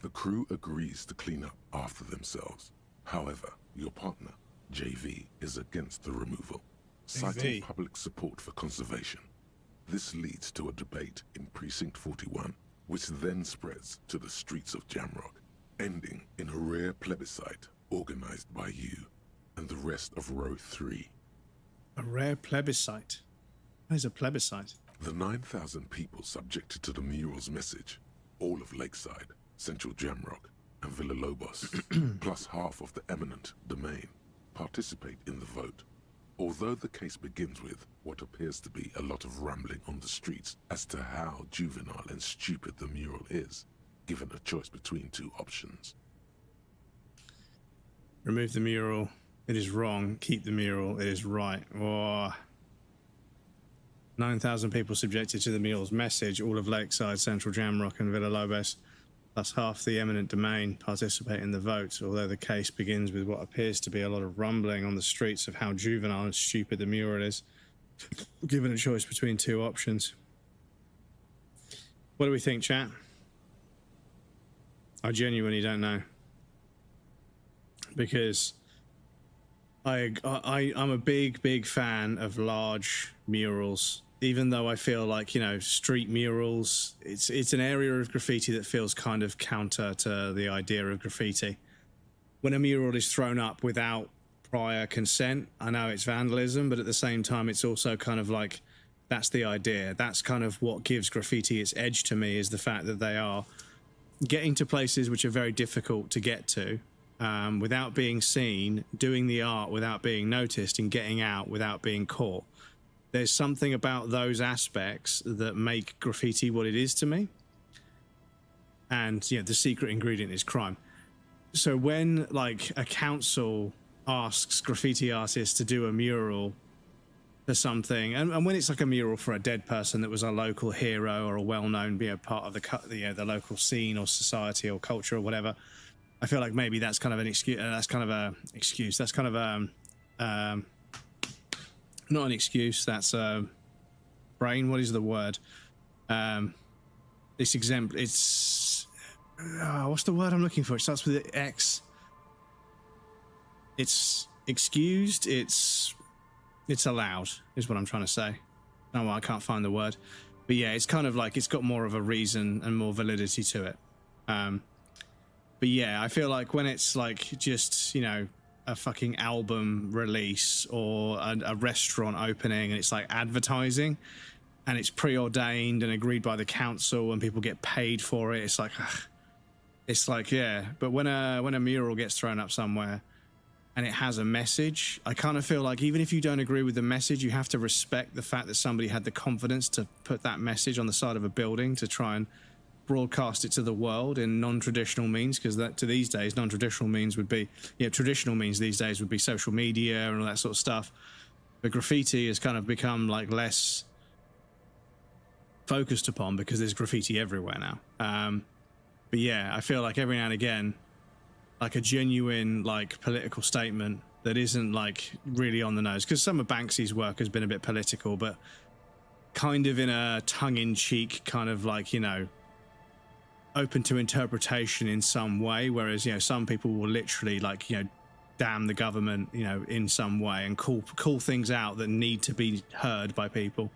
The crew agrees to clean up after themselves. However, your partner, JV, is against the removal, citing public support for conservation. This leads to a debate in Precinct 41, which then spreads to the streets of Jamrock, ending in a rare plebiscite organized by you and the rest of Row 3. A rare plebiscite? What is a plebiscite? The 9,000 people subjected to the mural's message, all of Lakeside, Central Jamrock, and Villa Lobos, plus half of the eminent domain, participate in the vote. Although the case begins with what appears to be a lot of rambling on the streets as to how juvenile and stupid the mural is, given a choice between two options. Remove the mural. It is wrong. Keep the mural. It is right. Oh. 9,000 people subjected to the mural's message, all of Lakeside, Central Jamrock, and Villa Lobos, plus half the eminent domain, participate in the vote, although the case begins with what appears to be a lot of rumbling on the streets of how juvenile and stupid the mural is, given a choice between two options. What do we think, chat? I genuinely don't know. Because I'm a big fan of large murals, even though I feel like, you know, street murals, it's an area of graffiti that feels kind of counter to the idea of graffiti. When a mural is thrown up without prior consent, I know it's vandalism, but at the same time, it's also kind of like, that's the idea. That's kind of what gives graffiti its edge to me, is the fact that they are getting to places which are very difficult to get to, without being seen, doing the art without being noticed, and getting out without being caught. There's something about those aspects that make graffiti what it is to me. And, you know, the secret ingredient is crime. So when, like, a council asks graffiti artists to do a mural for something, and when it's like a mural for a dead person that was a local hero or a well-known, you know, part of the local scene or society or culture or whatever, I feel like maybe that's kind of an excuse. That's kind of a excuse. That's kind of not an excuse. That's brain. What is the word? It's exempt. It's what's the word I'm looking for? It starts with an X. It's excused. It's allowed, is what I'm trying to say. No, I can't find the word. But yeah, it's kind of like it's got more of a reason and more validity to it. But yeah, I feel like when it's like just, you know, a fucking album release or a restaurant opening, and it's like advertising, and it's preordained and agreed by the council, and people get paid for it, it's like, ugh. It's like, yeah. But when a mural gets thrown up somewhere and it has a message, I kind of feel like even if you don't agree with the message, you have to respect the fact that somebody had the confidence to put that message on the side of a building to try and broadcast it to the world in non-traditional means, because that to these days non-traditional means would be, you know, traditional means these days would be social media and all that sort of stuff. But graffiti has kind of become like less focused upon because there's graffiti everywhere now. But yeah, I feel like every now and again, like a genuine like political statement that isn't like really on the nose, because some of Banksy's work has been a bit political, but kind of in a tongue-in-cheek kind of like, you know, open to interpretation in some way, whereas, you know, some people will literally like, you know, damn the government, you know, in some way, and call things out that need to be heard by people.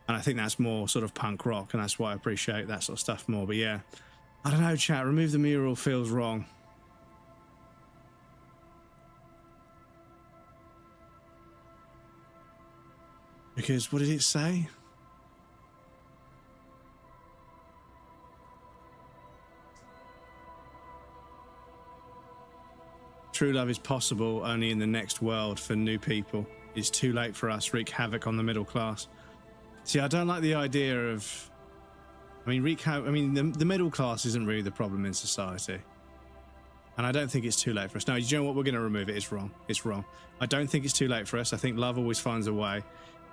And I think that's more sort of punk rock, and that's why I appreciate that sort of stuff more. But yeah, I don't know, chat, remove the mural feels wrong. Because what did it say? True love is possible only in the next world for new people. It's too late for us. Wreak havoc on the middle class. See, I don't like the idea of... I mean, the middle class isn't really the problem in society. And I don't think it's too late for us. No, you know what? We're going to remove it. It's wrong. It's wrong. I don't think it's too late for us. I think love always finds a way.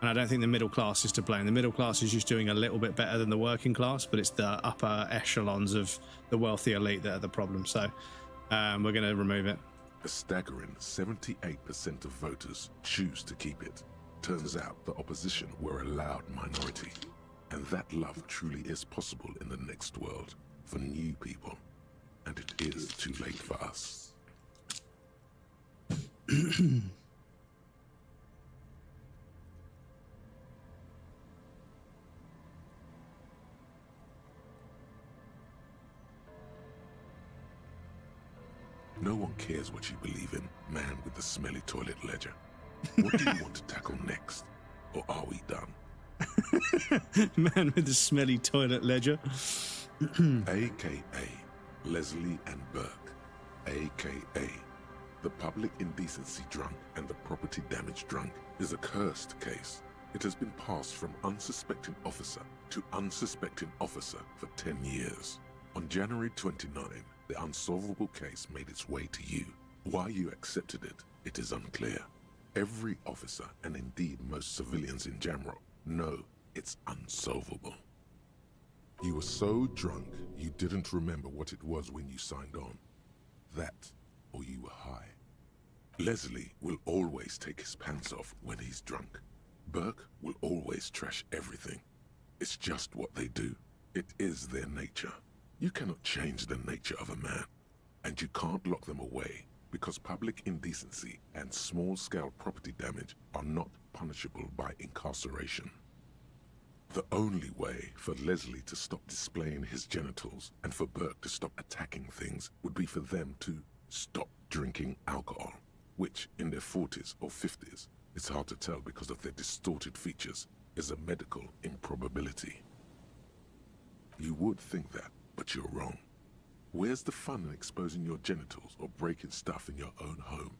And I don't think the middle class is to blame. The middle class is just doing a little bit better than the working class, but it's the upper echelons of the wealthy elite that are the problem. So we're going to remove it. A staggering 78% of voters choose to keep it. Turns out the opposition were a loud minority. And that love truly is possible in the next world for new people. And it is too late for us. No one cares what you believe in, man with the smelly toilet ledger. What do you want to tackle next? Or are we done? Man with the smelly toilet ledger. AKA Leslie and Burke. AKA the public indecency drunk and the property damage drunk is a cursed case. It has been passed from unsuspecting officer to unsuspecting officer for 10 years. On January 29, the unsolvable case made its way to you. Why you accepted it, it is unclear. Every officer, and indeed most civilians in general, know it's unsolvable. You were so drunk, you didn't remember what it was when you signed on. That, or you were high. Leslie will always take his pants off when he's drunk. Burke will always trash everything. It's just what they do. It is their nature. You cannot change the nature of a man, and you can't lock them away because public indecency and small-scale property damage are not punishable by incarceration. The only way for Leslie to stop displaying his genitals and for Burke to stop attacking things would be for them to stop drinking alcohol, which in their 40s or 50s, it's hard to tell because of their distorted features, is a medical improbability. You would think that, but you're wrong. Where's the fun in exposing your genitals or breaking stuff in your own home?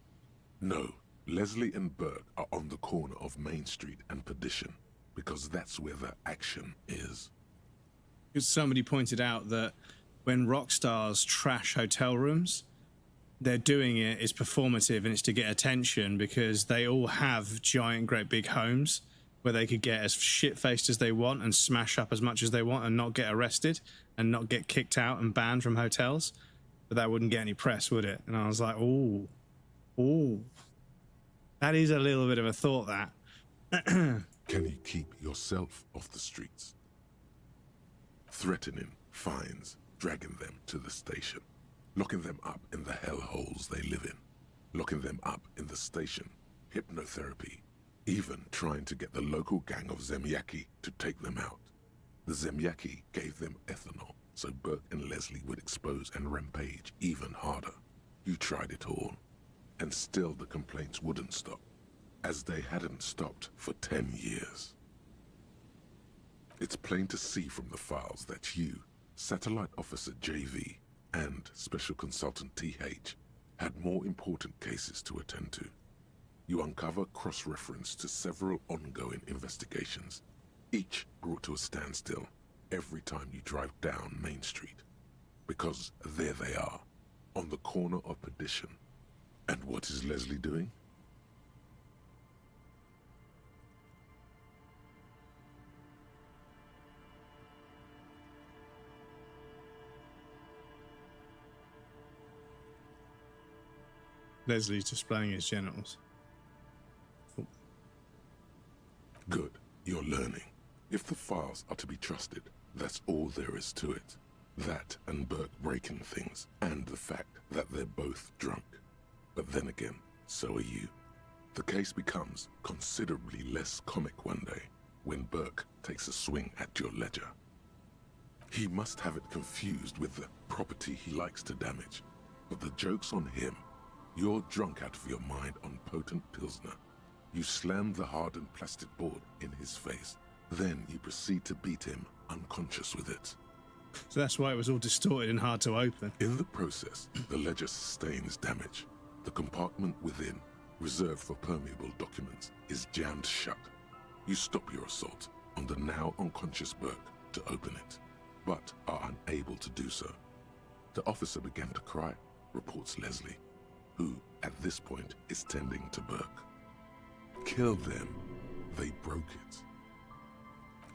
No, Leslie and Burke are on the corner of Main Street and Perdition, because that's where the action is. Because somebody pointed out that when rock stars trash hotel rooms, they're doing it is performative and it's to get attention because they all have giant, great big homes where they could get as shit-faced as they want and smash up as much as they want and not get arrested and not get kicked out and banned from hotels. But that wouldn't get any press, would it? And I was like, ooh. That is a little bit of a thought, that. Can you keep yourself off the streets? Threatening fines, dragging them to the station, locking them up in the hellholes they live in, locking them up in the station, hypnotherapy, even trying to get the local gang of Zemyaki to take them out. The Zemyaki gave them ethanol, so Burke and Leslie would expose and rampage even harder. You tried it all, and still the complaints wouldn't stop, as they hadn't stopped for 10 years. It's plain to see from the files that you, Satellite Officer JV, and Special Consultant TH, had more important cases to attend to. You uncover cross-reference to several ongoing investigations, each brought to a standstill every time you drive down Main Street. Because there they are, on the corner of Perdition. And what is Leslie doing? Leslie's displaying his genitals. Good, you're learning. If the files are to be trusted, that's all there is to it. That and Burke breaking things, and the fact that they're both drunk. But then again, so are you. The case becomes considerably less comic one day, when Burke takes a swing at your ledger. He must have it confused with the property he likes to damage. But the joke's on him. You're drunk out of your mind on potent Pilsner. You slam the hardened plastic board in his face. Then you proceed to beat him unconscious with it. So that's why it was all distorted and hard to open. In the process, the ledger sustains damage. The compartment within, reserved for permeable documents, is jammed shut. You stop your assault on the now unconscious Burke to open it, but are unable to do so. The officer began to cry. reports Leslie, who, at this point, is tending to Burke. Kill them. They broke it.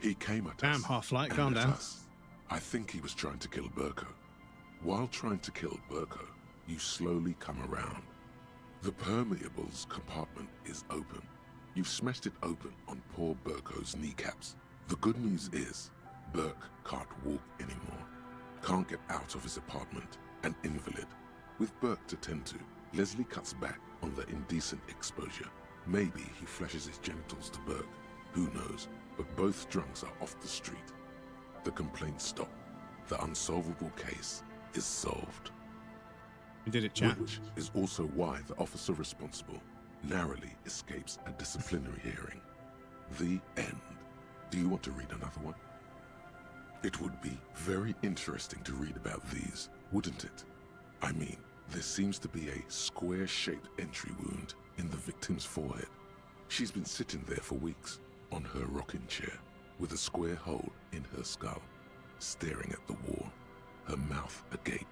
He came at us. Damn, Half-Light, calm and at down. us. I think he was trying to kill Burko. While trying to kill Burko, you slowly come around. The permeables compartment is open. You've smashed it open on poor Burko's kneecaps. The good news is, Burke can't walk anymore. Can't get out of his apartment, an invalid. With Burke to tend to, Leslie cuts back on the indecent exposure. Maybe he flashes his genitals to Burke. Who knows? But both drunks are off the street. The complaints stop. The unsolvable case is solved. We did it, Jack. Which is also why the officer responsible narrowly escapes a disciplinary hearing. The end. Do you want to read another one? It would be very interesting to read about these, wouldn't it? I mean, there seems to be a square-shaped entry wound in the victim's forehead. She's been sitting there for weeks, on her rocking chair, with a square hole in her skull, staring at the wall, her mouth agape.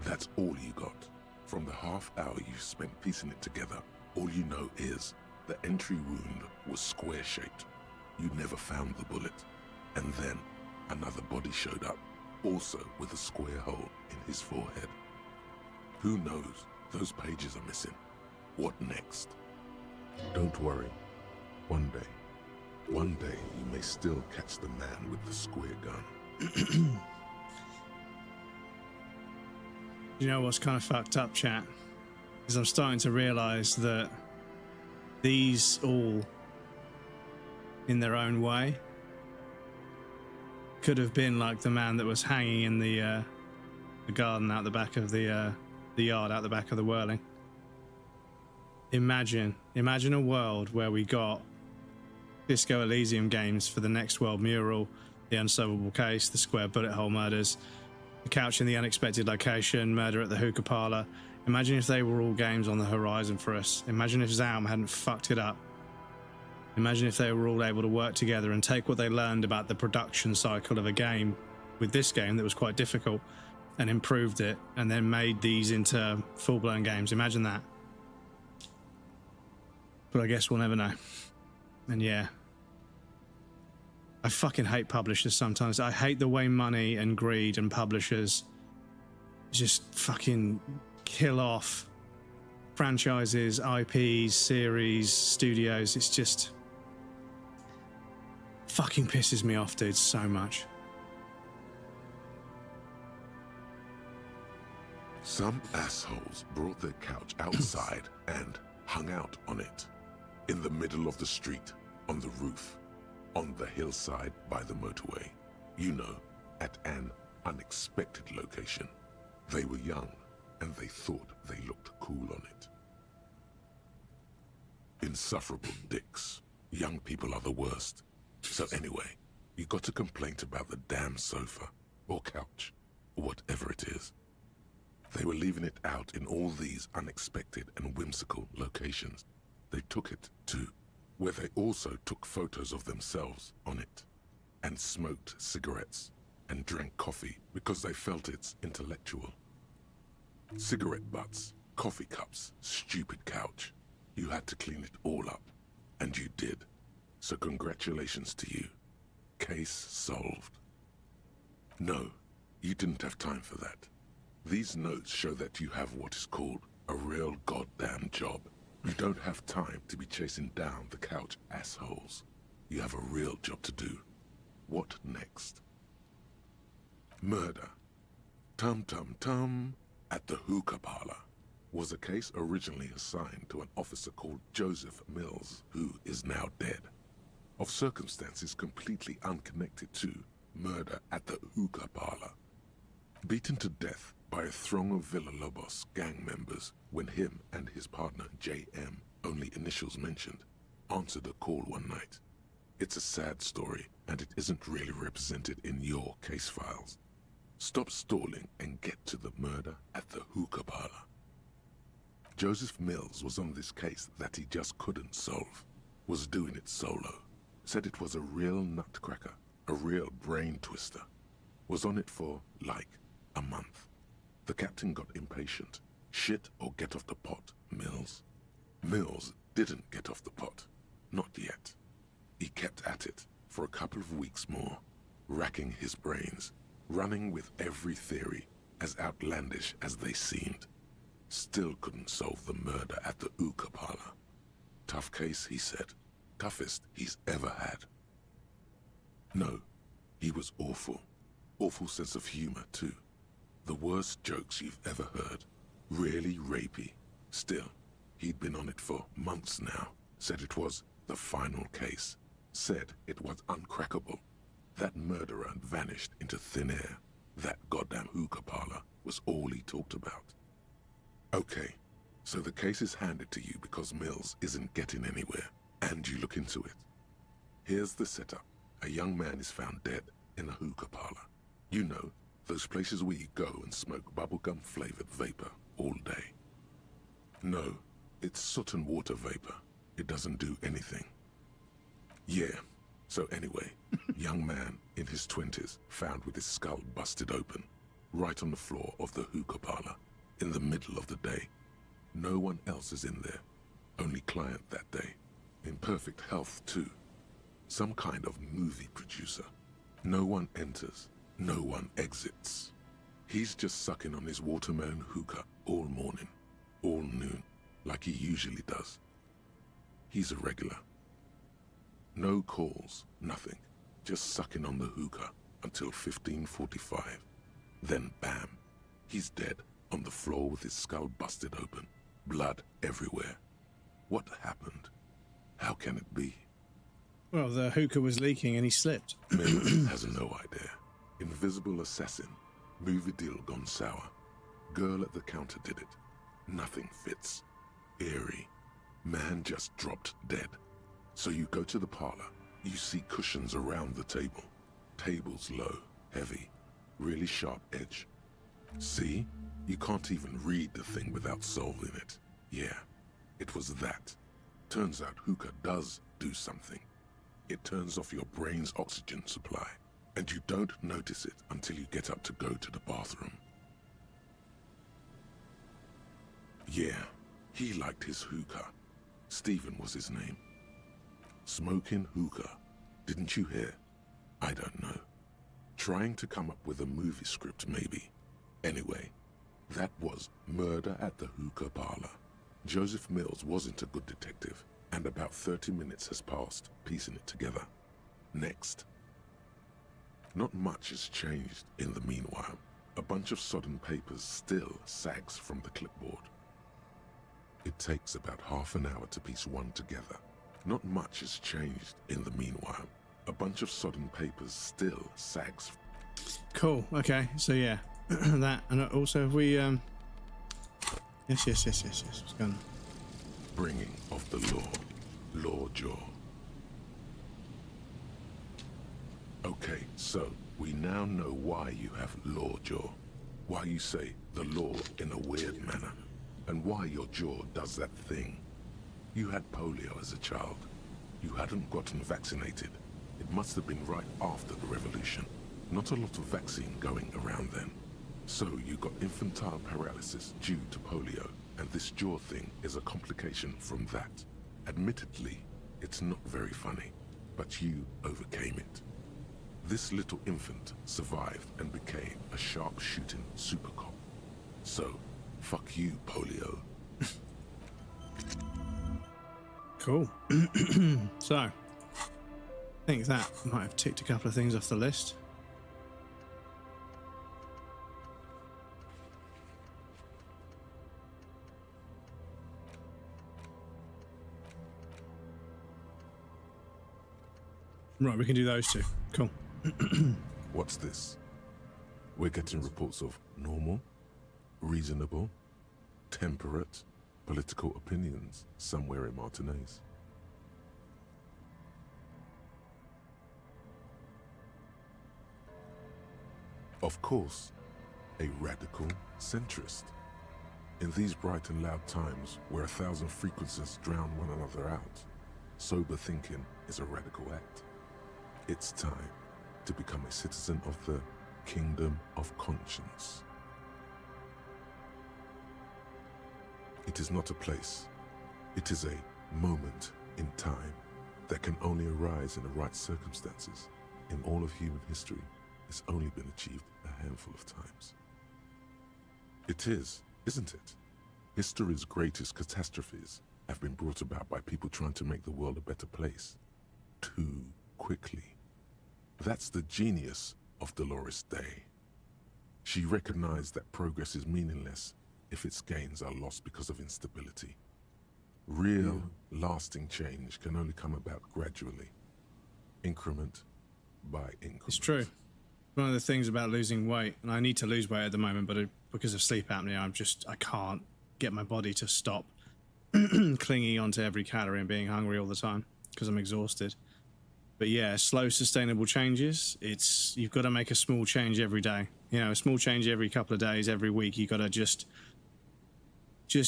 That's all you got. From the half hour you spent piecing it together, all you know is the entry wound was square-shaped. You never found the bullet. And then another body showed up, also with a square hole in his forehead. Who knows? Those pages are missing. What next? Don't worry. One day you may still catch the man with the square gun. You know what's kind of fucked up, chat? Is I'm starting to realise that these all, in their own way, could have been like the man that was hanging in the garden out the back of the yard out the back of the Whirling. Imagine a world where we got Disco Elysium games for the Next World Mural, The Unsolvable Case, The Square Bullet Hole Murders, The Couch in the Unexpected Location, Murder at the Hookah Parlor. Imagine if they were all games on the horizon for us. Imagine if Zaum hadn't fucked it up. Imagine if they were all able to work together and take what they learned about the production cycle of a game with this game that was quite difficult and improved it and then made these into full-blown games. Imagine that. But I guess we'll never know. And yeah, I fucking hate publishers sometimes. I hate the way money and greed and publishers just fucking kill off franchises, IPs, series, studios. It's just fucking pisses me off, dude, so much. Some assholes brought their couch outside and hung out on it. In the middle of the street, on the roof, on the hillside by the motorway. You know, at an unexpected location. They were young, and they thought they looked cool on it. Insufferable dicks. Young people are the worst. So anyway, you got a complaint about the damn sofa, or couch, or whatever it is. They were leaving it out in all these unexpected and whimsical locations. They took it to where they also took photos of themselves on it, and smoked cigarettes, and drank coffee because they felt it's intellectual. Cigarette butts, coffee cups, stupid couch. You had to clean it all up, and you did. So congratulations to you. Case solved. No, you didn't have time for that. These notes show that you have what is called a real goddamn job. You don't have time to be chasing down the couch assholes. You have a real job to do. What next? Murder. Tum tum tum at the hookah parlor was a case originally assigned to an officer called Joseph Mills, who is now dead, of circumstances completely unconnected to murder at the hookah parlor. Beaten to death by a throng of Villalobos gang members when him and his partner J.M., only initials mentioned, answered a call one night. It's a sad story, and it isn't really represented in your case files. Stop stalling and get to the murder at the hookah parlor. Joseph Mills was on this case that he just couldn't solve, was doing it solo, said it was a real nutcracker, a real brain twister, was on it for, like, a month. The captain got impatient. Shit or get off the pot, Mills. Mills didn't get off the pot. Not yet. He kept at it for a couple of weeks more, racking his brains, running with every theory, as outlandish as they seemed. Still couldn't solve the murder at the hookah parlor. Tough case, he said. Toughest he's ever had. No, he was awful. Awful sense of humor, too. The worst jokes you've ever heard. Really rapey. Still, he'd been on it for months now. Said it was the final case. Said it was uncrackable. That murderer vanished into thin air. That goddamn hookah parlor was all he talked about. Okay, so the case is handed to you because Mills isn't getting anywhere, and you look into it. Here's the setup. A young man is found dead in a hookah parlor. You know, those places where you go and smoke bubblegum-flavored vapor all day. No, it's soot and water vapor. It doesn't do anything. Yeah, so anyway, young man in his 20s found with his skull busted open, right on the floor of the hookah parlor, in the middle of the day. No one else is in there, only client that day. In perfect health, too. Some kind of movie producer. No one enters, no one exits. He's just sucking on his watermelon hookah all morning, all noon, like he usually does. He's a regular. No calls, nothing. Just sucking on the hookah until 15:45. Then bam, he's dead on the floor with his skull busted open, blood everywhere. What happened? How can it be? Well, the hookah was leaking and he slipped. Mills has no idea. Invisible assassin. Movie deal gone sour. Girl at the counter did it. Nothing fits. Eerie. Man just dropped dead. So you go to the parlor. You see cushions around the table. Table's low, heavy, really sharp edge. See? You can't even read the thing without solving it. Yeah, it was that. Turns out hookah does do something. It turns off your brain's oxygen supply, and you don't notice it until you get up to go to the bathroom. Yeah, he liked his hookah. Stephen was his name. Smoking hookah. Didn't you hear? I don't know. Trying to come up with a movie script, maybe. Anyway, that was Murder at the Hookah Parlor. Joseph Mills wasn't a good detective, and about 30 minutes has passed, piecing it together. Next. Not much has changed in the meanwhile. A bunch of sodden papers still sags from the clipboard. It takes about half an hour to piece one together. Not much has changed in the meanwhile. A bunch of sodden papers still sags. Cool, okay, so yeah. That, and also have we, Yes, it's gone. Bringing of the law. Lawjaw. Okay, so we now know why you have Lawjaw. Why you say the law in a weird manner. And why your jaw does that thing. You had polio as a child. You hadn't gotten vaccinated. It must have been right after the revolution. Not a lot of vaccine going around then. So you got infantile paralysis due to polio, and this jaw thing is a complication from that. Admittedly, it's not very funny, but you overcame it. This little infant survived and became a sharp-shooting super cop. So, fuck you, polio. Cool. So, I think that might have ticked a couple of things off the list. Right, we can do those two. Cool. What's this? We're getting reports of normal, reasonable, temperate, political opinions somewhere in Martinez. Of course, a radical centrist. In these bright and loud times where 1,000 frequencies drown one another out, sober thinking is a radical act. It's time to become a citizen of the kingdom of conscience. It is not a place. It is a moment in time that can only arise in the right circumstances. In all of human history, it's only been achieved a handful of times. It is, isn't it? History's greatest catastrophes have been brought about by people trying to make the world a better place. Too quickly. That's the genius of Dolores Day. She recognized that progress is meaningless if its gains are lost because of instability. Real, lasting change can only come about gradually, increment by increment. It's true. One of the things about losing weight, and I need to lose weight at the moment, but because of sleep apnea, I can't get my body to stop clinging onto every calorie and being hungry all the time because I'm exhausted. But yeah, slow, sustainable changes. You've got to make a small change every day. You know, a small change every couple of days, every week. You've got to just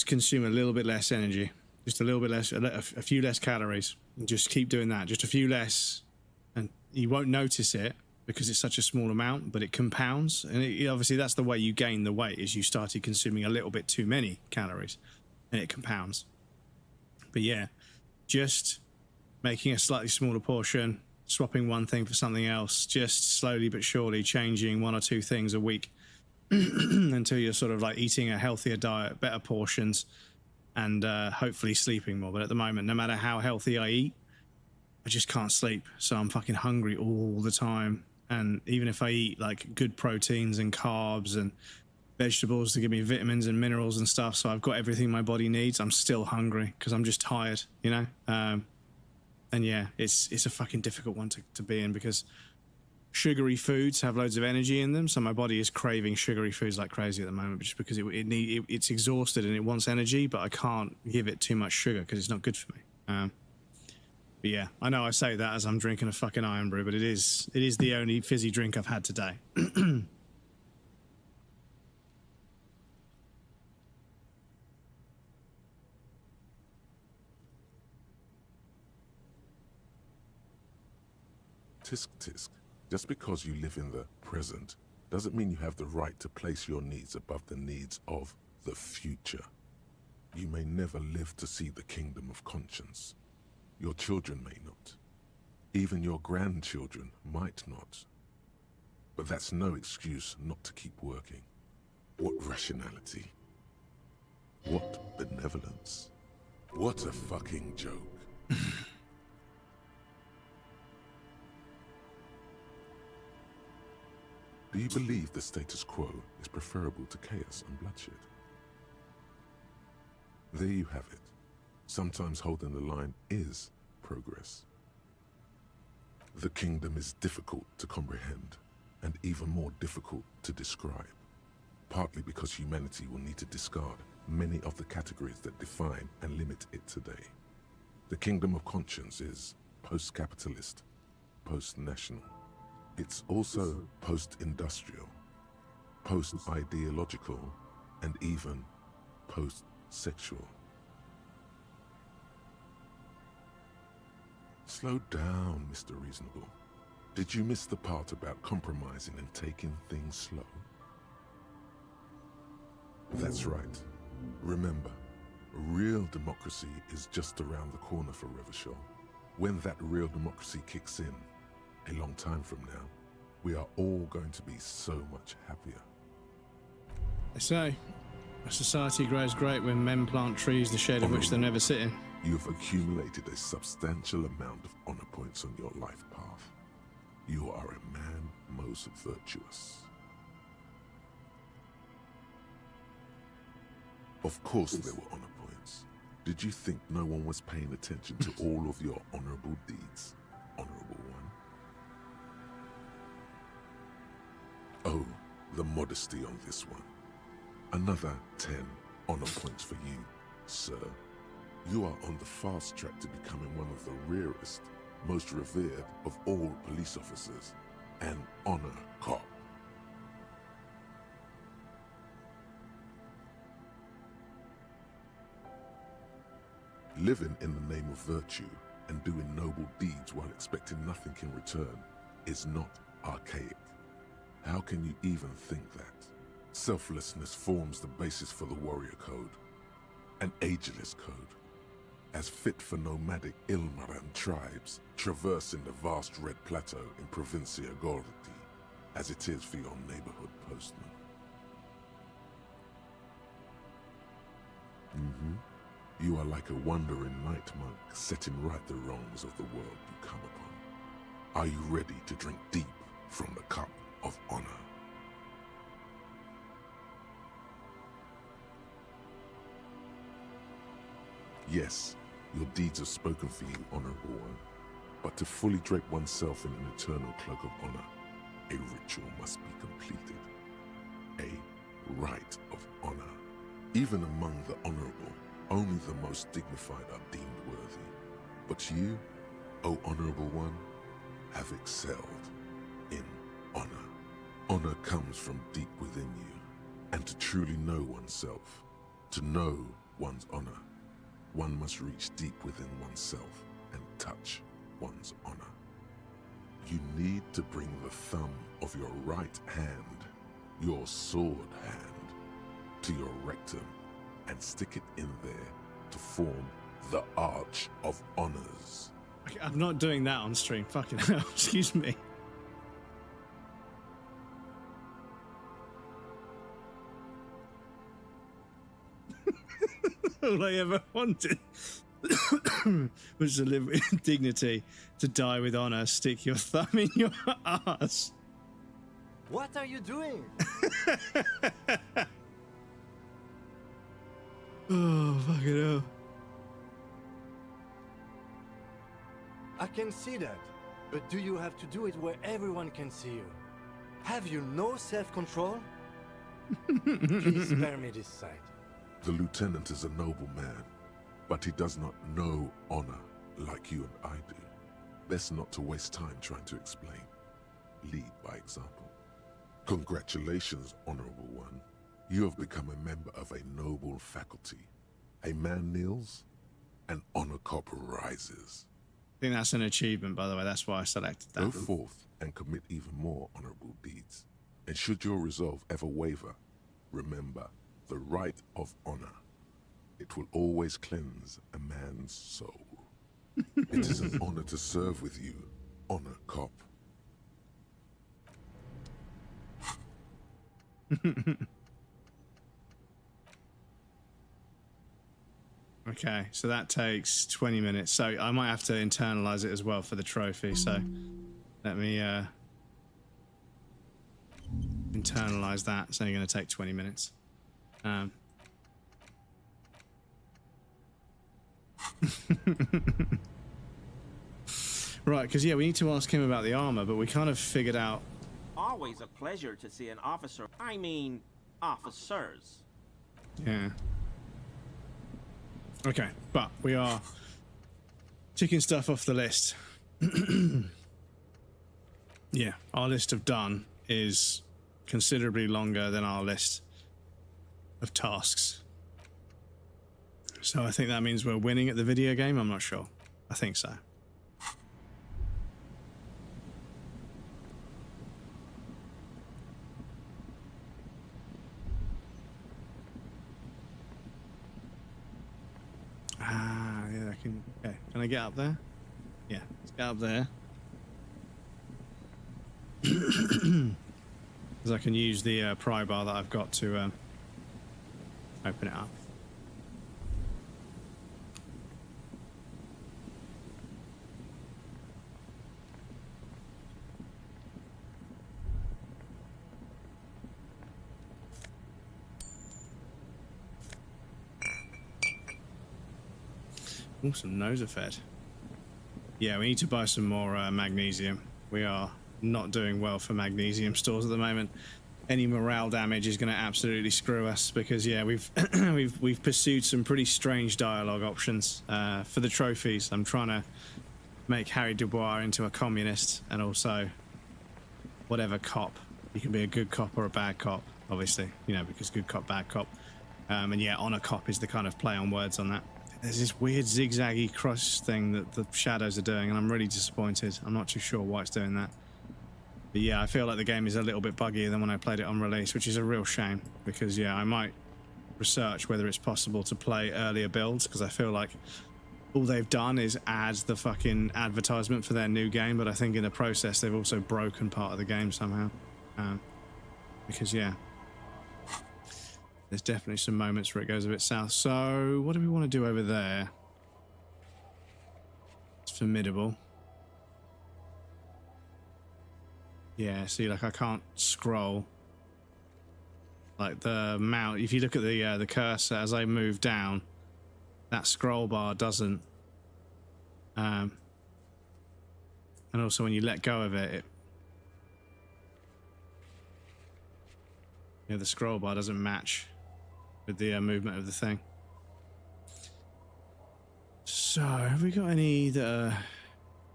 consume a little bit less energy, just a little bit less, a few less calories, and just keep doing that. Just a few less, and you won't notice it because it's such a small amount, but it compounds. And obviously, that's the way you gain the weight: is you started consuming a little bit too many calories, and it compounds. But yeah, just making a slightly smaller portion, swapping one thing for something else, just slowly but surely changing one or two things a week until you're sort of like eating a healthier diet, better portions, and hopefully sleeping more. But at the moment, no matter how healthy I eat, I just can't sleep. So I'm fucking hungry all the time. And even if I eat like good proteins and carbs and vegetables to give me vitamins and minerals and stuff, so I've got everything my body needs, I'm still hungry because I'm just tired, you know? And yeah, it's a fucking difficult one to be in because sugary foods have loads of energy in them. So my body is craving sugary foods like crazy at the moment, just because it's exhausted and it wants energy, but I can't give it too much sugar because it's not good for me. But yeah, I know I say that as I'm drinking a fucking Iron Brew, but it is the only fizzy drink I've had today. Tisk tisk. Just because you live in the present doesn't mean you have the right to place your needs above the needs of the future. You may never live to see the kingdom of conscience. Your children may not. Even your grandchildren might not. But that's no excuse not to keep working. What rationality? What benevolence? What a fucking joke. Do you believe the status quo is preferable to chaos and bloodshed? There you have it. Sometimes holding the line is progress. The kingdom is difficult to comprehend, and even more difficult to describe, partly because humanity will need to discard many of the categories that define and limit it today. The kingdom of conscience is post-capitalist, post-national. It's also post-industrial, post-ideological, and even post-sexual. Slow down, Mr. Reasonable. Did you miss the part about compromising and taking things slow? That's right. Remember, real democracy is just around the corner for Revachol. When that real democracy kicks in, a long time from now, we are all going to be so much happier. They say a society grows great when men plant trees the shade of which they never sit in. You've accumulated a substantial amount of honor points on your life path. You are a man most virtuous. Of course there were honor points. Did you think no one was paying attention to all of your honorable deeds, Honorable One? Oh, the modesty on this one. Another 10 honor points for you, sir. You are on the fast track to becoming one of the rarest, most revered of all police officers, an honor cop. Living in the name of virtue and doing noble deeds while expecting nothing in return is not archaic. How can you even think that? Selflessness forms the basis for the warrior code. An ageless code, as fit for nomadic Ilmaran tribes traversing the vast red plateau in Provincia Gordi as it is for your neighborhood postman. You are like a wandering night monk setting right the wrongs of the world you come upon. Are you ready to drink deep from the cup of honor? Yes, your deeds have spoken for you, honorable one. But to fully drape oneself in an eternal cloak of honor, a ritual must be completed. A rite of honor. Even among the honorable, only the most dignified are deemed worthy. But you, O honorable one, have excelled in honor. Honor comes from deep within you, and to truly know oneself, to know one's honor, one must reach deep within oneself and touch one's honor. You need to bring the thumb of your right hand, your sword hand, to your rectum and stick it in there to form the Arch of Honors. I'm not doing that on stream. Fucking hell. Excuse me. All I ever wanted was to live with dignity, to die with honor. Stick your thumb in your ass. What are you doing? Oh, fucking hell. I can see that, but do you have to do it where everyone can see you? Have you no self-control? Please spare me this sight. The lieutenant is a noble man, but he does not know honor like you and I do. Best not to waste time trying to explain. Lead by example. Congratulations, honorable one. You have become a member of a noble faculty. A man kneels, an honor cop rises. I think that's an achievement, by the way. That's why I selected that. Go forth and commit even more honorable deeds. And should your resolve ever waver, remember the rite of honor. It will always cleanse a man's soul. It is an honor to serve with you, honor cop. Okay, so that takes 20 minutes. So I might have to internalize it as well for the trophy. So let me internalize that. It's only going to take 20 minutes. Right, because yeah, we need to ask him about the armor, but we kind of figured out. Always a pleasure to see an officer. I mean, officers. Yeah. Okay, but we are ticking stuff off the list. Yeah, our list of done is considerably longer than our list of tasks. So I think that means we're winning at the video game. I'm not sure. I think so. Ah, yeah, I can. Okay, can I get up there? Yeah, let's get up there. Because I can use the pry bar that I've got to open it up. Oh, some Nosafed. Yeah, we need to buy some more magnesium. We are not doing well for magnesium stores at the moment. Any morale damage is going to absolutely screw us because yeah, we've we've pursued some pretty strange dialogue options for the trophies. I'm trying to make Harry Dubois into a communist, and also whatever cop. You can be a good cop or a bad cop, obviously, you know, because good cop, bad cop. And yeah, honor cop is the kind of play on words on that. There's this weird zigzaggy cross thing that the shadows are doing, and I'm really disappointed. I'm not too sure why it's doing that. But yeah, I feel like the game is a little bit buggier than when I played it on release, which is a real shame, because yeah, I might research whether it's possible to play earlier builds, because I feel like all they've done is add the fucking advertisement for their new game, but I think in the process they've also broken part of the game somehow. Because yeah, there's definitely some moments where it goes a bit south. So what do we want to do over there? It's formidable. Yeah, see, like I can't scroll. Like the mouse, if you look at the cursor as I move down, that scroll bar doesn't. And also when you let go of it, the scroll bar doesn't match with the movement of the thing. So, have we got any that are...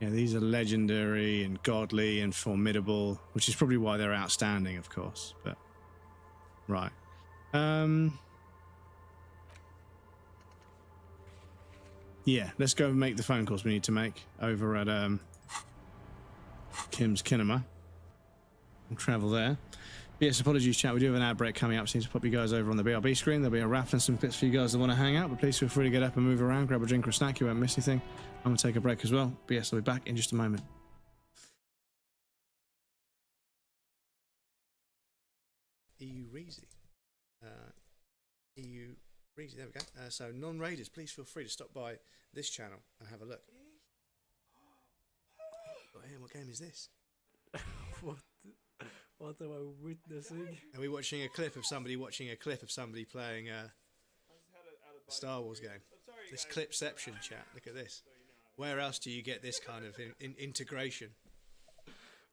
Yeah, these are legendary and godly and formidable, which is probably why they're outstanding, of course. But right. Yeah, let's go and make the phone calls we need to make over at Kim's Kinema. We'll travel there. Yes, apologies, chat. We do have an ad break coming up. Seems to pop you guys over on the BRB screen. There'll be a raffle and some bits for you guys that want to hang out. But please feel free to get up and move around, grab a drink or a snack. You won't miss anything. I'm going to take a break as well. But yes, I'll be back in just a moment. EU Reezy. EU Reezy, there we go. So non-raiders, please feel free to stop by this channel and have a look. Oh, yeah, what game is this? What am I witnessing? Are we watching a clip of somebody playing a Star Wars game? This clipception, chat. Look at this. Where else do you get this kind of integration?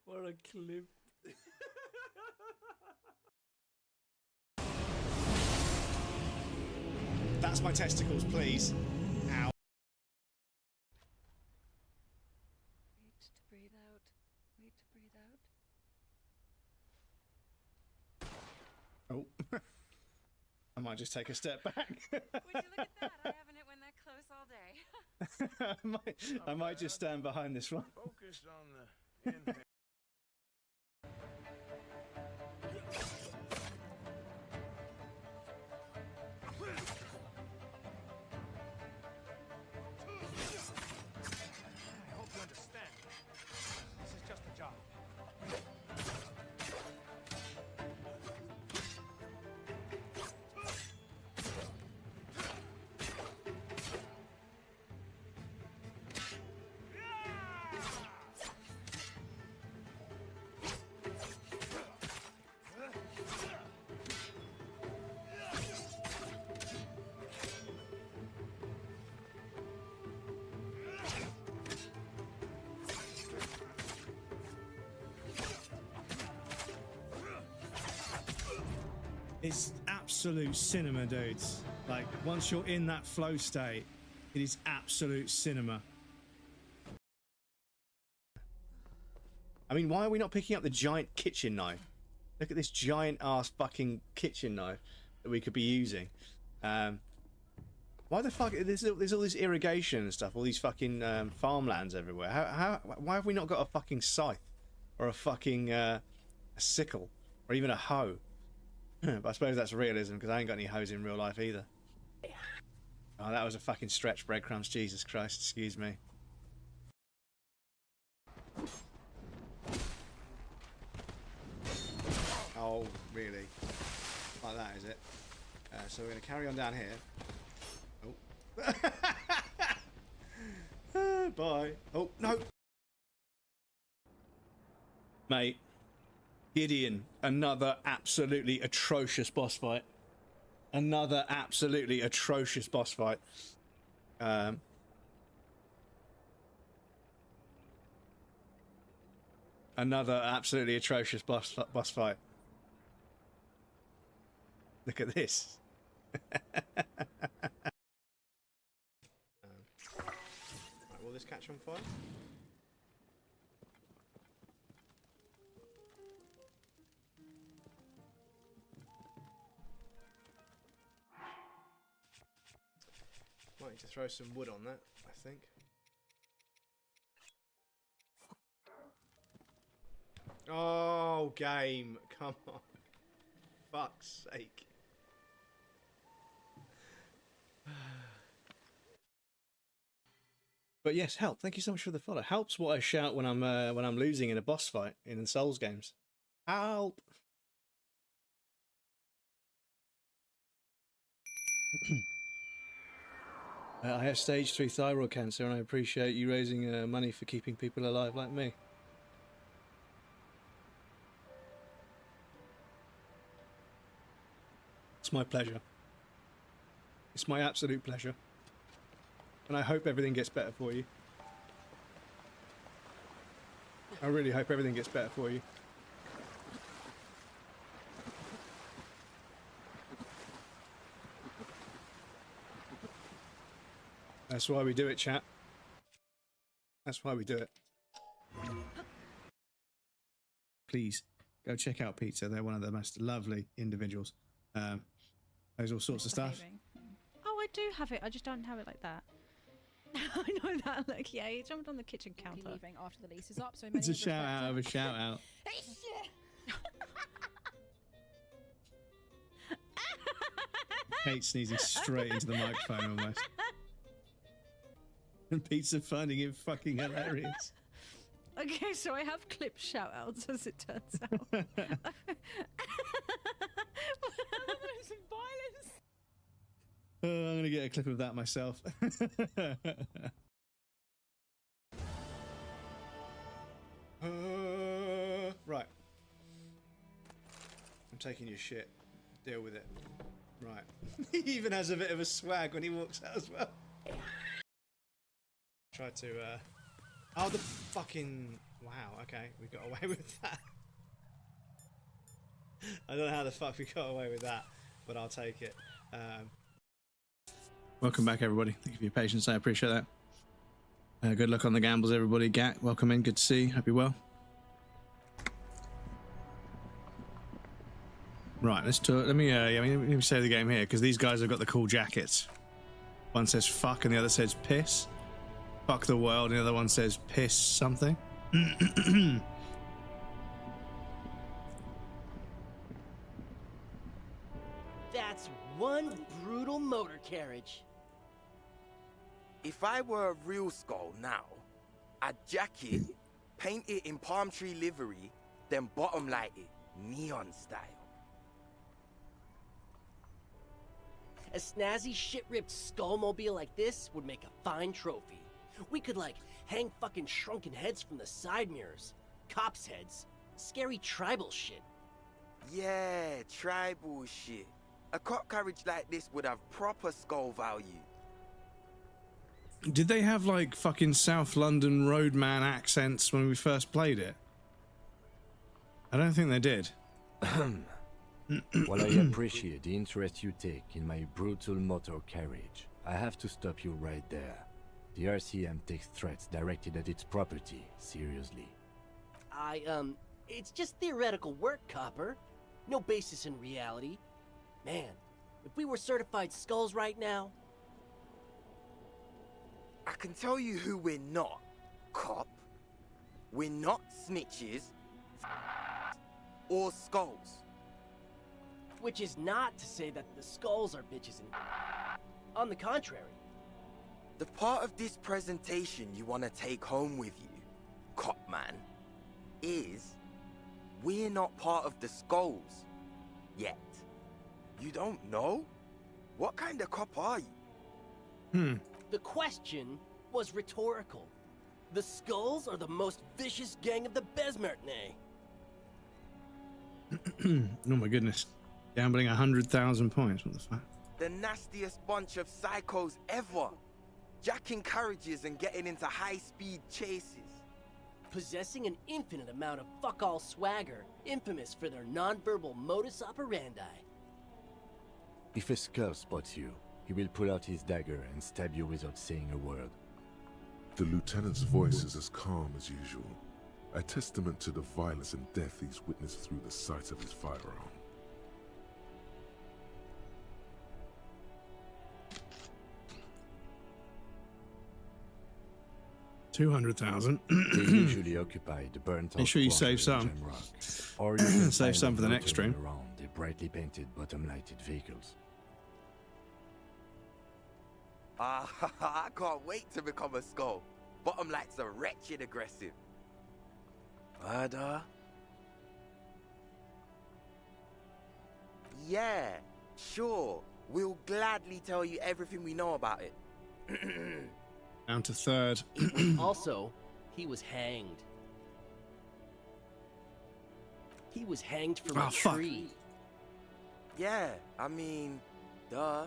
What a clip. That's my testicles, please. Ow. Wait to breathe out. Wait to breathe out. Oh. I might just take a step back. Would you look at that? I haven't hit one that close all day. I might just stand behind this one. Focus on the inhale. I hope you understand. This is just a job. It's absolute cinema, dudes. Like, once you're in that flow state, it is absolute cinema. I mean, why are we not picking up the giant kitchen knife? Look at this giant ass fucking kitchen knife that we could be using. Why the fuck? There's all this irrigation and stuff, all these fucking farmlands everywhere. Why have we not got a fucking scythe or a fucking a sickle or even a hoe? But I suppose that's realism, because I ain't got any hoes in real life either. Oh, that was a fucking stretch, breadcrumbs. Jesus Christ, excuse me. Oh, really? Like that, is it? So we're going to carry on down here. Oh. Bye. Oh, no. Mate. Gideon, another absolutely atrocious boss fight. Another absolutely atrocious boss fight. Another absolutely atrocious boss fight. Look at this. Right, will this catch on fire? Might need to throw some wood on that, I think. Oh, game, come on. Fuck's sake. But yes, help. Thank you so much for the follow. Help's what I shout when I'm losing in a boss fight in Souls games. Help. I have stage 3 thyroid cancer, and I appreciate you raising money for keeping people alive like me. It's my pleasure. It's my absolute pleasure. And I hope everything gets better for you. I really hope everything gets better for you. That's why we do it, chat. That's why we do it. Please go check out Pizza. They're one of the most lovely individuals. There's all sorts of stuff. Oh, I do have it. I just don't have it like that. I know that look. Yeah, he jumped on the kitchen counter. Leaving after the lease is up, so It's a shout out of a shout out. Kate sneezing straight into the microphone almost. And Pizza finding it fucking hilarious. Okay, so I have clip shout outs as it turns out. Some violence. I'm gonna get a clip of that myself. Right. I'm taking your shit. Deal with it. Right. He even has a bit of a swag when he walks out as well. Try to, oh, the fucking... Wow, okay. We got away with that. I don't know how the fuck we got away with that, but I'll take it. Welcome back, everybody. Thank you for your patience. I appreciate that. Good luck on the gambles, everybody. Gat, welcome in. Good to see you. Hope you're well. Right, let's talk. Let me save the game here, because these guys have got the cool jackets. One says fuck and the other says piss. Fuck the world and the other one says piss something. That's one brutal motor carriage. If I were a real skull now, I'd jack it, paint it in palm tree livery, then bottom light it, neon style. A snazzy shit-ripped skullmobile like this would make a fine trophy. We could, like, hang fucking shrunken heads from the side mirrors. Cops' heads. Scary tribal shit. Yeah, tribal shit. A cop carriage like this would have proper skull value. Did they have, like, fucking South London roadman accents when we first played it? I don't think they did. While I appreciate the interest you take in my brutal motor carriage, I have to stop you right there. The RCM takes threats directed at its property seriously. It's just theoretical work, Copper. No basis in reality. Man, if we were certified skulls right now... I can tell you who we're not, cop. We're not snitches or skulls. Which is not to say that the skulls are bitches and... On the contrary. The part of this presentation you want to take home with you, cop man, is we're not part of the skulls yet. You don't know? What kind of cop are you? The question was rhetorical. The skulls are the most vicious gang of the Besmertnay. Oh my goodness. Gambling 100,000 points. What the fuck? The nastiest bunch of psychos ever. Jacking carriages and getting into high-speed chases. Possessing an infinite amount of fuck-all swagger, infamous for their non-verbal modus operandi. If a skull spots you, he will pull out his dagger and stab you without saying a word. The lieutenant's voice is as calm as usual, a testament to the violence and death he's witnessed through the sight of his firearm. $200,000. They usually occupy the burnt-out. Make sure you save some. Or you can save some for the next stream. Around the brightly painted, bottom-lighted vehicles. I can't wait to become a skull. bottom lights are wretched aggressive. Murder? Yeah, sure. We'll gladly tell you everything we know about it. Down to third. Also, he was hanged. He was hanged from a tree. Yeah, I mean, duh.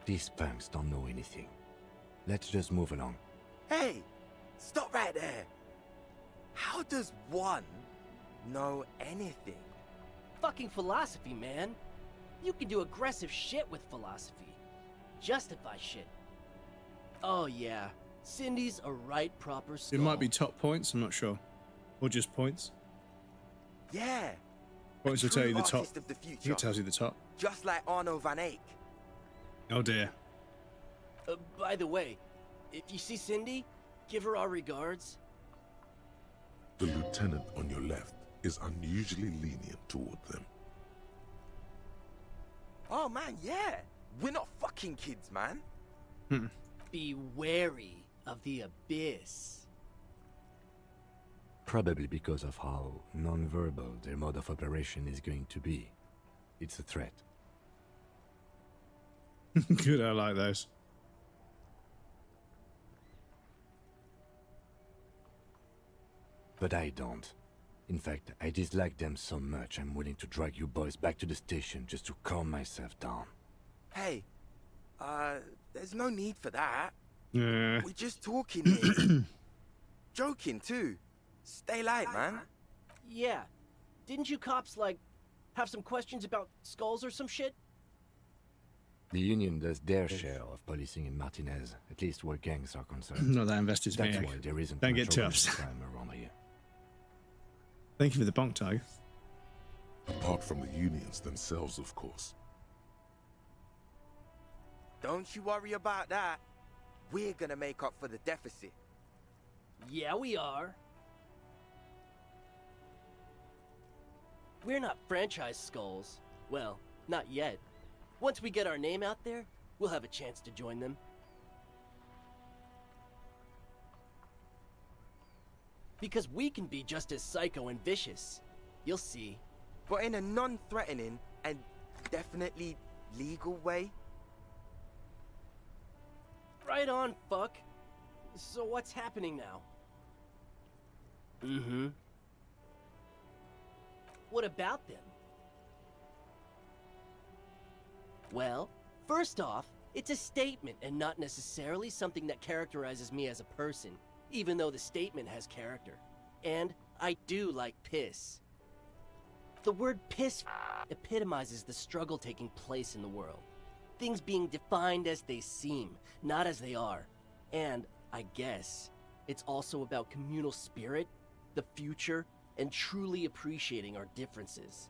These punks don't know anything. Let's just move along. Hey, stop right there. How does one know anything? Fucking philosophy, man. You can do aggressive shit with philosophy. Justify shit. Oh yeah, Cindy's a right proper skull. It might be top points, I'm not sure. Or just points. Yeah. Points will tell you the top. Artist of the future. It tells you the top. Just like Arno van Eyck. Oh dear. By the way, if you see Cindy, give her our regards. The lieutenant on your left is unusually lenient toward them. Oh man, yeah. We're not fucking kids, man. Be wary of the abyss. Probably because of how non-verbal their mode of operation is going to be. It's a threat. Good, I like those. But I don't. In fact, I dislike them so much I'm willing to drag you boys back to the station just to calm myself down. Hey, there's no need for that. Yeah. We're just talking here. Joking too. Stay light, man. Yeah. Didn't you cops, like, have some questions about skulls or some shit? The Union does their share of policing in Martinez, at least where gangs are concerned. Not that invested in me. That's why there isn't Don't much get too organized upset. crime around here. Thank you for the bonk, Tiger. Apart from the unions themselves, of course. Don't you worry about that. We're gonna make up for the deficit. Yeah, we are. We're not franchise skulls. Well, not yet. Once we get our name out there, we'll have a chance to join them. Because we can be just as psycho and vicious. You'll see. But in a non-threatening and definitely legal way. Right on, fuck. So what's happening now? Mm-hmm. What about them? Well, first off, it's a statement and not necessarily something that characterizes me as a person, even though the statement has character. And I do like piss. The word piss epitomizes the struggle taking place in the world. Things being defined as they seem, not as they are. And, I guess, it's also about communal spirit, the future, and truly appreciating our differences.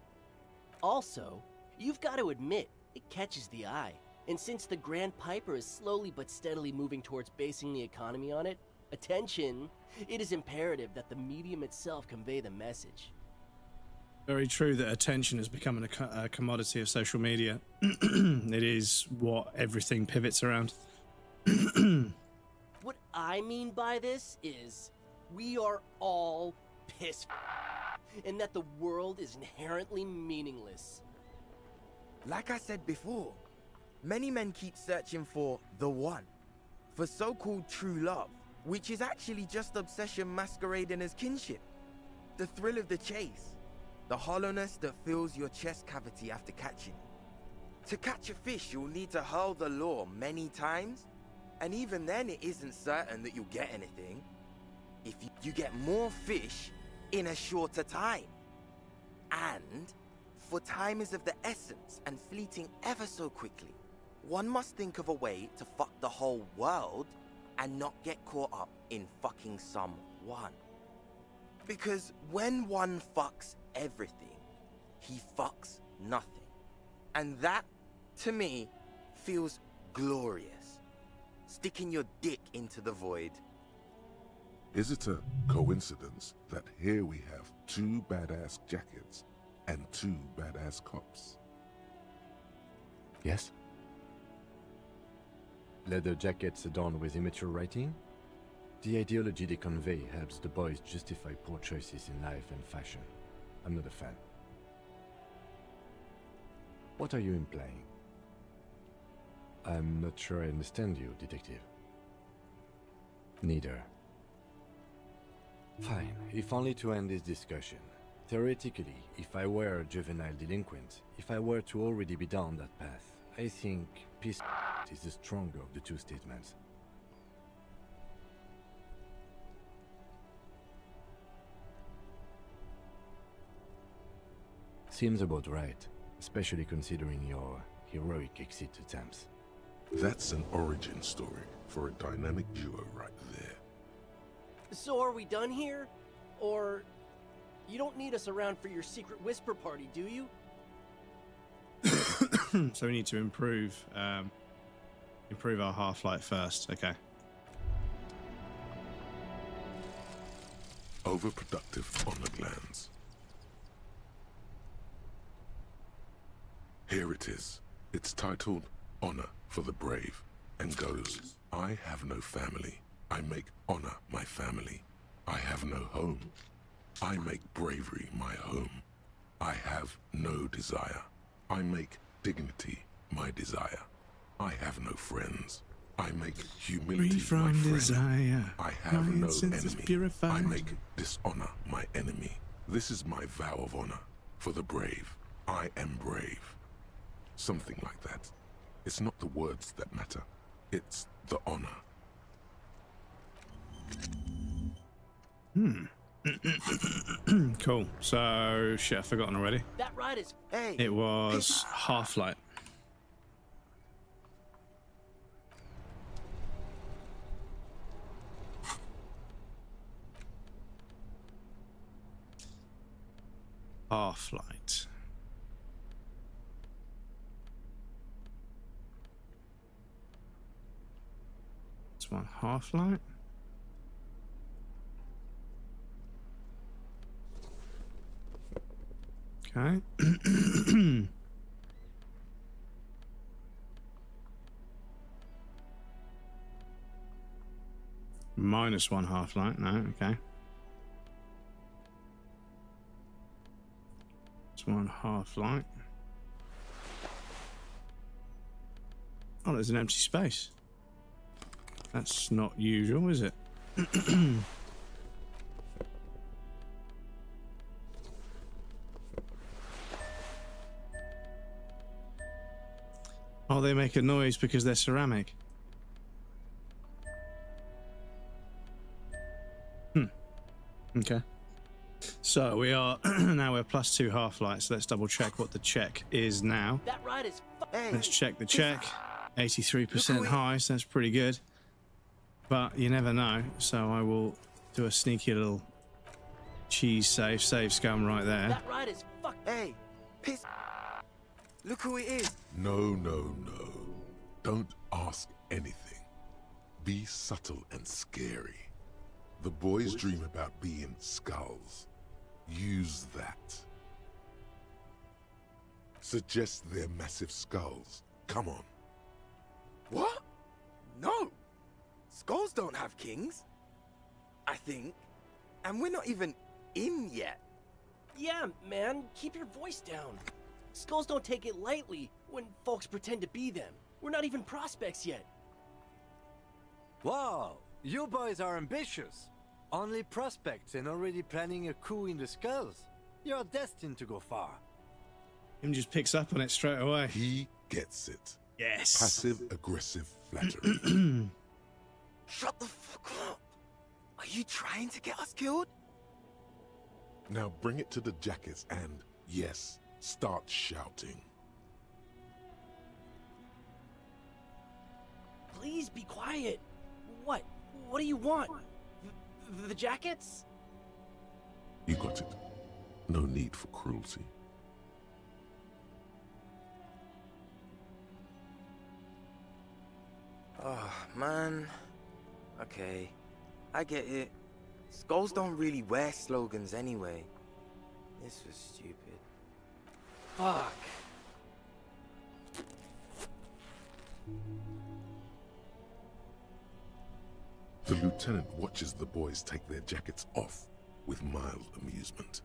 Also, you've got to admit, it catches the eye. And since the Grand Piper is slowly but steadily moving towards basing the economy on it, attention, it is imperative that the medium itself convey the message. Very true that attention has become a commodity of social media. It is what everything pivots around. What I mean by this is, we are all pissed, and that the world is inherently meaningless. Like I said before, many men keep searching for the one, for so-called true love, which is actually just obsession masquerading as kinship. The thrill of the chase, the hollowness that fills your chest cavity after catching. To catch a fish, you'll need to hurl the lure many times, and even then it isn't certain that you'll get anything. If you get more fish in a shorter time. And, for time is of the essence and fleeting ever so quickly, one must think of a way to fuck the whole world and not get caught up in fucking someone. Because when one fucks everything, he fucks nothing. And that, to me, feels glorious. Sticking your dick into the void. Is it a coincidence that here we have 2 badass jackets and 2 badass cops? Yes? Leather jackets adorned with immature writing? The ideology they convey helps the boys justify poor choices in life and fashion. I'm not a fan. What are you implying? I'm not sure I understand you, detective. Neither. Fine, if only to end this discussion. Theoretically, if I were a juvenile delinquent, if I were to already be down that path, I think peace is the stronger of the two statements. Seems about right, especially considering your heroic exit attempts. That's an origin story for a dynamic duo right there. So are we done here? Or you don't need us around for your secret whisper party, do you? So we need to improve our half-light first. Okay. Overproductive honor glands. Here it is. It's titled Honor for the Brave and goes, I have no family. I make honor my family. I have no home. I make bravery my home. I have no desire. I make dignity my desire. I have no friends. I make humility Free from my friend. desire. I have My no innocence is enemy. purified. I make dishonor my enemy. This is my vow of honor for the brave. I am brave. Something like that. It's not the words that matter. It's the honor. Cool. So, shit, I've forgotten already. That ride is... Hey! It was half-light. Half-light. It's one half-light. Okay. Minus one half-light. No, okay. It's one half-light. Oh, there's an empty space. That's not usual, is it? Oh, they make a noise because they're ceramic. Okay. So we are now we're plus 2 half-lights. Let's double check what the check is now. That ride is... Hey! Let's check the check. 83% high, so that's pretty good. But you never know, so I will do a sneaky little cheese save scum right there. That ride is fuck... Hey! Piss... Look who it is! No, no, no. Don't ask anything. Be subtle and scary. The boys dream about being skulls. Use that. Suggest they're massive skulls. Come on. What? No! Skulls don't have kings. I think. And we're not even in yet. Yeah, man, keep your voice down. Skulls don't take it lightly when folks pretend to be them. We're not even prospects yet. Wow, you boys are ambitious. Only prospects and already planning a coup in the skulls. You're destined to go far. Him just picks up on it straight away. He gets it. Yes. Passive-aggressive flattery. Shut the fuck up. Are you trying to get us killed? Now bring it to the jackets and, yes, start shouting. Please be quiet. What? What do you want? The jackets? You got it. No need for cruelty. Oh, man. Okay. I get it. Skulls don't really wear slogans anyway. This was stupid. Fuck. The lieutenant watches the boys take their jackets off with mild amusement.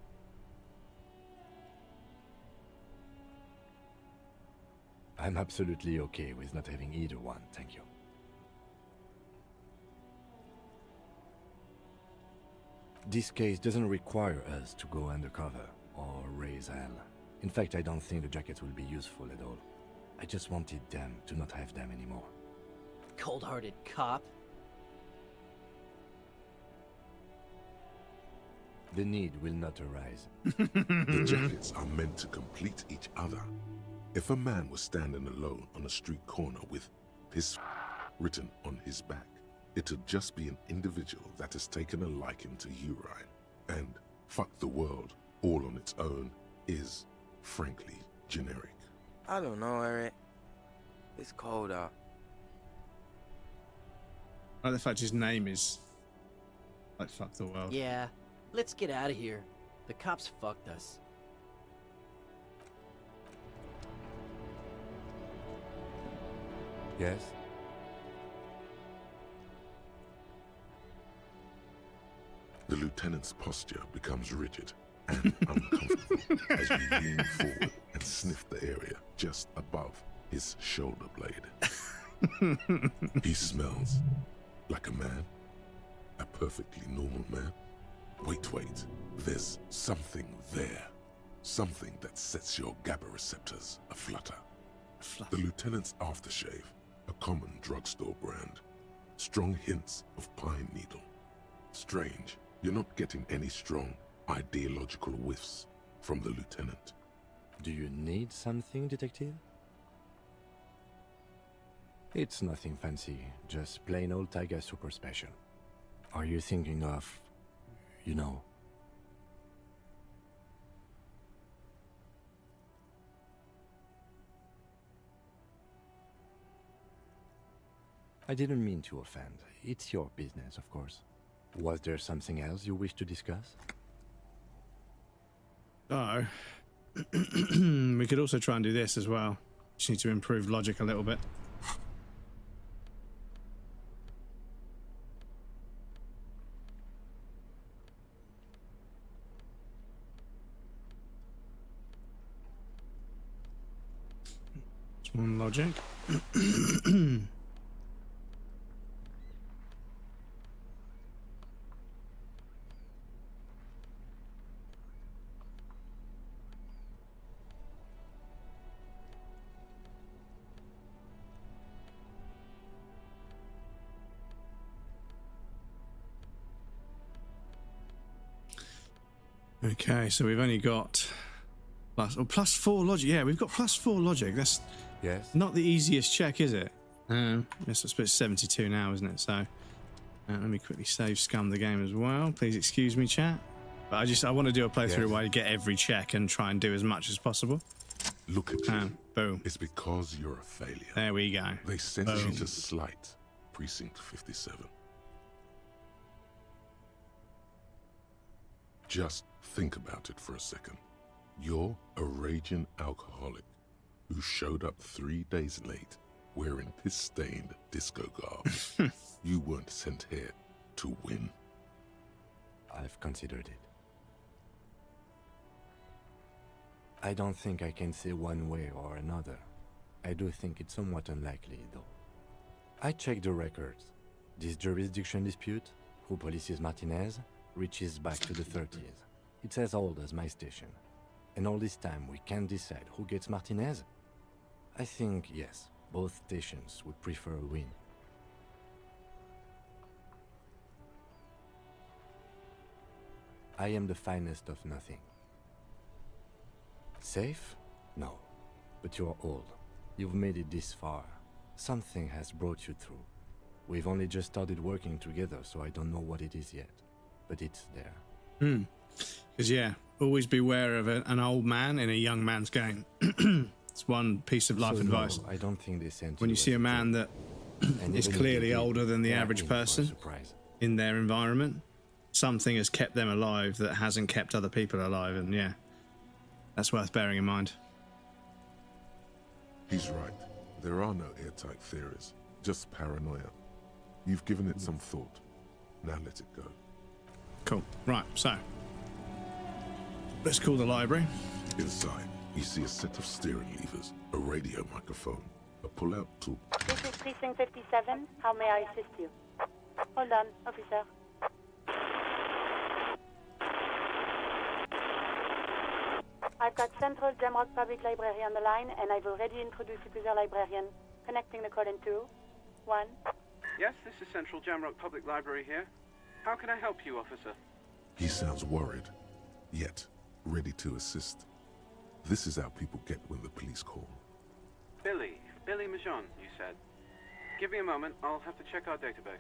I'm absolutely okay with not having either one, thank you. This case doesn't require us to go undercover or raise hell. In fact, I don't think the jackets will be useful at all. I just wanted them to not have them anymore. Cold-hearted cop. The need will not arise. The jackets are meant to complete each other. If a man was standing alone on a street corner with his written on his back, it'd just be an individual that has taken a liking to urine. And fuck the world all on its own is, frankly, generic. I don't know, Eric. It's cold out. I like the fact his name is like fuck the world. Yeah, let's get out of here. The cops fucked us. Yes? The lieutenant's posture becomes rigid and uncomfortable as we lean forward and sniff the area just above his shoulder blade. He smells like a man, a perfectly normal man. Wait, there's something there. Something that sets your GABA receptors aflutter. The lieutenant's aftershave, a common drugstore brand. Strong hints of pine needle. Strange, you're not getting any strong ideological whiffs from the lieutenant. Do you need something, detective? It's nothing fancy, just plain old Tiger super special. Are you thinking of, you know? I didn't mean to offend. It's your business, of course. Was there something else you wish to discuss? Oh. We could also try and do this as well. Just need to improve logic a little bit. Just one logic. Okay, so we've only got plus 4 logic. Yeah, we've got plus 4 logic. That's not the easiest check, is it? Yes, I suppose 72 now, isn't it? So let me quickly save scum the game as well. Please excuse me, chat. But I want to do a playthrough where you get every check and try and do as much as possible. Look at you. Boom. It's because you're a failure. There we go. They sent you to Slight, Precinct 57. Just think about it for a second. You're a raging alcoholic who showed up 3 days late wearing piss-stained disco garb. You weren't sent here to win. I've considered it. I don't think I can say one way or another. I do think it's somewhat unlikely, though. I checked the records. This jurisdiction dispute, who polices Martinez, reaches back to the 30s. It's as old as my station. And all this time we can't decide who gets Martinez? I think, yes, both stations would prefer a win. I am the finest of nothing. Safe? No. But you're old. You've made it this far. Something has brought you through. We've only just started working together, so I don't know what it is yet. But it's there. Because, yeah, always beware of an old man in a young man's game. It's one piece of life advice. No, I don't think they sent when you see a man that is clearly older than the average person in their environment, something has kept them alive that hasn't kept other people alive, and yeah, that's worth bearing in mind. He's right. There are no airtight theories, just paranoia. You've given it some thought, Now let it go. Cool. Right, so let's call the library. Inside, you see a set of steering levers, a radio microphone, a pull-out tool. This is Precinct 57. How may I assist you? Hold on, officer. I've got Central Jamrock Public Library on the line, and I've already introduced you to their librarian. Connecting the call in 2, 1. Yes, this is Central Jamrock Public Library here. How can I help you, officer? He sounds worried, yet ready to assist. This is how people get when the police call. Billy Majon, you said. Give me a moment, I'll have to check our database.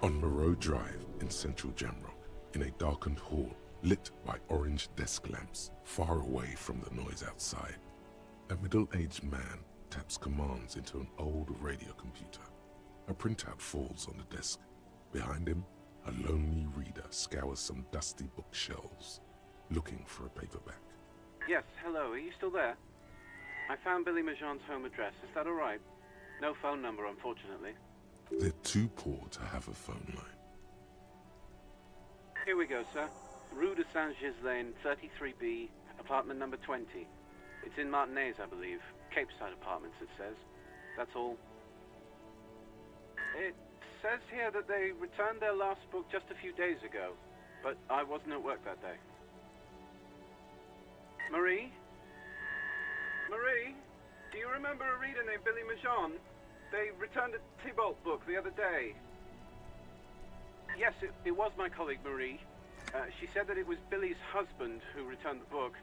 On Moreau Drive in central Jamrock, in a darkened hall lit by orange desk lamps, far away from the noise outside, a middle-aged man taps commands into an old radio computer. A printout falls on the desk. Behind him, a lonely reader scours some dusty bookshelves, looking for a paperback. Yes, hello, are you still there? I found Billy Majon's home address, is that alright? No phone number, unfortunately. They're too poor to have a phone line. Here we go, sir. Rue de Saint-Ghislain, 33B, apartment number 20. It's in Martinez, I believe. Cape Side Apartments, it says. That's all. It says here that they returned their last book just a few days ago, but I wasn't at work that day. Marie? Marie? Do you remember a reader named Billy Majon? They returned a Tybalt book the other day. Yes, it was my colleague Marie. She said that it was Billy's husband who returned the book.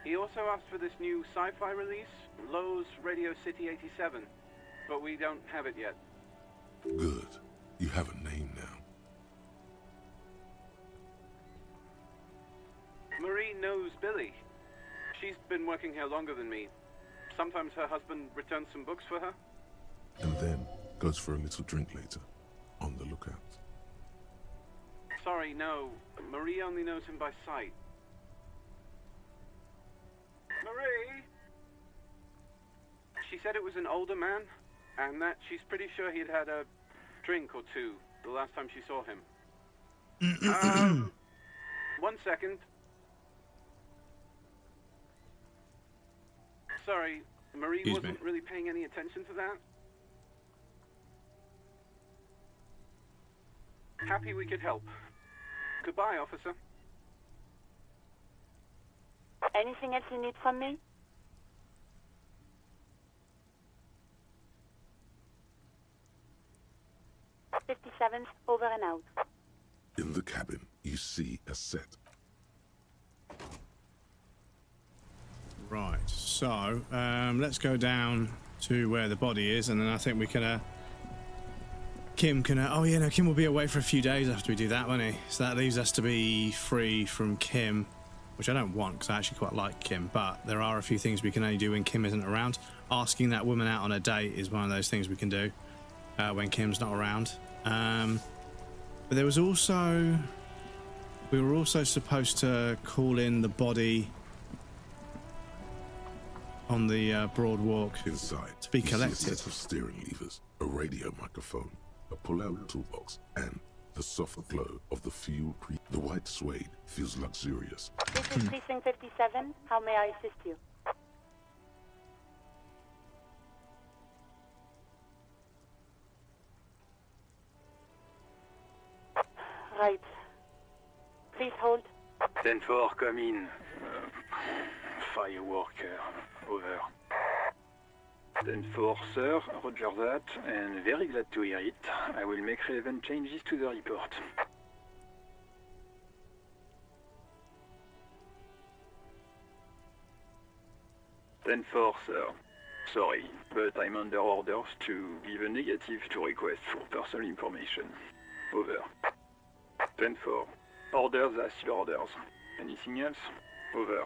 He also asked for this new sci-fi release, Lowe's Radio City 87, but we don't have it yet. Good. You have a name now. Marie knows Billy. She's been working here longer than me. Sometimes her husband returns some books for her. And then goes for a little drink later. On the lookout. Sorry, no. Marie only knows him by sight. Marie? She said it was an older man, and that she's pretty sure he'd had a drink or two the last time she saw him. 1 second. Sorry, Marie wasn't really paying any attention to that. Happy we could help. Goodbye, officer. Anything else you need from me? '57's over and out. In the cabin, you see a set. Right, so let's go down to where the body is, and then I think we can. Kim can. Oh yeah, no, Kim will be away for a few days after we do that, won't he? So that leaves us to be free from Kim, which I don't want because I actually quite like Kim. But there are a few things we can only do when Kim isn't around. Asking that woman out on a date is one of those things we can do when Kim's not around. But there was also, we were also supposed to call in the body on the broad walk inside to be collected. See a set of steering levers, a radio microphone, a pull-out toolbox, and the soft glow of the fuel the white suede feels luxurious. This is Precinct 57. How may I assist you? Right. Please hold. 10-4, come in. Fireworker, over. 10-4, sir, roger that, and very glad to hear it. I will make relevant changes to the report. Then 4, sir. Sorry, but I'm under orders to give a negative to request for personal information. Over. 10-4. Orders as your orders. Anything else? Over.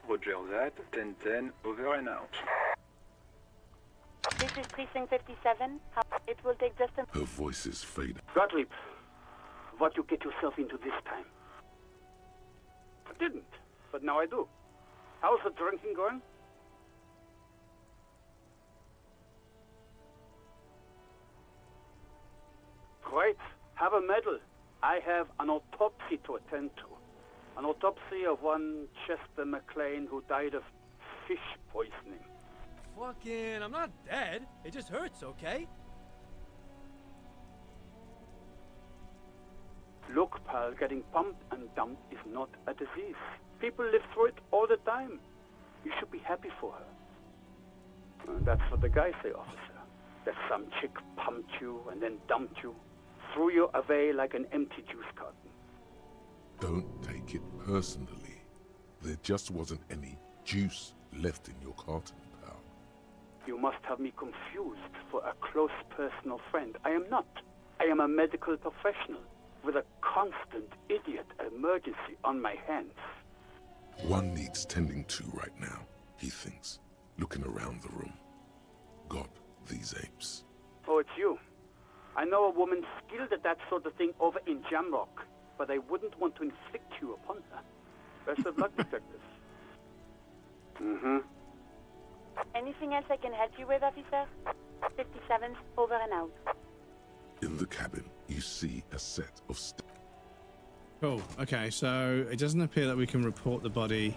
Roger that. 10-10. Over and out. This is Precinct 57. It will take just a... Her voice is fading. Gottlieb, what you get yourself into this time? I didn't, but now I do. How's the drinking going? a medal. I have an autopsy to attend to. An autopsy of one Chester McLean who died of fish poisoning. Fucking, I'm not dead. It just hurts, okay? Look, pal, getting pumped and dumped is not a disease. People live through it all the time. You should be happy for her. That's what the guys say, officer. That some chick pumped you and then dumped you, threw you away like an empty juice carton. Don't take it personally. There just wasn't any juice left in your carton, pal. You must have me confused for a close personal friend. I am not. I am a medical professional with a constant idiot emergency on my hands. One needs tending to right now, he thinks, looking around the room. God, these apes. Oh, it's you. I know a woman skilled at that sort of thing over in Jamrock, but I wouldn't want to inflict you upon her. Best of luck, detective. Anything else I can help you with, officer? 57's over and out. In the cabin, you see a set of Cool. Okay, so it doesn't appear that we can report the body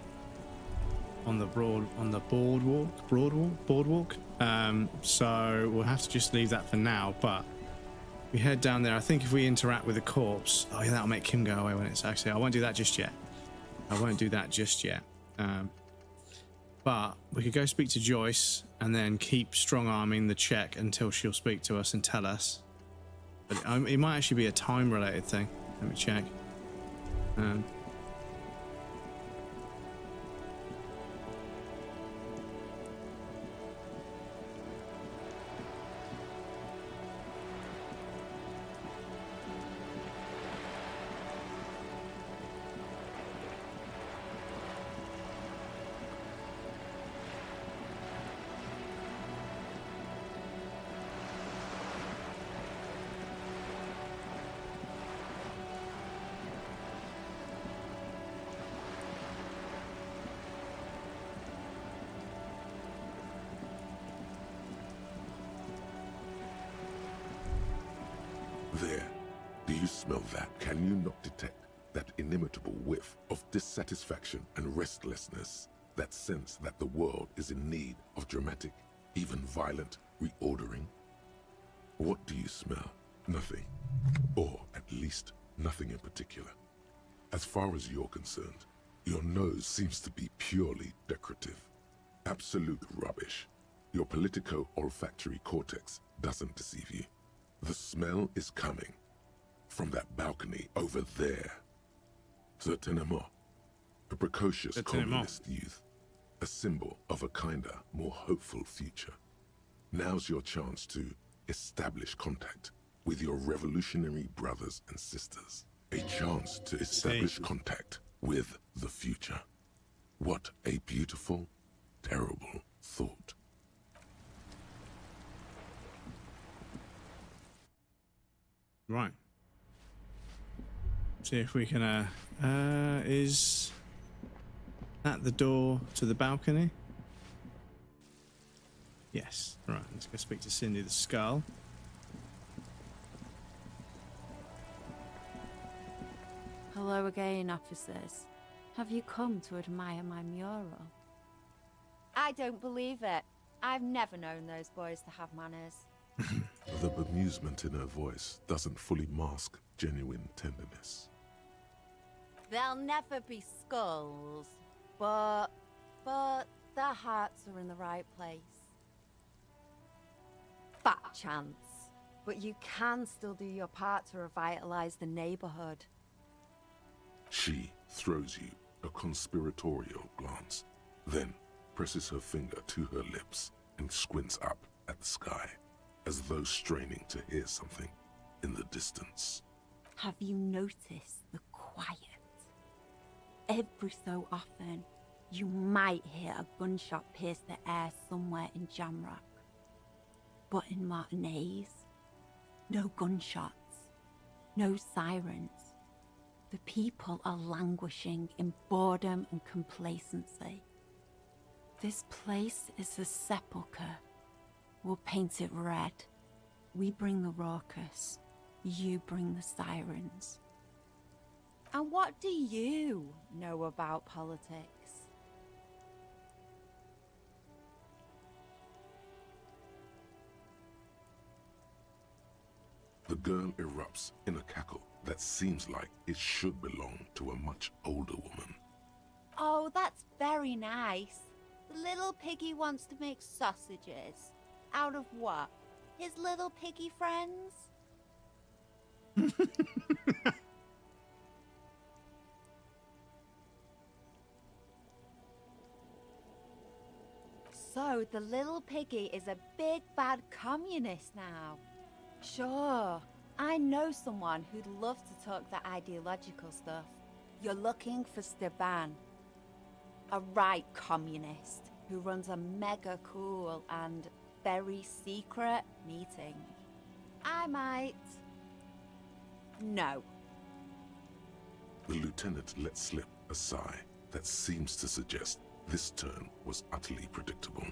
on the boardwalk. So we'll have to just leave that for now. But we head down there. I think if we interact with the corpse, oh yeah, that'll make him go away when it's actually. I won't do that just yet. But we could go speak to Joyce and then keep strong-arming the check until she'll speak to us and tell us. But it might actually be a time-related thing. Let me check. There. Do you smell that? Can you not detect that inimitable whiff of dissatisfaction and restlessness? That sense that the world is in need of dramatic, even violent reordering? What do you smell? Nothing. Or at least nothing in particular. As far as you're concerned, your nose seems to be purely decorative. Absolute rubbish. Your politico-olfactory cortex doesn't deceive you. The smell is coming from that balcony over there. Certainement. A precocious communist youth. A symbol of a kinder, more hopeful future. Now's your chance to establish contact with your revolutionary brothers and sisters. A chance to establish contact with the future. What a beautiful, terrible thought. Right. See if we can, is that the door to the balcony? Yes. Right, let's go speak to Cindy the Skull. Hello again, officers. Have you come to admire my mural? I don't believe it. I've never known those boys to have manners. The bemusement in her voice doesn't fully mask genuine tenderness. They'll never be skulls, but their hearts are in the right place. Fat chance, but you can still do your part to revitalize the neighborhood. She throws you a conspiratorial glance, then presses her finger to her lips and squints up at the sky, as though straining to hear something in the distance. Have you noticed the quiet? Every so often, you might hear a gunshot pierce the air somewhere in Jamrock. But in Martinez, no gunshots, no sirens. The people are languishing in boredom and complacency. This place is a sepulchre. We'll paint it red. We bring the raucous. You bring the sirens. And what do you know about politics? The girl erupts in a cackle that seems like it should belong to a much older woman. Oh, that's very nice. The little piggy wants to make sausages. Out of what? His little piggy friends? So, the little piggy is a big bad communist now. Sure, I know someone who'd love to talk the ideological stuff. You're looking for Steban, a right communist who runs a mega cool and very secret meeting. I might... No. The lieutenant let slip a sigh that seems to suggest this turn was utterly predictable.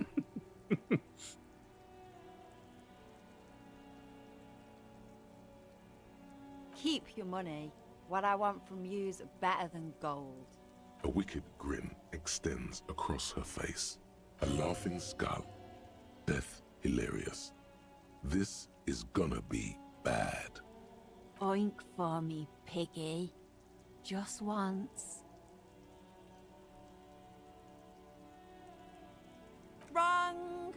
Keep your money. What I want from you's better than gold. A wicked grin extends across her face. A laughing skull. Death hilarious. This is gonna be bad. Oink for me, piggy. Just once. Wrong!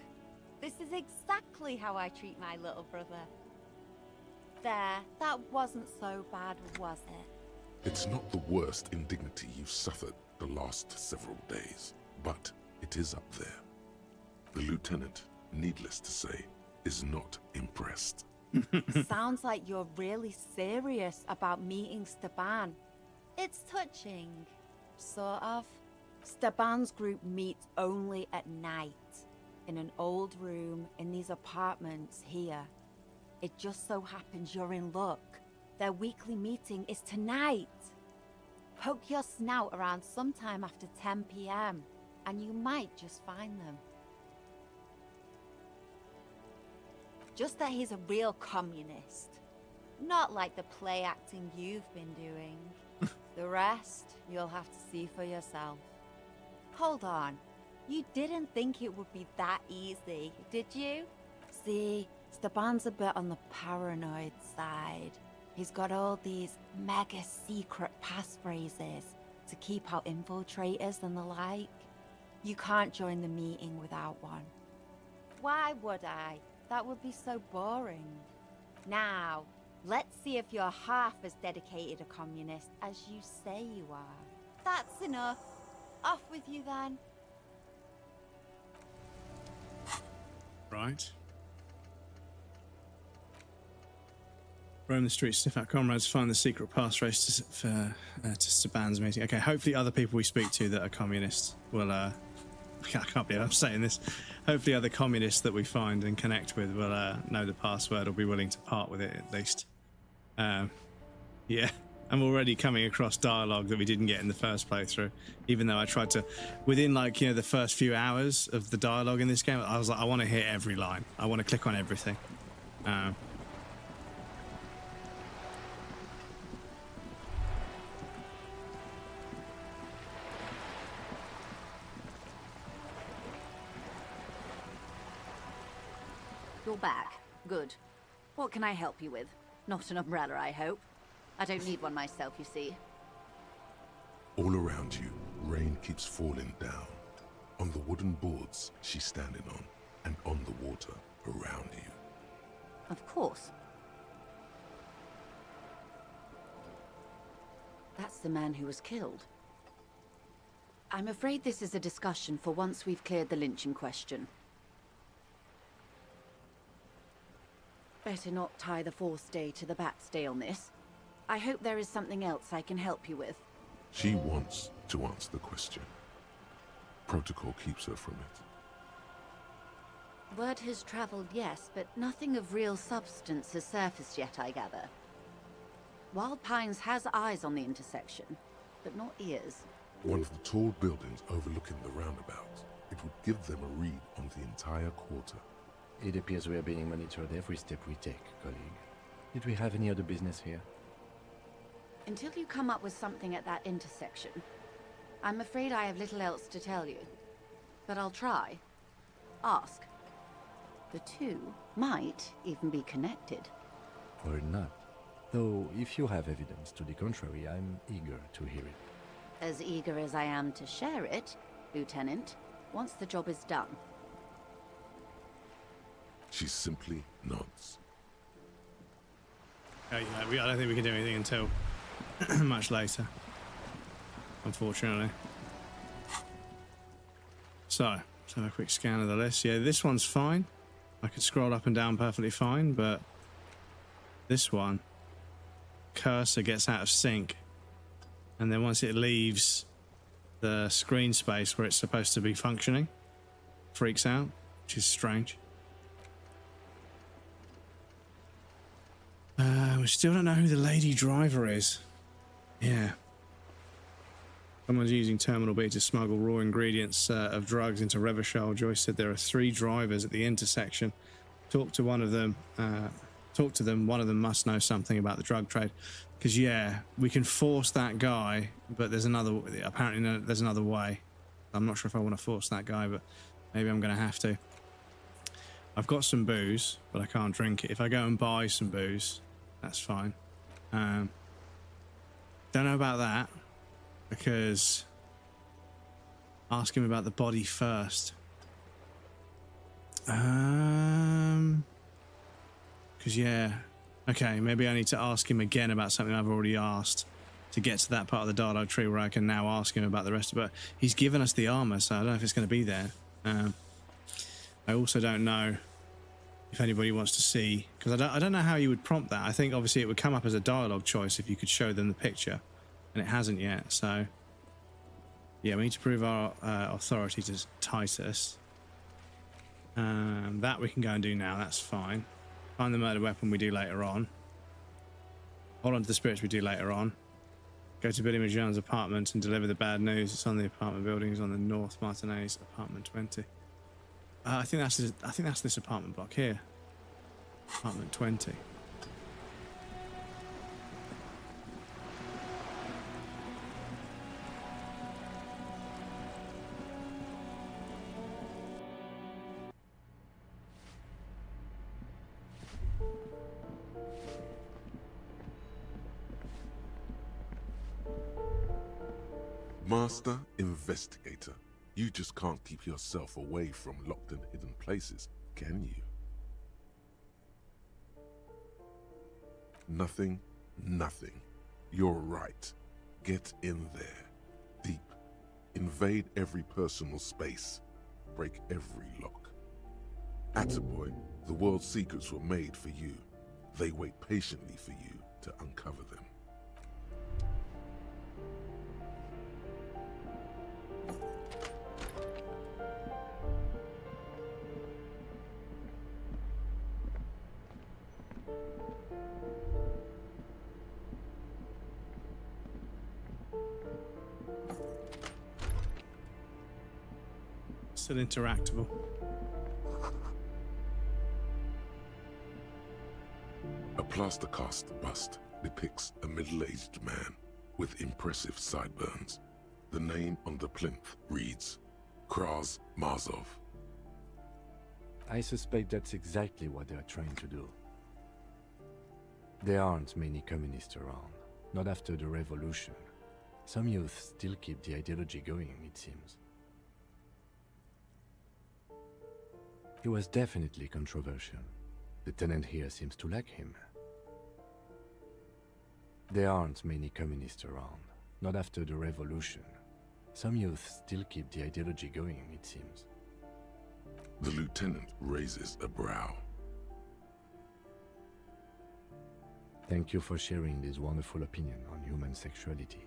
This is exactly how I treat my little brother. There, that wasn't so bad, was it? It's not the worst indignity you've suffered the last several days, but it is up there. The lieutenant, needless to say, is not impressed. Sounds like you're really serious about meeting Steban. It's touching, sort of. Steban's group meets only at night, in an old room in these apartments here. It just so happens you're in luck. Their weekly meeting is tonight. Poke your snout around sometime after 10 p.m. and you might just find them. Just that he's a real communist. Not like the play acting you've been doing. The rest, you'll have to see for yourself. Hold on. You didn't think it would be that easy, did you? See, Steban's a bit on the paranoid side. He's got all these mega secret passphrases to keep out infiltrators and the like. You can't join the meeting without one. Why would I? That would be so boring. Now, let's see if you're half as dedicated a communist as you say you are. That's enough. Off with you then. Right. Roam the streets, sniff out comrades, find the secret pass race to Steban's meeting. Okay, hopefully other people we speak to that are communists will, I can't believe I'm saying this. Hopefully other communists that we find and connect with will know the password or be willing to part with it at least. Yeah, I'm already coming across dialogue that we didn't get in the first playthrough, even though I tried to, within like, you know, the first few hours of the dialogue in this game, I was like, I want to hear every line. I want to click on everything. You're back. Good. What can I help you with? Not an umbrella, I hope. I don't need one myself, you see. All around you, rain keeps falling down. On the wooden boards she's standing on, and on the water around you. Of course. That's the man who was killed. I'm afraid this is a discussion for once we've cleared the lynching question. Better not tie the fourth day to the bat's day on this. I hope there is something else I can help you with. She wants to answer the question. Protocol keeps her from it. Word has traveled, yes, but nothing of real substance has surfaced yet, I gather. Wild Pines has eyes on the intersection, but not ears. One of the tall buildings overlooking the roundabout. It would give them a read on the entire quarter. It appears we are being monitored every step we take, colleague. Did we have any other business here? Until you come up with something at that intersection, I'm afraid I have little else to tell you. But I'll try. Ask. The two might even be connected. Or not. Though, if you have evidence to the contrary, I'm eager to hear it. As eager as I am to share it, Lieutenant, once the job is done. She simply nods. Oh, yeah, I don't think we can do anything until much later, unfortunately. So, let's have a quick scan of the list. Yeah, this one's fine. I could scroll up and down perfectly fine, but this one, cursor gets out of sync, and then once it leaves the screen space where it's supposed to be functioning, freaks out, which is strange. We still don't know who the lady driver is. Yeah. Someone's using Terminal B to smuggle raw ingredients of drugs into Revachol. Joyce said there are 3 drivers at the intersection. Talk to one of them. One of them must know something about the drug trade. Because, yeah, we can force that guy, but there's another... Apparently, there's another way. I'm not sure if I want to force that guy, but maybe I'm going to have to. I've got some booze, but I can't drink it. If I go and buy some booze, that's fine. Don't know about that, because ask him about the body first. Because, yeah, okay, maybe I need to ask him again about something I've already asked to get to that part of the dialogue tree where I can now ask him about the rest of it. But he's given us the armor, so I don't know if it's going to be there. I also don't know if anybody wants to see, because I don't know how you would prompt that. I think obviously it would come up as a dialogue choice if you could show them the picture, and it hasn't yet. So yeah, we need to prove our authority to Titus. That we can go and do now. That's fine. Find the murder weapon we do later on. Hold on to the spirits we do later on. Go to Billy Majan's apartment and deliver the bad news. It's on the apartment buildings on the North Martinez, apartment 20. I think that's this apartment block here. Apartment 20. Master Investigator, you just can't keep yourself away from locked and hidden places, can you? Nothing. You're right. Get in there. Deep. Invade every personal space. Break every lock. Attaboy, the world's secrets were made for you. They wait patiently for you to uncover them. Still interactable. A plaster cast bust depicts a middle-aged man with impressive sideburns. The name on the plinth reads Kraz Marzov. I suspect that's exactly what they're trying to do. There aren't many communists around, not after the revolution. Some youth still keep the ideology going, it seems. He was definitely controversial. The tenant here seems to like him. There aren't many communists around, not after the revolution. Some youth still keep the ideology going, it seems. The lieutenant raises a brow. Thank you for sharing this wonderful opinion on human sexuality.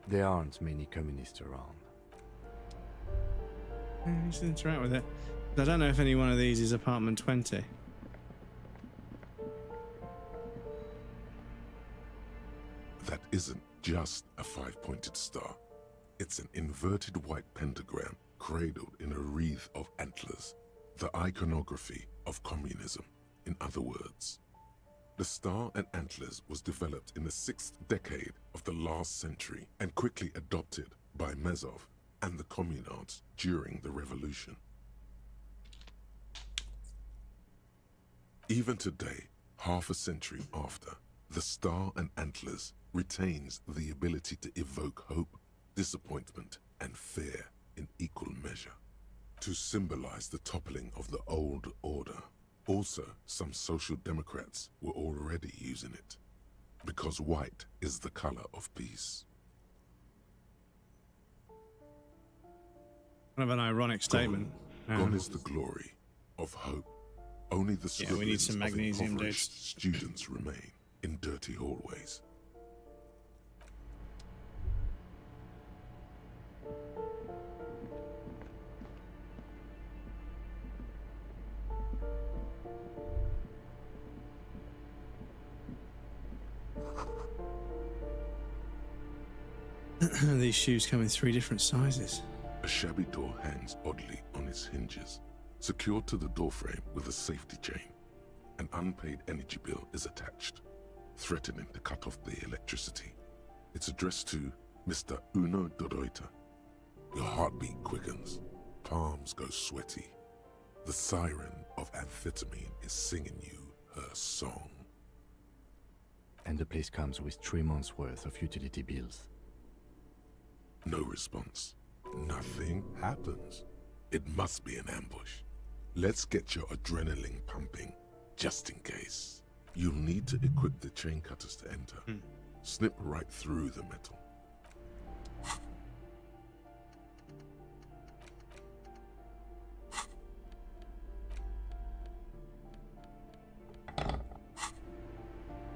There aren't many communists around. You should interact with it. I don't know if any one of these is apartment 20. That isn't just a 5-pointed star. It's an inverted white pentagram cradled in a wreath of antlers. The iconography of communism, in other words. The Star and Antlers was developed in the 6th decade of the last century and quickly adopted by Mezov and the Communards during the Revolution. Even today, half a century after, the Star and Antlers retains the ability to evoke hope, disappointment, and fear in equal measure, to symbolize the toppling of the old order. Also, some social democrats were already using it, because white is the color of peace. Kind of an ironic statement. Gone is the glory of hope. Only the Yeah, we need some magnesium, dude. Students remain in dirty hallways. These shoes come in 3 different sizes. A shabby door hangs oddly on its hinges, secured to the doorframe with a safety chain. An unpaid energy bill is attached, threatening to cut off the electricity. It's addressed to Mr. Uno Doroita. Your heartbeat quickens, palms go sweaty. The siren of amphetamine is singing you her song. And the place comes with 3 months' worth of utility bills. No response. Nothing happens. It must be an ambush. Let's get your adrenaline pumping, just in case. You'll need to equip the chain cutters to enter. Snip right through the metal.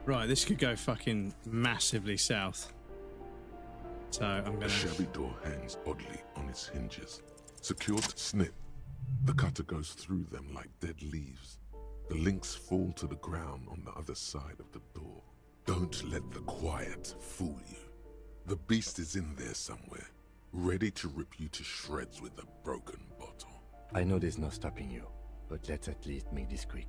Right, this could go fucking massively south. So I'm gonna... A shabby door hangs oddly on its hinges. Secured to snip. The cutter goes through them like dead leaves. The links fall to the ground on the other side of the door. Don't let the quiet fool you. The beast is in there somewhere, ready to rip you to shreds with a broken bottle. I know there's no stopping you, but let's at least make this quick.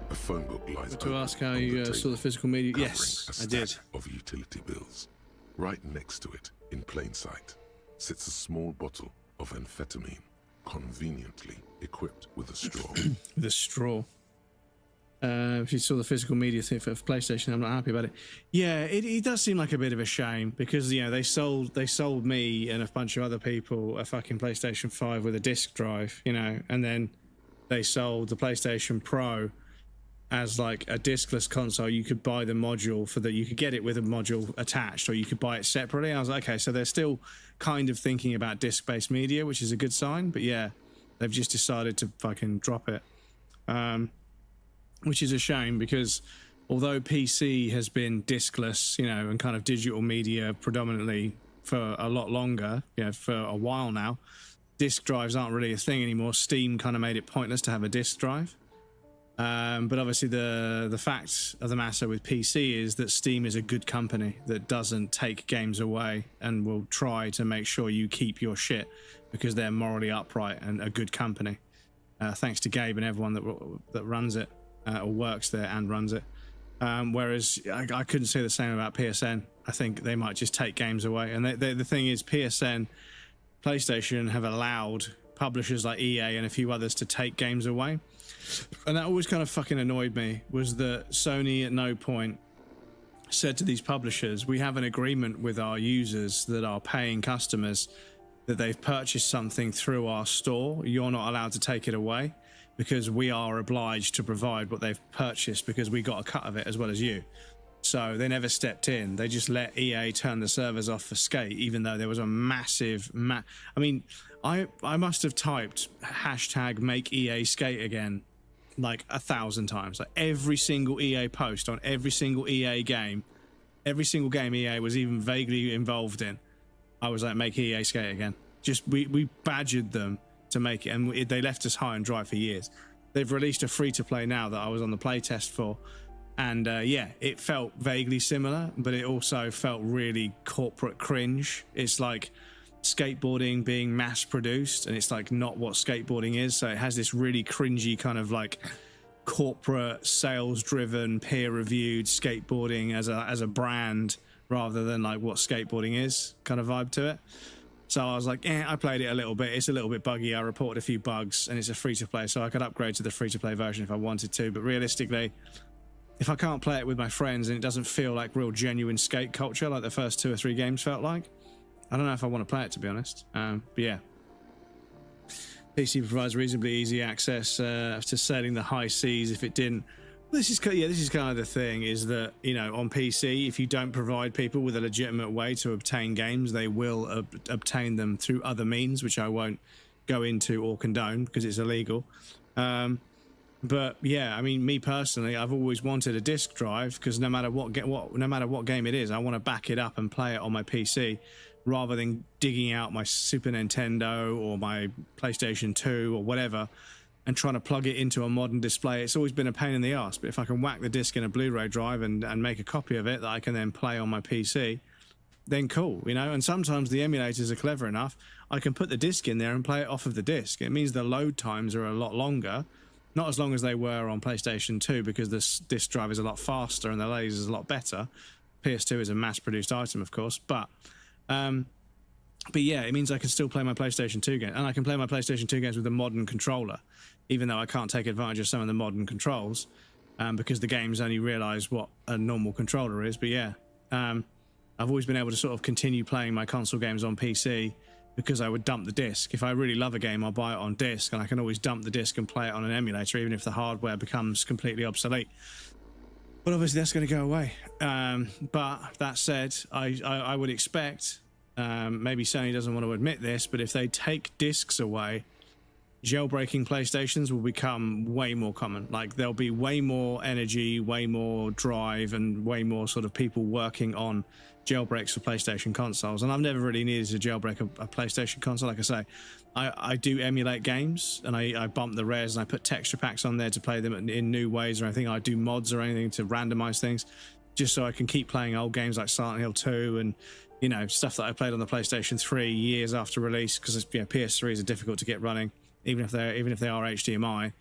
A phone book lies To ask how you saw the physical media. covering Yes, a I did. stack of utility bills. Right next to it, in plain sight, sits a small bottle of amphetamine, conveniently equipped with a straw. With a straw. If you saw the physical media thing for PlayStation, I'm not happy about it. Yeah, it does seem like a bit of a shame because they sold me and a bunch of other people a fucking PlayStation 5 with a disc drive, and then they sold the PlayStation Pro as like a discless console. You could buy the module you could get it with a module attached, or you could buy it separately. I was like, okay, so they're still kind of thinking about disc-based media, which is a good sign. But yeah, they've just decided to fucking drop it, which is a shame because although PC has been discless, and kind of digital media predominantly for a lot longer, for a while now, disc drives aren't really a thing anymore. Steam kind of made it pointless to have a disc drive. But obviously the fact of the matter with PC is that Steam is a good company that doesn't take games away and will try to make sure you keep your shit because they're morally upright and a good company. Thanks to Gabe and everyone that runs it or works there and runs it. Whereas I couldn't say the same about PSN. I think they might just take games away. And the thing is, PSN, PlayStation have allowed publishers like EA and a few others to take games away. And that always kind of fucking annoyed me, was that Sony at no point said to these publishers, we have an agreement with our users that are paying customers that they've purchased something through our store. You're not allowed to take it away because we are obliged to provide what they've purchased because we got a cut of it as well as you. So they never stepped in. They just let EA turn the servers off for Skate, even though there was a massive... I mean, I must have typed hashtag make EA Skate again like 1,000 times. Like every single EA post on every single EA game, every single game EA was even vaguely involved in, I was like, make EA Skate again. Just we badgered them to make it, and they left us high and dry for years. They've released a free-to-play now that I was on the playtest for, And yeah, it felt vaguely similar, but it also felt really corporate cringe. It's like skateboarding being mass produced, and it's like not what skateboarding is. So it has this really cringy kind of like corporate sales driven peer reviewed skateboarding as a brand rather than like what skateboarding is kind of vibe to it. So I was like, I played it a little bit. It's a little bit buggy. I reported a few bugs, and it's a free to play, so I could upgrade to the free to play version if I wanted to. But realistically, if I can't play it with my friends and it doesn't feel like real genuine skate culture like the first 2 or 3 games felt like, I don't know if I want to play it, to be honest. But yeah. PC provides reasonably easy access to sailing the high seas if it didn't. This is kind of the thing, is that, you know, on PC, if you don't provide people with a legitimate way to obtain games, they will obtain them through other means, which I won't go into or condone because it's illegal. But yeah, I mean, me personally, I've always wanted a disc drive because no matter what game it is, I want to back it up and play it on my PC rather than digging out my Super Nintendo or my PlayStation 2 or whatever and trying to plug it into a modern display. It's always been a pain in the arse, but if I can whack the disc in a Blu-ray drive and make a copy of it that I can then play on my PC, then cool, you know. And sometimes the emulators are clever enough, I can put the disc in there and play it off of the disc. It means the load times are a lot longer. Not as long as they were on PlayStation 2 because this disc drive is a lot faster and the laser is a lot better. PS2 is a mass-produced item, of course, but yeah, it means I can still play my PlayStation 2 game, and I can play my PlayStation 2 games with a modern controller, even though I can't take advantage of some of the modern controls because the games only realise what a normal controller is. But yeah, I've always been able to sort of continue playing my console games on PC because I would dump the disc. If I really love a game, I'll buy it on disc, and I can always dump the disc and play it on an emulator, even if the hardware becomes completely obsolete. But obviously that's going to go away. But that said, I would expect, maybe Sony doesn't want to admit this, but if they take discs away, jailbreaking PlayStations will become way more common. Like, there'll be way more energy, way more drive, and way more sort of people working on jailbreaks for PlayStation consoles. And I've never really needed to jailbreak a PlayStation console. Like I say, I do emulate games, and I bump the res, and I put texture packs on there to play them in new ways, or anything. I do mods or anything to randomize things, just so I can keep playing old games like Silent Hill 2 and, you know, stuff that I played on the PlayStation 3 years after release, because, you know, PS3s are difficult to get running, even if they are HDMI.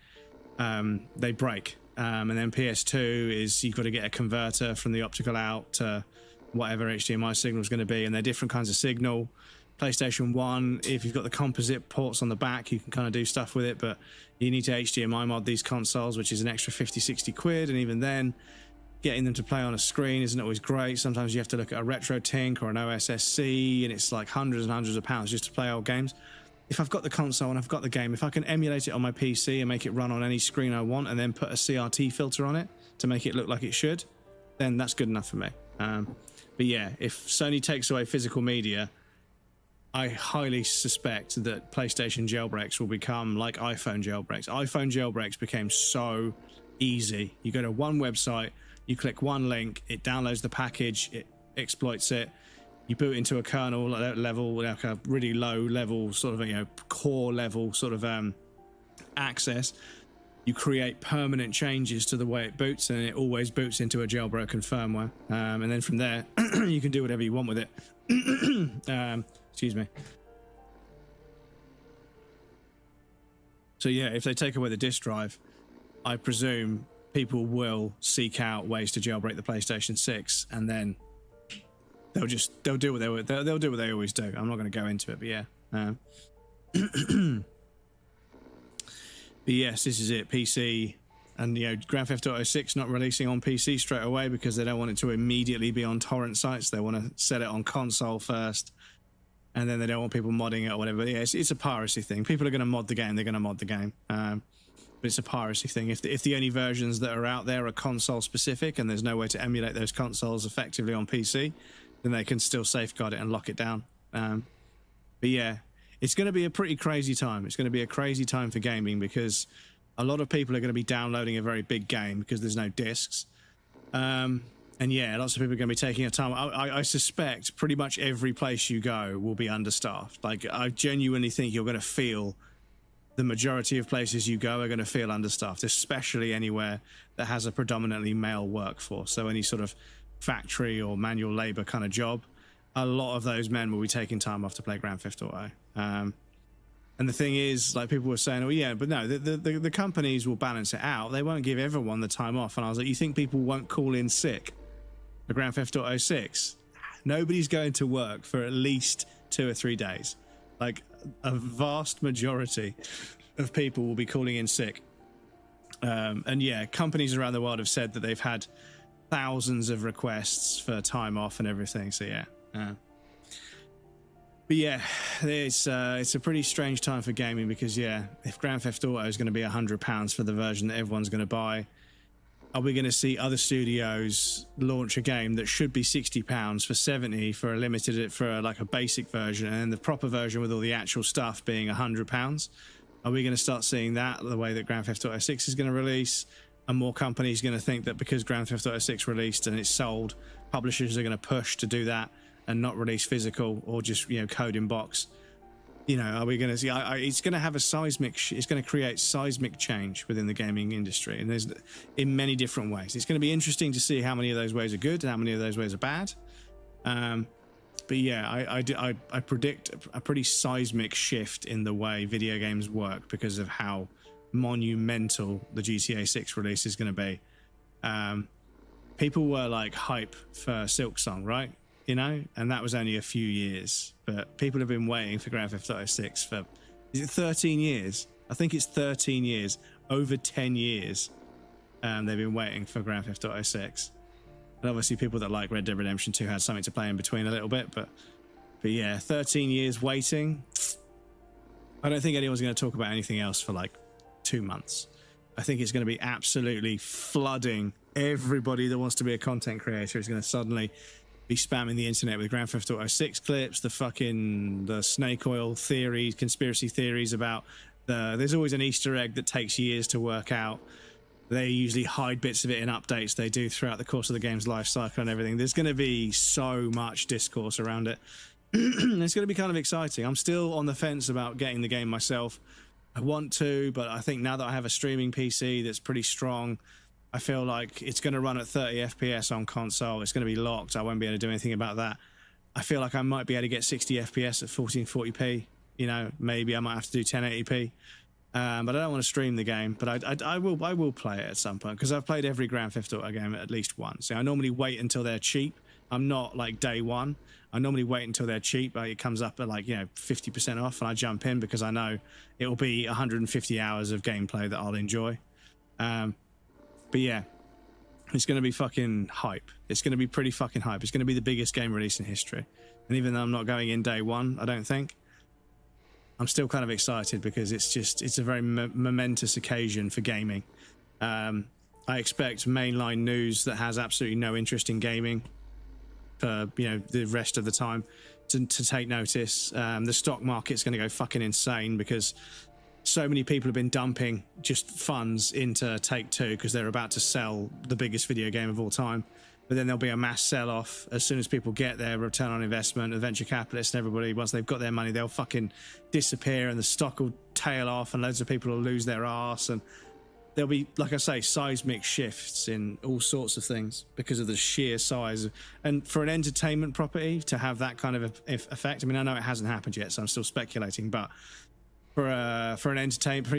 They break. And then PS2 is, you've got to get a converter from the optical out to whatever HDMI signal is going to be, and they're different kinds of signal. PlayStation 1, if you've got the composite ports on the back, you can kind of do stuff with it, but you need to HDMI mod these consoles, which is an extra 50-60 quid, and even then, getting them to play on a screen isn't always great. Sometimes you have to look at a RetroTink or an OSSC, and it's like hundreds and hundreds of pounds just to play old games. If I've got the console and I've got the game, if I can emulate it on my PC and make it run on any screen I want, and then put a CRT filter on it to make it look like it should, then that's good enough for me. But yeah, if Sony takes away physical media, I highly suspect that PlayStation jailbreaks will become like iPhone jailbreaks. iPhone jailbreaks became so easy. You go to one website, you click one link, it downloads the package, it exploits it, you boot into a kernel level, like a really low level, sort of, you know, core level sort of access. You create permanent changes to the way it boots, and it always boots into a jailbroken firmware. And then from there, you can do whatever you want with it. Excuse me. So yeah, if they take away the disk drive, I presume people will seek out ways to jailbreak the PlayStation 6, and then they'll do what they always do. I'm not going to go into it, but yeah. But yes, this is it. PC, and, you know, Grand Theft Auto 6 not releasing on PC straight away because they don't want it to immediately be on torrent sites. They want to set it on console first, and then they don't want people modding it or whatever. But yeah, it's a piracy thing. People are going to mod the game. They're going to mod the game. But it's a piracy thing. If the only versions that are out there are console specific and there's no way to emulate those consoles effectively on PC, then they can still safeguard it and lock it down. But yeah, it's going to be a pretty crazy time. It's going to be a crazy time for gaming because a lot of people are going to be downloading a very big game because there's no discs. And yeah, lots of people are going to be taking a time. I suspect pretty much every place you go will be understaffed. Like, I genuinely think you're going to feel the majority of places you go are going to feel understaffed, especially anywhere that has a predominantly male workforce. So any sort of factory or manual labor kind of job, a lot of those men will be taking time off to play Grand Theft Auto. And the thing is, like, people were saying, oh yeah, but no, the companies will balance it out. They won't give everyone the time off. And I was like, you think people won't call in sick for Grand Theft Auto 6? Nobody's going to work for at least 2 or 3 days. Like, a vast majority of people will be calling in sick. And yeah, companies around the world have said that they've had thousands of requests for time off and everything. So yeah. But yeah, it's a pretty strange time for gaming because, yeah, if Grand Theft Auto is going to be £100 for the version that everyone's going to buy, are we going to see other studios launch a game that should be £60 for 70 for a limited, for like a basic version, and the proper version with all the actual stuff being £100? Are we going to start seeing that the way that Grand Theft Auto 6 is going to release? And more companies going to think that because Grand Theft Auto 6 released and it's sold, publishers are going to push to do that and not release physical or just, you know, code in box? You know, are we going to see? It's going to have a seismic. It's going to create seismic change within the gaming industry, and there's in many different ways. It's going to be interesting to see how many of those ways are good and how many of those ways are bad. But yeah, I predict a pretty seismic shift in the way video games work because of how monumental the GTA 6 release is going to be. People were like hype for Silksong, right? You know, and that was only a few years, but people have been waiting for Grand Theft Auto 6 for, is it 13 years? I think it's 13 years, over 10 years. They've been waiting for Grand Theft Auto 6. And obviously people that like Red Dead Redemption 2 had something to play in between a little bit, but yeah, 13 years waiting. I don't think anyone's going to talk about anything else for like 2 months. I think it's going to be absolutely flooding. Everybody that wants to be a content creator is going to suddenly be spamming the internet with Grand Theft Auto 6 clips, the snake oil theories, conspiracy theories about there's always an Easter egg that takes years to work out. They usually hide bits of it in updates they do throughout the course of the game's life cycle and everything. There's going to be so much discourse around it. It's going to be kind of exciting. I'm still on the fence about getting the game myself. I want to, but I think now that I have a streaming PC that's pretty strong, I feel like it's going to run at 30 FPS on console. It's going to be locked. I won't be able to do anything about that. I feel like I might be able to get 60 FPS at 1440p. You know, maybe I might have to do 1080p. But I don't want to stream the game. But I will play it at some point because I've played every Grand Theft Auto game at least once. I normally wait until they're cheap. I'm not like day one. I normally wait until they're cheap. Like it comes up at like, you know, 50% off, and I jump in because I know it will be 150 hours of gameplay that I'll enjoy. But yeah, it's going to be fucking hype. It's going to be pretty fucking hype. It's going to be the biggest game release in history. And even though I'm not going in day one, I don't think, I'm still kind of excited because it's a very momentous occasion for gaming. I expect mainline news that has absolutely no interest in gaming for, you know, the rest of the time to take notice. The stock market's going to go fucking insane because so many people have been dumping just funds into Take-Two because they're about to sell the biggest video game of all time. But then there'll be a mass sell-off as soon as people get their return on investment. The venture capitalists and everybody, once they've got their money, they'll fucking disappear and the stock will tail off and loads of people will lose their arse. And there'll be, like I say, seismic shifts in all sorts of things because of the sheer size. And for an entertainment property to have that kind of effect, I mean, I know it hasn't happened yet, so I'm still speculating, but for an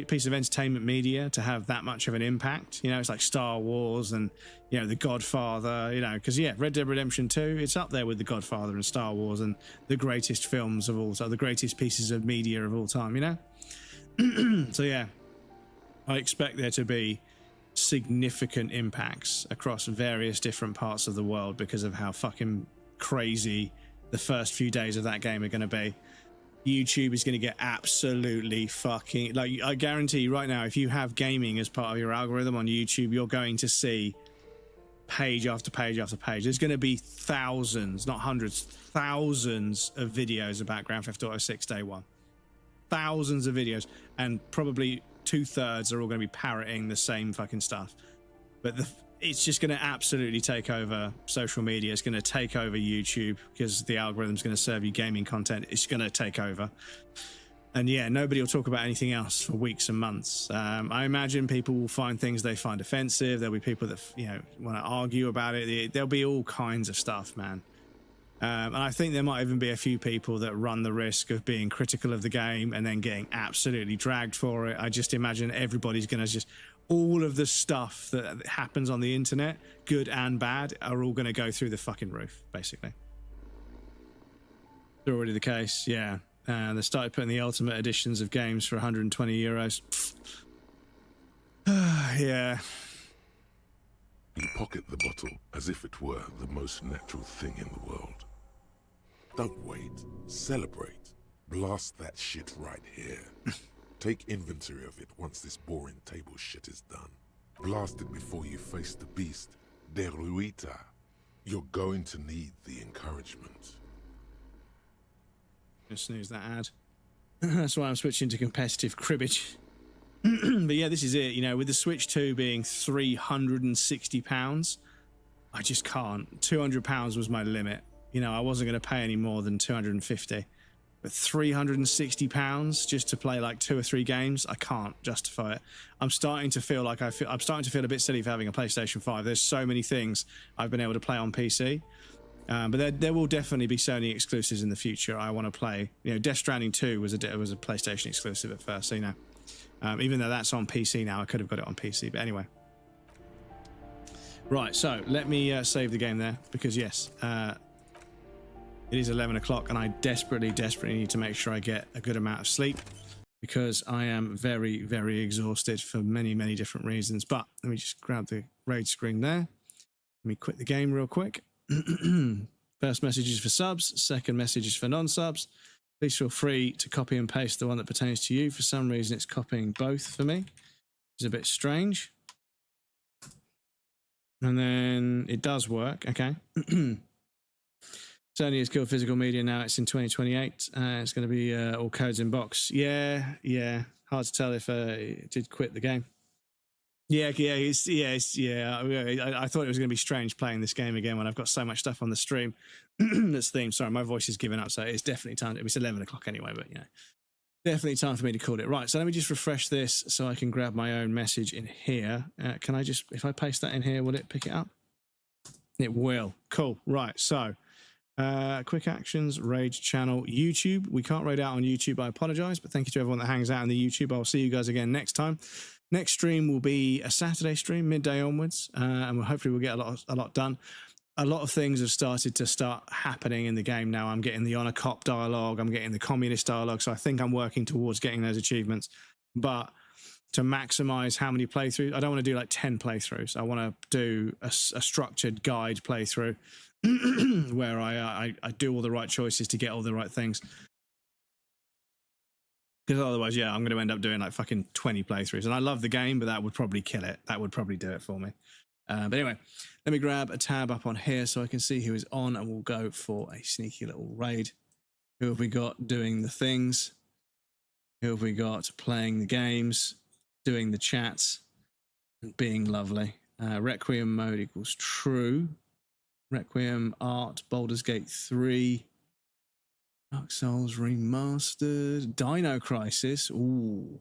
piece of entertainment media to have that much of an impact, you know, it's like Star Wars and, you know, The Godfather, you know, because yeah, Red Dead Redemption 2, it's up there with The Godfather and Star Wars and the greatest films of all time, the greatest pieces of media of all time, you know. So yeah, I expect there to be significant impacts across various different parts of the world because of how fucking crazy the first few days of that game are going to be. YouTube is going to get absolutely fucking, like, I guarantee you right now, if you have gaming as part of your algorithm on YouTube, you're going to see page after page after page. There's going to be thousands, not hundreds, thousands of videos about Grand Theft Auto 6 Day 1. Thousands of videos, and probably 2/3 are all going to be parroting the same fucking stuff. But it's just going to absolutely take over social media. It's going to take over YouTube because the algorithm's going to serve you gaming content. It's going to take over. And yeah, nobody will talk about anything else for weeks and months. I imagine people will find things they find offensive. There'll be people that, you know, want to argue about it. There'll be all kinds of stuff, man. And I think there might even be a few people that run the risk of being critical of the game and then getting absolutely dragged for it. I just imagine everybody's going to just, all of the stuff that happens on the internet, good and bad, are all going to go through the fucking roof, basically. It's already the case, yeah. They started putting the ultimate editions of games for 120 euros. Yeah. You pocket the bottle as if it were the most natural thing in the world. Don't wait. Celebrate. Blast that shit right here. Take inventory of it once this boring table shit is done. Blast it before you face the beast, Deruita. You're going to need the encouragement. Just snooze that ad. That's why I'm switching to competitive cribbage. But yeah, this is it. You know, with the Switch 2 being £360, I just can't. £200 was my limit. You know, I wasn't going to pay any more than £250. But £360 just to play like 2 or 3 games, I can't justify it. I'm starting to feel like I'm starting to feel a bit silly for having a PlayStation 5. There's so many things I've been able to play on PC. But there will definitely be Sony exclusives in the future. I want to play. You know, Death Stranding 2 was a PlayStation exclusive at first. So, you know, even though that's on PC now, I could have got it on PC. But anyway, right. So let me save the game there because yes, it is 11 o'clock, and I desperately need to make sure I get a good amount of sleep because I am very, very exhausted for many, many different reasons. But let me just grab the raid screen there. Let me quit the game real quick. First message is for subs, second message is for non-subs. Please feel free to copy and paste the one that pertains to you. For some reason it's copying both for me. It's a bit strange. And then it does work, okay. Sony has killed physical media now. It's in 2028. It's going to be all codes in box. Yeah. Hard to tell if it did quit the game. Yeah. I thought it was going to be strange playing this game again when I've got so much stuff on the stream that's themed. Sorry, my voice is giving up, so it's definitely time. It's 11 o'clock anyway, but you know, definitely time for me to call it. Right, so let me just refresh this so I can grab my own message in here. Can I just, if I paste that in here, will it pick it up? It will. Cool. Right, so quick actions, Rage channel, YouTube. We can't raid out on YouTube. I apologize, but thank you to everyone that hangs out on the YouTube. I'll see you guys again next time. Next stream will be a Saturday stream, midday onwards, and hopefully we'll get a lot done. A lot of things have started happening in the game now. I'm getting the Honor Cop dialogue, I'm getting the Communist dialogue, so I think I'm working towards getting those achievements. But to maximize how many playthroughs, I don't want to do like 10 playthroughs. I want to do a structured guide playthrough where I do all the right choices to get all the right things. Because otherwise, yeah, I'm going to end up doing like fucking 20 playthroughs. And I love the game, but that would probably kill it. That would probably do it for me. But anyway, let me grab a tab up on here so I can see who is on, and we'll go for a sneaky little raid. Who have we got doing the things? Who have we got playing the games, doing the chats, and being lovely? Requiem mode equals true. Requiem art, Baldur's Gate 3. Dark Souls Remastered. Dino Crisis. Ooh,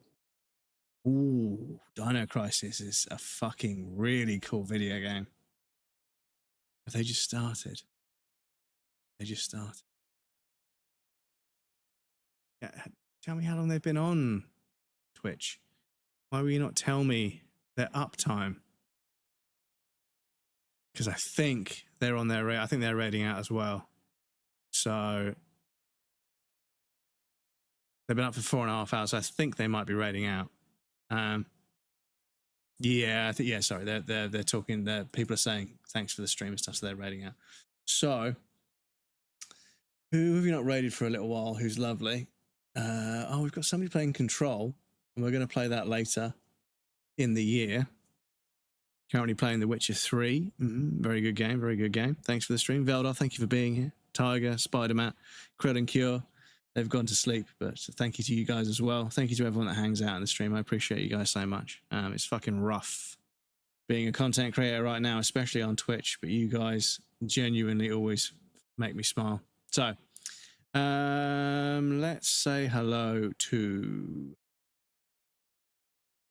Dino Crisis is a fucking really cool video game. But they just started. Yeah, tell me how long they've been on Twitch. Why will you not tell me their uptime? Because I think they're on their I think they're raiding out as well. So they've been up for 4.5 hours. So I think they might be raiding out. Yeah, sorry. They're talking. People are saying thanks for the stream and stuff. So they're raiding out. So who have you not raided for a little while? Who's lovely? We've got somebody playing Control, and we're going to play that later in the year. Currently playing The Witcher 3. Very good game. Very good game. Thanks for the stream, Veldar. Thank you for being here. Tiger, Spider-Man, Cred and Cure. They've gone to sleep, but thank you to you guys as well. Thank you to everyone that hangs out in the stream. I appreciate you guys so much. It's fucking rough being a content creator right now, especially on Twitch, but you guys genuinely always make me smile. So, Let's say hello to...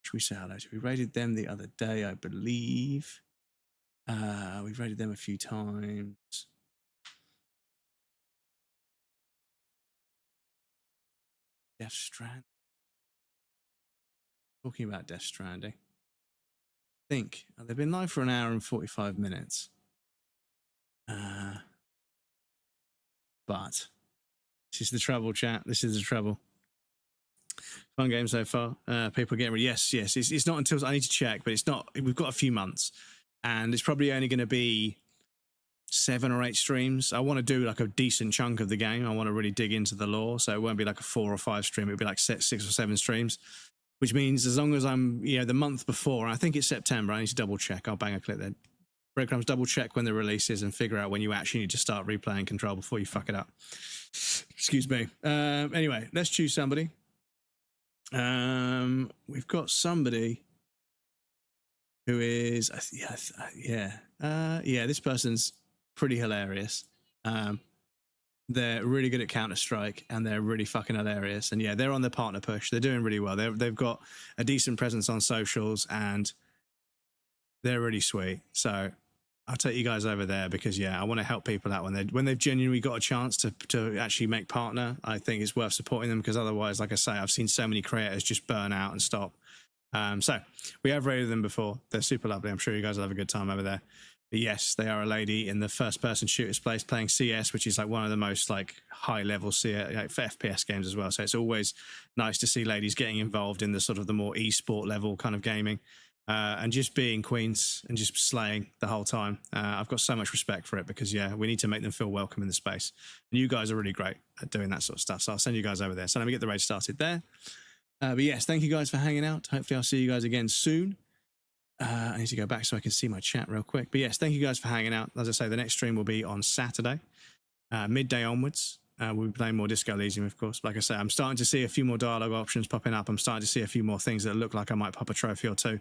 Should we say hello to? We raided them the other day, I believe. We've raided them a few times. Death Stranding. Talking about Death Stranding. I think they've been live for an hour and 45 minutes. But this is the trouble, chat. This is the trouble. Fun game so far. People are getting ready. Yes. It's not until I need to check, but it's not. We've got a few months, and it's probably only going to be 7 or 8 streams. I want to do like a decent chunk of the game. I want to really dig into the lore, so it won't be like a 4 or 5 stream. It'll be like 6 or 7 streams, which means as long as I'm, the month before, I think it's September. I need to double check. I'll bang a clip there. Breadcrumbs, double check when the release is and figure out when you actually need to start replaying Control before you fuck it up. Excuse me. Anyway, let's choose somebody. We've got somebody who is, this person's pretty hilarious. They're really good at Counter-Strike and they're really fucking hilarious. And yeah, they're on their partner push. They're doing really well. They've got a decent presence on socials and they're really sweet. So I'll take you guys over there because I want to help people out when they've genuinely got a chance to actually make partner. I think it's worth supporting them because otherwise, like I say, I've seen so many creators just burn out and stop. So we have rated them before. They're super lovely. I'm sure you guys will have a good time over there. But yes, they are a lady in the first-person shooters place playing CS, which is like one of the most like high-level CS, for FPS games as well. So it's always nice to see ladies getting involved in the sort of the more e-sport level kind of gaming. And just being queens and just slaying the whole time. I've got so much respect for it because, we need to make them feel welcome in the space. And you guys are really great at doing that sort of stuff. So I'll send you guys over there. So let me get the raid started there. But yes, thank you guys for hanging out. Hopefully I'll see you guys again soon. I need to go back so I can see my chat real quick. But yes, thank you guys for hanging out. As I say, the next stream will be on Saturday, midday onwards. We'll be playing more Disco Elysium, of course. Like I say, I'm starting to see a few more dialogue options popping up. I'm starting to see a few more things that look like I might pop a trophy or two.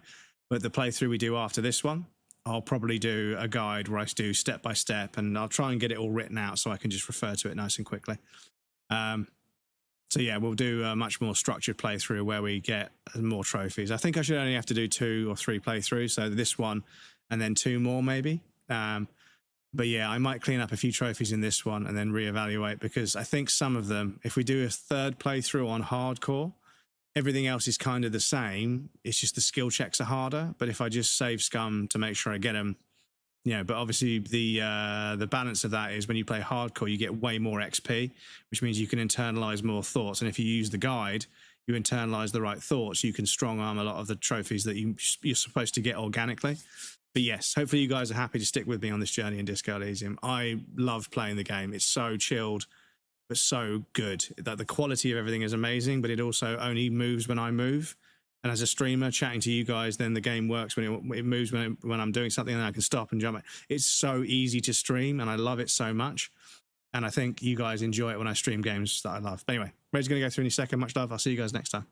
But the playthrough we do after this one, I'll probably do a guide where I do step by step, and I'll try and get it all written out so I can just refer to it nice and quickly. So yeah, we'll do a much more structured playthrough where we get more trophies. I think I should only have to do 2 or 3 playthroughs, so this one and then 2 more maybe. But yeah, I might clean up a few trophies in this one and then reevaluate because I think some of them, if we do a 3rd playthrough on hardcore, everything else is kind of the same. It's just the skill checks are harder. But if I just save scum to make sure I get them, but obviously the balance of that is when you play hardcore, you get way more XP, which means you can internalize more thoughts. And if you use the guide, you internalize the right thoughts. You can strong arm a lot of the trophies that you're supposed to get organically. But yes, hopefully you guys are happy to stick with me on this journey in Disco Elysium. I love playing the game. It's so chilled, but so good. That the quality of everything is amazing, but it also only moves when I move. And as a streamer chatting to you guys, then the game works when it moves when I'm doing something and I can stop and jump. It's so easy to stream and I love it so much. And I think you guys enjoy it when I stream games that I love. But anyway, Red's going to go through any second. Much love. I'll see you guys next time.